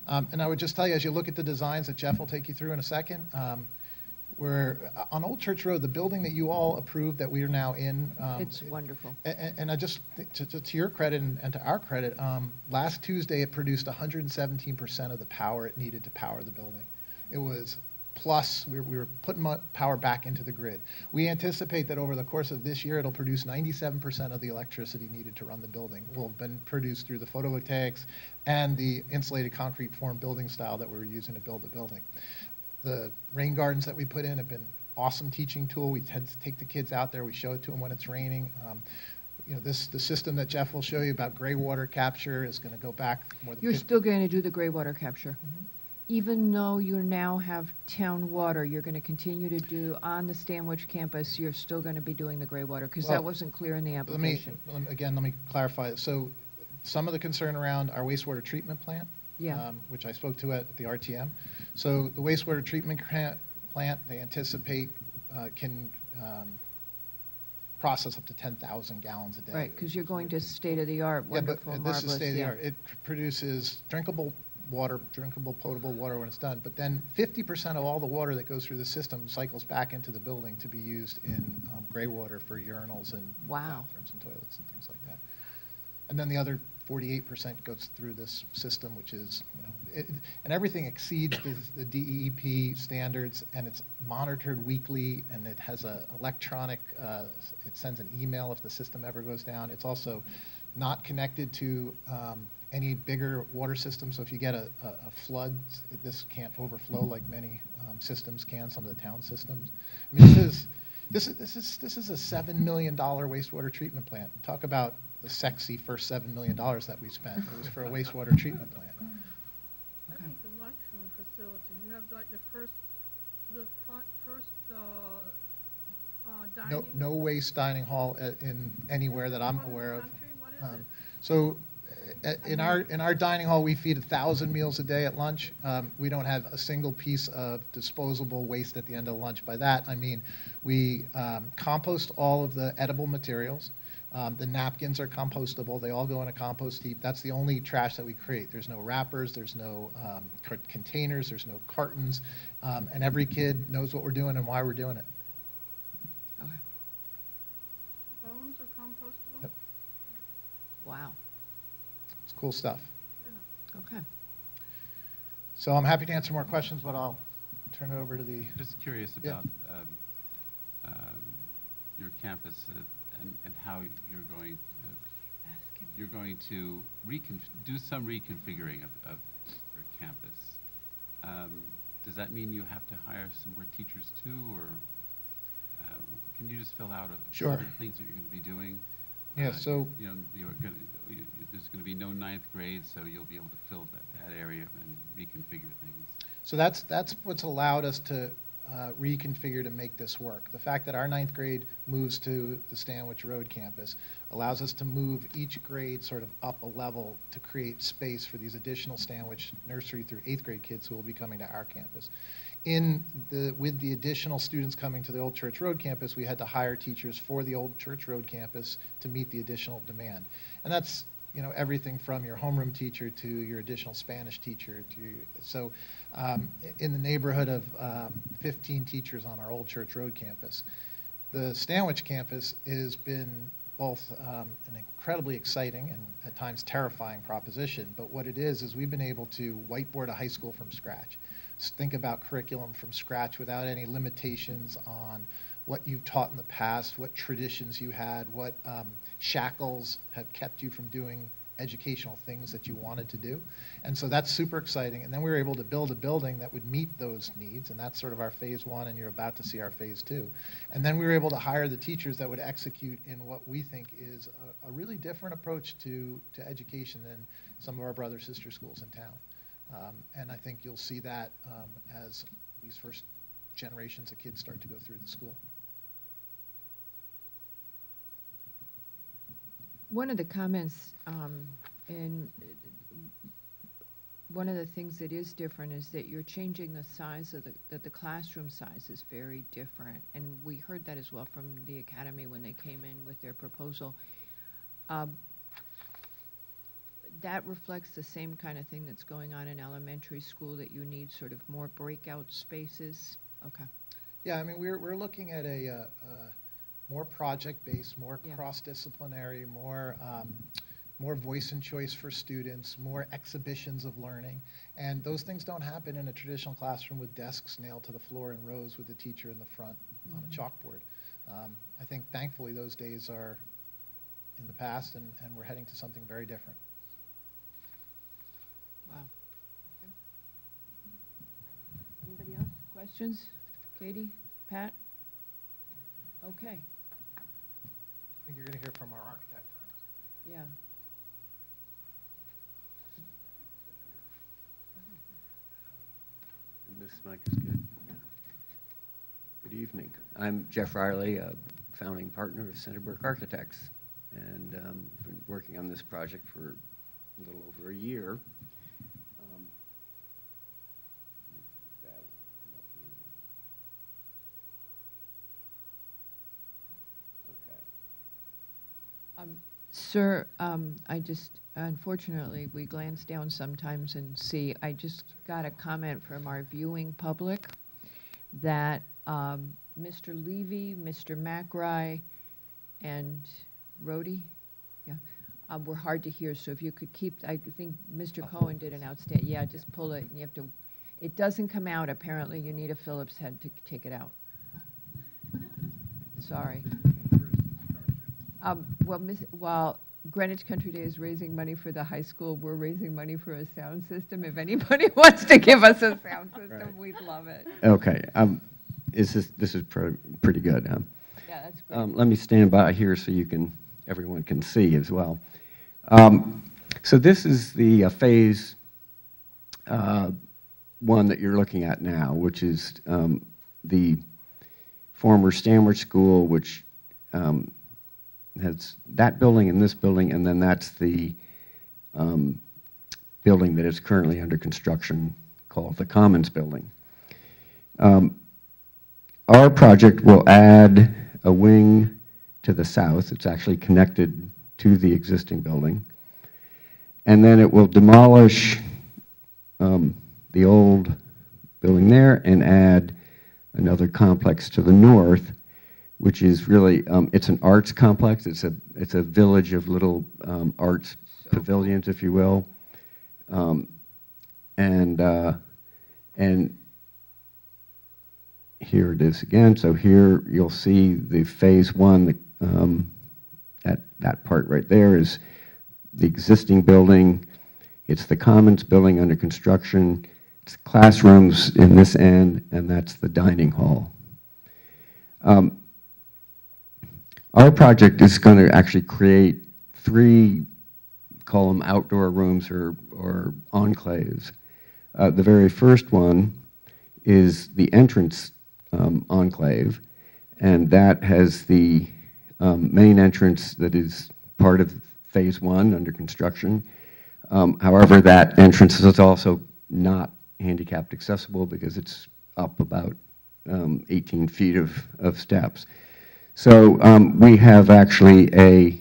And I would just tell you, as you look at the designs that Jeff will take you through in a second, we're on Old Church Road, the building that you all approved that we are now in. It's wonderful. And I just, to your credit and to our credit, last Tuesday it produced 117% of the power it needed to power the building. It was plus, we were putting power back into the grid. We anticipate that over the course of this year, it'll produce 97% of the electricity needed to run the building will have been produced through the photovoltaics and the insulated concrete form building style that we were using to build the building. The rain gardens that we put in have been awesome teaching tool. We tend to take the kids out there. We show it to them when it's raining. You know, the system that Jeff will show you about gray water capture is going to go back more than You're 50. still going to do the gray water capture? Even though you now have town water, you're going to continue to do, on the Stanwich campus, you're still going to be doing the gray water? Because that Well, wasn't clear in the application. Let me clarify. So some of the concern around our wastewater treatment plant Yeah. which I spoke to at the RTM. So the wastewater treatment plant, they anticipate can process up to 10,000 gallons a day. Right, because you're going to state-of-the-art, Yeah, but wonderful, this is marvelous, state-of-the-art. yeah. It produces drinkable water, drinkable potable water when it's done, but then 50% of all the water that goes through the system cycles back into the building to be used in gray water for urinals and Wow. bathrooms and toilets and things like that. And then the other 48% goes through this system, which is, and everything exceeds the DEEP standards, and it's monitored weekly, and it has a electronic, it sends an email if the system ever goes down. It's also not connected to any bigger water system, so if you get a flood, this can't overflow like many systems can, some of the town systems. I mean, this is a $7 million wastewater treatment plant. Talk about the sexy first $7 million that we spent. It was for a wastewater treatment plant. I think the lunchroom facility, you have like the first dining. No waste dining hall in anywhere that I'm aware of. Country, what is it? So in our dining hall, we feed 1,000 meals a day at lunch. We don't have a single piece of disposable waste at the end of lunch. By that, I mean we compost all of the edible materials. The napkins are compostable. They all go in a compost heap. That's the only trash that we create. There's no wrappers. There's no containers. There's no cartons. And every kid knows what we're doing and why we're doing it. Bones are compostable? Yep. Wow. It's cool stuff. Okay. So I'm happy to answer more questions, but I'll turn it over to the... Just curious Yeah. about your campus and how you're going to do some reconfiguring of your campus. Does that mean you have to hire some more teachers too, or can you just fill out Sure. some of the things that you're going to be doing? Yeah, so- There's going to be no ninth grade, so you'll be able to fill that area and reconfigure things. So that's what's allowed us to reconfigure to make this work. The fact that our ninth grade moves to the Stanwich Road campus allows us to move each grade sort of up a level to create space for these additional Stanwich nursery through eighth grade kids who will be coming to our campus. With the additional students coming to the Old Church Road campus, we had to hire teachers for the Old Church Road campus to meet the additional demand. And that's everything from your homeroom teacher to your additional Spanish teacher in the neighborhood of 15 teachers on our Old Church Road campus. The Stanwich campus has been both an incredibly exciting and at times terrifying proposition, but what it is we've been able to whiteboard a high school from scratch. Think about curriculum from scratch without any limitations on what you've taught in the past, what traditions you had, what shackles have kept you from doing educational things that you wanted to do. And so that's super exciting. And then we were able to build a building that would meet those needs, and that's sort of our phase one, and you're about to see our phase two. And then we were able to hire the teachers that would execute in what we think is a really different approach to education than some of our brother sister schools in town. And I think you'll see that as these first generations of kids start to go through the school. One of the comments, and one of the things that is different is that you're changing the size of the classroom size is very different. And we heard that as well from the academy when they came in with their proposal. That reflects the same kind of thing that's going on in elementary school, that you need sort of more breakout spaces? Okay. Yeah, I mean, we're looking at a more project-based, more cross-disciplinary, more voice and choice for students, more exhibitions of learning. And those things don't happen in a traditional classroom with desks nailed to the floor in rows with the teacher in the front on a chalkboard. I think, thankfully, those days are in the past, and we're heading to something very different. Wow. Okay. Anybody else? Questions? Katie? Pat? Okay. I think you're going to hear from our architect. Yeah. And this mic is good. Yeah. Good evening. I'm Jeff Riley, a founding partner of Centerbrook Architects, and been working on this project for a little over a year. Sir, I just, unfortunately, we glance down sometimes and see, I just got a comment from our viewing public that Mr. Levy, Mr. McRae, and Rhodey, yeah, were hard to hear, so if you could keep, I think Mr. Cohen did an outstanding, yeah, just pull it, and you have to, it doesn't come out, apparently you need a Phillips head to take it out. Sorry. While Greenwich Country Day is raising money for the high school, we're raising money for a sound system. If anybody wants to give us a sound system, we'd love it. Okay, this is pretty good. Yeah, that's great. Let me stand by here so everyone can see as well. So this is the phase 1 that you're looking at now, which is the former Stanwich School, which has that building and this building, and then that's the building that is currently under construction called the Commons Building. Our project will add a wing to the south. It's actually connected to the existing building. And then it will demolish the old building there and add another complex to the north, which is really, it's an arts complex. It's a village of little arts pavilions, if you will. And here it is again. So here you'll see the phase 1, that part right there is the existing building. It's the Commons Building under construction. It's classrooms in this end, and that's the dining hall. Our project is going to actually create 3, call them outdoor rooms or enclaves. The very first one is the entrance enclave, and that has the main entrance that is part of phase 1 under construction. However, that entrance is also not handicapped accessible because it's up about 18 feet of steps. So we have actually a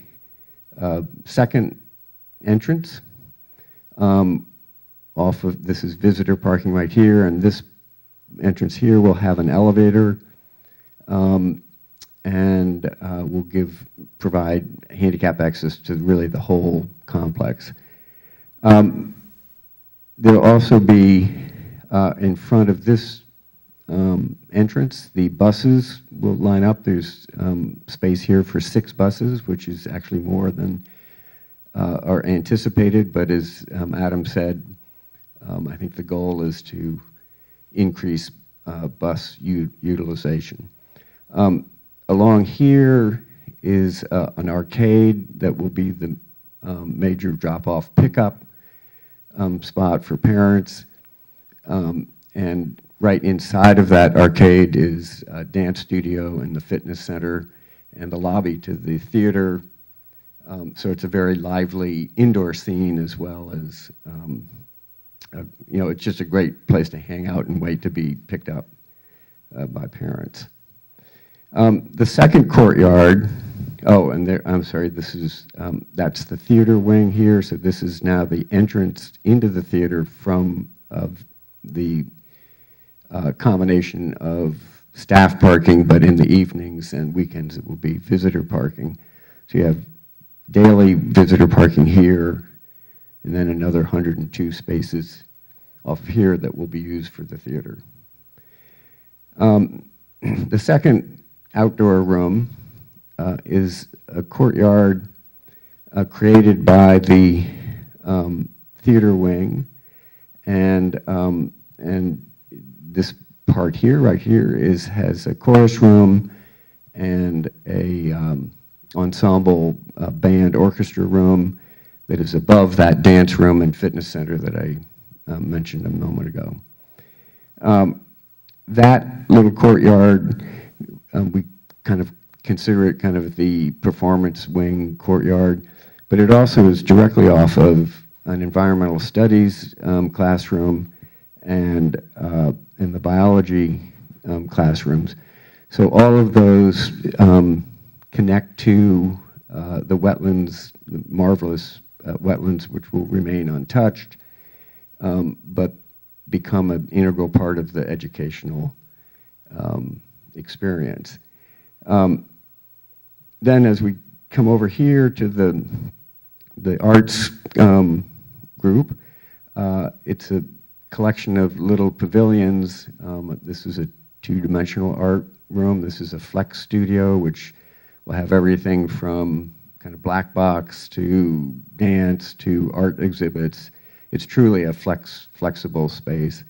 second entrance off of, this is visitor parking right here, and this entrance here will have an elevator and will provide handicap access to really the whole complex. There'll also be in front of this entrance, the buses will line up. There's space here for 6 buses, which is actually more than are anticipated, but as Adam said, I think the goal is to increase bus utilization. Along here is an arcade that will be the major drop-off pickup spot for parents. And right inside of that arcade is a dance studio and the fitness center and the lobby to the theater. So it's a very lively indoor scene as well as, it's just a great place to hang out and wait to be picked up by parents. The second courtyard, and there, I'm sorry, this is, that's the theater wing here. So this is now the entrance into the theater from the combination of staff parking, but in the evenings and weekends it will be visitor parking. So you have daily visitor parking here, and then another 102 spaces off of here that will be used for the theater. The second outdoor room is a courtyard created by the theater wing, and this part here, right here, has a chorus room and a ensemble band orchestra room that is above that dance room and fitness center that I mentioned a moment ago. That little courtyard, we kind of consider it kind of the performance wing courtyard, but it also is directly off of an environmental studies classroom and the biology classrooms. So all of those connect to the wetlands, the marvelous wetlands which will remain untouched, but become an integral part of the educational experience. Then as we come over here to the arts group, it's a collection of little pavilions. This is a two-dimensional art room. This is a flex studio, which will have everything from kind of black box to dance to art exhibits. It's truly a flexible space.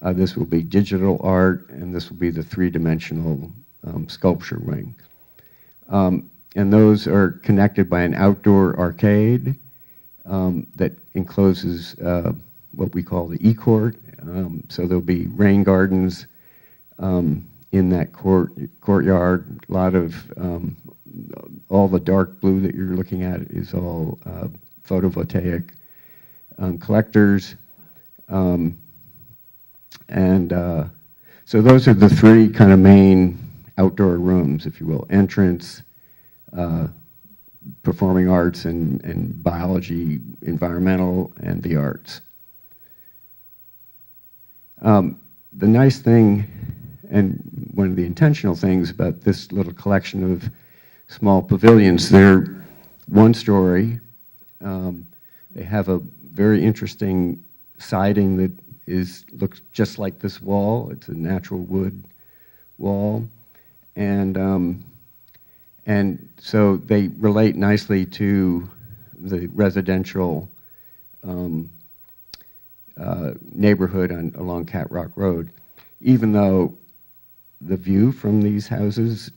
This will be digital art, and this will be the three-dimensional sculpture wing. And those are connected by an outdoor arcade that encloses what we call the E-court. So there'll be rain gardens in that courtyard. A lot of, all the dark blue that you're looking at is all photovoltaic collectors. So those are the three kind of main outdoor rooms, if you will: entrance, performing arts, and biology, environmental, and the arts. The nice thing, and one of the intentional things about this little collection of small pavilions, they're one story. They have a very interesting siding that looks just like this wall. It's a natural wood wall. And so they relate nicely to the residential neighborhood along Cat Rock Road, even though the view from these houses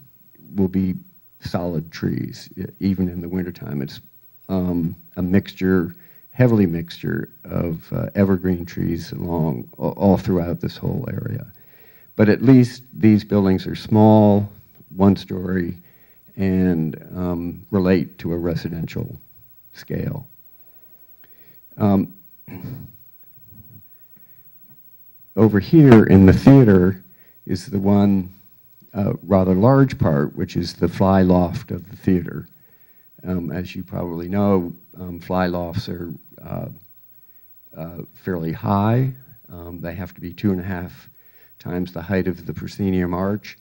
will be solid trees, even in the wintertime. It's a mixture, heavily mixture of evergreen trees along all throughout this whole area. But at least these buildings are small, one story, and relate to a residential scale. Over here in the theater is the one rather large part, which is the fly loft of the theater. As you probably know, fly lofts are fairly high. They have to be 2.5 times the height of the proscenium arch.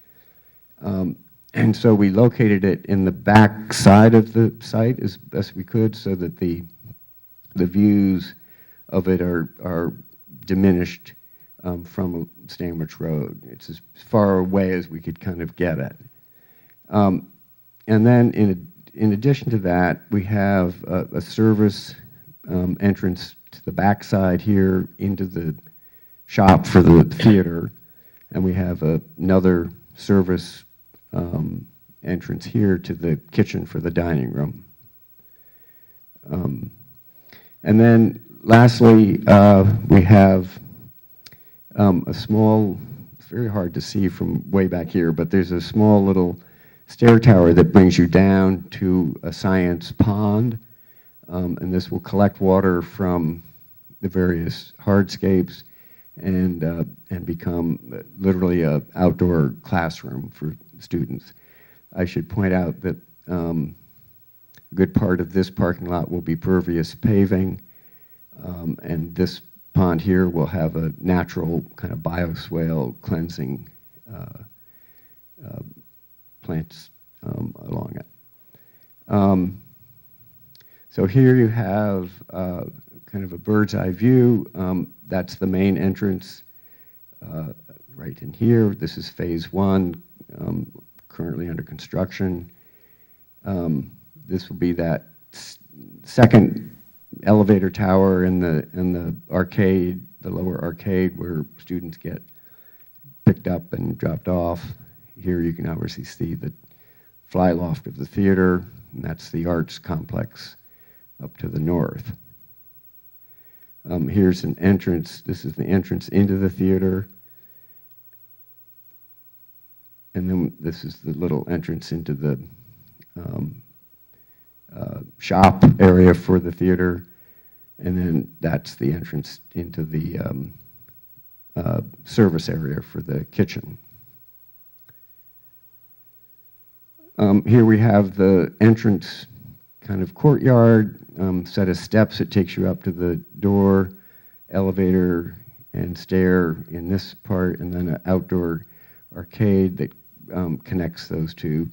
And so we located it in the back side of the site as best we could, so that the views of it are diminished from Stanwich Road. It's as far away as we could kind of get it. And then in addition to that, we have a service entrance to the back side here into the shop for the theater, and we have another service entrance here to the kitchen for the dining room. And then lastly, we have a small, it's very hard to see from way back here, but there's a small little stair tower that brings you down to a science pond, and this will collect water from the various hardscapes and become literally an outdoor classroom for students. I should point out that a good part of this parking lot will be pervious paving, and this pond here will have a natural kind of bioswale cleansing plants along it. So here you have kind of a bird's eye view. That's the main entrance right in here. This is phase 1, currently under construction. This will be that second elevator tower in the arcade, the lower arcade, where students get picked up and dropped off. Here you can obviously see the fly loft of the theater, and that's the arts complex up to the north. Here's an entrance. This is the entrance into the theater. And then this is the little entrance into the shop area for the theater. And then that's the entrance into the service area for the kitchen. Here we have the entrance kind of courtyard, set of steps that takes you up to the door, elevator and stair in this part, and then an outdoor arcade that connects those two,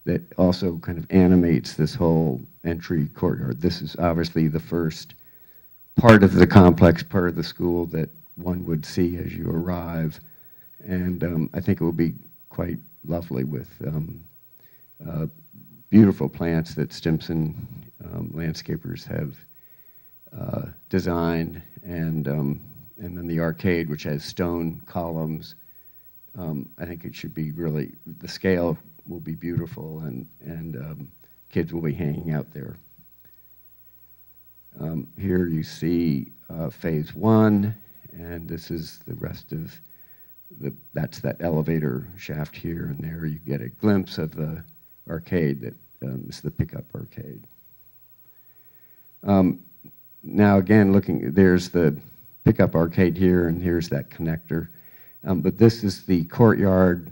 that also kind of animates this whole entry courtyard. This is obviously the first part of the complex, part of the school that one would see as you arrive. And I think it will be quite lovely with beautiful plants that Stimson landscapers have designed, and then the arcade, which has stone columns. I think it should be really, the scale will be beautiful, and kids will be hanging out there. Here you see phase one, and this is the rest of that's that elevator shaft here, and there you get a glimpse of the arcade that is the pickup arcade. Now again, there's the pickup arcade here, and here's that connector. But this is the courtyard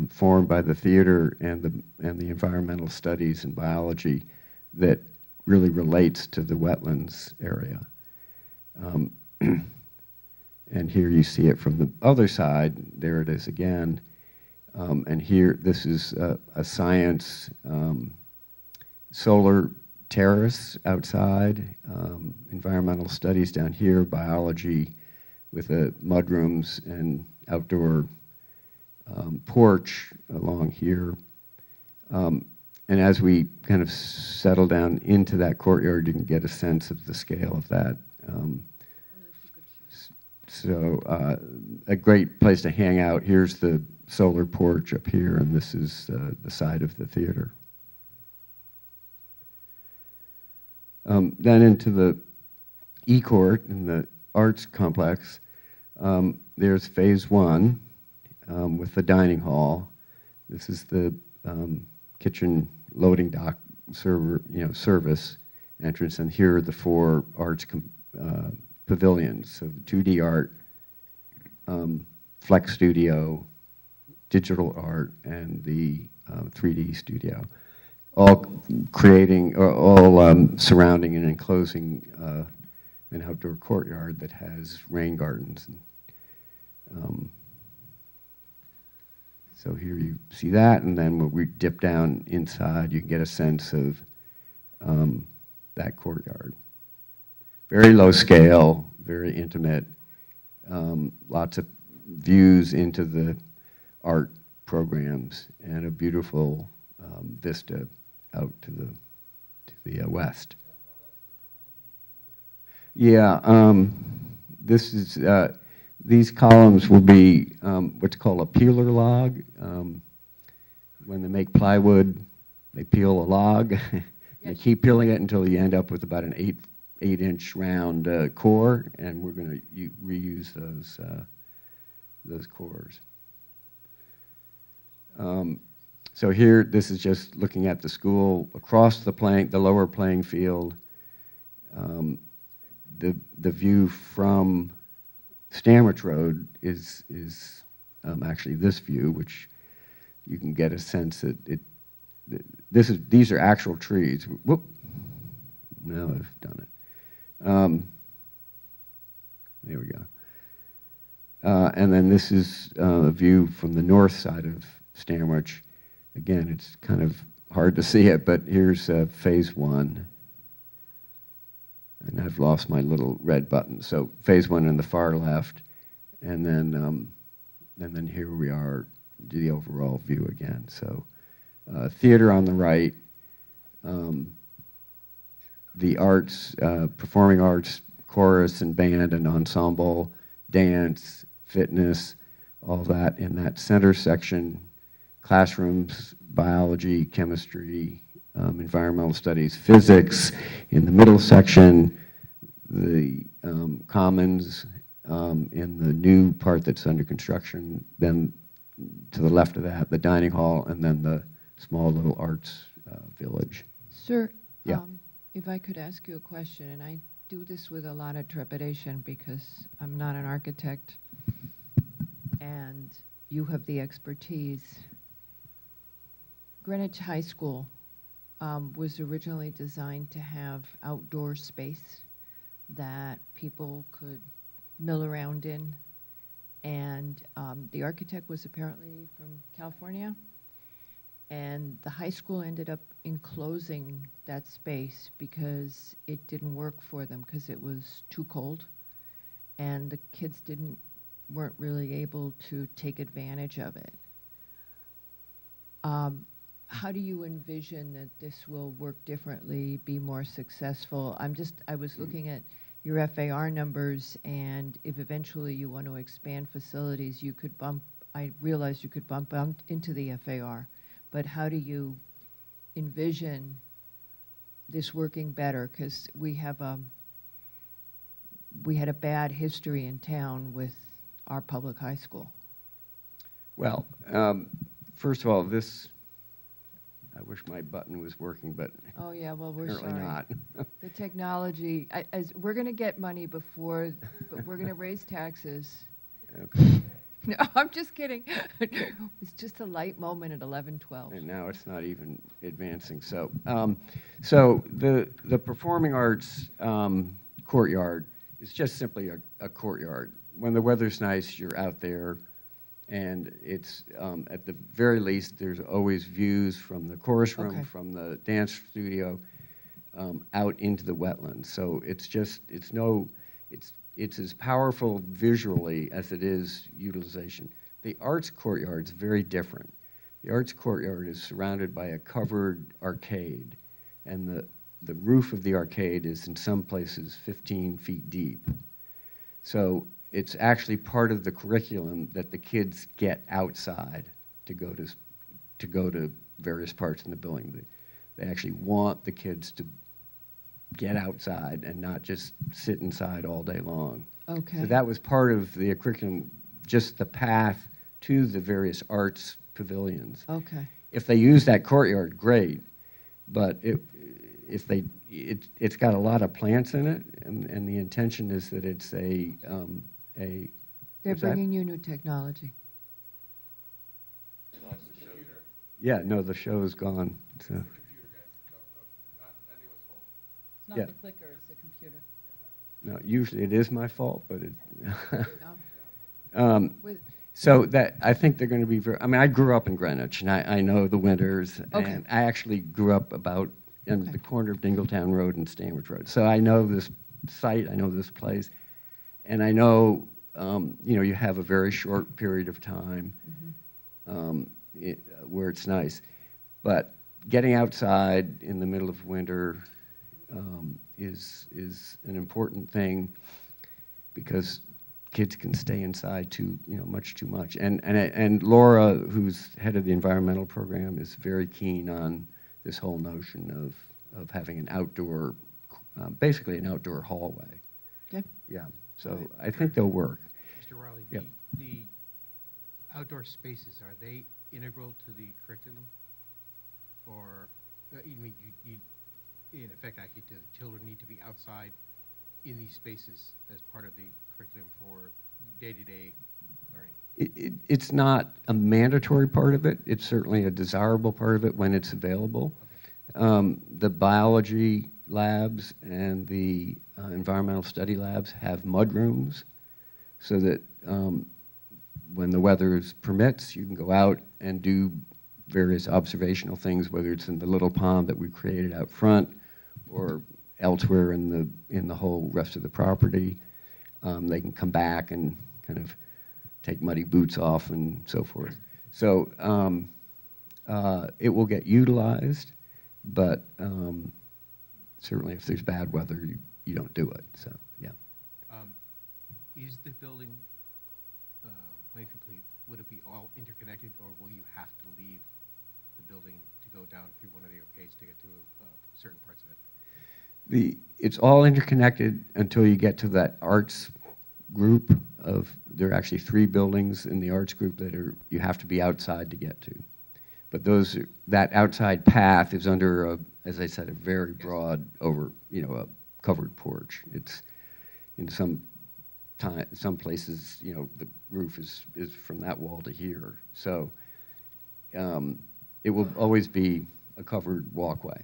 formed by the theater and the environmental studies and biology that really relates to the wetlands area. And here you see it from the other side. There it is again. And here, this is a science solar terrace outside, environmental studies down here, biology with mudrooms and outdoor porch along here. And as we kind of settle down into that courtyard, you can get a sense of the scale of that. So a great place to hang out. Here's the solar porch up here, and this is the side of the theater. Then into the E-Court in the arts complex, there's phase one with the dining hall. This is the kitchen loading dock service entrance, and here are the four arts pavilions. So the 2D art, Flex Studio, digital art, and the 3D studio, all surrounding and enclosing an outdoor courtyard that has rain gardens. So here you see that, and then when we dip down inside, you can get a sense of that courtyard. Very low scale, very intimate, lots of views into the art programs, and a beautiful vista out to the west. Yeah, this is these columns will be what's called a peeler log. When they make plywood, they peel a log. They keep peeling it until you end up with about an 8-inch round core, and we're going to reuse those cores. So here, this is just looking at the school across the lower playing field. The view from Stanwich Road is actually this view, which you can get a sense that these are actual trees. Whoop! Now I've done it. There we go. And then this is a view from the north side of Stanwich. Again, it's kind of hard to see it, but here's phase one. And I've lost my little red button. So phase one on the far left, and then here we are, the overall view again. So theater on the right, the arts, performing arts, chorus and band and ensemble, dance, fitness, all that in that center section, classrooms, biology, chemistry, environmental studies, physics in the middle section, the commons in the new part that's under construction, then to the left of that, the dining hall, and then the small little arts village. Sir, Yeah. If I could ask you a question, and I do this with a lot of trepidation because I'm not an architect, and you have the expertise. Greenwich High School was originally designed to have outdoor space that people could mill around in. And the architect was apparently from California. And the high school ended up enclosing that space because it didn't work for them because it was too cold. And the kids weren't really able to take advantage of it. How do you envision that this will work differently, be more successful? I was looking at your FAR numbers, and if eventually you want to expand facilities, I realized you could bump into the FAR, but how do you envision this working better? Because we had a bad history in town with our public high school. Well, first of all, I wish my button was working, but Oh, yeah, well, we're sorry. apparently not. The technology, we're going to get money but we're going to raise taxes. Okay. No, I'm just kidding. It's just a light moment at 11:12. And now it's not even advancing. So, so the performing arts courtyard is just simply a courtyard. When the weather's nice, you're out there, and it's at the very least there's always views from the chorus room, Okay. from the dance studio, out into the wetlands. So it's as powerful visually as it is utilization. The arts courtyard is very different. The arts courtyard is surrounded by a covered arcade, and the roof of the arcade is in some places 15 feet deep. So it's actually part of the curriculum that the kids get outside to go to various parts in the building. They actually want the kids to get outside and not just sit inside all day long. Okay. So that was part of the curriculum, just the path to the various arts pavilions. Okay. If they use that courtyard, great, but it's got a lot of plants in it, and the intention is that it's a They're what's that? bringing you new technology. Yeah, no, the show is gone. So. It's not Yeah. the clicker, it's the computer. No, usually it is my fault, but it. No. So that I think they're going to be very. I mean, I grew up in Greenwich, and I know the winters, Okay. and I actually grew up about in the corner of Dingletown Road and Stanwich Road. So I know this site, I know this place, and I know you have a very short period of time where it's nice, but getting outside in the middle of winter is an important thing because kids can stay inside much too much. And Laura, who's head of the environmental program, is very keen on this whole notion of having an outdoor, basically an outdoor hallway. Okay. Yeah. So I think they'll work. Mr. Riley, Yep. the outdoor spaces, are they integral to the curriculum? Or, you mean, you, in effect, actually, do the children need to be outside in these spaces as part of the curriculum for day-to-day learning? It's not a mandatory part of it. It's certainly a desirable part of it when it's available. The biology labs and the environmental study labs have mud rooms so that when the weather permits, you can go out and do various observational things, whether it's in the little pond that we created out front or elsewhere in the whole rest of the property. They can come back and kind of take muddy boots off and so forth. So it will get utilized, but certainly if there's bad weather, you don't do it. So yeah. Is the building, when complete, would it be all interconnected, or will you have to leave the building to go down through one of the arcades to get to certain parts of it? It's all interconnected until you get to that arts group there are actually 3 buildings in the arts group that you have to be outside to get to. But that outside path is under as I said, a very broad a covered porch. It's in some places, the roof is from that wall to here. So it will always be a covered walkway.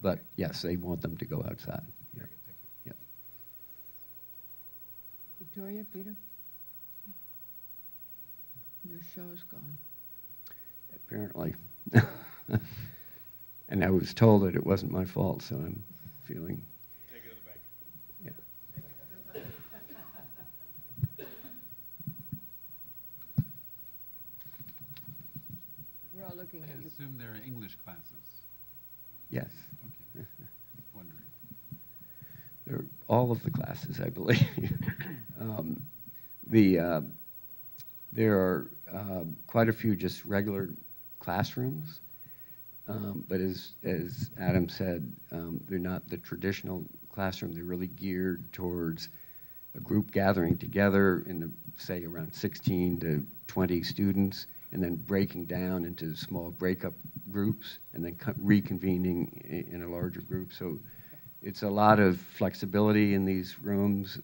But yes, they want them to go outside. Yep. Yep. Victoria, Peter? Your show's gone. Apparently. And I was told that it wasn't my fault, so I'm feeling. Take it to the bank. Yeah. We're all looking I at you. assume they're English classes. Yes. Okay. Wondering. They're all of the classes, I believe. There are quite a few just regular classrooms, but as Adam said, they're not the traditional classroom. They're really geared towards a group gathering together in, say, around 16 to 20 students, and then breaking down into small breakup groups, and then reconvening in a larger group. So it's a lot of flexibility in these rooms.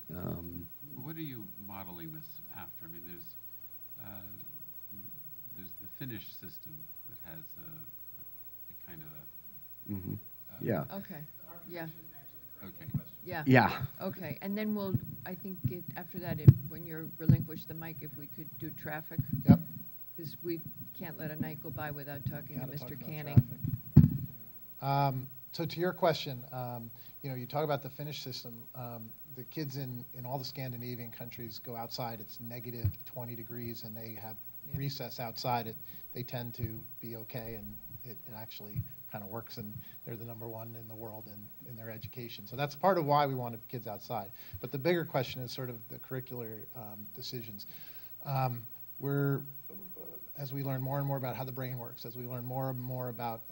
What are you modeling this after? I mean, there's the Finnish system that has a kind of a. Mhm. Yeah. Okay, yeah. Okay. Yeah. Yeah. Okay, and then we'll, I think, after that, when you're relinquished the mic, if we could do traffic. Yep. Because we can't let a night go by without talking to Gotta talk Mr. about Canning. traffic. So to your question, you talk about the Finnish system. The kids in all the Scandinavian countries go outside. It's negative 20 degrees, and they have recess outside. They tend to be okay, and it actually kind of works, and they're the #1 in the world in their education. So that's part of why we wanted kids outside. But the bigger question is sort of the curricular decisions. As we learn more and more about how the brain works, as we learn more and more about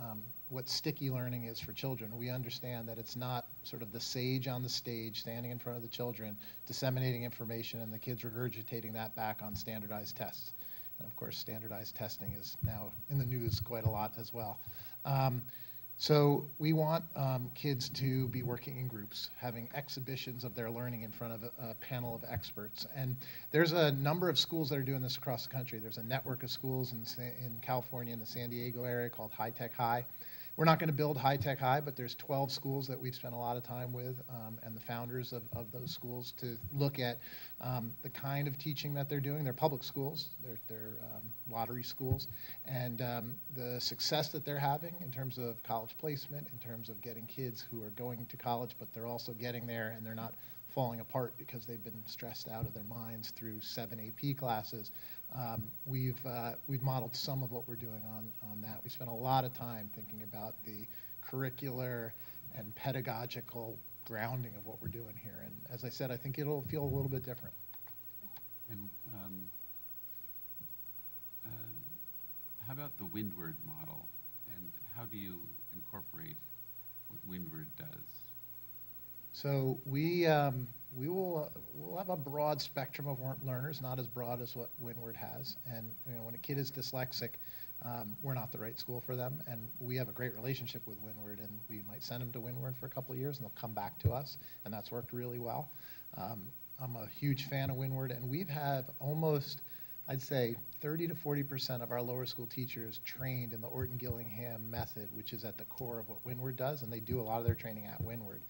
what sticky learning is for children, we understand that it's not sort of the sage on the stage standing in front of the children disseminating information and the kids regurgitating that back on standardized tests. And of course, standardized testing is now in the news quite a lot as well. So we want kids to be working in groups, having exhibitions of their learning in front of a panel of experts. And there's a number of schools that are doing this across the country. There's a network of schools in California, in the San Diego area, called High Tech High. We're not going to build High Tech High, but there's 12 schools that we've spent a lot of time with, and the founders of those schools, to look at the kind of teaching that they're doing. They're public schools, they're lottery schools, and the success that they're having in terms of college placement, in terms of getting kids who are going to college, but they're also getting there and they're not falling apart because they've been stressed out of their minds through 7 AP classes. We've modeled some of what we're doing on that. We spent a lot of time thinking about the curricular and pedagogical grounding of what we're doing here. And as I said, I think it'll feel a little bit different. And how about the Windward model? And how do you incorporate what Windward does? So we'll have a broad spectrum of learners, not as broad as what Windward has. And when a kid is dyslexic, we're not the right school for them. And we have a great relationship with Windward, and we might send them to Windward for a couple of years, and they'll come back to us, and that's worked really well. I'm a huge fan of Windward, and we've had almost, I'd say, 30 to 40% of our lower school teachers trained in the Orton Gillingham method, which is at the core of what Windward does, and they do a lot of their training at Windward.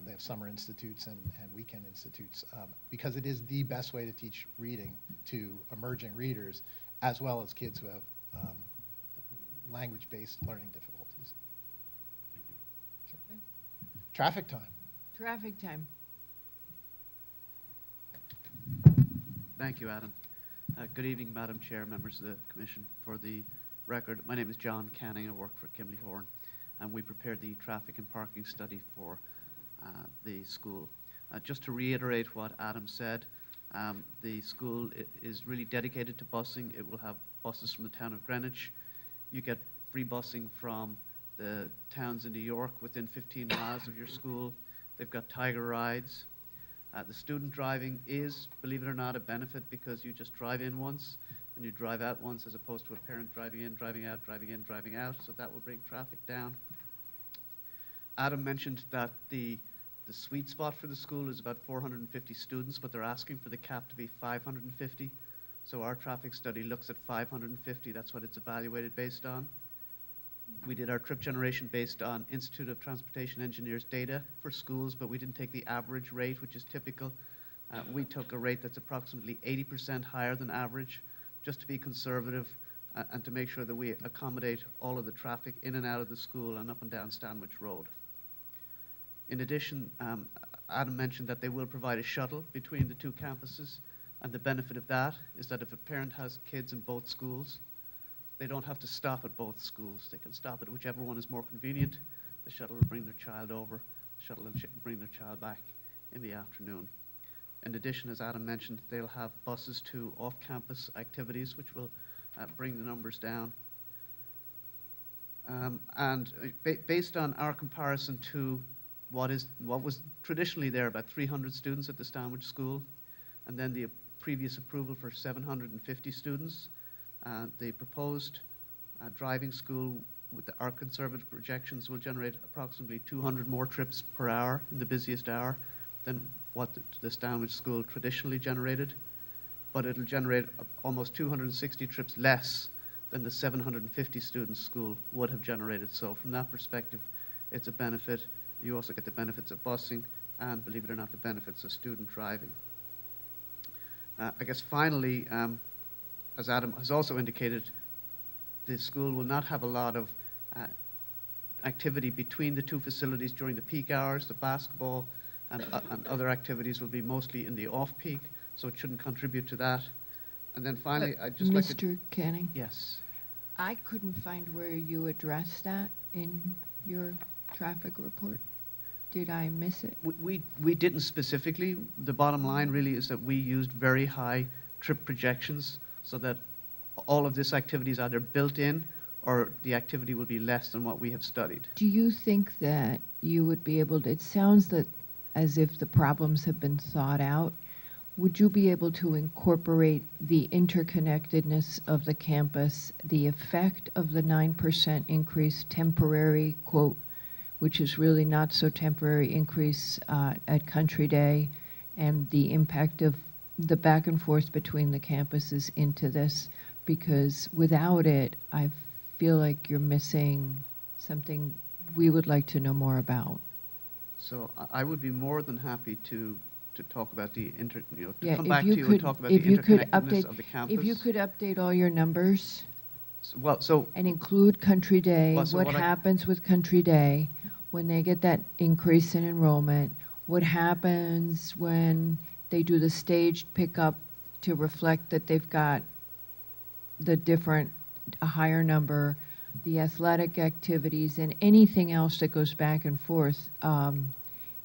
They have summer institutes and weekend institutes, because it is the best way to teach reading to emerging readers, as well as kids who have language-based learning difficulties. Sure. Traffic time. Traffic time. Thank you, Adam. Good evening, Madam Chair, members of the Commission. For the record, my name is John Canning. I work for Kimley Horn, and we prepared the traffic and parking study for the school. Just to reiterate what Adam said, the school is really dedicated to busing. It will have buses from the town of Greenwich. You get free busing from the towns in New York within 15 miles of your school. They've got Tiger rides. The student driving is, believe it or not, a benefit, because you just drive in once and you drive out once, as opposed to a parent driving in, driving out, driving in, driving out. So that will bring traffic down. Adam mentioned that the sweet spot for the school is about 450 students, but they're asking for the cap to be 550. So our traffic study looks at 550. That's what it's evaluated based on. We did our trip generation based on Institute of Transportation Engineers data for schools, but we didn't take the average rate, which is typical. We took a rate that's approximately 80% higher than average, just to be conservative and to make sure that we accommodate all of the traffic in and out of the school and up and down Stanwich Road. In addition, Adam mentioned that they will provide a shuttle between the two campuses, and the benefit of that is that if a parent has kids in both schools, they don't have to stop at both schools. They can stop at whichever one is more convenient. The shuttle will bring their child over, the shuttle will bring their child back in the afternoon. In addition, as Adam mentioned, they'll have buses to off-campus activities, which will bring the numbers down. Based on our comparison to what was traditionally there, about 300 students at the Stanwich School, and then the previous approval for 750 students, the proposed driving school with our conservative projections will generate approximately 200 more trips per hour in the busiest hour than what the Stanwich School traditionally generated, but it'll generate almost 260 trips less than the 750 students school would have generated. So from that perspective, it's a benefit. You also get the benefits of busing and, believe it or not, the benefits of student driving. I guess finally, as Adam has also indicated, the school will not have a lot of activity between the two facilities during the peak hours. The basketball and other activities will be mostly in the off-peak, so it shouldn't contribute to that. And then finally, I'd just like to... Mr. Canning? Yes. I couldn't find where you addressed that in your traffic report. Did I miss it? We didn't specifically. The bottom line really is that we used very high trip projections so that all of this activity is either built in or the activity will be less than what we have studied. Do you think that you would be able to, it sounds that as if the problems have been thought out, would you be able to incorporate the interconnectedness of the campus, the effect of the 9% increase, temporary, quote, which is really not so temporary increase at Country Day, and the impact of the back and forth between the campuses into this? Because without it, I feel like you're missing something we would like to know more about. So I would be more than happy to talk about the Yeah, come if back you to you could- and talk about if the you could interconnectedness update- of the campus. If you could update all your numbers. So and include Country Day, Well, so what what I- happens with Country Day when they get that increase in enrollment? What happens when they do the staged pickup to reflect that they've got a higher number, the athletic activities, and anything else that goes back and forth?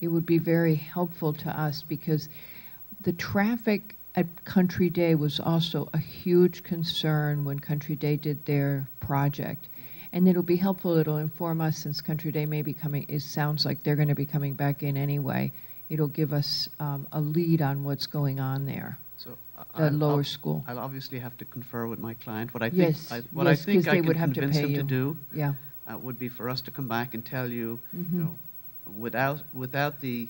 It would be very helpful to us because the traffic at Country Day was also a huge concern when Country Day did their project. And it'll be helpful, it'll inform us, since Country Day may be coming, it sounds like they're going to be coming back in anyway. It'll give us a lead on what's going on there, So the lower school. I'll obviously have to confer with my client. What I think, Yes, what I yes, 'cause think I they can would have to convince pay him to you. do Yeah. Would be for us to come back and tell you, Mhm. you know, without the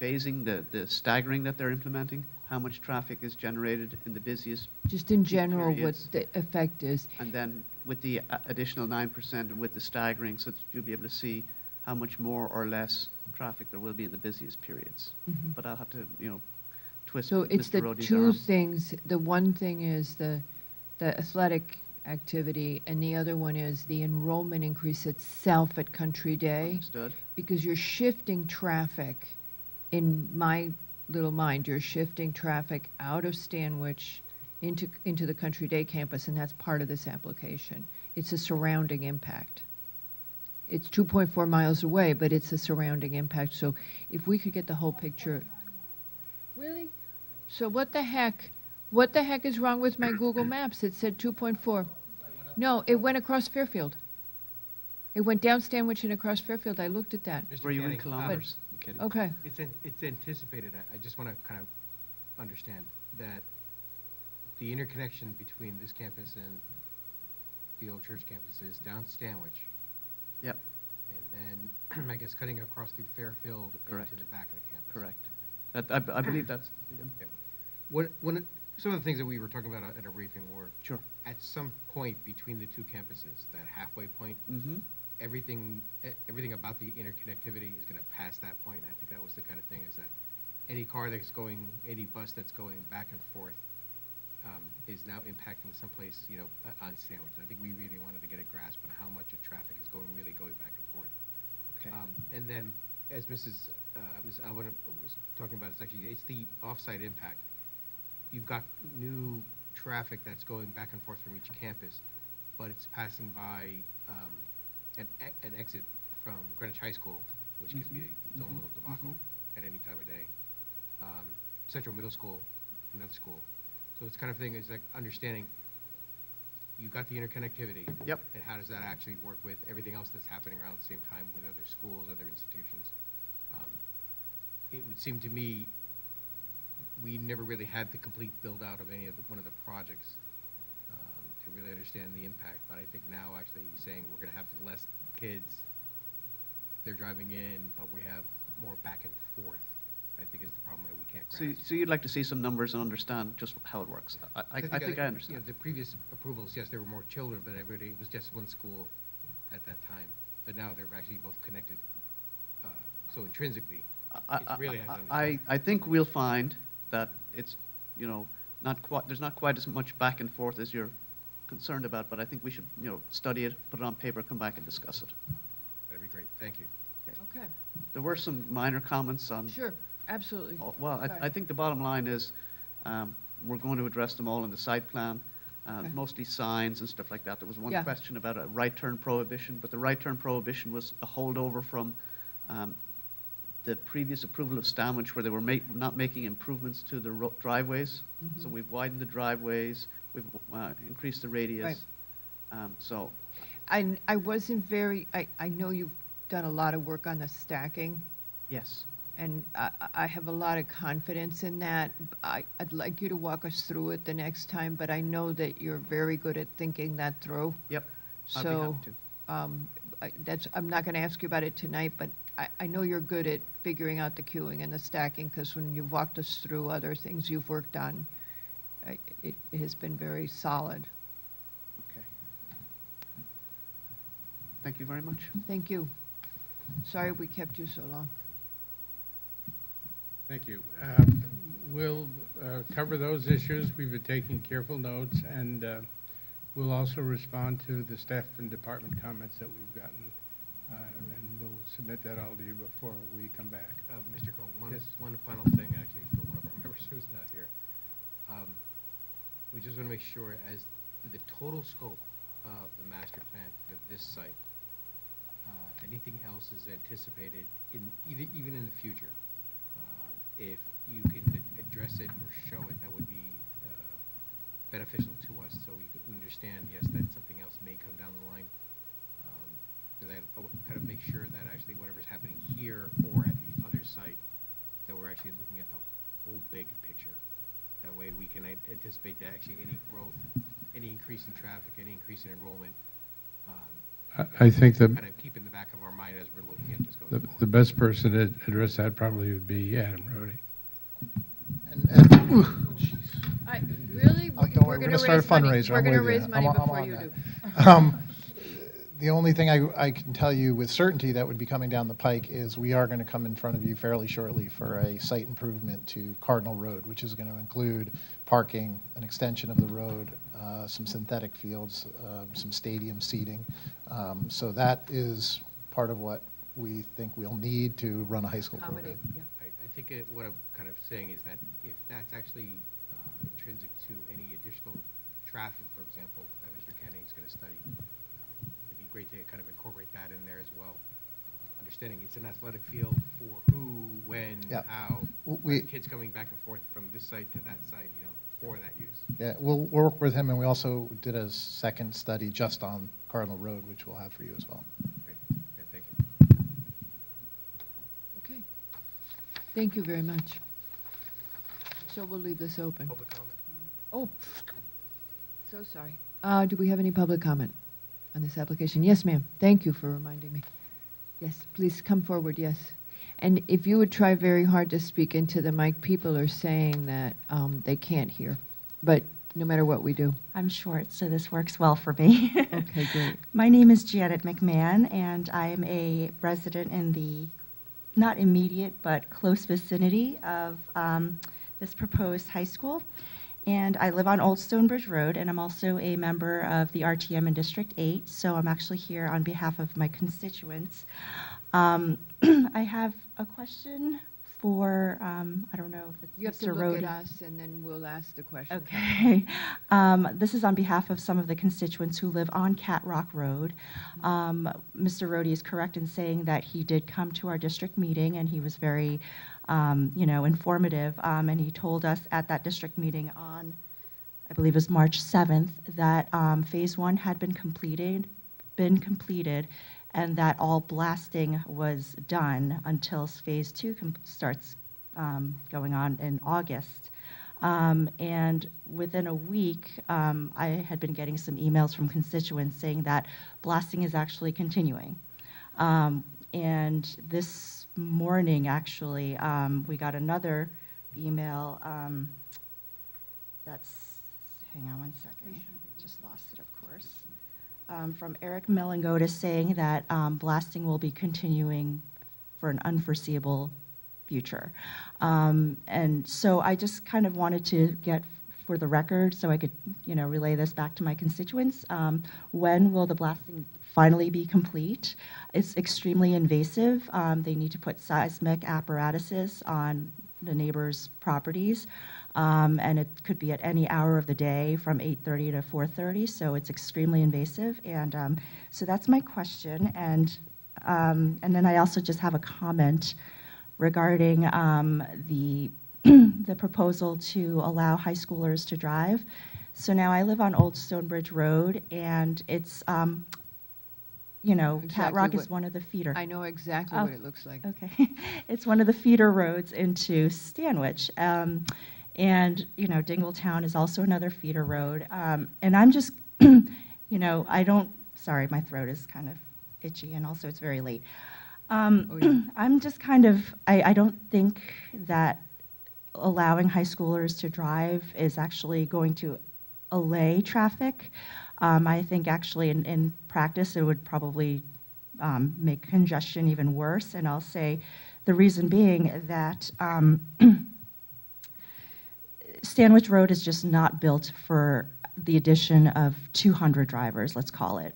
phasing, the staggering that they're implementing, how much traffic is generated in the busiest Just in peak general, what periods. the effect is. And then with the additional 9% and with the staggering, so that you'll be able to see how much more or less traffic there will be in the busiest periods. Mhm. But I'll have to, twist So it's Mr. the Rohde's two arm. things. The one thing is the athletic activity, and the other one is the enrollment increase itself at Country Day. Understood. Because you're shifting traffic, in my little mind, you're shifting traffic out of Stanwich into the Country Day campus, and that's part of this application. It's a surrounding impact. It's 2.4 miles away, but it's a surrounding impact. So if we could get the whole picture. Really? So what the heck? What the heck is wrong with my Google Maps? It said 2.4. No, it went across Fairfield. It went down Stanwich and across Fairfield. I looked at that. Mr. Were you in Canning, kilometers? I'm kidding. Okay. It's anticipated, I just want to kind of understand that the interconnection between this campus and the old church campus is down Stanwich. Yep. And then, I guess, cutting across through Fairfield Correct. into the back of the campus. Correct. I believe that's... Some of the things that we were talking about at a briefing were Sure. at some point between the two campuses, that halfway point, Mm-hmm. everything about the interconnectivity is going to pass that point. And I think that was the kind of thing, is that any bus that's going back and forth is now impacting someplace, on Sandwich. And I think we really wanted to get a grasp on how much of traffic is really going back and forth. Okay. And then, as Ms. Alvin was talking about, it's the off-site impact. You've got new traffic that's going back and forth from each campus, but it's passing by an exit from Greenwich High School, which can be its own little debacle at any time of day. Central Middle School, another school. So it's kind of thing, it's like understanding you've got the interconnectivity. Yep. And how does that actually work with everything else that's happening around the same time with other schools, other institutions? It would seem to me we never really had the complete build-out of one of the projects to really understand the impact. But I think now actually saying we're going to have less kids, they're driving in, but we have more back and forth, I think is the problem that we can't grasp. So you'd like to see some numbers and understand just how it works. I think I understand. The previous approvals, yes, there were more children, but it was just one school at that time. But now they're actually both connected. So intrinsically, it really has I think we'll find that it's, there's not quite as much back and forth as you're concerned about, but I think we should, study it, put it on paper, come back and discuss it. That'd be great. Thank you. Okay, There were some minor comments on. sure, absolutely. Well, Sorry. I think the bottom line is, we're going to address them all in the site plan, Okay. mostly signs and stuff like that. There was one Yeah. question about a right turn prohibition, but the right turn prohibition was a holdover from the previous approval of Stanwich, where they were not making improvements to the driveways. So Mhm. we've widened the driveways, we've increased the radius. So, I wasn't I know you've done a lot of work on the stacking, yes. and I have a lot of confidence in that. I'd like you to walk us through it the next time, but I know that you're very good at thinking that through. Yep, I'd be So, happy to. I'm not going to ask you about it tonight, but I know you're good at figuring out the queuing and the stacking, because when you've walked us through other things you've worked on, it has been very solid. Okay. Thank you very much. Thank you. Sorry we kept you so long. Thank you. We'll cover those issues. We've been taking careful notes, and we'll also respond to the staff and department comments that we've gotten, and we'll submit that all to you before we come back. Mr. Cohen, Yes. one final thing actually for one of our members who's not here. We just want to make sure as the total scope of the master plan for this site, anything else is anticipated even in the future. If you can address it or show it, that would be beneficial to us, so we can understand, yes, that something else may come down the line. Because I kind of make sure that actually whatever's happening here or at the other site, that we're actually looking at the whole big picture. That way we can anticipate that actually any growth, any increase in traffic, any increase in enrollment, I think kind of keep in the back of our mind as we're looking at this going forward. the best person to address that probably would be Adam Rhodey. Really? Don't worry, we're going to start a fundraiser. We're I'm going to with you. raise money I'm before on you that. do. The only thing I can tell you with certainty that would be coming down the pike is we are going to come in front of you fairly shortly for a site improvement to Cardinal Road, which is going to include parking, an extension of the road, some synthetic fields, some stadium seating. So that is part of what we think we'll need to run a high school program. I think what I'm kind of saying is that if that's actually intrinsic to any additional traffic, for example, that Mr. Canning is going to study, it'd be great to kind of incorporate that in there as well. Understanding it's an athletic field for who, when, Yeah. how, kids coming back and forth from this site to that site, for that use. Yeah, we'll work with him, and we also did a second study just on Cardinal Road, which we'll have for you as well. Great. Okay, thank you. Okay. Thank you very much. So we'll leave this open. Public comment? Oh, so sorry. Do we have any public comment on this application? Yes, ma'am. Thank you for reminding me. Yes, please come forward, yes. And if you would try very hard to speak into the mic, people are saying that they can't hear. But no matter what we do. I'm short, so this works well for me. Okay, great. My name is Janet McMahon, and I am a resident in the not immediate but close vicinity of this proposed high school. And I live on Old Stonebridge Road, and I'm also a member of the RTM in District 8, so I'm actually here on behalf of my constituents. I have a question for, I don't know if it's You have Mr. to look Rhodey. at us, and then we'll ask the question. Okay. This is on behalf of some of the constituents who live on Cat Rock Road. Mr. Rhodey is correct in saying that he did come to our district meeting, and he was very, informative. And he told us at that district meeting on, I believe it was March 7th, that Phase 1 had been completed, and that all blasting was done until Phase 2 starts going on in August. And within a week, I had been getting some emails from constituents saying that blasting is actually continuing. And this morning, actually, we got another email that's, hang on one second, just lost it, of course, from Eric Melangotis saying that blasting will be continuing for an unforeseeable future. And so I just kind of wanted to get for the record so I could, relay this back to my constituents. When will the blasting finally be complete? It's extremely invasive. They need to put seismic apparatuses on the neighbors' properties. And it could be at any hour of the day from 8:30 to 4:30, so it's extremely invasive. And so that's my question. And then I also just have a comment regarding the the proposal to allow high schoolers to drive. So now I live on Old Stonebridge Road, and it's, Cat Exactly Rock is what- one of the feeder. I know exactly Oh, what it looks like. Okay. It's one of the feeder roads into Stanwich. And, Dingletown is also another feeder road. And I'm just, sorry, my throat is kind of itchy, and also it's very late. I'm just kind of, I don't think that allowing high schoolers to drive is actually going to allay traffic. I think actually in practice it would probably make congestion even worse. And I'll say the reason being that Stanwich Road is just not built for the addition of 200 drivers, let's call it.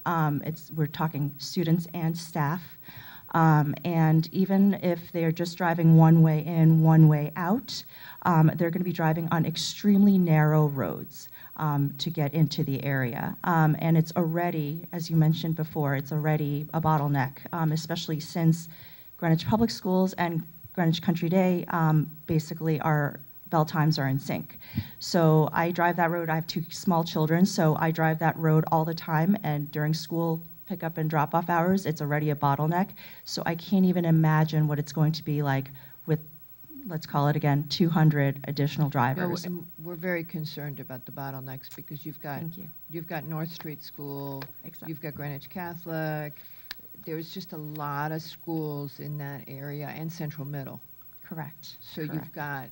We're talking students and staff. And even if they're just driving one way in, one way out, they're going to be driving on extremely narrow roads to get into the area. And it's already, as you mentioned before, it's already a bottleneck, especially since Greenwich Public Schools and Greenwich Country Day basically our bell times are in sync. So I drive that road. I have 2 small children, so I drive that road all the time, and during school pickup and drop-off hours, it's already a bottleneck. So I can't even imagine what it's going to be like with, let's call it again, 200 additional No, drivers. and we're very concerned about the bottlenecks because you've got Thank you. you've got North Street School, Exactly. you've got Greenwich Catholic. There's just a lot of schools in that area, and Central Middle. Correct. So you've Correct. got.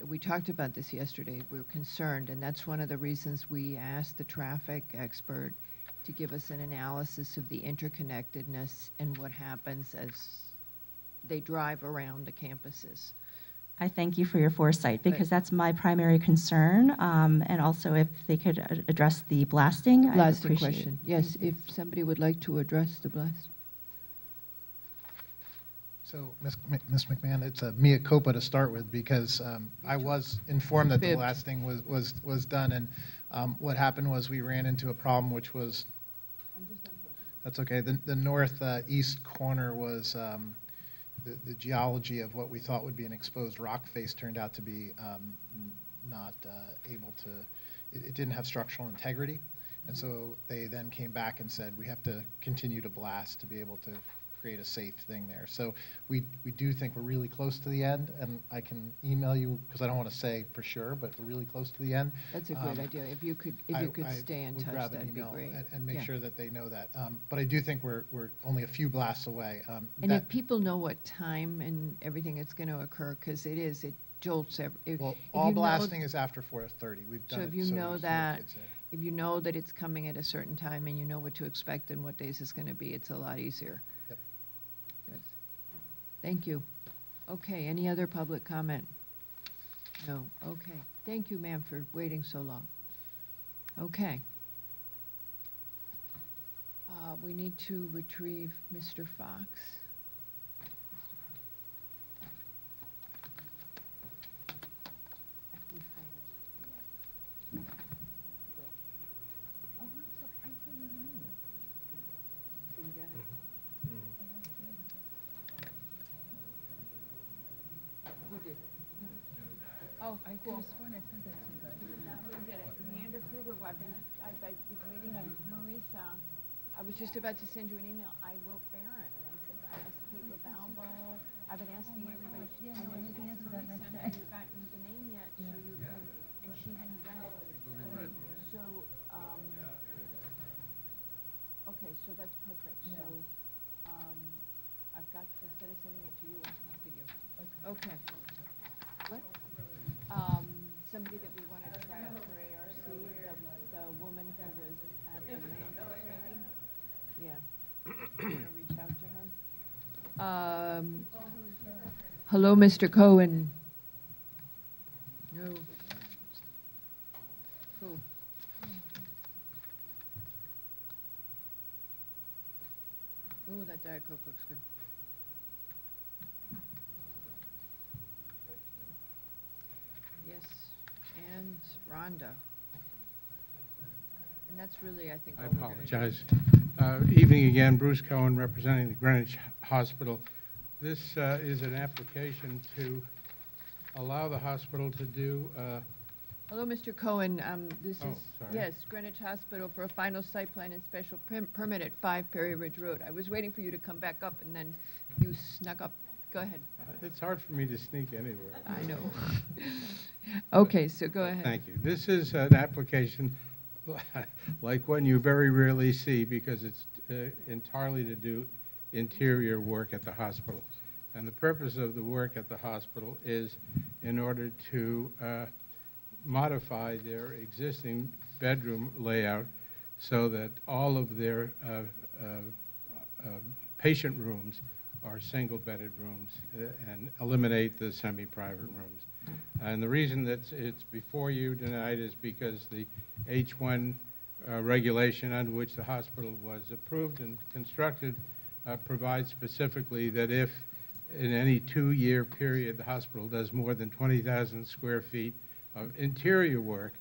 We talked about this yesterday. We were concerned, and that's one of the reasons we asked the traffic expert to give us an analysis of the interconnectedness and what happens as they drive around the campuses. I thank you for your foresight, because that's my primary concern. And also if they could address the blasting, I'd Blasting appreciate it. question. Yes, if somebody would like to address the blast. So, Ms. McMahon, it's a mea culpa to start with, because I was informed that the Fibbed. blasting was done, and what happened was we ran into a problem, which was, that's okay, the northeast corner was, the geology of what we thought would be an exposed rock face turned out to be not able to, it didn't have structural integrity, and so they then came back and said, we have to continue to blast to be able to create a safe thing there. So we do think we're really close to the end, and I can email you, because I don't want to say for sure, but we're really close to the end. That's a great idea. If you could stay in would touch, grab an that'd be email great. and make Yeah. sure that they know that. But I do think we're only a few blasts away. And if people know what time and everything it's going to occur, because it jolts. Well, If all you know- blasting is after 4:30. We've done So it. if you know there's no that, kids there. if you know that it's coming at a certain time and you know what to expect and what days it's going to be, it's a lot easier. Yep. Good. Thank you. Okay, any other public comment? No, okay. Thank you, ma'am, for waiting so long. Okay. We need to retrieve Mr. Fox. Who did? Oh, I cool. could've sworn I sent that to you guys. Who did it? Leander Kruger, I was meeting with Marisa. I was just about to send you an email. I wrote Barron, and I said, I asked Caitlin Balbo, I've been asking everybody. Yeah, and no, I then had the answer that next Marisa, day. hadn't gotten the name yet, so you can, and she hadn't done it. Okay, so, okay, so that's perfect. Yeah. So, I've got, instead of sending it to you, I'll copy you. Okay. What? Somebody that we want to try out for ARC, the woman who was at the land use meeting. Yeah. Want to reach out to her? Hello, Mr. Cohen. No. Who? Oh, that Diet Coke looks good. Yes, and Rhonda. And that's really, I think, I all we're gonna do. apologize. Evening again, Bruce Cohen, representing the Greenwich Hospital. This is an application to allow the hospital to do, Hello, Mr. Cohen. This Oh, is, sorry. yes, Greenwich Hospital for a final site plan and special permit at 5 Perry Ridge Road. I was waiting for you to come back up, and then you snuck up. Go ahead. it's hard for me to sneak anywhere. I know. Okay, so go ahead. Thank you. This is an application like one you very rarely see because it's entirely to do interior work at the hospital. And the purpose of the work at the hospital is in order to modify their existing bedroom layout so that all of their patient rooms are single-bedded rooms and eliminate the semi-private rooms. And the reason that it's before you tonight is because the H1 regulation under which the hospital was approved and constructed provides specifically that if in any 2-year period the hospital does more than 20,000 square feet of interior work,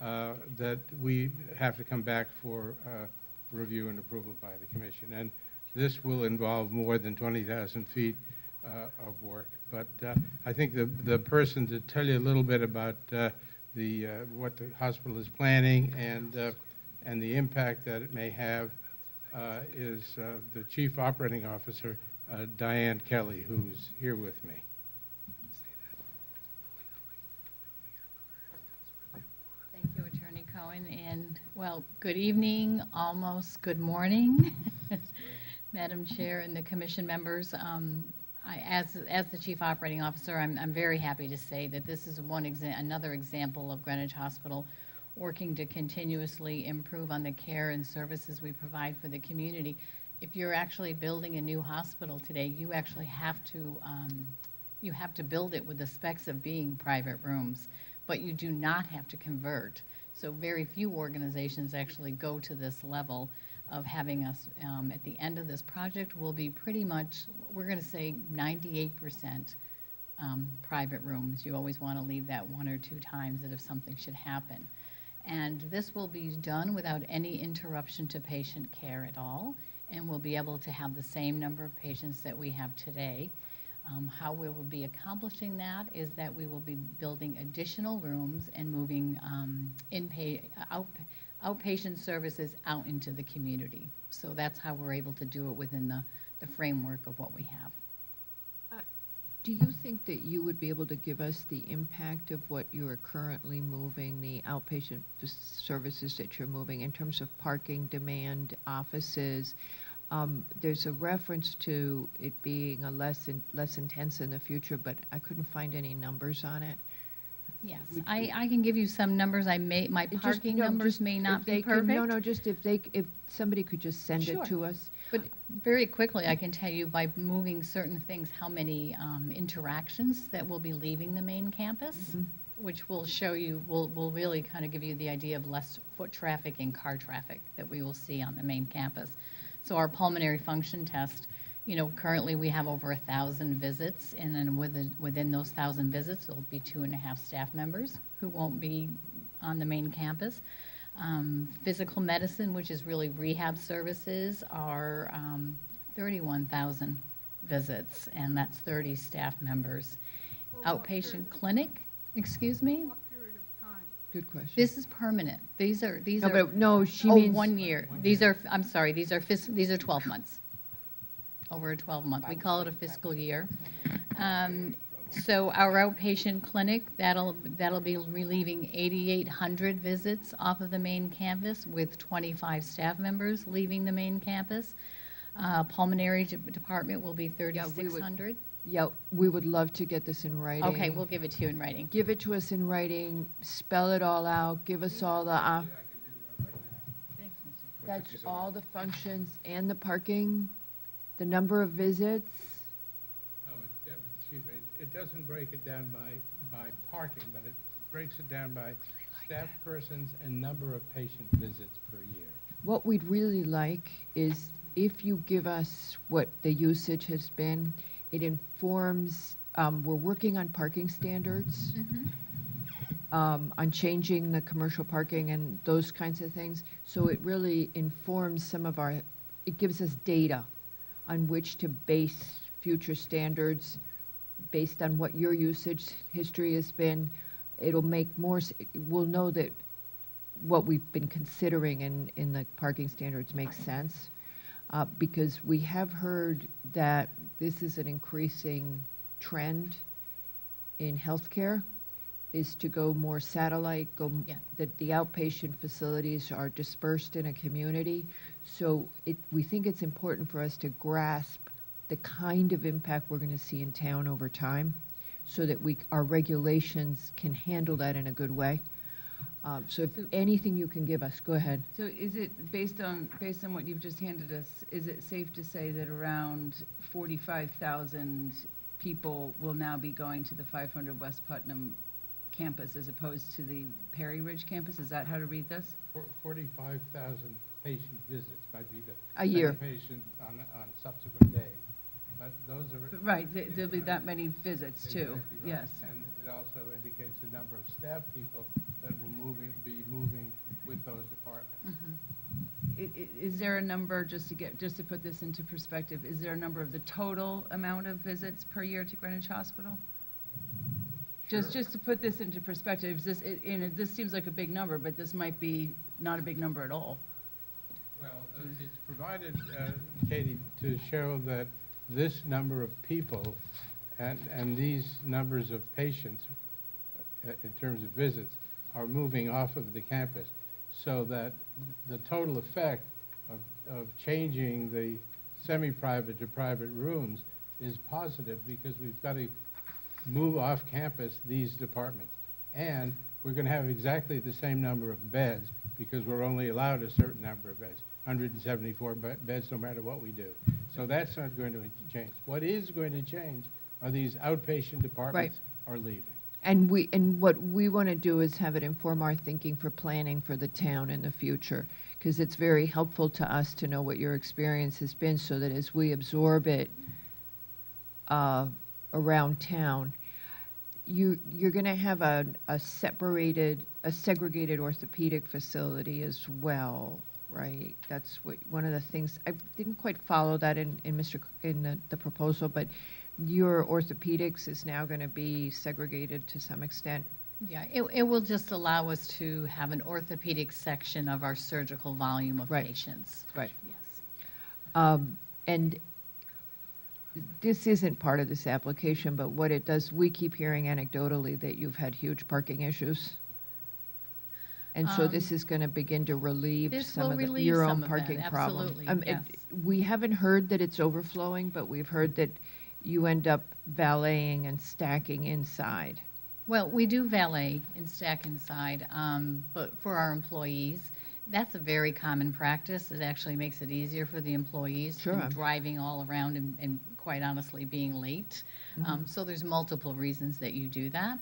that we have to come back for review and approval by the commission. And this will involve more than 20,000 feet of work. But I think the person to tell you a little bit about what the hospital is planning and the impact that it may have is the Chief Operating Officer, Diane Kelly, who's here with me. Thank you, Attorney Cohen, and, well, good evening, almost good morning, Madam Chair and the commission members. As the Chief Operating Officer, I'm very happy to say that this is another example of Greenwich Hospital working to continuously improve on the care and services we provide for the community. If you're actually building a new hospital today, you actually have to build it with the specs of being private rooms, but you do not have to convert. So very few organizations actually go to this level of having us, at the end of this project, will be pretty much, we're going to say 98% private rooms. You always want to leave that 1 or 2 times that if something should happen. And this will be done without any interruption to patient care at all, and we'll be able to have the same number of patients that we have today. How we will be accomplishing that is that we will be building additional rooms and moving outpatient services out into the community. So that's how we're able to do it within the framework of what we have. Do you think that you would be able to give us the impact of what you are currently moving, the outpatient services that you're moving in terms of parking, demand, offices, There's a reference to it being a less intense in the future, but I couldn't find any numbers on it. Yes, I can give you some numbers. My parking numbers may not be perfect. No, just if somebody could just send it Sure. to us. But very quickly, I can tell you by moving certain things, how many interactions that will be leaving the main campus, which will show you, will really kind of give you the idea of less foot traffic and car traffic that we will see on the main campus. So our pulmonary function test, currently we have over 1,000 visits, and then within those 1,000 visits, there'll be 2.5 staff members who won't be on the main campus. Physical medicine, which is really rehab services, are 31,000 visits, and that's 30 staff members. Outpatient clinic, excuse me? Good question. This is permanent. These are. No, but no, she oh, means 1 year. These are, I'm sorry, these are 12 months. Over a 12-month. We call it a fiscal year. So our outpatient clinic, that'll be relieving 8,800 visits off of the main campus with 25 staff members leaving the main campus. Pulmonary department will be 3,600. Yeah, we would love to get this in writing. Okay, we'll give it to you in writing. Give it to us in writing, spell it all out, give us all the, that's all the functions and the parking, the number of visits. Oh, excuse me, it doesn't break it down by parking, but it breaks it down by staff persons and number of patient visits per year. What we'd really like is if you give us what the usage has been, it informs, we're working on parking standards, on changing the commercial parking and those kinds of things. So it really informs some of it gives us data on which to base future standards based on what your usage history has been. It'll make we'll know that what we've been considering in the parking standards makes sense. Because we have heard that this is an increasing trend in healthcare, is to go more satellite, that the outpatient facilities are dispersed in a community. So we think it's important for us to grasp the kind of impact we're going to see in town over time so that our regulations can handle that in a good way. So if anything you can give us, go ahead. So is it, based on what you've just handed us, is it safe to say that around 45,000 people will now be going to the 500 West Putnam campus as opposed to the Perry Ridge campus? Is that how to read this? 45,000 patient visits might be A year. patient on subsequent days. But those are. Right, there'll be that many visits too, Exactly right. yes. And it also indicates the number of staff people that will be moving with those departments. Is there a number, just to put this into perspective, is there a number of the total amount of visits per year to Greenwich Hospital? Just to put this into perspective, this seems like a big number, but this might be not a big number at all. Well, it's provided, Katie, to show that this number of people and these numbers of patients in terms of visits are moving off of the campus, so that the total effect of changing the semi-private to private rooms is positive, because we've got to move off campus these departments. And we're going to have exactly the same number of beds, because we're only allowed a certain number of beds, 174 beds no matter what we do. So that's not going to change. What is going to change are these outpatient departments are leaving. And what we want to do is have it inform our thinking for planning for the town in the future, because it's very helpful to us to know what your experience has been, so that as we absorb it around town, you're going to have a segregated orthopedic facility as well, right? That's one of the things. I didn't quite follow that in the proposal, but your orthopedics is now going to be segregated to some extent. Yeah, it will just allow us to have an orthopedic section of our surgical volume of patients. Right. Yes. And this isn't part of this application, but what it does, we keep hearing anecdotally that you've had huge parking issues. And so this is going to begin to relieve This some will of relieve your some own of that, parking problem. absolutely, yes. We haven't heard that it's overflowing, but we've heard that you end up valeting and stacking inside. Well, we do valet and stack inside, but for our employees, that's a very common practice. It actually makes it easier for the employees Sure. than driving all around and quite honestly being late. So there's multiple reasons that you do that.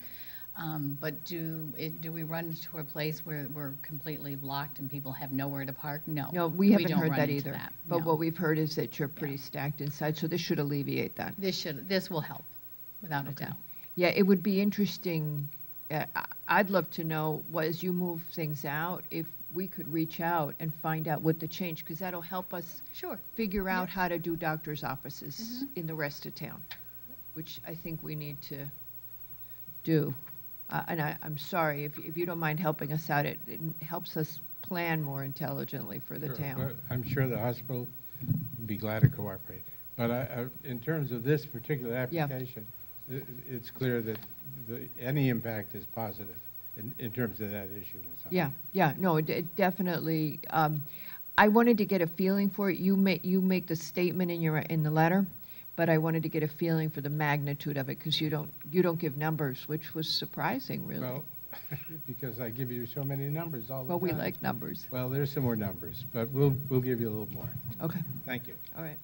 But do we run into a place where we're completely blocked and people have nowhere to park? No. No, we haven't don't heard run that into either. that, But no. what we've heard is that you're pretty stacked inside, so this should alleviate that. This will help, without a doubt. Yeah, it would be interesting. I'd love to know, as you move things out, if we could reach out and find out what the change, because that'll help us Sure. figure out how to do doctor's offices Mm-hmm. in the rest of town, which I think we need to do. And I'm sorry, if you don't mind helping us out, it helps us plan more intelligently for the Sure, town. but I'm sure the hospital would be glad to cooperate. But in terms of this particular application, it's clear that any impact is positive in terms of that issue. Yeah, no, it definitely, I wanted to get a feeling for it. You make the statement in the letter, but I wanted to get a feeling for the magnitude of it, because you don't give numbers, which was surprising, really. Well, because I give you so many numbers all the Well, time. we like numbers. Well, there's some more numbers, but we'll give you a little more. Okay. Thank you. All right.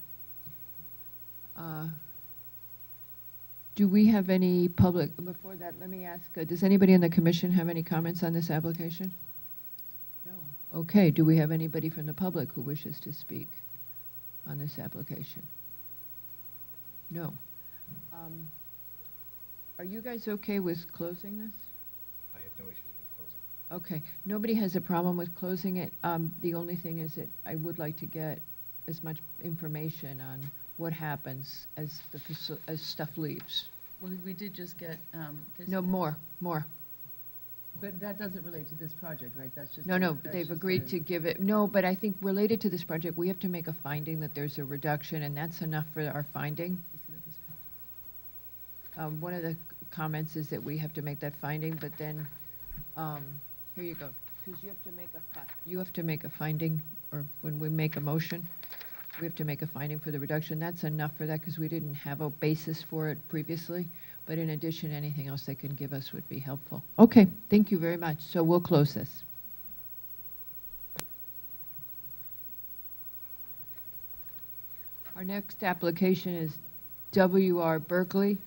Do we have any public, before that, let me ask, does anybody in the commission have any comments on this application? No. Okay, do we have anybody from the public who wishes to speak on this application? No. Are you guys okay with closing this? I have no issues with closing. Okay, nobody has a problem with closing it. The only thing is that I would like to get as much information on what happens as as stuff leaves. Well, we did just get, this. No, more. But that doesn't relate to this project, right? That's just. No, that's they've just agreed to give it, no, but I think related to this project, we have to make a finding that there's a reduction, and that's enough for our finding. One of the comments is that we have to make that finding, but then, here you go, because you have to make a finding, or when we make a motion, we have to make a finding for the reduction. That's enough for that, because we didn't have a basis for it previously, but in addition, anything else they can give us would be helpful. Okay, thank you very much. So we'll close this. Our next application is W.R. Berkeley.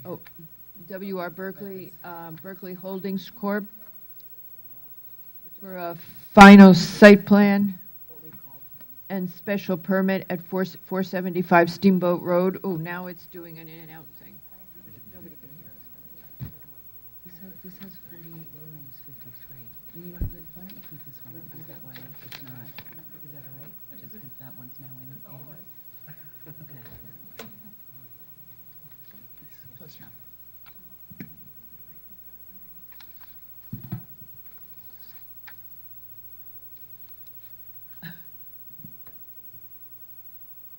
Oh, W.R. Berkeley, Berkeley Holdings Corp. For a final site plan and special permit at 475 Steamboat Road. Oh, now it's doing an in and out thing. Nobody can hear us. This has 48, the other one was 53. You know, why don't you keep this one, because that way it's not, is that all right? Just because that one's now in. Okay. It's close enough. I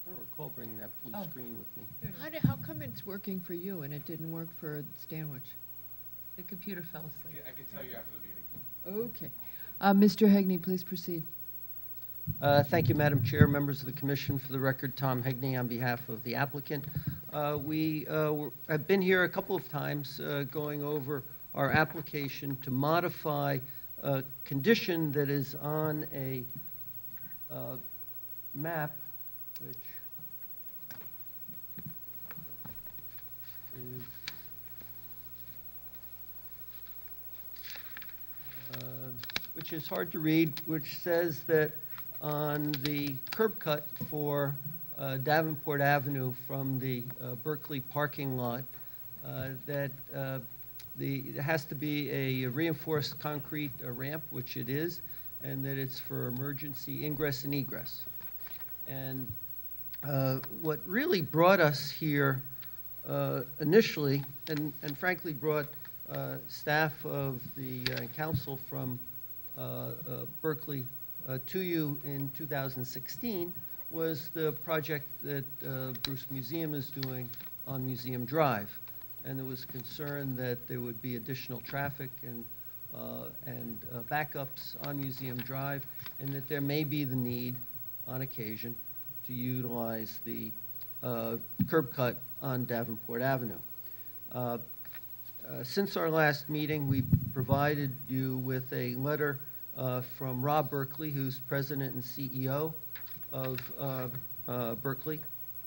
don't recall bringing that blue Oh. screen with me. How come it's working for you and it didn't work for Stanwich? The computer fell asleep. I can tell you after the meeting. Okay. Mr. Hegney, please proceed. Thank you, Madam Chair, members of the commission. For the record, Tom Hegney on behalf of the applicant. We have been here a couple of times going over our application to modify a condition that is on a map, which is which is hard to read, which says that on the curb cut for Davenport Avenue from the Berkeley parking lot, that there has to be a reinforced concrete ramp, which it is, and that it's for emergency ingress and egress. And what really brought us here initially, and frankly brought staff of the council from Berkeley to you in 2016, was the project that Bruce Museum is doing on Museum Drive. And there was concern that there would be additional traffic and and backups on Museum Drive, and that there may be the need, on occasion, to utilize the curb cut on Davenport Avenue. Since our last meeting, we provided you with a letter from Rob Berkeley, who's president and CEO of Berkeley,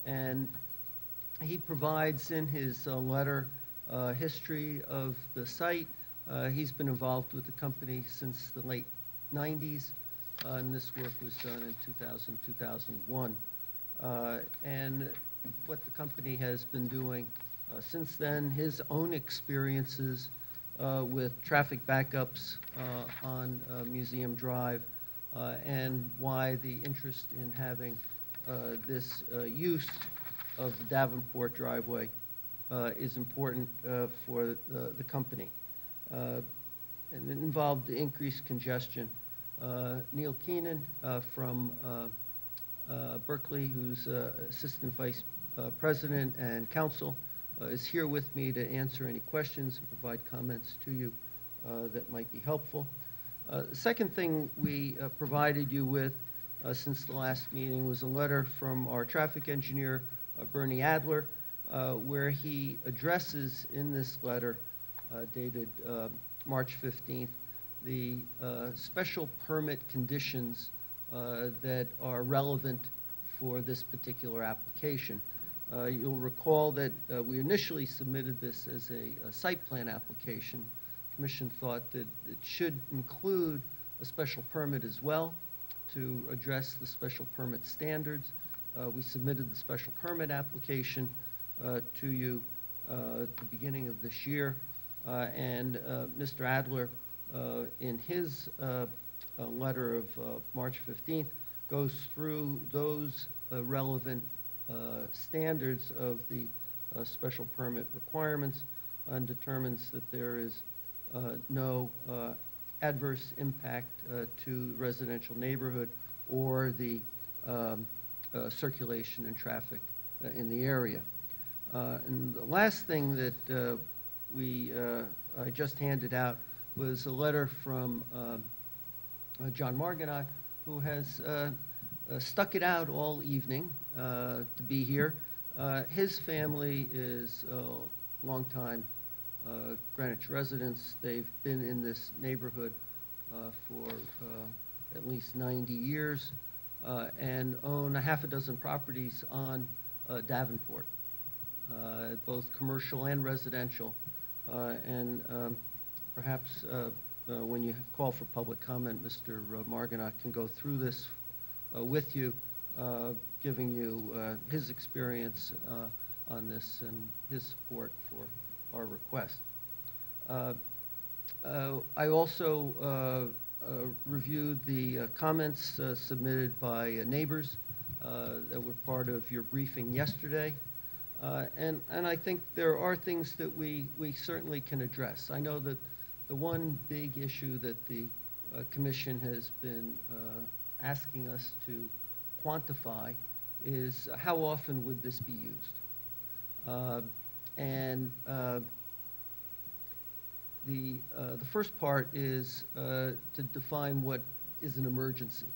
and he provides in his letter history of the site. He's been involved with the company since the late 90s, and this work was done in 2000, 2001. And what the company has been doing since then, his own experiences with traffic backups on Museum Drive, and why the interest in having this use of the Davenport driveway is important for the company. And it involved increased congestion. Neil Keenan from Berkeley, who's Assistant Vice President and Counsel, is here with me to answer any questions and provide comments to you that might be helpful. The second thing we provided you with since the last meeting was a letter from our traffic engineer, Bernie Adler, where he addresses in this letter dated March 15th the special permit conditions that are relevant for this particular application. You'll recall that we initially submitted this as a site plan application. The Commission thought that it should include a special permit as well to address the special permit standards. We submitted the special permit application to you at the beginning of this year, and Mr. Adler, in his letter of March 15th, goes through those relevant standards of the special permit requirements and determines that there is no adverse impact to the residential neighborhood or the circulation and traffic in the area. And the last thing that I just handed out was a letter from John Margonaut, who has stuck it out all evening to be here. His family is longtime Greenwich residents. They've been in this neighborhood for at least 90 years and own a half a dozen properties on Davenport, both commercial and residential. And perhaps when you call for public comment, Mr. Margonaut can go through this with you, giving you his experience on this and his support for our request. I also reviewed the comments submitted by neighbors that were part of your briefing yesterday. And I think there are things that we certainly can address. I know that the one big issue that the Commission has been asking us to quantify is how often would this be used? The first part is to define what is an emergency.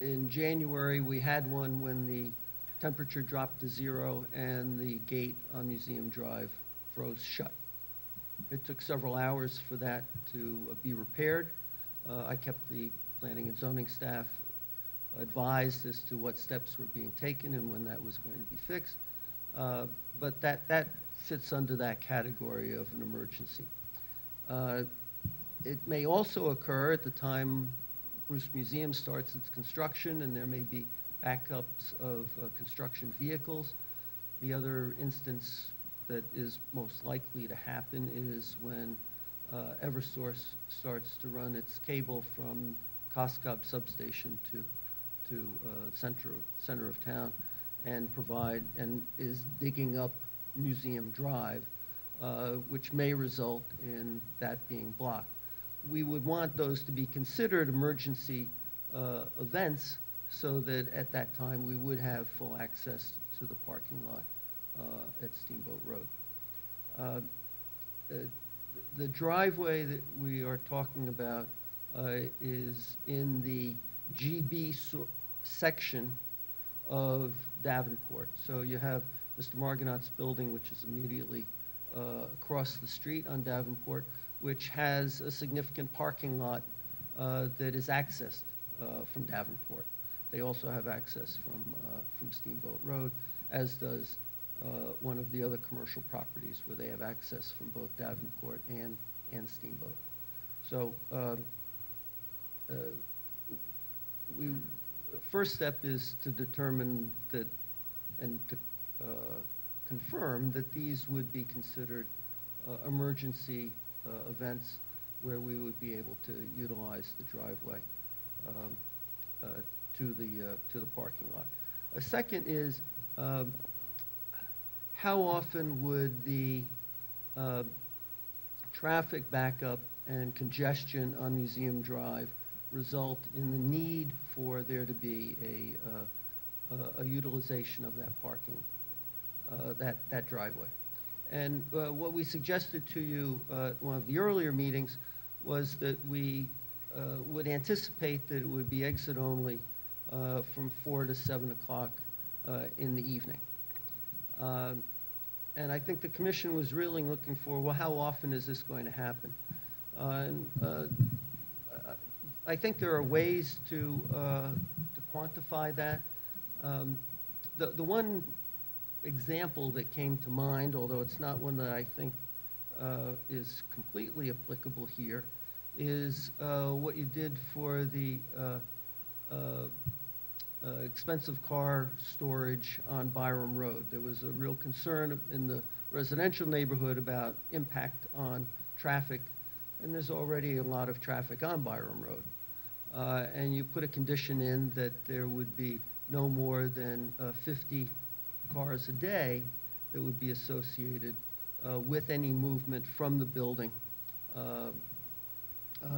In January, we had one when the temperature dropped to 0 and the gate on Museum Drive froze shut. It took several hours for that to be repaired. I kept the planning and zoning staff advised as to what steps were being taken and when that was going to be fixed. But that fits under that category of an emergency. It may also occur at the time Bruce Museum starts its construction, and there may be backups of construction vehicles. The other instance that is most likely to happen is when Eversource starts to run its cable from Coscob substation to center of town and is digging up Museum Drive, which may result in that being blocked. We would want those to be considered emergency events so that at that time we would have full access to the parking lot at Steamboat Road. the driveway that we are talking about is in the GB section of Davenport. So you have Mr. Margonaut's building, which is immediately across the street on Davenport, which has a significant parking lot that is accessed from Davenport. They also have access from Steamboat Road, as does one of the other commercial properties where they have access from both Davenport and Steamboat. So first step is to determine that and to confirm that these would be considered emergency events where we would be able to utilize the driveway to the parking lot. A second is how often would the traffic backup and congestion on Museum Drive result in the need for there to be a utilization of that parking, that driveway. And what we suggested to you at one of the earlier meetings was that we would anticipate that it would be exit only from 4 to 7 o'clock in the evening. And I think the commission was really looking for, well, how often is this going to happen? I think there are ways to quantify that. The one example that came to mind, although it's not one that I think is completely applicable here, is what you did for the expensive car storage on Byram Road. There was a real concern in the residential neighborhood about impact on traffic, and there's already a lot of traffic on Byram Road. And you put a condition in that there would be no more than 50 cars a day that would be associated with any movement from the building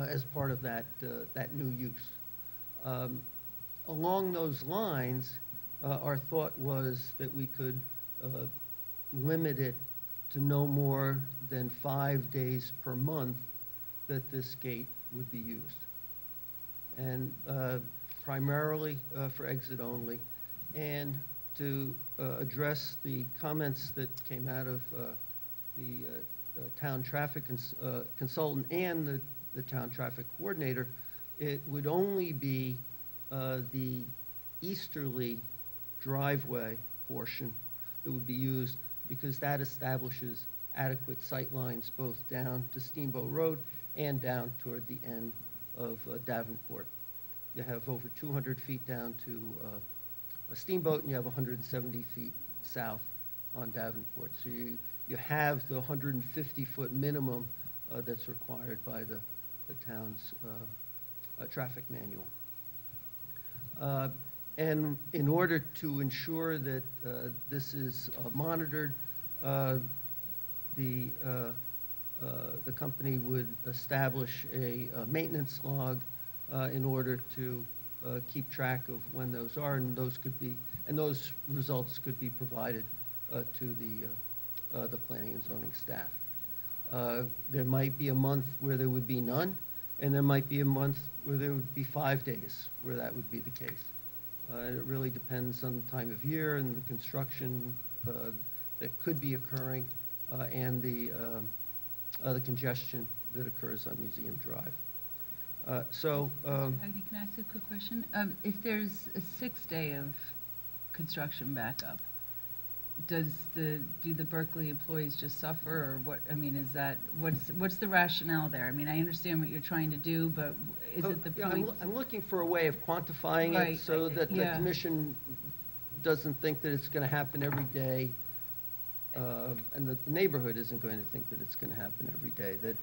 as part of that new use. Along those lines, our thought was that we could limit it to no more than 5 days per month that this gate would be used. And primarily for exit only, and to address the comments that came out of the town traffic consultant and the town traffic coordinator, it would only be the easterly driveway portion that would be used, because that establishes adequate sight lines both down to Steamboat Road and down toward the end of Davenport. You have over 200 feet down to a Steamboat, and you have 170 feet south on Davenport. So you have the 150-foot minimum that's required by the town's traffic manual. And in order to ensure that this is monitored, the company would establish a maintenance log in order to keep track of when those are, and those results could be provided to the planning and zoning staff. There might be a month where there would be none, and there might be a month where there would be 5 days where that would be the case. And it really depends on the time of year and the construction that could be occurring and the congestion that occurs on Museum Drive. Mr. Hagney, can I ask a quick question? If there's a 6th day of construction backup, do the Berkeley employees just suffer, or what? I mean, is that what's the rationale there? I mean, I understand what you're trying to do, but is it the point? I'm looking for a way of quantifying it so that the commission doesn't think that it's going to happen every day, and the neighborhood isn't going to think that it's going to happen every day. That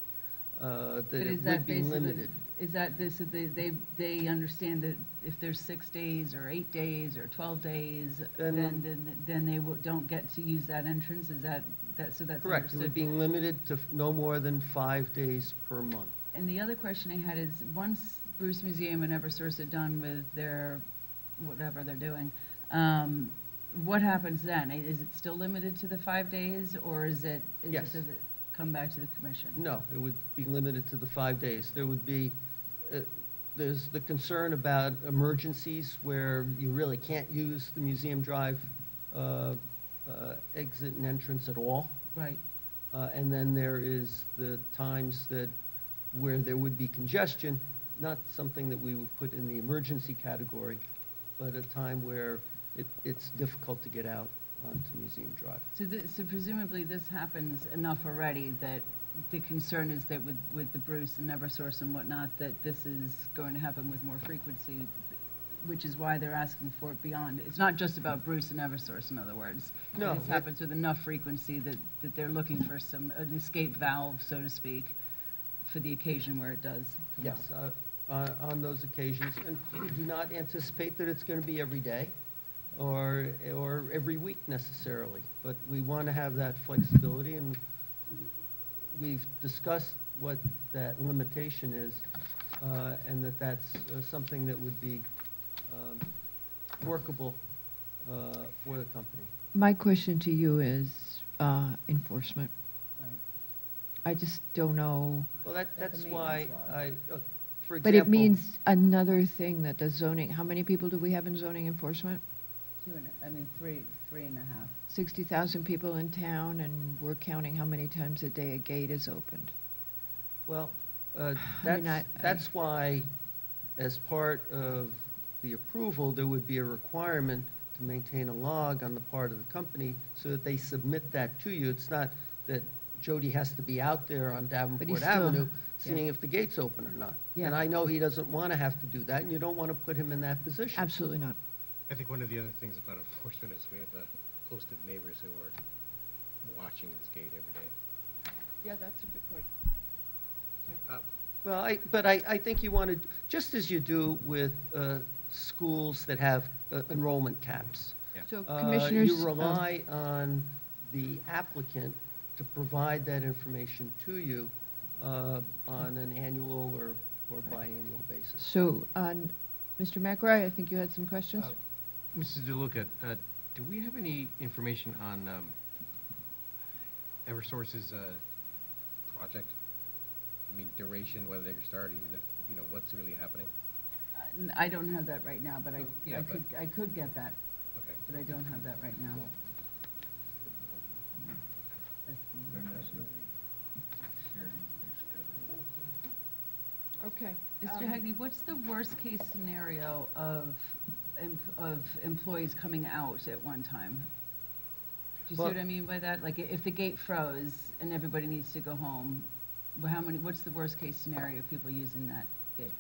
it would be limited. Is that this? So they understand that if there's 6 days or 8 days or 12 days, then they don't get to use that entrance. Is that so? That's correct. Understood. It would be limited to no more than 5 days per month. And the other question I had is, once Bruce Museum and Eversource are done with their whatever they're doing, what happens then? Is it still limited to the 5 days, or is it? Yes. come back to the commission? No, it would be limited to the 5 days. There would be, there's the concern about emergencies where you really can't use the Museum Drive exit and entrance at all. Right. And then there is the times where there would be congestion, not something that we would put in the emergency category, but a time where it's difficult to get out onto Museum Drive. So presumably this happens enough already that the concern is that with the Bruce and Eversource and whatnot, that this is going to happen with more frequency, which is why they're asking for it beyond. It's not just about Bruce and Eversource, in other words. No, This happens with enough frequency that they're looking for an escape valve, so to speak, for the occasion where it does come up. Yes, on those occasions, and we do not anticipate that it's going to be every day or every week necessarily, but we want to have that flexibility, and we've discussed what that limitation is, and that's something that would be workable for the company. My question to you is enforcement. Right. I just don't know. Well, that's why for example. But it means another thing that the zoning, how many people do we have in zoning enforcement? Three and a half. 60,000 people in town, and we're counting how many times a day a gate is opened. Well, I mean, that's why, as part of the approval, there would be a requirement to maintain a log on the part of the company so that they submit that to you. It's not that Jody has to be out there on Davenport still- Avenue yeah. seeing if the gate's open or not. Yeah. And I know he doesn't want to have to do that, and you don't want to put him in that position. Absolutely not. I think one of the other things about enforcement is we have a host of neighbors who are watching this gate every day. Yeah, that's a good point. Well, I think you want to, just as you do with schools that have enrollment caps. So commissioners. You rely on the applicant to provide that information to you on an annual or biannual basis. So, Mr. McRae, I think you had some questions? Mrs. DeLuca, do we have any information on Eversource's project? I mean, duration, whether they can start, even if, what's really happening? I don't have that right now, but yeah, I could get that, Okay. but I don't have that right now. Okay. Mr. Hegney, what's the worst-case scenario of employees coming out at one time? Do you see Well- what I mean by that? Like, if the gate froze and everybody needs to go home, what's the worst-case scenario of people using that gate?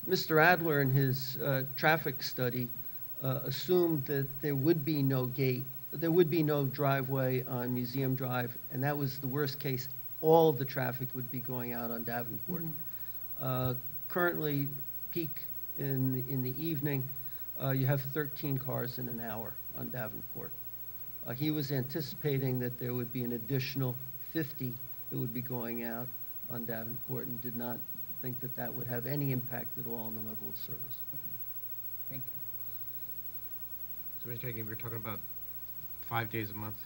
Mr. Adler, in his traffic study, assumed that there would be no gate, there would be no driveway on Museum Drive, and that was the worst case. All of the traffic would be going out on Davenport. Currently, peak in the evening, you have 13 cars in an hour on Davenport. He was anticipating that there would be an additional 50 that would be going out on Davenport, and did not think that that would have any impact at all on the level of service. Thank So, Mr. Hegney, we were talking about 5 days a month,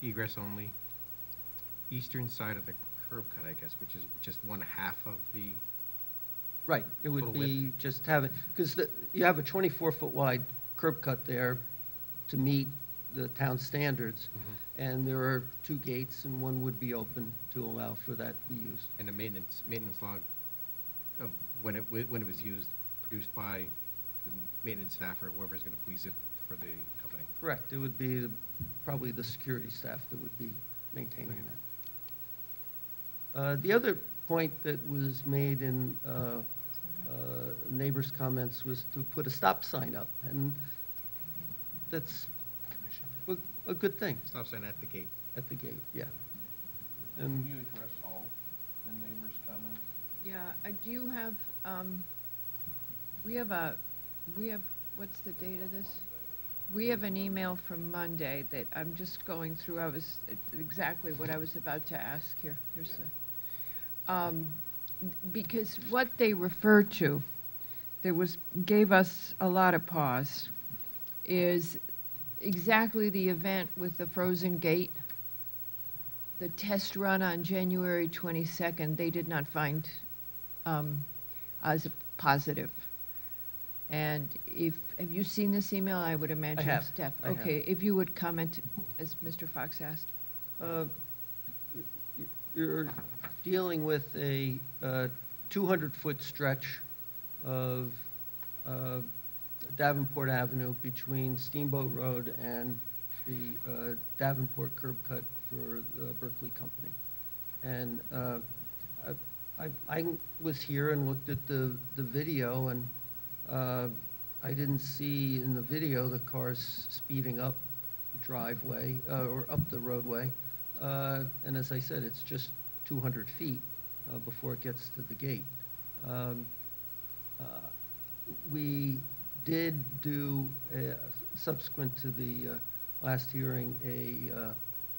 egress only, eastern side of the curb cut, I guess, which is just one half of the, Right, it would Total be just having, because you have a 24-foot wide curb cut there to meet the town standards, and there are 2 gates, and one would be open to allow for that to be used. and a maintenance log of when it was used, produced by the maintenance staff or whoever's going to police it for the company. Correct, it would be probably the security staff that would be maintaining that. The other point that was made in neighbors' comments was to put a stop sign up, and that's a good thing. Stop sign at the gate. At the gate, yeah. Can And you address all the neighbors' comments? Yeah, do you have, we have, what's the date of this? We have an email from Monday that I'm just going through. It's exactly what I was about to ask here. Here's the, because what they refer to, gave us a lot of pause, is exactly the event with the frozen gate the test run on January 22nd, they did not find as a positive. And have you seen this email? I would imagine. have. Steph. I have. Okay, if you would comment, as Mr. Fox asked. You're dealing with a 200-foot stretch of Davenport Avenue between Steamboat Road and the Davenport curb cut for the Berkeley Company. And I was here and looked at the video, and I didn't see in the video the cars speeding up the driveway or up the roadway. And as I said, it's just 200 feet before it gets to the gate. We did do, subsequent to the last hearing,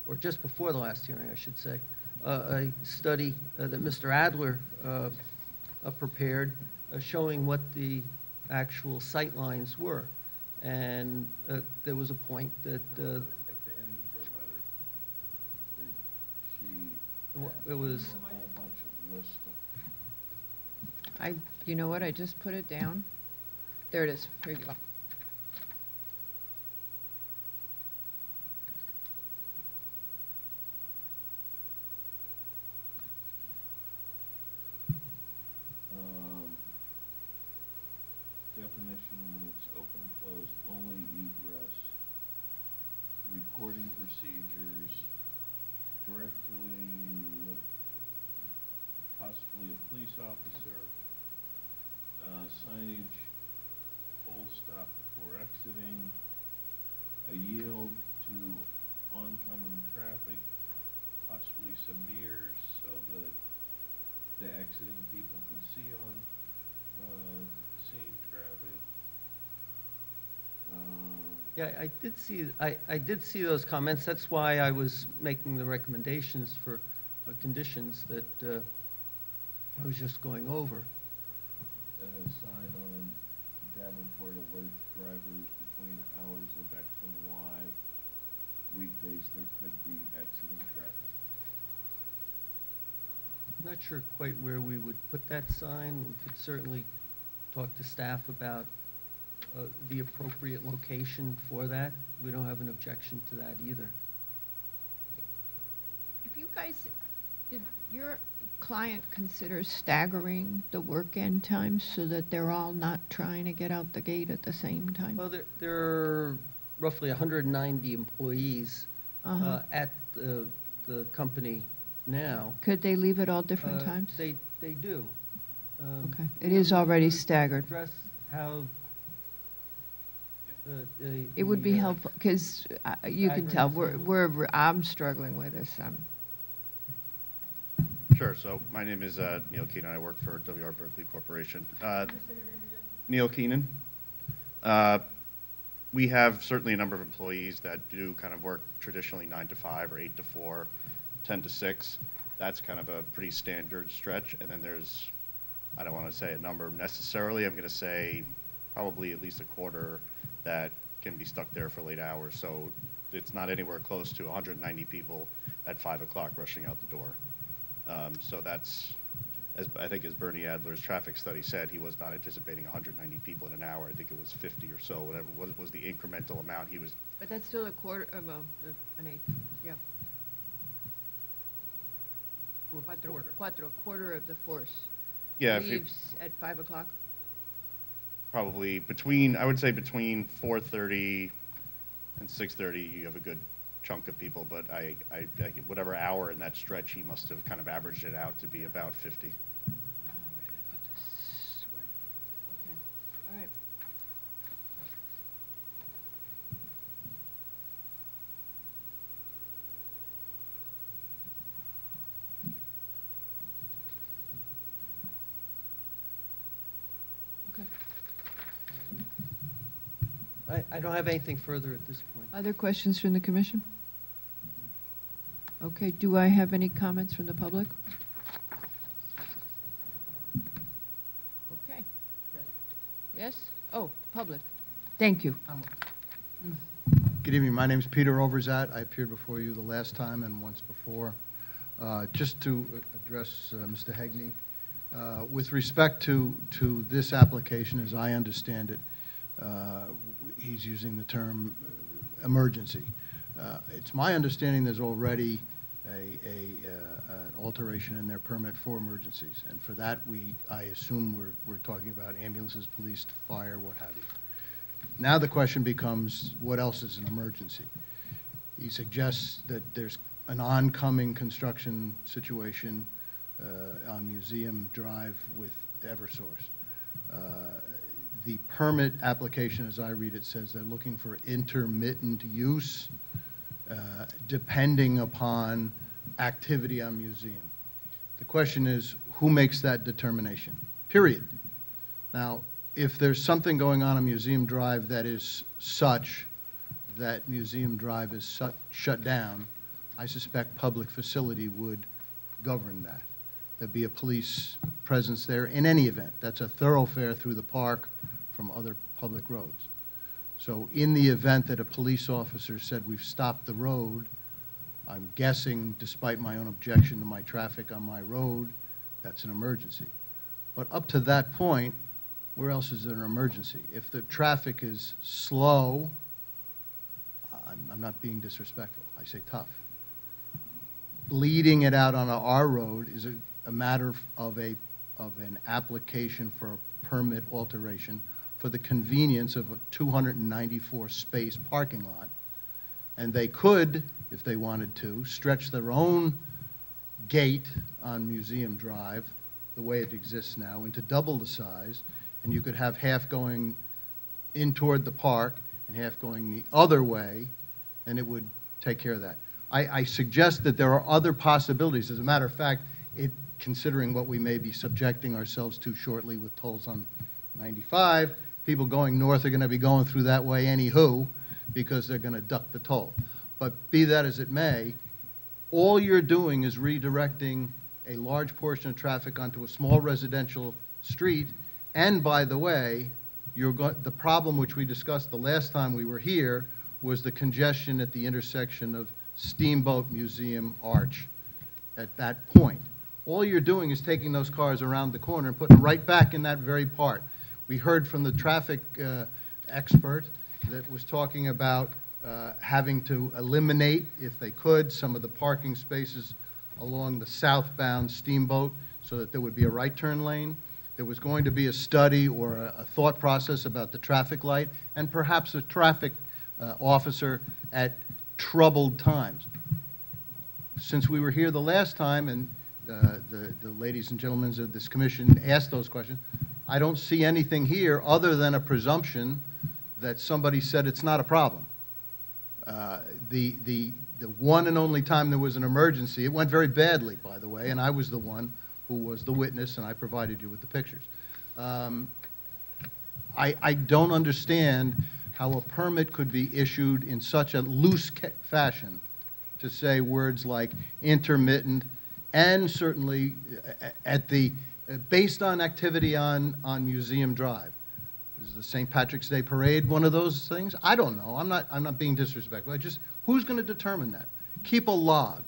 or just before the last hearing, I should say, a study that Mr. Adler prepared showing what the actual sight lines were. And there was a point that At the end of her letter, that she it was a whole bunch of lists of You know what, I just put it down. There it is, here you go. definition when it's open, closed, only egress, reporting procedures, directly, possibly a police officer, signage, full stop before exiting, a yield to oncoming traffic, possibly some mirrors so that the exiting people can see on seeing traffic. Yeah, I did see those comments. That's why I was making the recommendations for conditions that I was just going over. And a sign on Davenport alerts drivers between hours of X and Y. Weekdays, there could be exiting traffic. I'm not sure quite where we would put that sign. We could certainly talk to staff about the appropriate location for that. We don't have an objection to that either. If you guys, did your client consider staggering the work end times so that they're all not trying to get out the gate at the same time? Well, there are roughly 190 employees Uh-huh. at the company now. Could they leave at all different times? They do. Okay, it is already staggered. Address how It would be helpful, because you can tell, I'm struggling with this. Sure. So my name is Neil Keenan. I work for WR Berkeley Corporation. Neil Keenan. We have certainly a number of employees that do kind of work traditionally 9 to 5 or 8 to 4, 10 to 6. That's kind of a pretty standard stretch. And then there's, I don't want to say a number necessarily. I'm going to say probably at least a quarter that can be stuck there for late hours. So it's not anywhere close to 190 people at 5 o'clock rushing out the door. So that's, I think as Bernie Adler's traffic study said, he was not anticipating 190 people in an hour. I think it was 50 or so, whatever was the incremental amount he was. But that's still a quarter, well, an eighth, yeah. Quarter of the force. Yeah, Leaves at 5 o'clock? Probably between, I would say between 4:30 and 6:30, you have a good chunk of people, but I whatever hour in that stretch, he must have kind of averaged it out to be about 50. Okay, all right. I don't have anything further at this point. Other questions from the commission? Okay, do I have any comments from the public? Okay. Yes? Oh, public. Thank you. Good evening. My name is Peter Overzat. I appeared before you the last time and once before. Just to address Mr. Hegney, with respect to this application, as I understand it, he's using the term emergency. It's my understanding there's already an alteration in their permit for emergencies, and for that, I assume we're talking about ambulances, police, fire, what have you. Now the question becomes, what else is an emergency? He suggests that there's an oncoming construction situation on Museum Drive with Eversource. The permit application, as I read it, says they're looking for intermittent use depending upon activity on Museum. The question is, who makes that determination? Period. Now, if there's something going on Museum Drive that is such that Museum Drive is shut down, I suspect public facility would govern that. There'd be a police presence there in any event. That's a thoroughfare through the park from other public roads. So in the event that a police officer said, we've stopped the road, I'm guessing, despite my own objection to my traffic on my road, that's an emergency. But up to that point, where else is there an emergency? If the traffic is slow, I'm not being disrespectful, I say tough. Bleeding it out on our road is a matter of an application for a permit alteration for the convenience of a 294 space parking lot. And they could, if they wanted to, stretch their own gate on Museum Drive, the way it exists now, into double the size, and you could have half going in toward the park and half going the other way, and it would take care of that. I suggest that there are other possibilities. As a matter of fact, considering what we may be subjecting ourselves to shortly with tolls on 95, people going north are going to be going through that way anywho, because they're going to duck the toll. But be that as it may, all you're doing is redirecting a large portion of traffic onto a small residential street, and by the way, the problem which we discussed the last time we were here was the congestion at the intersection of Steamboat Museum Arch at that point. All you're doing is taking those cars around the corner and putting them right back in that very part. We heard from the traffic expert that was talking about having to eliminate, if they could, some of the parking spaces along the southbound Steamboat so that there would be a right turn lane. There was going to be a study or a thought process about the traffic light and perhaps a traffic officer at troubled times. Since we were here the last time and the ladies and gentlemen of this commission asked those questions, I don't see anything here other than a presumption that somebody said it's not a problem. The one and only time there was an emergency, it went very badly, by the way, and I was the one who was the witness, and I provided you with the pictures. I don't understand how a permit could be issued in such a loose fashion to say words like intermittent and certainly based on activity on Museum Drive. Is the St. Patrick's Day Parade one of those things? I don't know. I'm not being disrespectful. Who's going to determine that? Keep a log.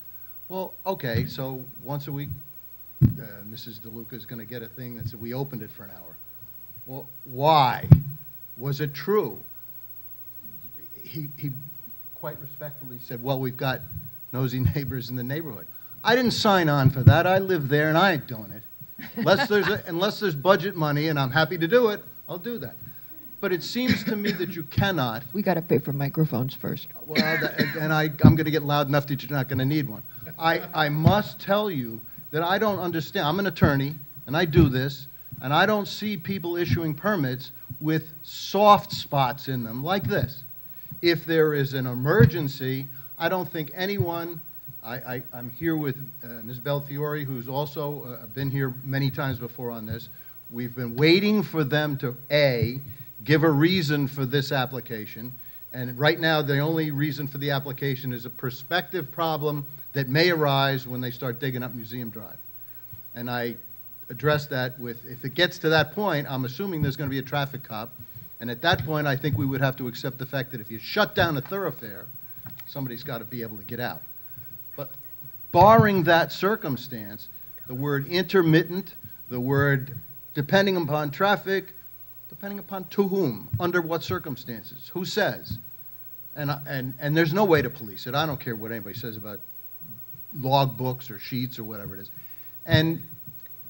Well, okay, so once a week, Mrs. DeLuca is going to get a thing that said we opened it for an hour. Well, why? Was it true? He quite respectfully said, well, we've got nosy neighbors in the neighborhood. I didn't sign on for that. I live there and I ain't doing it. Unless there's budget money and I'm happy to do it, I'll do that. But it seems to me that you cannot. We got to pay for microphones first. Well, I'm going to get loud enough that you're not going to need one. I must tell you that I don't understand. I'm an attorney and I do this, and I don't see people issuing permits with soft spots in them like this. If there is an emergency, I don't think anyone, I'm here with Ms. Belfiore, who's also been here many times before on this. We've been waiting for them to, A, give a reason for this application, and right now the only reason for the application is a prospective problem that may arise when they start digging up Museum Drive. And I address that with, if it gets to that point, I'm assuming there's going to be a traffic cop, and at that point I think we would have to accept the fact that if you shut down a thoroughfare, somebody's got to be able to get out. Barring that circumstance, the word intermittent, the word depending upon traffic, depending upon to whom, under what circumstances, who says? And there's no way to police it. I don't care what anybody says about log books or sheets or whatever it is. And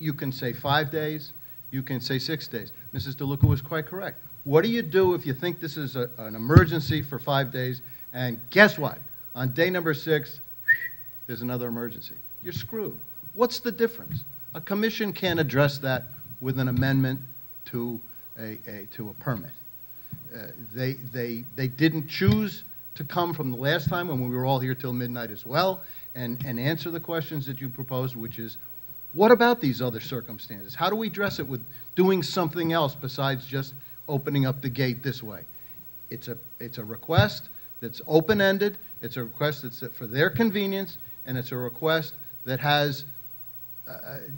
you can say 5 days, you can say 6 days. Mrs. DeLuca was quite correct. What do you do if you think this is an emergency for 5 days, and guess what? On day number 6, there's another emergency. You're screwed. What's the difference? A commission can't address that with an amendment to a permit. They didn't choose to come from the last time when we were all here till midnight as well and answer the questions that you proposed, which is, what about these other circumstances? How do we address it with doing something else besides just opening up the gate this way? It's a request that's open-ended. It's a request that's for their convenience, and it's a request that has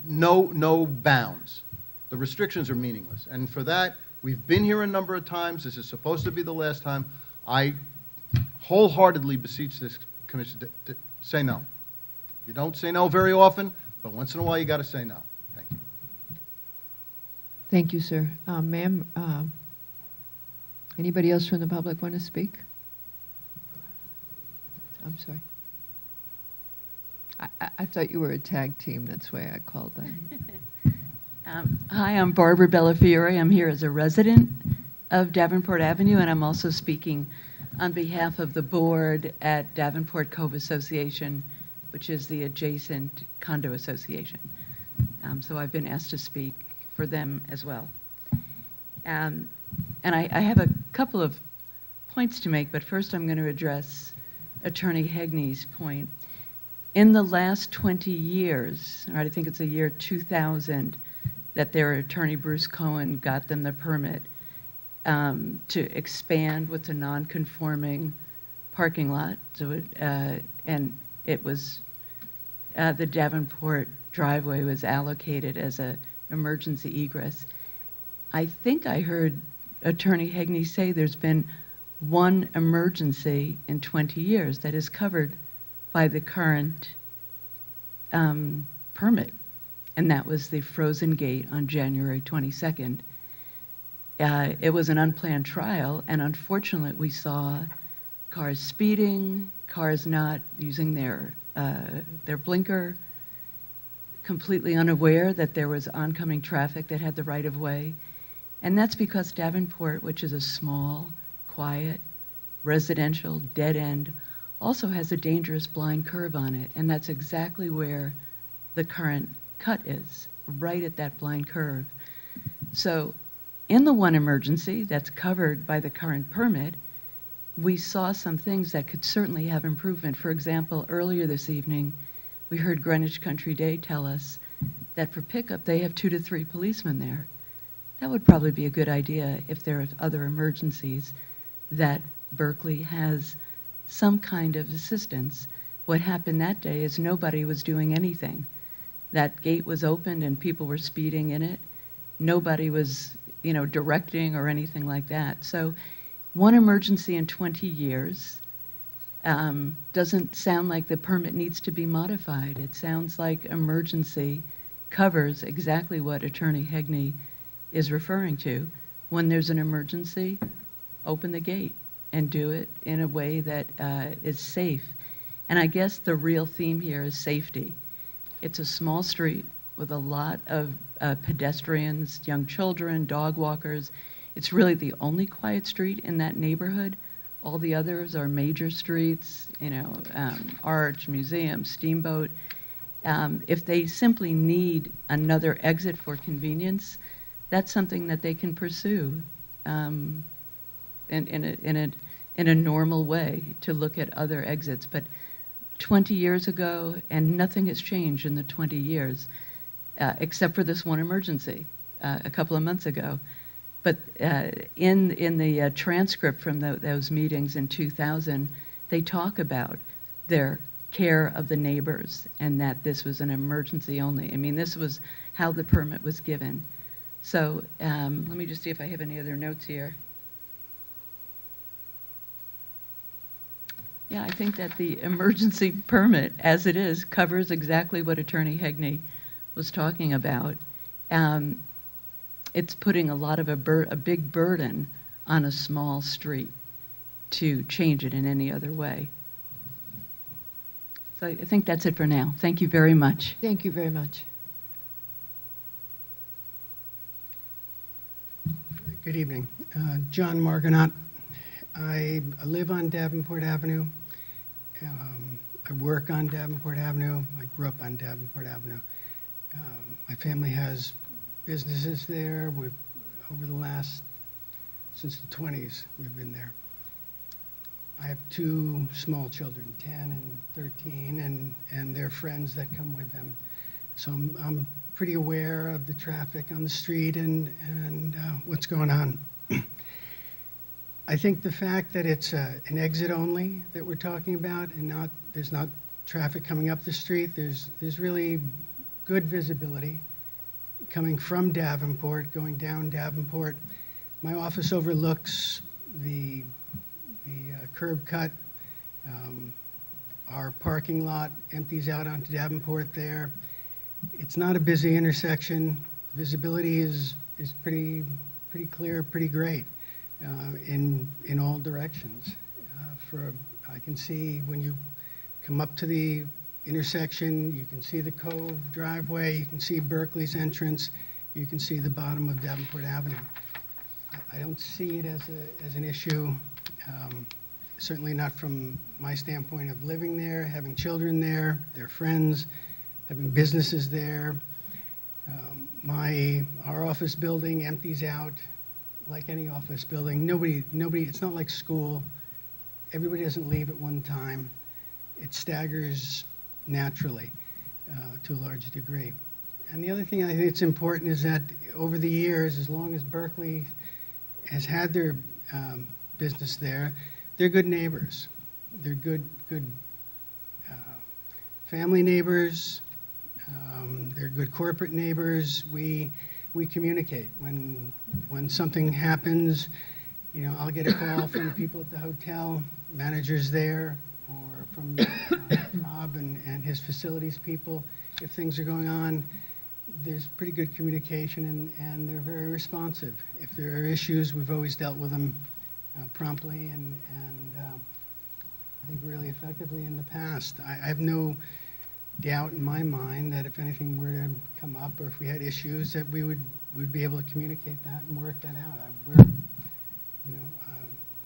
no bounds. The restrictions are meaningless. And for that, we've been here a number of times. This is supposed to be the last time. I wholeheartedly beseech this commission to say no. You don't say no very often, but once in a while you got to say no. Thank you. Thank you, sir. Ma'am, anybody else from the public want to speak? I'm sorry. I thought you were a tag team. That's why I called that. Hi, I'm Barbara Bellafiore. I'm here as a resident of Davenport Avenue, and I'm also speaking on behalf of the board at Davenport Cove Association, which is the adjacent condo association. So I've been asked to speak for them as well. And I have a couple of points to make, but first I'm going to address Attorney Hegney's point. In the last 20 years, right, I think it's the year 2000, that their attorney, Bruce Cohen, got them the permit to expand what's a non-conforming parking lot. So and it was, the Davenport driveway was allocated as an emergency egress. I think I heard Attorney Hegney say there's been one emergency in 20 years that is covered by the current permit, and that was the Frozen Gate on January 22nd. It was an unplanned trial, and unfortunately we saw cars speeding, cars not using their blinker, completely unaware that there was oncoming traffic that had the right of way. And that's because Davenport, which is a small, quiet, residential dead end, also has a dangerous blind curve on it, and that's exactly where the current cut is, right at that blind curve. So in the one emergency that's covered by the current permit, we saw some things that could certainly have improvement. For example, earlier this evening, we heard Greenwich Country Day tell us that for pickup, they have 2 to 3 policemen there. That would probably be a good idea if there are other emergencies that Berkeley has some kind of assistance. What happened that day is nobody was doing anything. That gate was opened and people were speeding in it. Nobody was, directing or anything like that. So one emergency in 20 years doesn't sound like the permit needs to be modified. It sounds like emergency covers exactly what Attorney Hegney is referring to. When there's an emergency, open the gate and do it in a way that is safe. And I guess the real theme here is safety. It's a small street with a lot of pedestrians, young children, dog walkers. It's really the only quiet street in that neighborhood. All the others are major streets, Arch, Museum, Steamboat. If they simply need another exit for convenience, that's something that they can pursue in a normal way, to look at other exits. But 20 years ago, and nothing has changed in the 20 years, except for this one emergency a couple of months ago. But in the transcript from those meetings in 2000, they talk about their care of the neighbors and that this was an emergency only. I mean, this was how the permit was given. So let me just see if I have any other notes here. Yeah, Yeah, I think that the emergency permit, as it is, covers exactly what Attorney Hegney was talking about. It's putting a lot of a big burden on a small street to change it in any other way. So I think that's it for now. Thank you very much. Thank you very much. Good evening. John Margonaut. I live on Davenport Avenue. I work on Davenport Avenue. I grew up on Davenport Avenue. My family has businesses there. Since the 20s, we've been there. I have two small children, 10 and 13, and their friends that come with them. So I'm pretty aware of the traffic on the street and what's going on. I think the fact that it's an exit only that we're talking about and there's not traffic coming up the street, there's really good visibility coming from Davenport, going down Davenport. My office overlooks the curb cut. Our parking lot empties out onto Davenport there. It's not a busy intersection. Visibility is pretty clear, pretty great in all directions. I can see when you come up to the intersection, you can see the Cove driveway, you can see Berkeley's entrance, you can see the bottom of Davenport Avenue. I don't see it as an issue, certainly not from my standpoint of living there, having children there, their friends, having businesses there. Our office building empties out like any office building. Nobody, it's not like school. Everybody doesn't leave at one time. It staggers naturally to a large degree. And the other thing I think it's important is that over the years, as long as Berkeley has had their business there, they're good neighbors. They're good family neighbors. They're good corporate neighbors. We communicate. When something happens, I'll get a call from people at the hotel, managers there, or from Bob and his facilities people. If things are going on, there's pretty good communication, and they're very responsive. If there are issues, we've always dealt with them promptly and I think really effectively in the past. I have no doubt in my mind that if anything were to come up or if we had issues, that we'd be able to communicate that and work that out.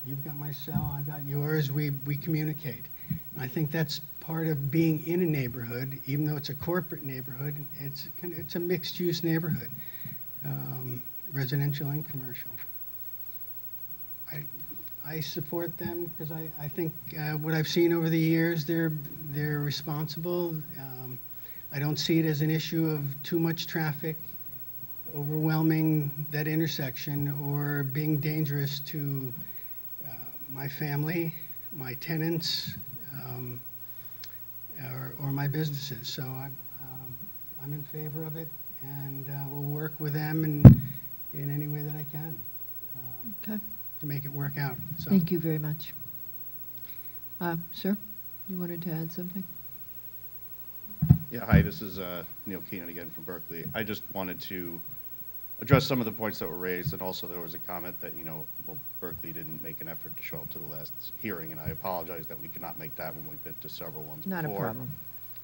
You've got my cell, I've got yours. We communicate. And I think that's part of being in a neighborhood, even though it's a corporate neighborhood. It's a mixed-use neighborhood, residential and commercial. I support them because I think what I've seen over the years, they're responsible. I don't see it as an issue of too much traffic overwhelming that intersection or being dangerous to my family, my tenants, or my businesses. So I'm in favor of it, and we'll work with them in any way that I can. Okay. To make it work out. So. Thank you very much. Sir, you wanted to add something? Yeah, hi, this is Neil Keenan again from Berkeley. I just wanted to address some of the points that were raised, and also there was a comment that, Berkeley didn't make an effort to show up to the last hearing, and I apologize that we could not make that when we've been to several ones before. Not a problem.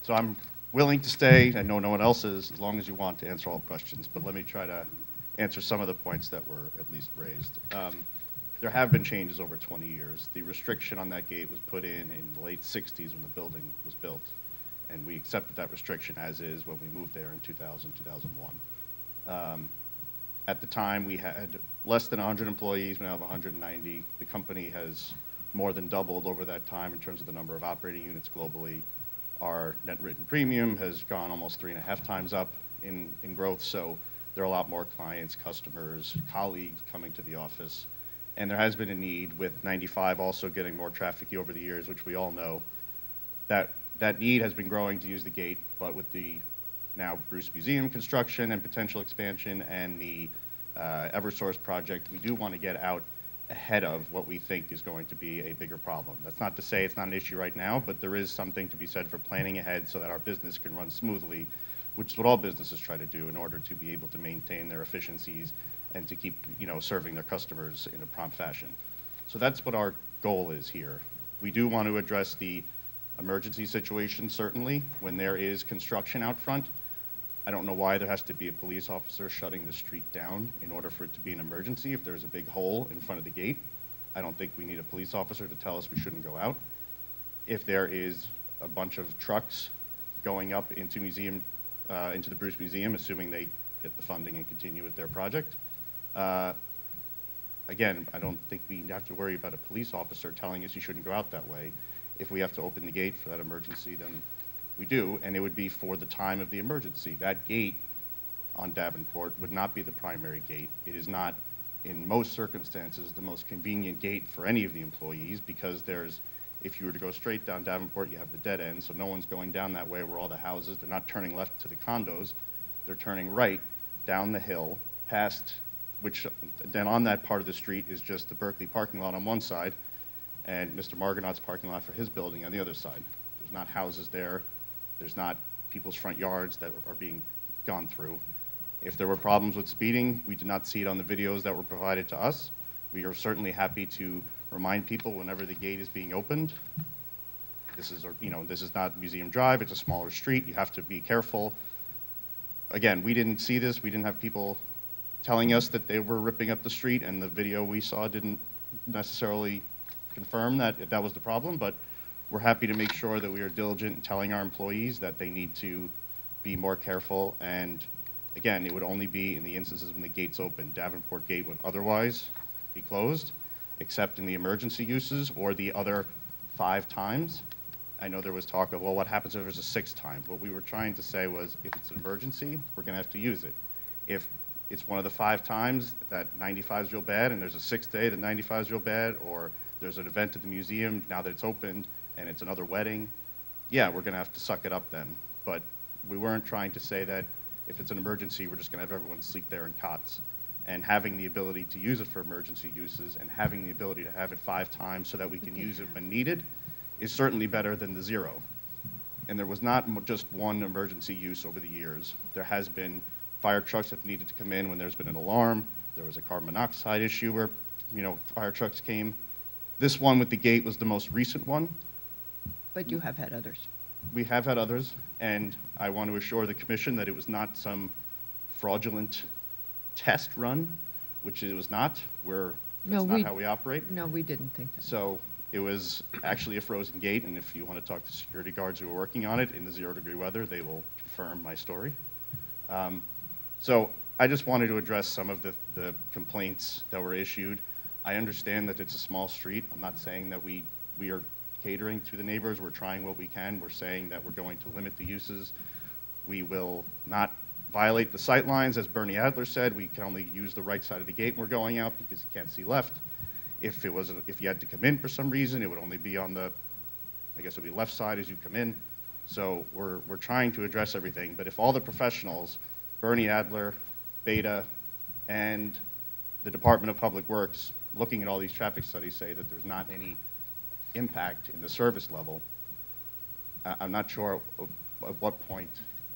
So I'm willing to stay, I know no one else is, as long as you want to answer all questions, but let me try to answer some of the points that were at least raised. There have been changes over 20 years. The restriction on that gate was put in the late 60s when the building was built, and we accepted that restriction as is when we moved there in 2000, 2001. At the time, we had less than 100 employees. We now have 190. The company has more than doubled over that time in terms of the number of operating units globally. Our net written premium has gone almost 3.5 times up in growth, so there are a lot more clients, customers, colleagues coming to the office. And there has been a need with 95 also getting more traffic over the years, which we all know. That need has been growing to use the gate, but with the now Bruce Museum construction and potential expansion and the Eversource project, we do want to get out ahead of what we think is going to be a bigger problem. That's not to say it's not an issue right now, but there is something to be said for planning ahead so that our business can run smoothly, which is what all businesses try to do in order to be able to maintain their efficiencies and to keep, serving their customers in a prompt fashion. So that's what our goal is here. We do want to address the emergency situation, certainly, when there is construction out front. I don't know why there has to be a police officer shutting the street down in order for it to be an emergency. If there's a big hole in front of the gate, I don't think we need a police officer to tell us we shouldn't go out. If there is a bunch of trucks going up into the Bruce Museum, assuming they get the funding and continue with their project, again, I don't think we have to worry about a police officer telling us you shouldn't go out that way. If we have to open the gate for that emergency, then we do, and it would be for the time of the emergency. That gate on Davenport would not be the primary gate. It is not, in most circumstances, the most convenient gate for any of the employees, because if you were to go straight down Davenport, you have the dead end, so no one's going down that way where all the houses. They're not turning left to the condos. They're turning right down the hill past, which then on that part of the street is just the Berkeley parking lot on one side and Mr. Margonaut's parking lot for his building on the other side. There's not houses there. There's not people's front yards that are being gone through. If there were problems with speeding, we did not see it on the videos that were provided to us. We are certainly happy to remind people whenever the gate is being opened. This is not Museum Drive, it's a smaller street, you have to be careful. Again, we didn't see this, we didn't have people telling us that they were ripping up the street, and the video we saw didn't necessarily confirm that that was the problem, but we're happy to make sure that we are diligent in telling our employees that they need to be more careful. And again, it would only be in the instances when the gate's open. Davenport Gate would otherwise be closed, except in the emergency uses or the other 5 times. I know there was talk of, well, what happens if there's a 6th time? What we were trying to say was, if it's an emergency, we're going to have to use it. If it's one of the 5 times that 95 is real bad and there's a 6th day that 95 is real bad, or there's an event at the museum now that it's opened and it's another wedding, yeah, we're going to have to suck it up then. But we weren't trying to say that if it's an emergency, we're just going to have everyone sleep there in cots. And having the ability to use it for emergency uses and having the ability to have it 5 times so that we can use it when needed is certainly better than the 0. And there was not just one emergency use over the years. There has been fire trucks that needed to come in when there's been an alarm. There was a carbon monoxide issue where, fire trucks came. This one with the gate was the most recent one. But you have had others. We have had others, and I want to assure the commission that it was not some fraudulent test run, which it was not. That's not how we operate. No, we didn't think that. So it was actually a frozen gate, and if you want to talk to security guards who are working on it in the 0-degree weather, they will confirm my story. So I just wanted to address some of the complaints that were issued. I understand that it's a small street. I'm not saying that we are catering to the neighbors. We're trying what we can. We're saying that we're going to limit the uses. We will not violate the sight lines. As Bernie Adler said, we can only use the right side of the gate when we're going out because you can't see left. If you had to come in for some reason, it would only be on the, I guess it would be left side as you come in. So we're trying to address everything. But if all the professionals, Bernie Adler, Beta, and the Department of Public Works, looking at all these traffic studies, say that there's not any impact in the service level, I'm not sure at what point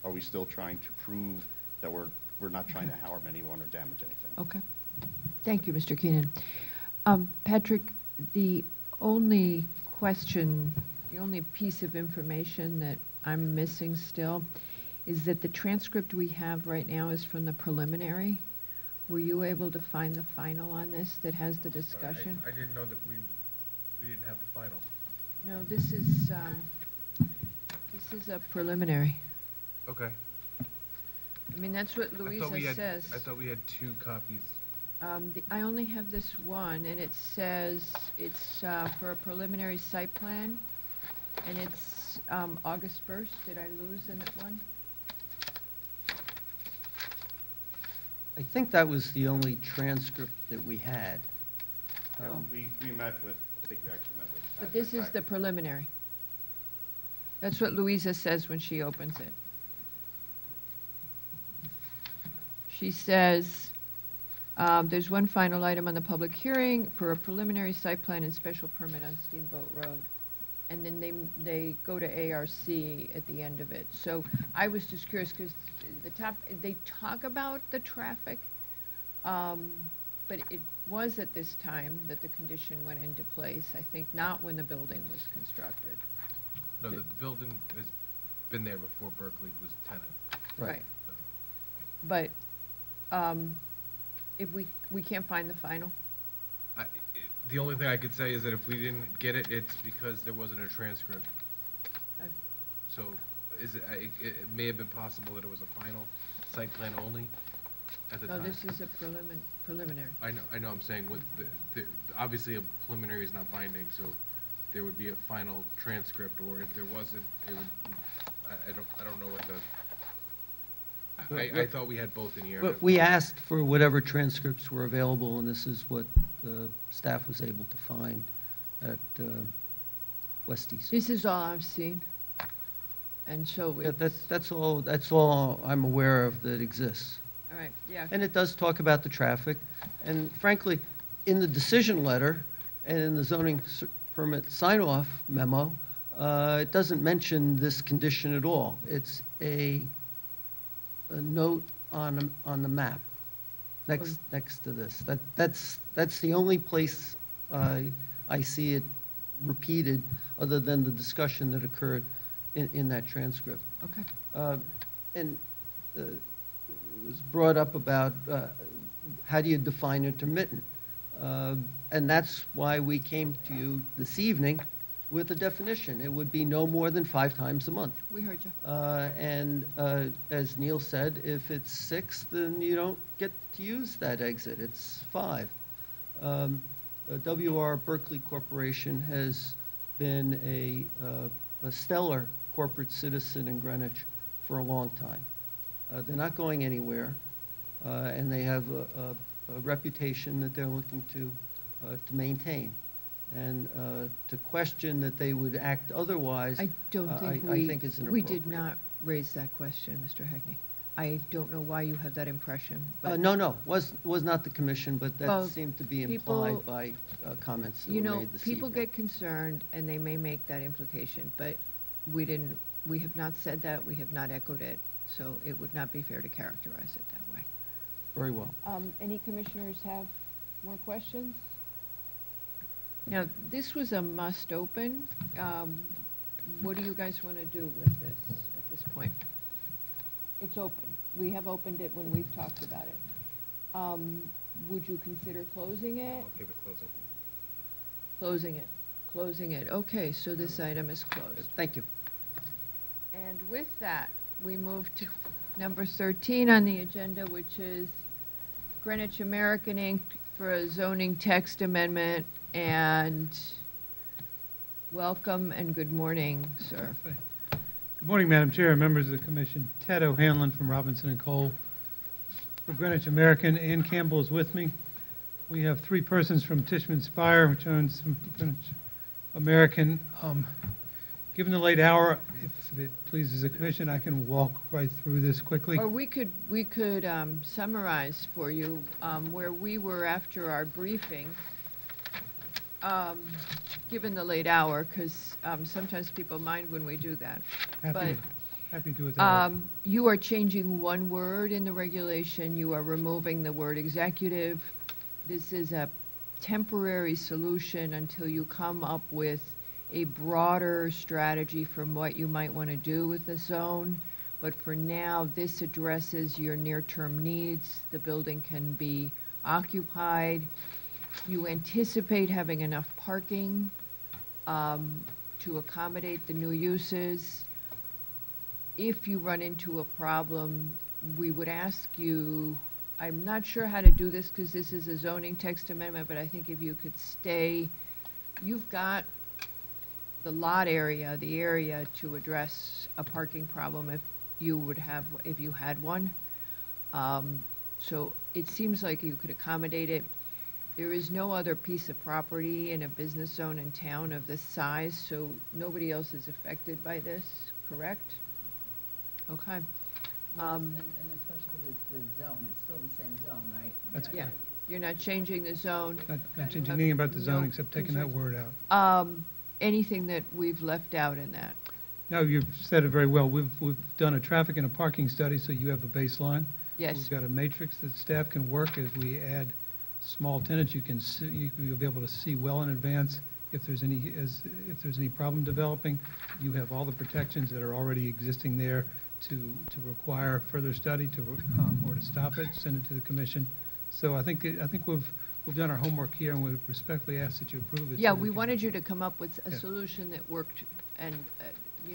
are we still trying to prove that we're not trying to harm anyone or damage anything. Okay. Thank you, Mr. Keenan. Patrick, the only question, the only piece of information that I'm missing still is that the transcript we have right now is from the preliminary. Were you able to find the final on this that has the discussion? I didn't know that we didn't have the final. No, this is a preliminary. Okay. I mean, that's what Louisa says. I thought we had 2 copies. I only have this one, and it says it's for a preliminary site plan, and it's August 1st. Did I lose in that one? I think that was the only transcript that we had. We met with, I think we actually met with. But this is the preliminary. That's what Louisa says when she opens it. She says, There's one final item on the public hearing for a preliminary site plan and special permit on Steamboat Road. And then they go to ARC at the end of it. So I was just curious, because they talk about the traffic, but it was at this time that the condition went into place, I think not when the building was constructed. No, the building has been there before Berkeley was tenant. Right. But if we can't find the final? The only thing I could say is that if we didn't get it, it's because there wasn't a transcript. So it may have been possible that it was a final site plan only at the No, time. this is a preliminary. I know, I'm saying with obviously a preliminary is not binding, so there would be a final transcript, or if there wasn't, it would, I don't know what I thought we had both in here. But we asked for whatever transcripts were available, and this is what the staff was able to find at Westies. This is all I've seen. And so Yeah, it's, that's all I'm aware of that exists. all right, yeah. And it does talk about the traffic, and frankly, in the decision letter and in the zoning permit sign-off memo, it doesn't mention this condition at all. It's a note on the map next to this. That's the only place I see it repeated, other than the discussion that occurred in that transcript. Okay. And it was brought up about how do you define intermittent? And that's why we came to you this evening with a definition. It would be no more than 5 times a month. We heard you. And as Neil said, if it's 6, then you don't get to use that exit. It's 5. WR Berkeley Corporation has been a stellar corporate citizen in Greenwich for a long time. They're not going anywhere, and they have a reputation that they're looking to maintain. And to question that they would act otherwise, I don't think I think is we did inappropriate. not raise that question, Mr. Hegney. I don't know why you have that impression, but. No, was not the commission, but Well, that seemed to be people- implied by comments that You were know, made this people evening. get concerned, and they may make that implication, but we have not said that, we have not echoed it, so it would not be fair to characterize it that way. Very well. Any commissioners have more questions? Now, this was a must open. What do you guys want to do with this at this point? It's open. We have opened it when we've talked about it. Would you consider closing it? Okay with closing. Closing it. Okay, so this item is closed. Thank you. And with that, we move to number 13 on the agenda, which is Greenwich American Inc. for a zoning text amendment. And welcome and good morning, sir. Good morning, Madam Chair, members of the commission. Ted O'Hanlon from Robinson and Cole for Greenwich American. Ann Campbell is with me. We have 3 persons from Tishman Speyer, which owns some Greenwich American. Given the late hour, if it pleases the commission, I can walk right through this quickly. Or we could summarize for you where we were after our briefing, given the late hour, because sometimes people mind when we do that. Happy to do it that way. You are changing one word in the regulation. You are removing the word executive. This is a temporary solution until you come up with a broader strategy from what you might want to do with the zone. But for now, this addresses your near-term needs. The building can be occupied. You anticipate having enough parking to accommodate the new uses. If you run into a problem, we would ask you, I'm not sure how to do this because this is a zoning text amendment, but I think if you could stay, you've got the lot area, the area to address a parking problem if you had one. So it seems like you could accommodate it. There is no other piece of property in a business zone in town of this size, so nobody else is affected by this, correct? Okay. And especially because it's the zone, it's still the same zone, right? That's Yeah, you're not changing the zone. Not changing anything about the zone except taking that word out. Anything that we've left out in that? No, you've said it very well. We've done a traffic and a parking study, so you have a baseline. Yes. We've got a matrix that staff can work as we add small tenants. You can see, you'll be able to see well in advance if there's any problem developing. You have all the protections that are already existing there to require further study or to stop it, send it to the commission. So I think we've done our homework here, and we respectfully ask that you approve it. Yeah, so we can- wanted you to come up with a Yeah. solution that worked, and,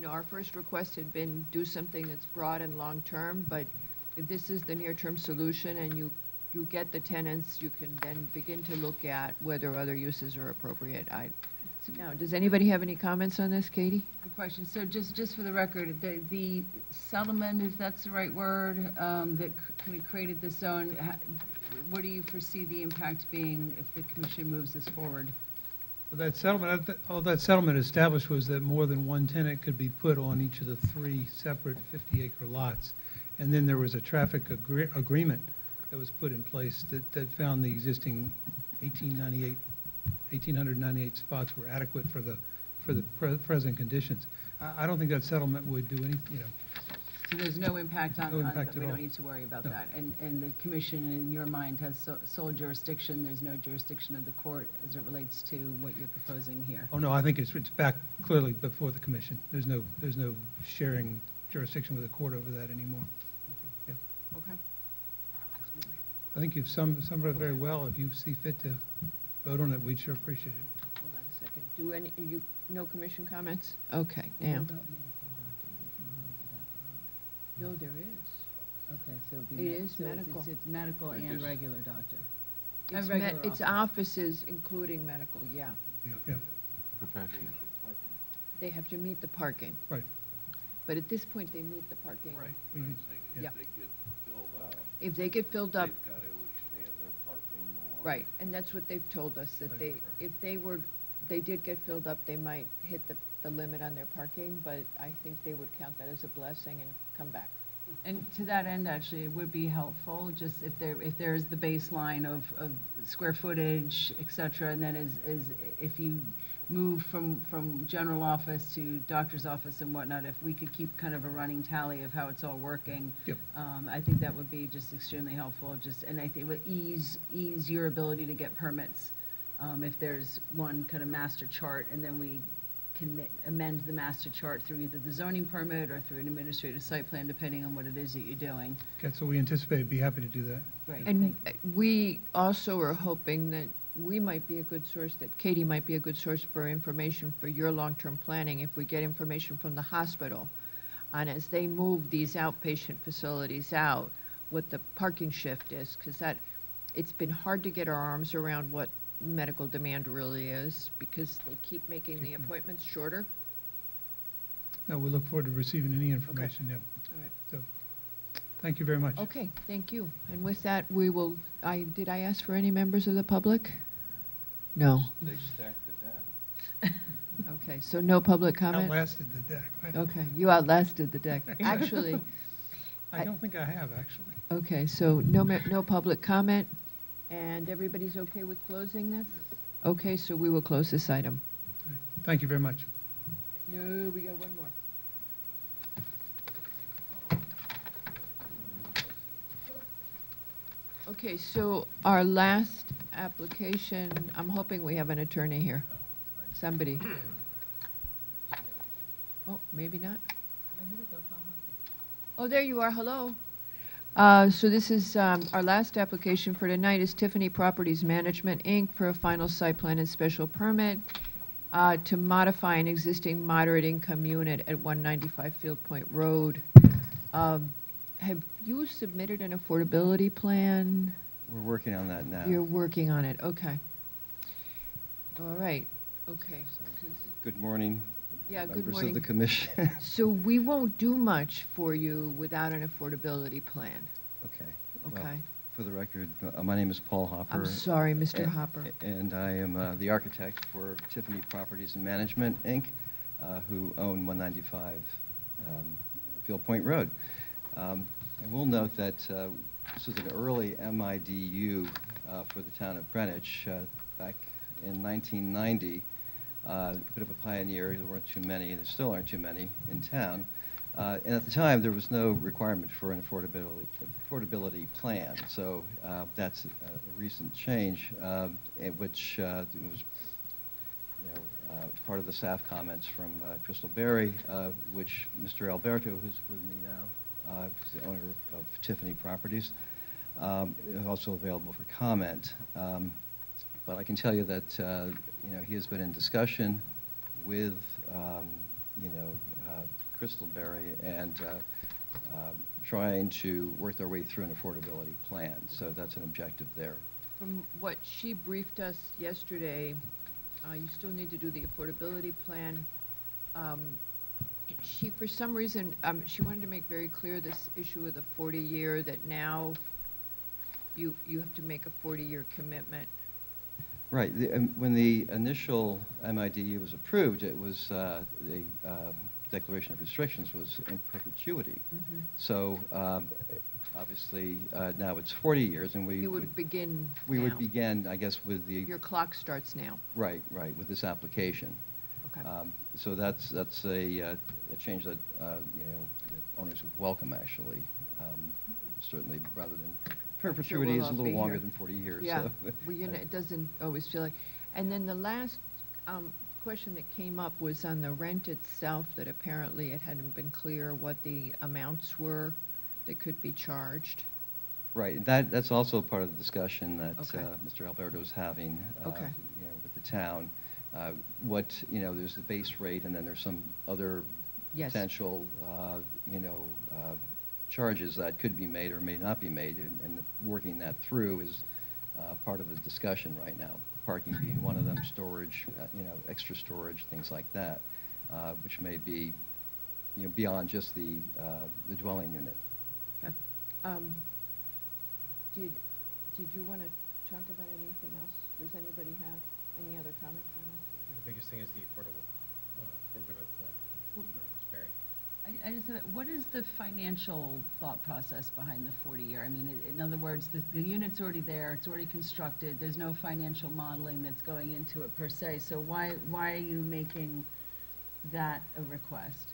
our first request had been do something that's broad and long-term, but if this is the near-term solution and you get the tenants, you can then begin to look at whether other uses are appropriate. Now, does anybody have any comments on this, Katie? Good question. So just for the record, the settlement, if that's the right word, that kind of created this zone, what do you foresee the impact being if the commission moves this forward? That settlement, all that settlement established was that more than one tenant could be put on each of the 3 separate 50-acre lots. And then there was a traffic agreement that was put in place that found the existing 1,898 spots were adequate for the present conditions. I don't think that settlement would do any, So there's no impact on, No impact we at all. don't need to worry about No. that. And the commission, in your mind, has sole jurisdiction, there's no jurisdiction of the court as it relates to what you're proposing here? oh no, I think it's back clearly before the commission. There's no sharing jurisdiction with the court over that anymore. Yeah. Okay. I think you've summed it very well. If you see fit to vote on it, we'd sure appreciate it. Hold on a second. No commission comments? Okay, now. No, there is. Okay, so it'd be. It is so it's- medical. It's medical and regular doctor. It's Regular it's offices, including medical, yeah. Yeah. Professional. They have to meet the parking. Right. But at this point, they meet the parking. Right. We- I'm saying Yeah. if they get filled up. If they get filled up, They've got to expand their parking or. right, and that's what they've told us, that if they did get filled up, they might hit the limit on their parking, but I think they would count that as a blessing and come back. And to that end, actually, it would be helpful, just if there's the baseline of square footage, et cetera, and then if you move from general office to doctor's office and whatnot, if we could keep kind of a running tally of how it's all working. Yep. I think that would be just extremely helpful, and I think it would ease your ability to get permits, if there's one kind of master chart, and then we can amend the master chart through either the zoning permit or through an administrative site plan, depending on what it is that you're doing. Okay, so we anticipate, be happy to do that. Great. And we also are hoping that we might be a good source, that Katie might be a good source for information for your long-term planning if we get information from the hospital on, as they move these outpatient facilities out, what the parking shift is, because it's been hard to get our arms around what medical demand really is, because they keep making the appointments shorter. No, we look forward to receiving any information, yeah. All right. So, thank you very much. Okay, thank you. And with that, we will, did I ask for any members of the public? No. They stacked the deck. Okay, so no public comment? Outlasted the deck. Right? Okay, you outlasted the deck. Actually, I don't think I have, actually. okay, so no public comment, and everybody's okay with closing this? Okay, so we will close this item. Thank you very much. No, we got one more. Okay, so our last application, I'm hoping we have an attorney here. Somebody. Oh, maybe not. Oh, there you are, hello. So this is, our last application for tonight is Tiffany Properties Management, Inc. for a final site plan and special permit to modify an existing moderate income unit at 195 Field Point Road. Have you submitted an affordability plan? We're working on that now. You're working on it, okay. All right, okay. 'Cause- Good morning. Yeah, good Members morning. of the commission. So we won't do much for you without an affordability plan. Okay. Well, Okay. For the record, my name is Paul Hopper. I'm sorry, Mr. and- Hopper. And I am the architect for Tiffany Properties and Management, Inc., who own 195 Field Point Road. I will note that this is an early MIDU for the town of Greenwich back in 1990. A bit of a pioneer. There weren't too many, and there still aren't too many in town. And at the time, there was no requirement for an affordability plan. So that's a recent change, which was part of the staff comments from Crystal Berry, which Mr. Alberto, who's with me now, who's the owner of Tiffany Properties, is also available for comment. But I can tell you that he has been in discussion with Crystal Berry and trying to work their way through an affordability plan. So that's an objective there. From what she briefed us yesterday, you still need to do the affordability plan. She, for some reason, she wanted to make very clear this issue of the 40-year, that now you have to make a 40-year commitment. Right. When the initial MIDU was approved, it was the declaration of restrictions was in perpetuity. Mhm. So obviously now it's 40 years, and we You would begin We would now. begin, I guess, with the Your clock starts now. right, with this application. Okay. So that's a change that that owners would welcome, actually. Certainly, rather than perpetuity we'll is a all little be longer here. than 40 years. Yeah, So. well, it doesn't always feel like. And then the last question that came up was on the rent itself, that apparently it hadn't been clear what the amounts were that could be charged. Right, and that's also part of the discussion that Okay. Mr. Alberto is having, Okay. with the town. There's the base rate, and then there's some other Yes. potential, charges that could be made or may not be made, and working that through is part of the discussion right now. Parking being one of them, storage, extra storage, things like that, which may be, beyond just the dwelling unit. Did you want to talk about anything else? Does anybody have any other comments on this? The biggest thing is the affordable plan. Ms. Berry. I just said, what is the financial thought process behind the 40-year? I mean, in other words, the unit's already there, it's already constructed, there's no financial modeling that's going into it per se, so why are you making that a request?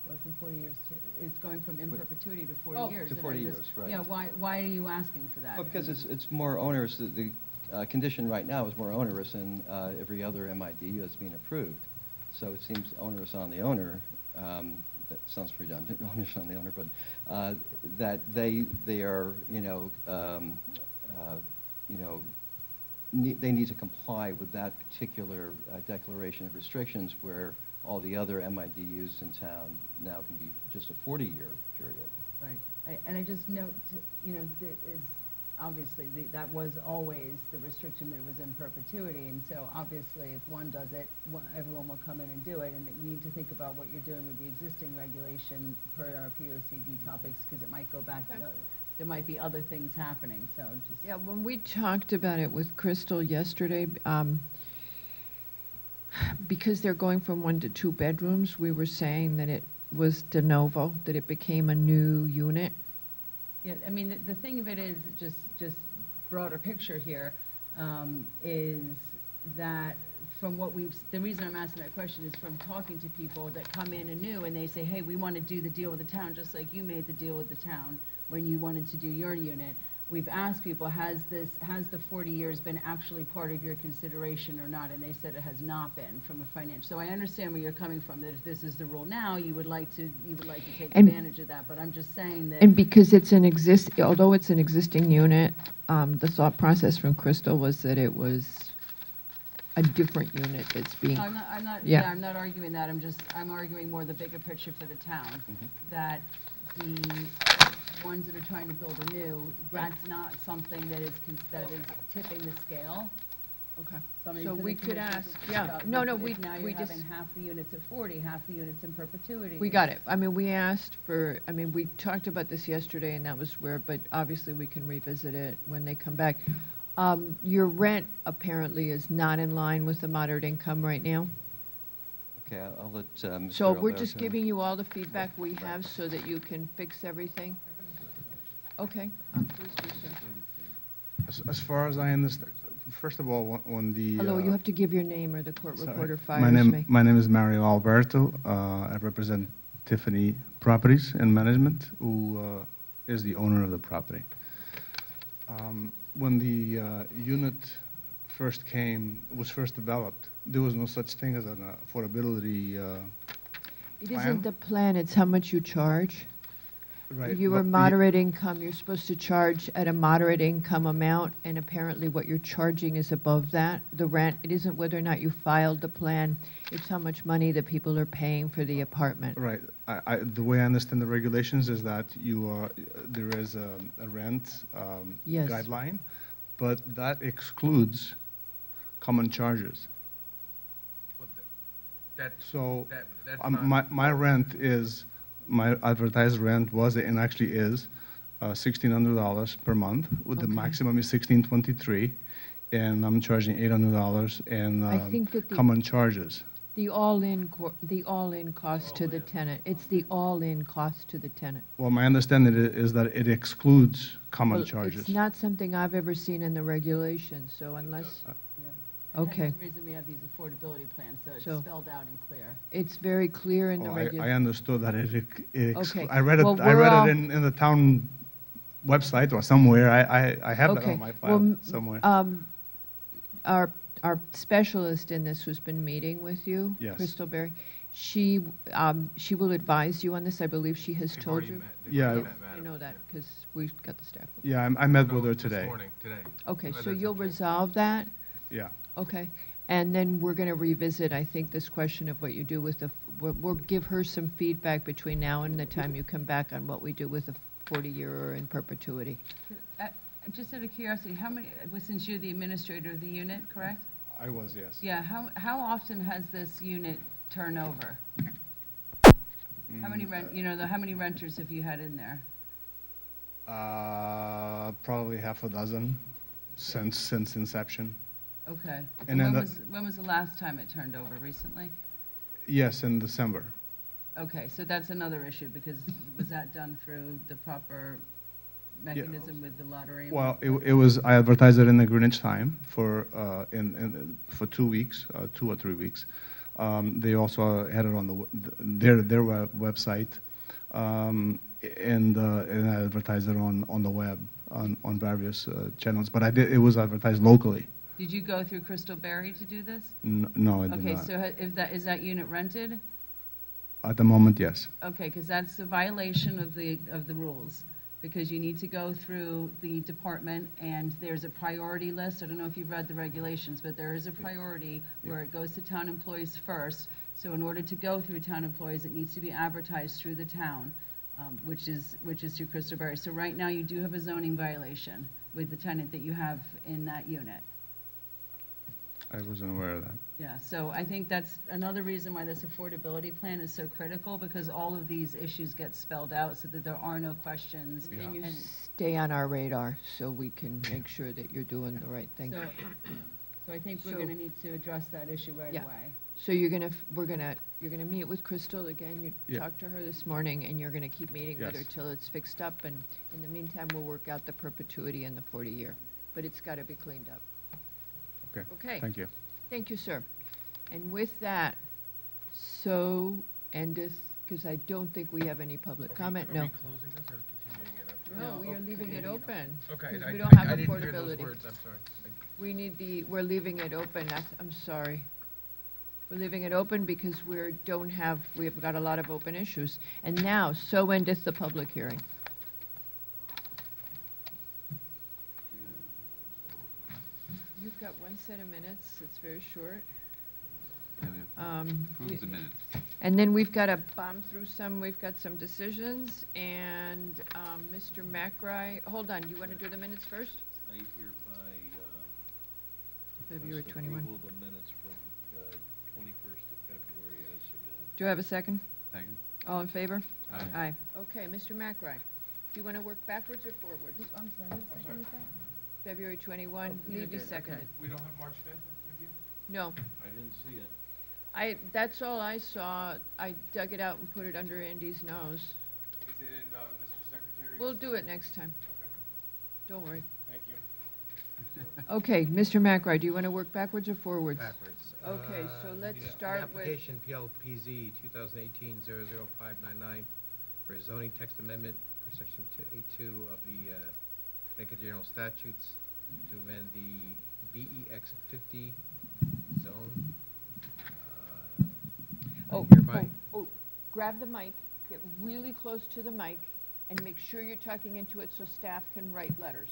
Or from 40 years to, it's going from in perpetuity to 40 years. To and 40 I'm just- years, right. Yeah, why are you asking for that? Well, because it's more onerous. The condition right now is more onerous than every other MIDU that's being approved. So it seems onerous on the owner. That sounds redundant, onerous on the owner, but that they are, they need to comply with that particular declaration of restrictions, where all the other MIDUs in town now can be just a 40-year period. Right, and I just note, that is, obviously, that was always the restriction, that it was in perpetuity, and so obviously, if one does it, everyone will come in and do it, and you need to think about what you're doing with the existing regulation per our POCD topics, because it might go back, Okay. there might be other things happening, so just. Yeah, when we talked about it with Crystal yesterday, because they're going from 1 to 2 bedrooms, we were saying that it was de novo, that it became a new unit. Yeah, I mean, the thing of it is, just broader picture here, is that from what the reason I'm asking that question is from talking to people that come in anew and they say, hey, we want to do the deal with the town, just like you made the deal with the town when you wanted to do your unit. We've asked people, has the 40 years been actually part of your consideration or not? And they said it has not been from a financial. So I understand where you're coming from, that if this is the rule now, you would like to take And- advantage of that. But I'm just saying that. And because it's although it's an existing unit, the thought process from Crystal was that it was a different unit that's being. I'm not, Yeah. I'm not arguing that, I'm arguing more the bigger picture for the town, that the ones that are trying to build anew, that's not something that is tipping the scale. Okay. Somebody So from the we could commission ask, could yeah. discuss No, if we now you're just. having half the units at 40, half the units in perpetuity. We got it. I mean, we asked for, we talked about this yesterday, and that was where, but obviously we can revisit it when they come back. Your rent apparently is not in line with the moderate income right now? Okay, I'll let Mr. So we're Alberto. just giving you all the feedback we have so that you can fix everything? Okay, please do so. As far as I understand, first of all, when the... Hello, you have to give your name or the court sorry. reporter fires me. My name is Mario Alberto. I represent Tiffany Properties and Management, who is the owner of the property. When the unit was first developed, there was no such thing as an affordability It plan. isn't the plan, it's how much you charge. Right, You but are the- moderate income, you're supposed to charge at a moderate income amount, and apparently what you're charging is above that. The rent, it isn't whether or not you filed the plan, it's how much money that people are paying for the apartment. Right. The way I understand the regulations is that there is a rent Yes. guideline, but that excludes common charges. So that's my rent is, my advertised rent was and actually is $1,600 per month, with the Okay. maximum is $1,623, and I'm charging $800 I think that in common charges. The all-in cost to the tenant, it's the all-in cost to the tenant. Well, my understanding is that it excludes common Well, charges. It's not something I've ever seen in the regulations, so unless, Okay. That's the reason we have these affordability plans, so it's So- spelled out and clear. it's very clear in the Oh, regulations. I understood that Okay. I read it, Well, I we're all- read it in the town website or somewhere. I have that Okay. on my Well, file somewhere. Our specialist in this who's been meeting with you, Yes. Crystal Berry, she will advise you on this. I believe she has They've told already you. met. They've Yeah. already Yeah. met, I Madam know that Chair. because we've got the staff. Yeah, I met with No, her this today. morning, today. Okay, Oh, so that's you'll okay. resolve that? Yeah. Okay. And then we're going to revisit, I think, this question of what you do with the, we'll give her some feedback between now and the time you come back on what we do with the 40-year or in perpetuity. Just out of curiosity, how many, since you're the administrator of the unit, correct? I was, yes. Yeah, how often has this unit turnover? How many how many renters have you had in there? Probably half a dozen since inception. Okay. And then when was the last time it turned over? Recently? Yes, in December. Okay, so that's another issue, because was that done through the proper mechanism with the lottery? Well, it was, I advertised it in the Greenwich Time for 2 weeks, 2 or 3 weeks. They also had it on their website, and I advertised it on the web, on various channels. But it was advertised locally. Did you go through Crystal Berry to do this? No, I did Okay, not. so is that unit rented? At the moment, yes. Okay, because that's a violation of the rules, because you need to go through the department, and there's a priority list. I don't know if you've read the regulations, but there is a priority where it goes to town employees first. So in order to go through town employees, it needs to be advertised through the town, which is through Crystal Berry. So right now, you do have a zoning violation with the tenant that you have in that unit. I wasn't aware of that. Yeah, so I think that's another reason why this affordability plan is so critical, because all of these issues get spelled out so that there are no questions. And you stay on our radar so we can make sure that you're doing the right thing. So I think we're So- going to need to address that issue right Yeah. away. So you're gonna meet with Crystal again. You Yeah. talked to her this morning, and you're gonna keep meeting with her Yes. till it's fixed up. And in the meantime, we'll work out the perpetuity and the 40-year. But it's got to be cleaned up. Okay. Okay. Thank you. Thank you, sir. And with that, so endeth, because I don't think we have any public comment. Are No. we closing this or continuing it? No, we are leaving it open. Okay, Because I- we don't I- have I didn't hear those affordability. words, I'm sorry. We need we're leaving it open. I'm sorry. We're leaving it open because we have got a lot of open issues. And now, so endeth the public hearing. You've got one set of minutes. It's very short. Approve the minutes. And then we've got to bomb through some, we've got some decisions, and Mr. McRae, hold on, do you want to do the minutes first? I hereby February request 21. approval of the minutes from 21st of February as submitted. Do I have a second? Second. All in favor? Aye. Aye. Okay, Mr. McRae, do you want to work backwards or forwards? I'm sorry, who seconded that? February 21, Peter Levy did, okay. seconded. We don't have March 5th with you? No. I didn't see it. That's all I saw. I dug it out and put it under Andy's nose. Is it in Mr. Secretary's? We'll do it next time. Don't worry. Thank you. Okay, Mr. McRae, do you want to work backwards or forwards? Backwards. Okay, so let's Yeah. start The with, application PLPZ 2018-00599 for zoning text amendment for section 282 of the Connecticut General Statutes to amend the BEX 50 zone. grab the mic, get really close to the mic, and make sure you're talking into it so staff can write letters,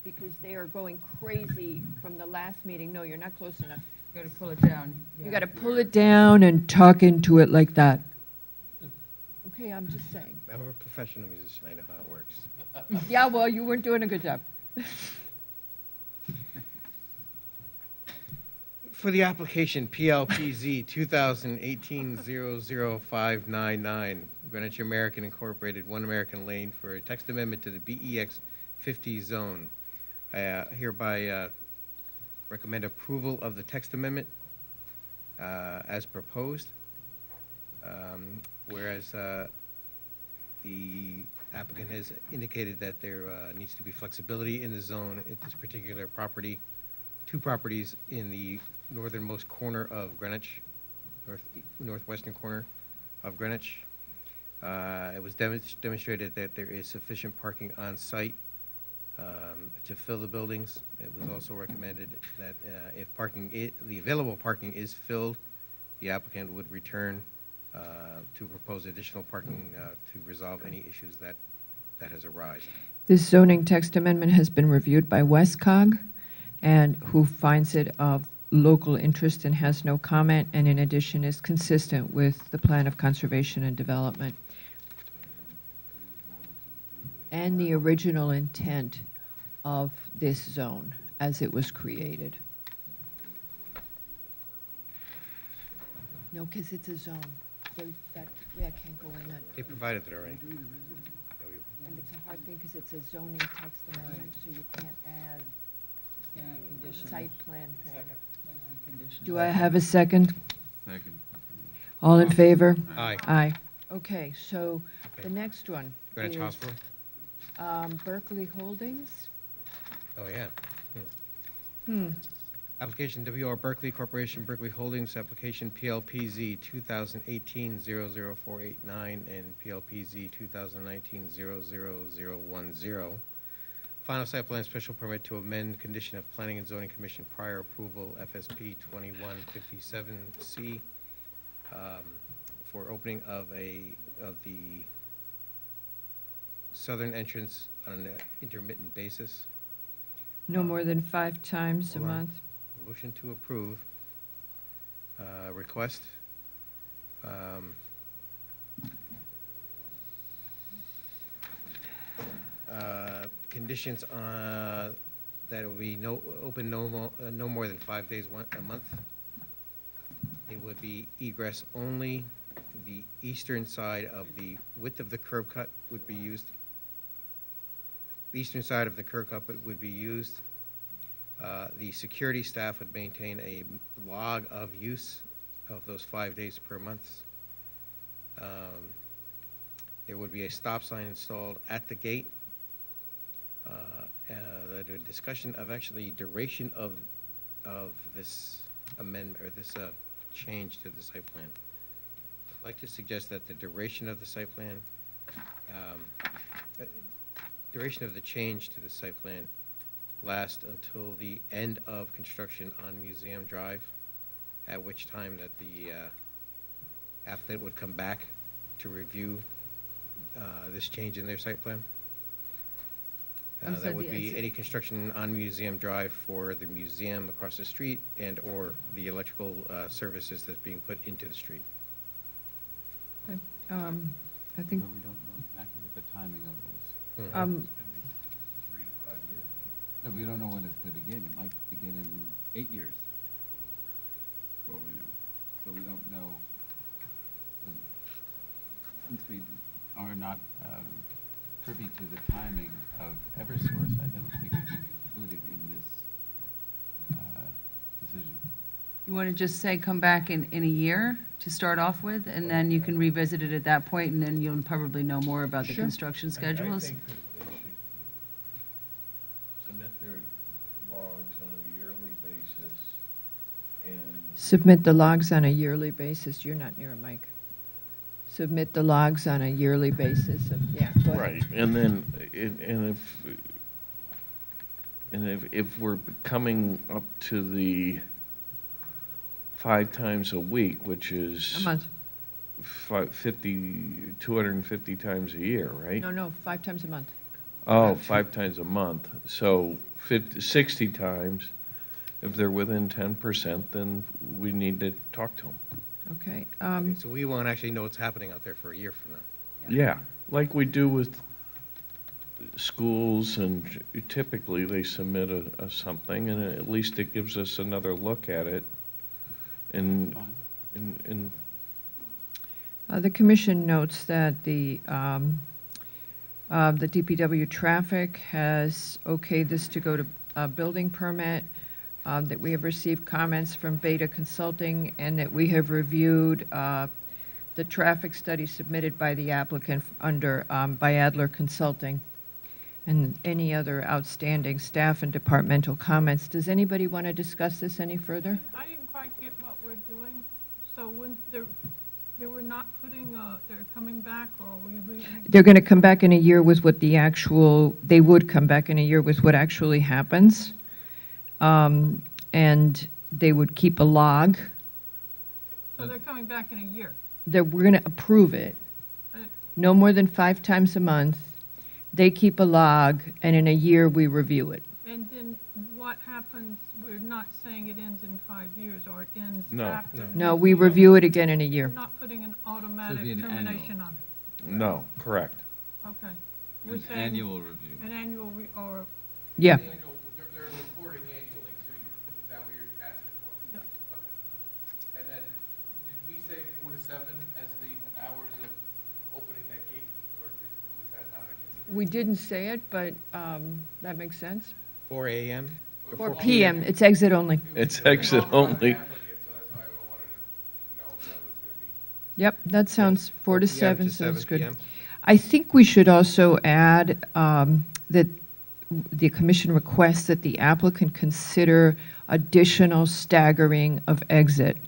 because they are going crazy from the last meeting. No, you're not close enough. Got to pull it down. You got to pull it down and talk into it like that. Okay, I'm just saying. I'm a professional musician, I know how it works. Yeah, well, you weren't doing a good job. For the application PLPZ 2018-00599, Greenwich American Incorporated, One American Lane, for a text amendment to the BEX 50 zone. I hereby recommend approval of the text amendment as proposed, whereas the applicant has indicated that there needs to be flexibility in the zone at this particular property. Two properties in the northernmost corner of Greenwich, northwestern corner of Greenwich. It was demonstrated that there is sufficient parking on site to fill the buildings. It was also recommended that if the available parking is filled, the applicant would return to propose additional parking to resolve any issues that has arisen. This zoning text amendment has been reviewed by Westcog, and who finds it of local interest and has no comment, and in addition is consistent with the Plan of Conservation and Development and the original intent of this zone as it was created. No, because it's a zone. That can't go in that. They provided it already. And it's a hard thing because it's a zoning text amendment, so you can't add site plan thing. Do I have a second? Second. All in favor? Aye. Aye. Okay, so the next one Greenwich is Hospital? Berkeley Holdings. Oh, yeah. Hmm. Application WR Berkeley Corporation, Berkeley Holdings, application PLPZ 2018-00489 and PLPZ 2019-00010. Final site plan special permit to amend condition of Planning and Zoning Commission prior approval, FSP 2157C, for opening of the southern entrance on an intermittent basis. No more than 5 times a hold on. month. Motion to approve. Request. Conditions that it will be open no more than 5 days a month. It would be egress only. The eastern side of the width of the curb cut would be used. The eastern side of the curb cut would be used. The security staff would maintain a log of use of those 5 days per month. There would be a stop sign installed at the gate. The discussion of actually duration of this amendment or this change to the site plan. I'd like to suggest that the duration of the site plan, duration of the change to the site plan last until the end of construction on Museum Drive, at which time that the applicant would come back to review this change in their site plan. That would be any construction on Museum Drive for the museum across the street and/or the electrical services that's being put into the street. I think. But we don't know exactly what the timing of those. No, we don't know when it's going to begin. It might begin in 8 years, for all we know. So we don't know, since we are not privy to the timing of Eversource, I don't think we can include it in this decision. You want to just say, come back in a year to start off with, and then you can revisit it at that point, and then you'll probably know more about the Sure. construction schedules? I think that they should submit their logs on a yearly basis and. Submit the logs on a yearly basis. You're not near a mic. Submit the logs on a yearly basis of, yeah, go ahead. Right, and then, if we're coming up to the 5 times a week, which is. A month. 250 times a year, right? No, 5 times a month. Oh, 5 times a month, so 60 times. If they're within 10%, then we need to talk to them. Okay. So we won't actually know what's happening out there for a year from now. Yeah, like we do with schools, and typically they submit something, and at least it gives us another look at it. And The commission notes that the DPW traffic has okayed this to go to a building permit, that we have received comments from Beta Consulting, and that we have reviewed the traffic study submitted by the applicant by Adler Consulting, and any other outstanding staff and departmental comments. Does anybody want to discuss this any further? I didn't quite get what we're doing. So when they were not putting, they're coming back, or we? They're going to come back in a year with what they would come back in a year with what actually happens. And they would keep a log. So they're coming back in a year. We're going to approve it. No more than 5 times a month. They keep a log, and in a year, we review it. And then what happens, we're not saying it ends in 5 years, or it ends No. after? No, we review it again in a year. We're not putting an automatic be an termination on it? No, correct. Okay. We're An saying annual review. An annual, or? Yeah. They're reporting annually to you. Is that what you're asking for? Yeah. Okay. And then, did we say 4 to 7 as the hours of opening that gate, or was that not a consideration? We didn't say it, but that makes sense. 4 a.m.? 4 p.m., it's exit only. It's exit only. Yep, that sounds 4 to 4 p.m. 7, to sounds 7 good. p.m. I think we should also add that the commission requests that the applicant consider additional staggering of exit.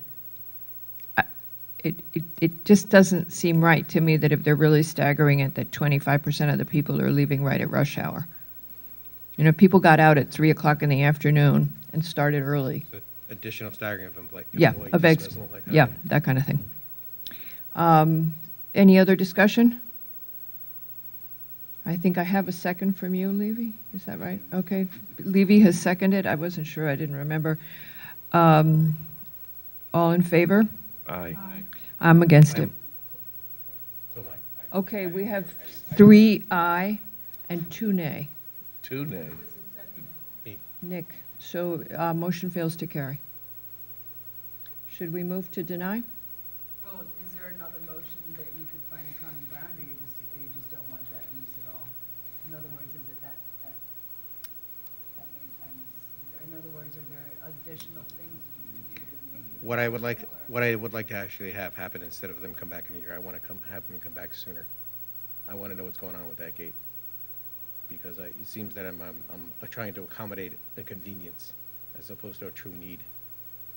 It just doesn't seem right to me that if they're really staggering it, that 25% of the people are leaving right at rush hour. You know, people got out at 3 o'clock in the afternoon and started early. So additional staggering of employee Yeah, dismissal, that kind of yeah, thing. that kind of thing. Any other discussion? I think I have a second from you, Levy. Is that right? Okay. Levy has seconded. I wasn't sure. I didn't remember. All in favor? Aye. I'm against it. So am I. Okay, we have 3 aye and 2 nay. 2 nay. Me. Nick, so motion fails to carry. Should we move to deny? Well, is there another motion that you could find a common ground, or you just don't want that use at all? In other words, is it that many times, in other words, are there additional things you can do to make it? What I would like to actually have happen, instead of them come back in a year, I want to have them come back sooner. I want to know what's going on with that gate. Because it seems that I'm trying to accommodate a convenience as opposed to a true need.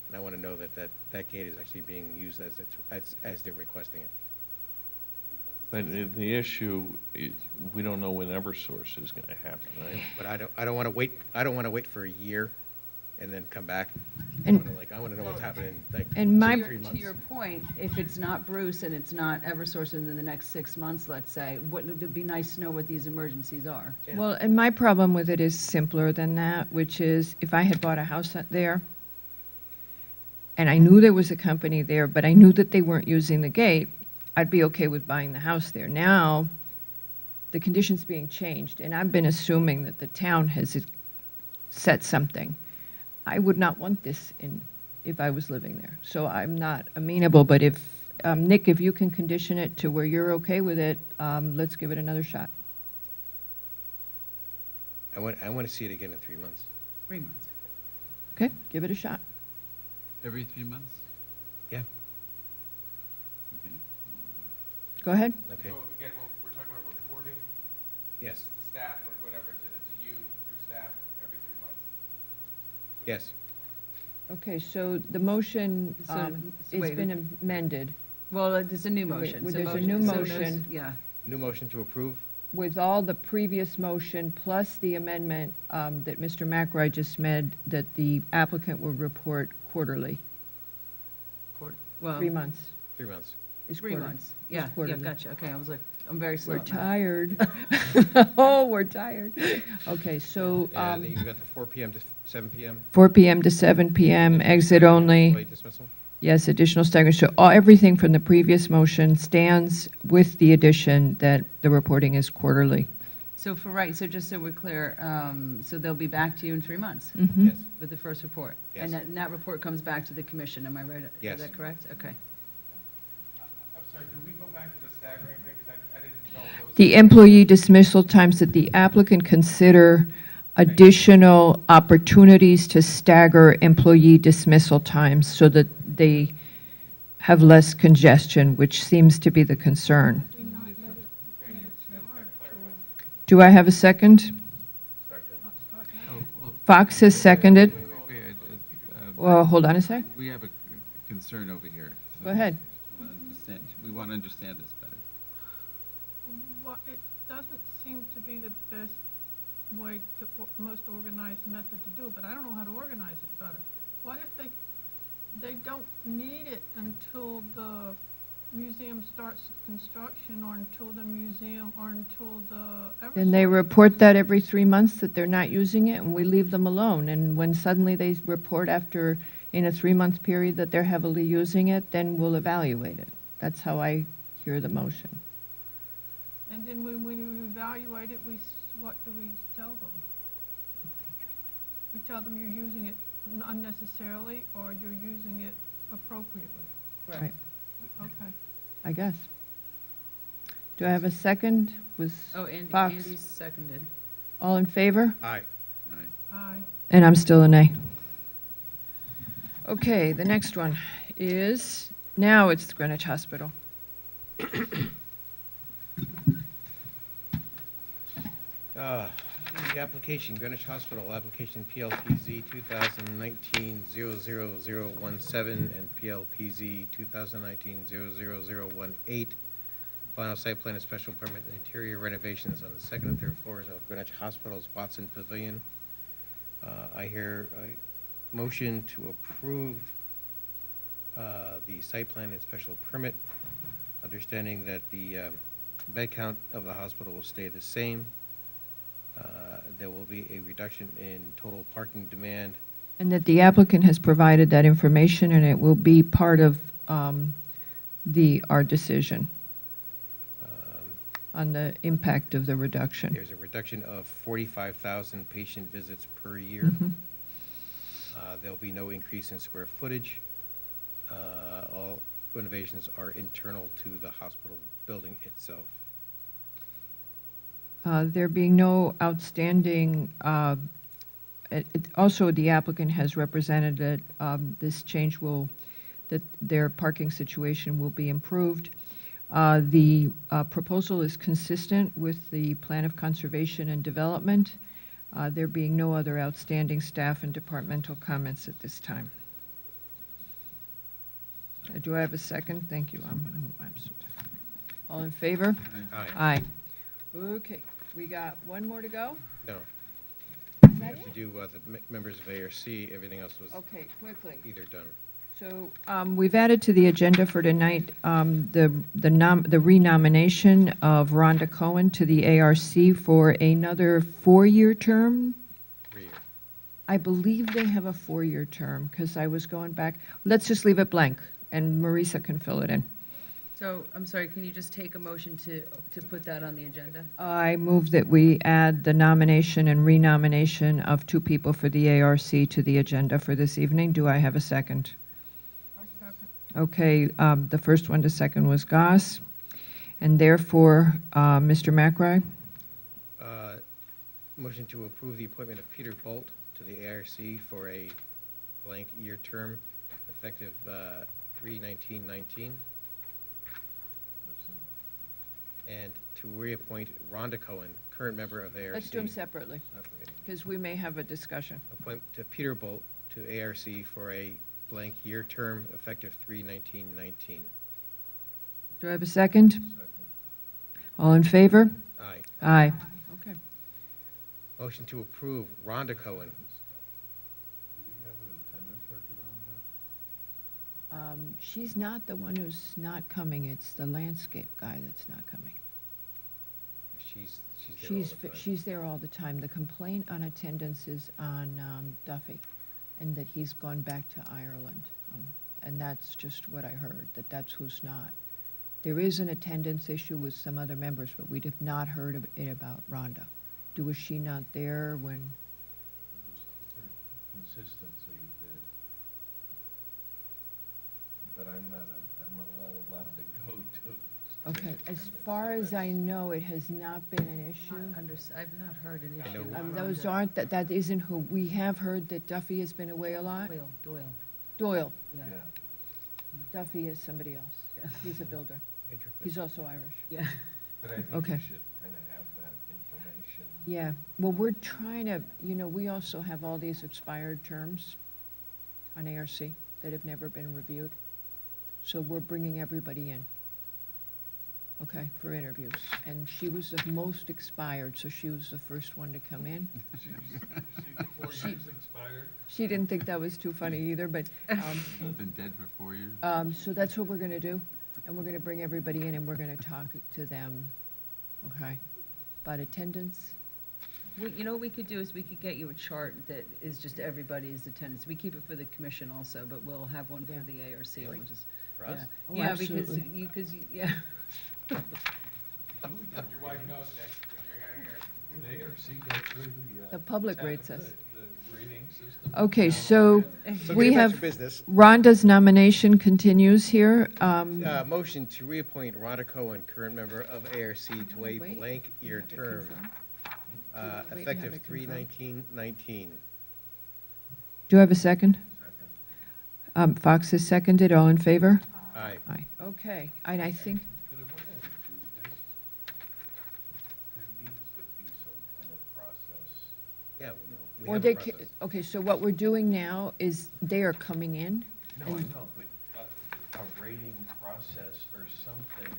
And I want to know that gate is actually being used as they're requesting it. But the issue is, we don't know when Eversource is going to happen, right? But I don't want to wait. I don't want to wait for a year and then come back. And- I want to know what's happening. Like And my- 3 months. To your point, if it's not Bruce and it's not Eversource in the next 6 months, let's say, it'd be nice to know what these emergencies are. Well, and my problem with it is simpler than that, which is if I had bought a house there and I knew there was a company there, but I knew that they weren't using the gate, I'd be okay with buying the house there. Now, the condition's being changed, and I've been assuming that the town has set something. I would not want this if I was living there. So I'm not amenable, but if, Nick, if you can condition it to where you're okay with it, let's give it another shot. I want to see it again in 3 months. 3 months. Okay, give it a shot. Every 3 months? Yeah. Okay. Go ahead. Okay. So again, we're talking about reporting Yes. to staff or whatever, to you through staff every 3 months? Yes. Okay, so the motion So, has wait, been amended Well, there's a new Wait, motion. wait, So there's a new so motion. Yeah. New motion to approve? with all the previous motion plus the amendment that Mr. McRae just made, that the applicant will report quarterly, Well, 3 months. 3 months. is 3 quarter- months. is Yeah, yeah, quarterly. gotcha. Okay, I was like, I'm very slow We're at math. tired. Oh, we're tired. Okay, so And then you've got the 4 PM to 7 PM? 4 PM to 7 PM, exit only. Employee dismissal? Yes, additional staggering. So everything from the previous motion stands with the addition that the reporting is quarterly. So so just so we're clear, so they'll be back to you in 3 months? Mhm. Yes. With the first report? Yes. And that report comes back to the commission, am I right? Yes. Is that correct? Okay. I'm sorry, could we go back to the staggering thing, because I didn't know there was. The employee dismissal times that the applicant consider additional opportunities to stagger employee dismissal times so that they have less congestion, which seems to be the concern. Do I have a second? Oh, well, Fox has seconded. wait, Well, hold on a sec. We have a concern over here. so Go ahead. We want to understand this better. Well, it doesn't seem to be the best way to, most organized method to do it, but I don't know how to organize it better. What if they don't need it until the museum starts construction, or until the museum, or until the Then they report that every 3 months that they're not using it, and we leave them alone. And when suddenly they report after, in a 3-month period, that they're heavily using it, then we'll evaluate it. That's how I hear the motion. And then when we evaluate it, what do we tell them? We tell them you're using it unnecessarily, or you're using it appropriately. Right, Okay. I guess. Do I have a second? Was Oh, Fox? Andy's seconded. All in favor? Aye. Aye. And I'm still a nay. Okay, the next one is, now it's Greenwich Hospital. The application, Greenwich Hospital, application PLPZ 2019-00017 and PLPZ 2019-00018. Final site plan and special permit interior renovations on the second and third floors of Greenwich Hospital's Watson Pavilion. I hear a motion to approve the site plan and special permit, understanding that the bed count of the hospital will stay the same. There will be a reduction in total parking demand. And that the applicant has provided that information, and it will be part of our decision on the impact of the reduction. There's a reduction of 45,000 patient visits per year. Mhm. There'll be no increase in square footage. All renovations are internal to the hospital building itself. There being no outstanding, also the applicant has represented that this change that their parking situation will be improved. The proposal is consistent with the Plan of Conservation and Development, there being no other outstanding staff and departmental comments at this time. Do I have a second? Thank you. I'm so tired. All in favor? Aye. Aye. Okay, we got one more to go? No. Is We that have to it? do the members of ARC, everything else was Okay, quickly. either done. So we've added to the agenda for tonight the renomination of Rhonda Cohen to the ARC for another 4-year term. 3 year. I believe they have a 4-year term, because I was going back. Let's just leave it blank, and Marisa can fill it in. So, I'm sorry, can you just take a motion to put that on the agenda? I move that we add the nomination and renomination of 2 people for the ARC to the agenda for this evening. Do I have a second? Okay, the first one to second was Goss, and therefore, Mr. McRae? Motion to approve the appointment of Peter Bolt to the ARC for a blank year term effective 3/19/19. And to reappoint Rhonda Cohen, current member of ARC. Let's do them separately, because we may have a discussion. Appoint to Peter Bolt to ARC for a blank year term effective 3/19/19. Do I have a second? All in favor? Aye. Aye. Okay. Motion to approve Rhonda Cohen. She's not the one who's not coming, it's the landscape guy that's not coming. She's there all the time. She's there all the time. The complaint on attendance is on Duffy, and that he's gone back to Ireland. And that's just what I heard, that that's who's not. There is an attendance issue with some other members, but we have not heard of it about Rhonda. Was she not there when? Consistency that I'm allowed to go to. Okay, as far as I know, it has not been an issue. I've not heard an I issue. know- Those aren't, that isn't who, we have heard that Duffy has been away a lot. Doyle. Doyle. Yeah. Duffy is somebody else. He's a builder. Interesting. He's also Irish. Yeah. But I think Okay. we should kind of have that information. Yeah, well, we're trying to, we also have all these expired terms on ARC that have never been reviewed. So we're bringing everybody in, okay, for interviews. And she was the most expired, so she was the first one to come in. She didn't think that was too funny either, but, I've been dead for 4 years. so that's what we're gonna do. And we're gonna bring everybody in and we're gonna talk to them, okay, about attendance. You know what we could do is we could get you a chart that is just everybody's attendance. We keep it for the commission also, but we'll have one for the ARC. Really? We'll just, For us? Oh, yeah, because absolutely. yeah. Your wife knows that when you're gonna hear. The ARC go through The public rates us. the rating system. Okay, so So we getting back have, to business. Rhonda's nomination continues here. Motion to reappoint Rhonda Cohen, current member of ARC, to a Wait, blank year have it term, confirmed? Wait, have effective it confirmed? 3/19/19. Do I have a second? Fox has seconded, all in favor? Aye. Aye, okay, and I think, But if we're going to do this, there needs to be some kind of process. Yeah. we or have a they, process. okay, so what we're doing now is they are coming in. No, I and- know, but a rating process or something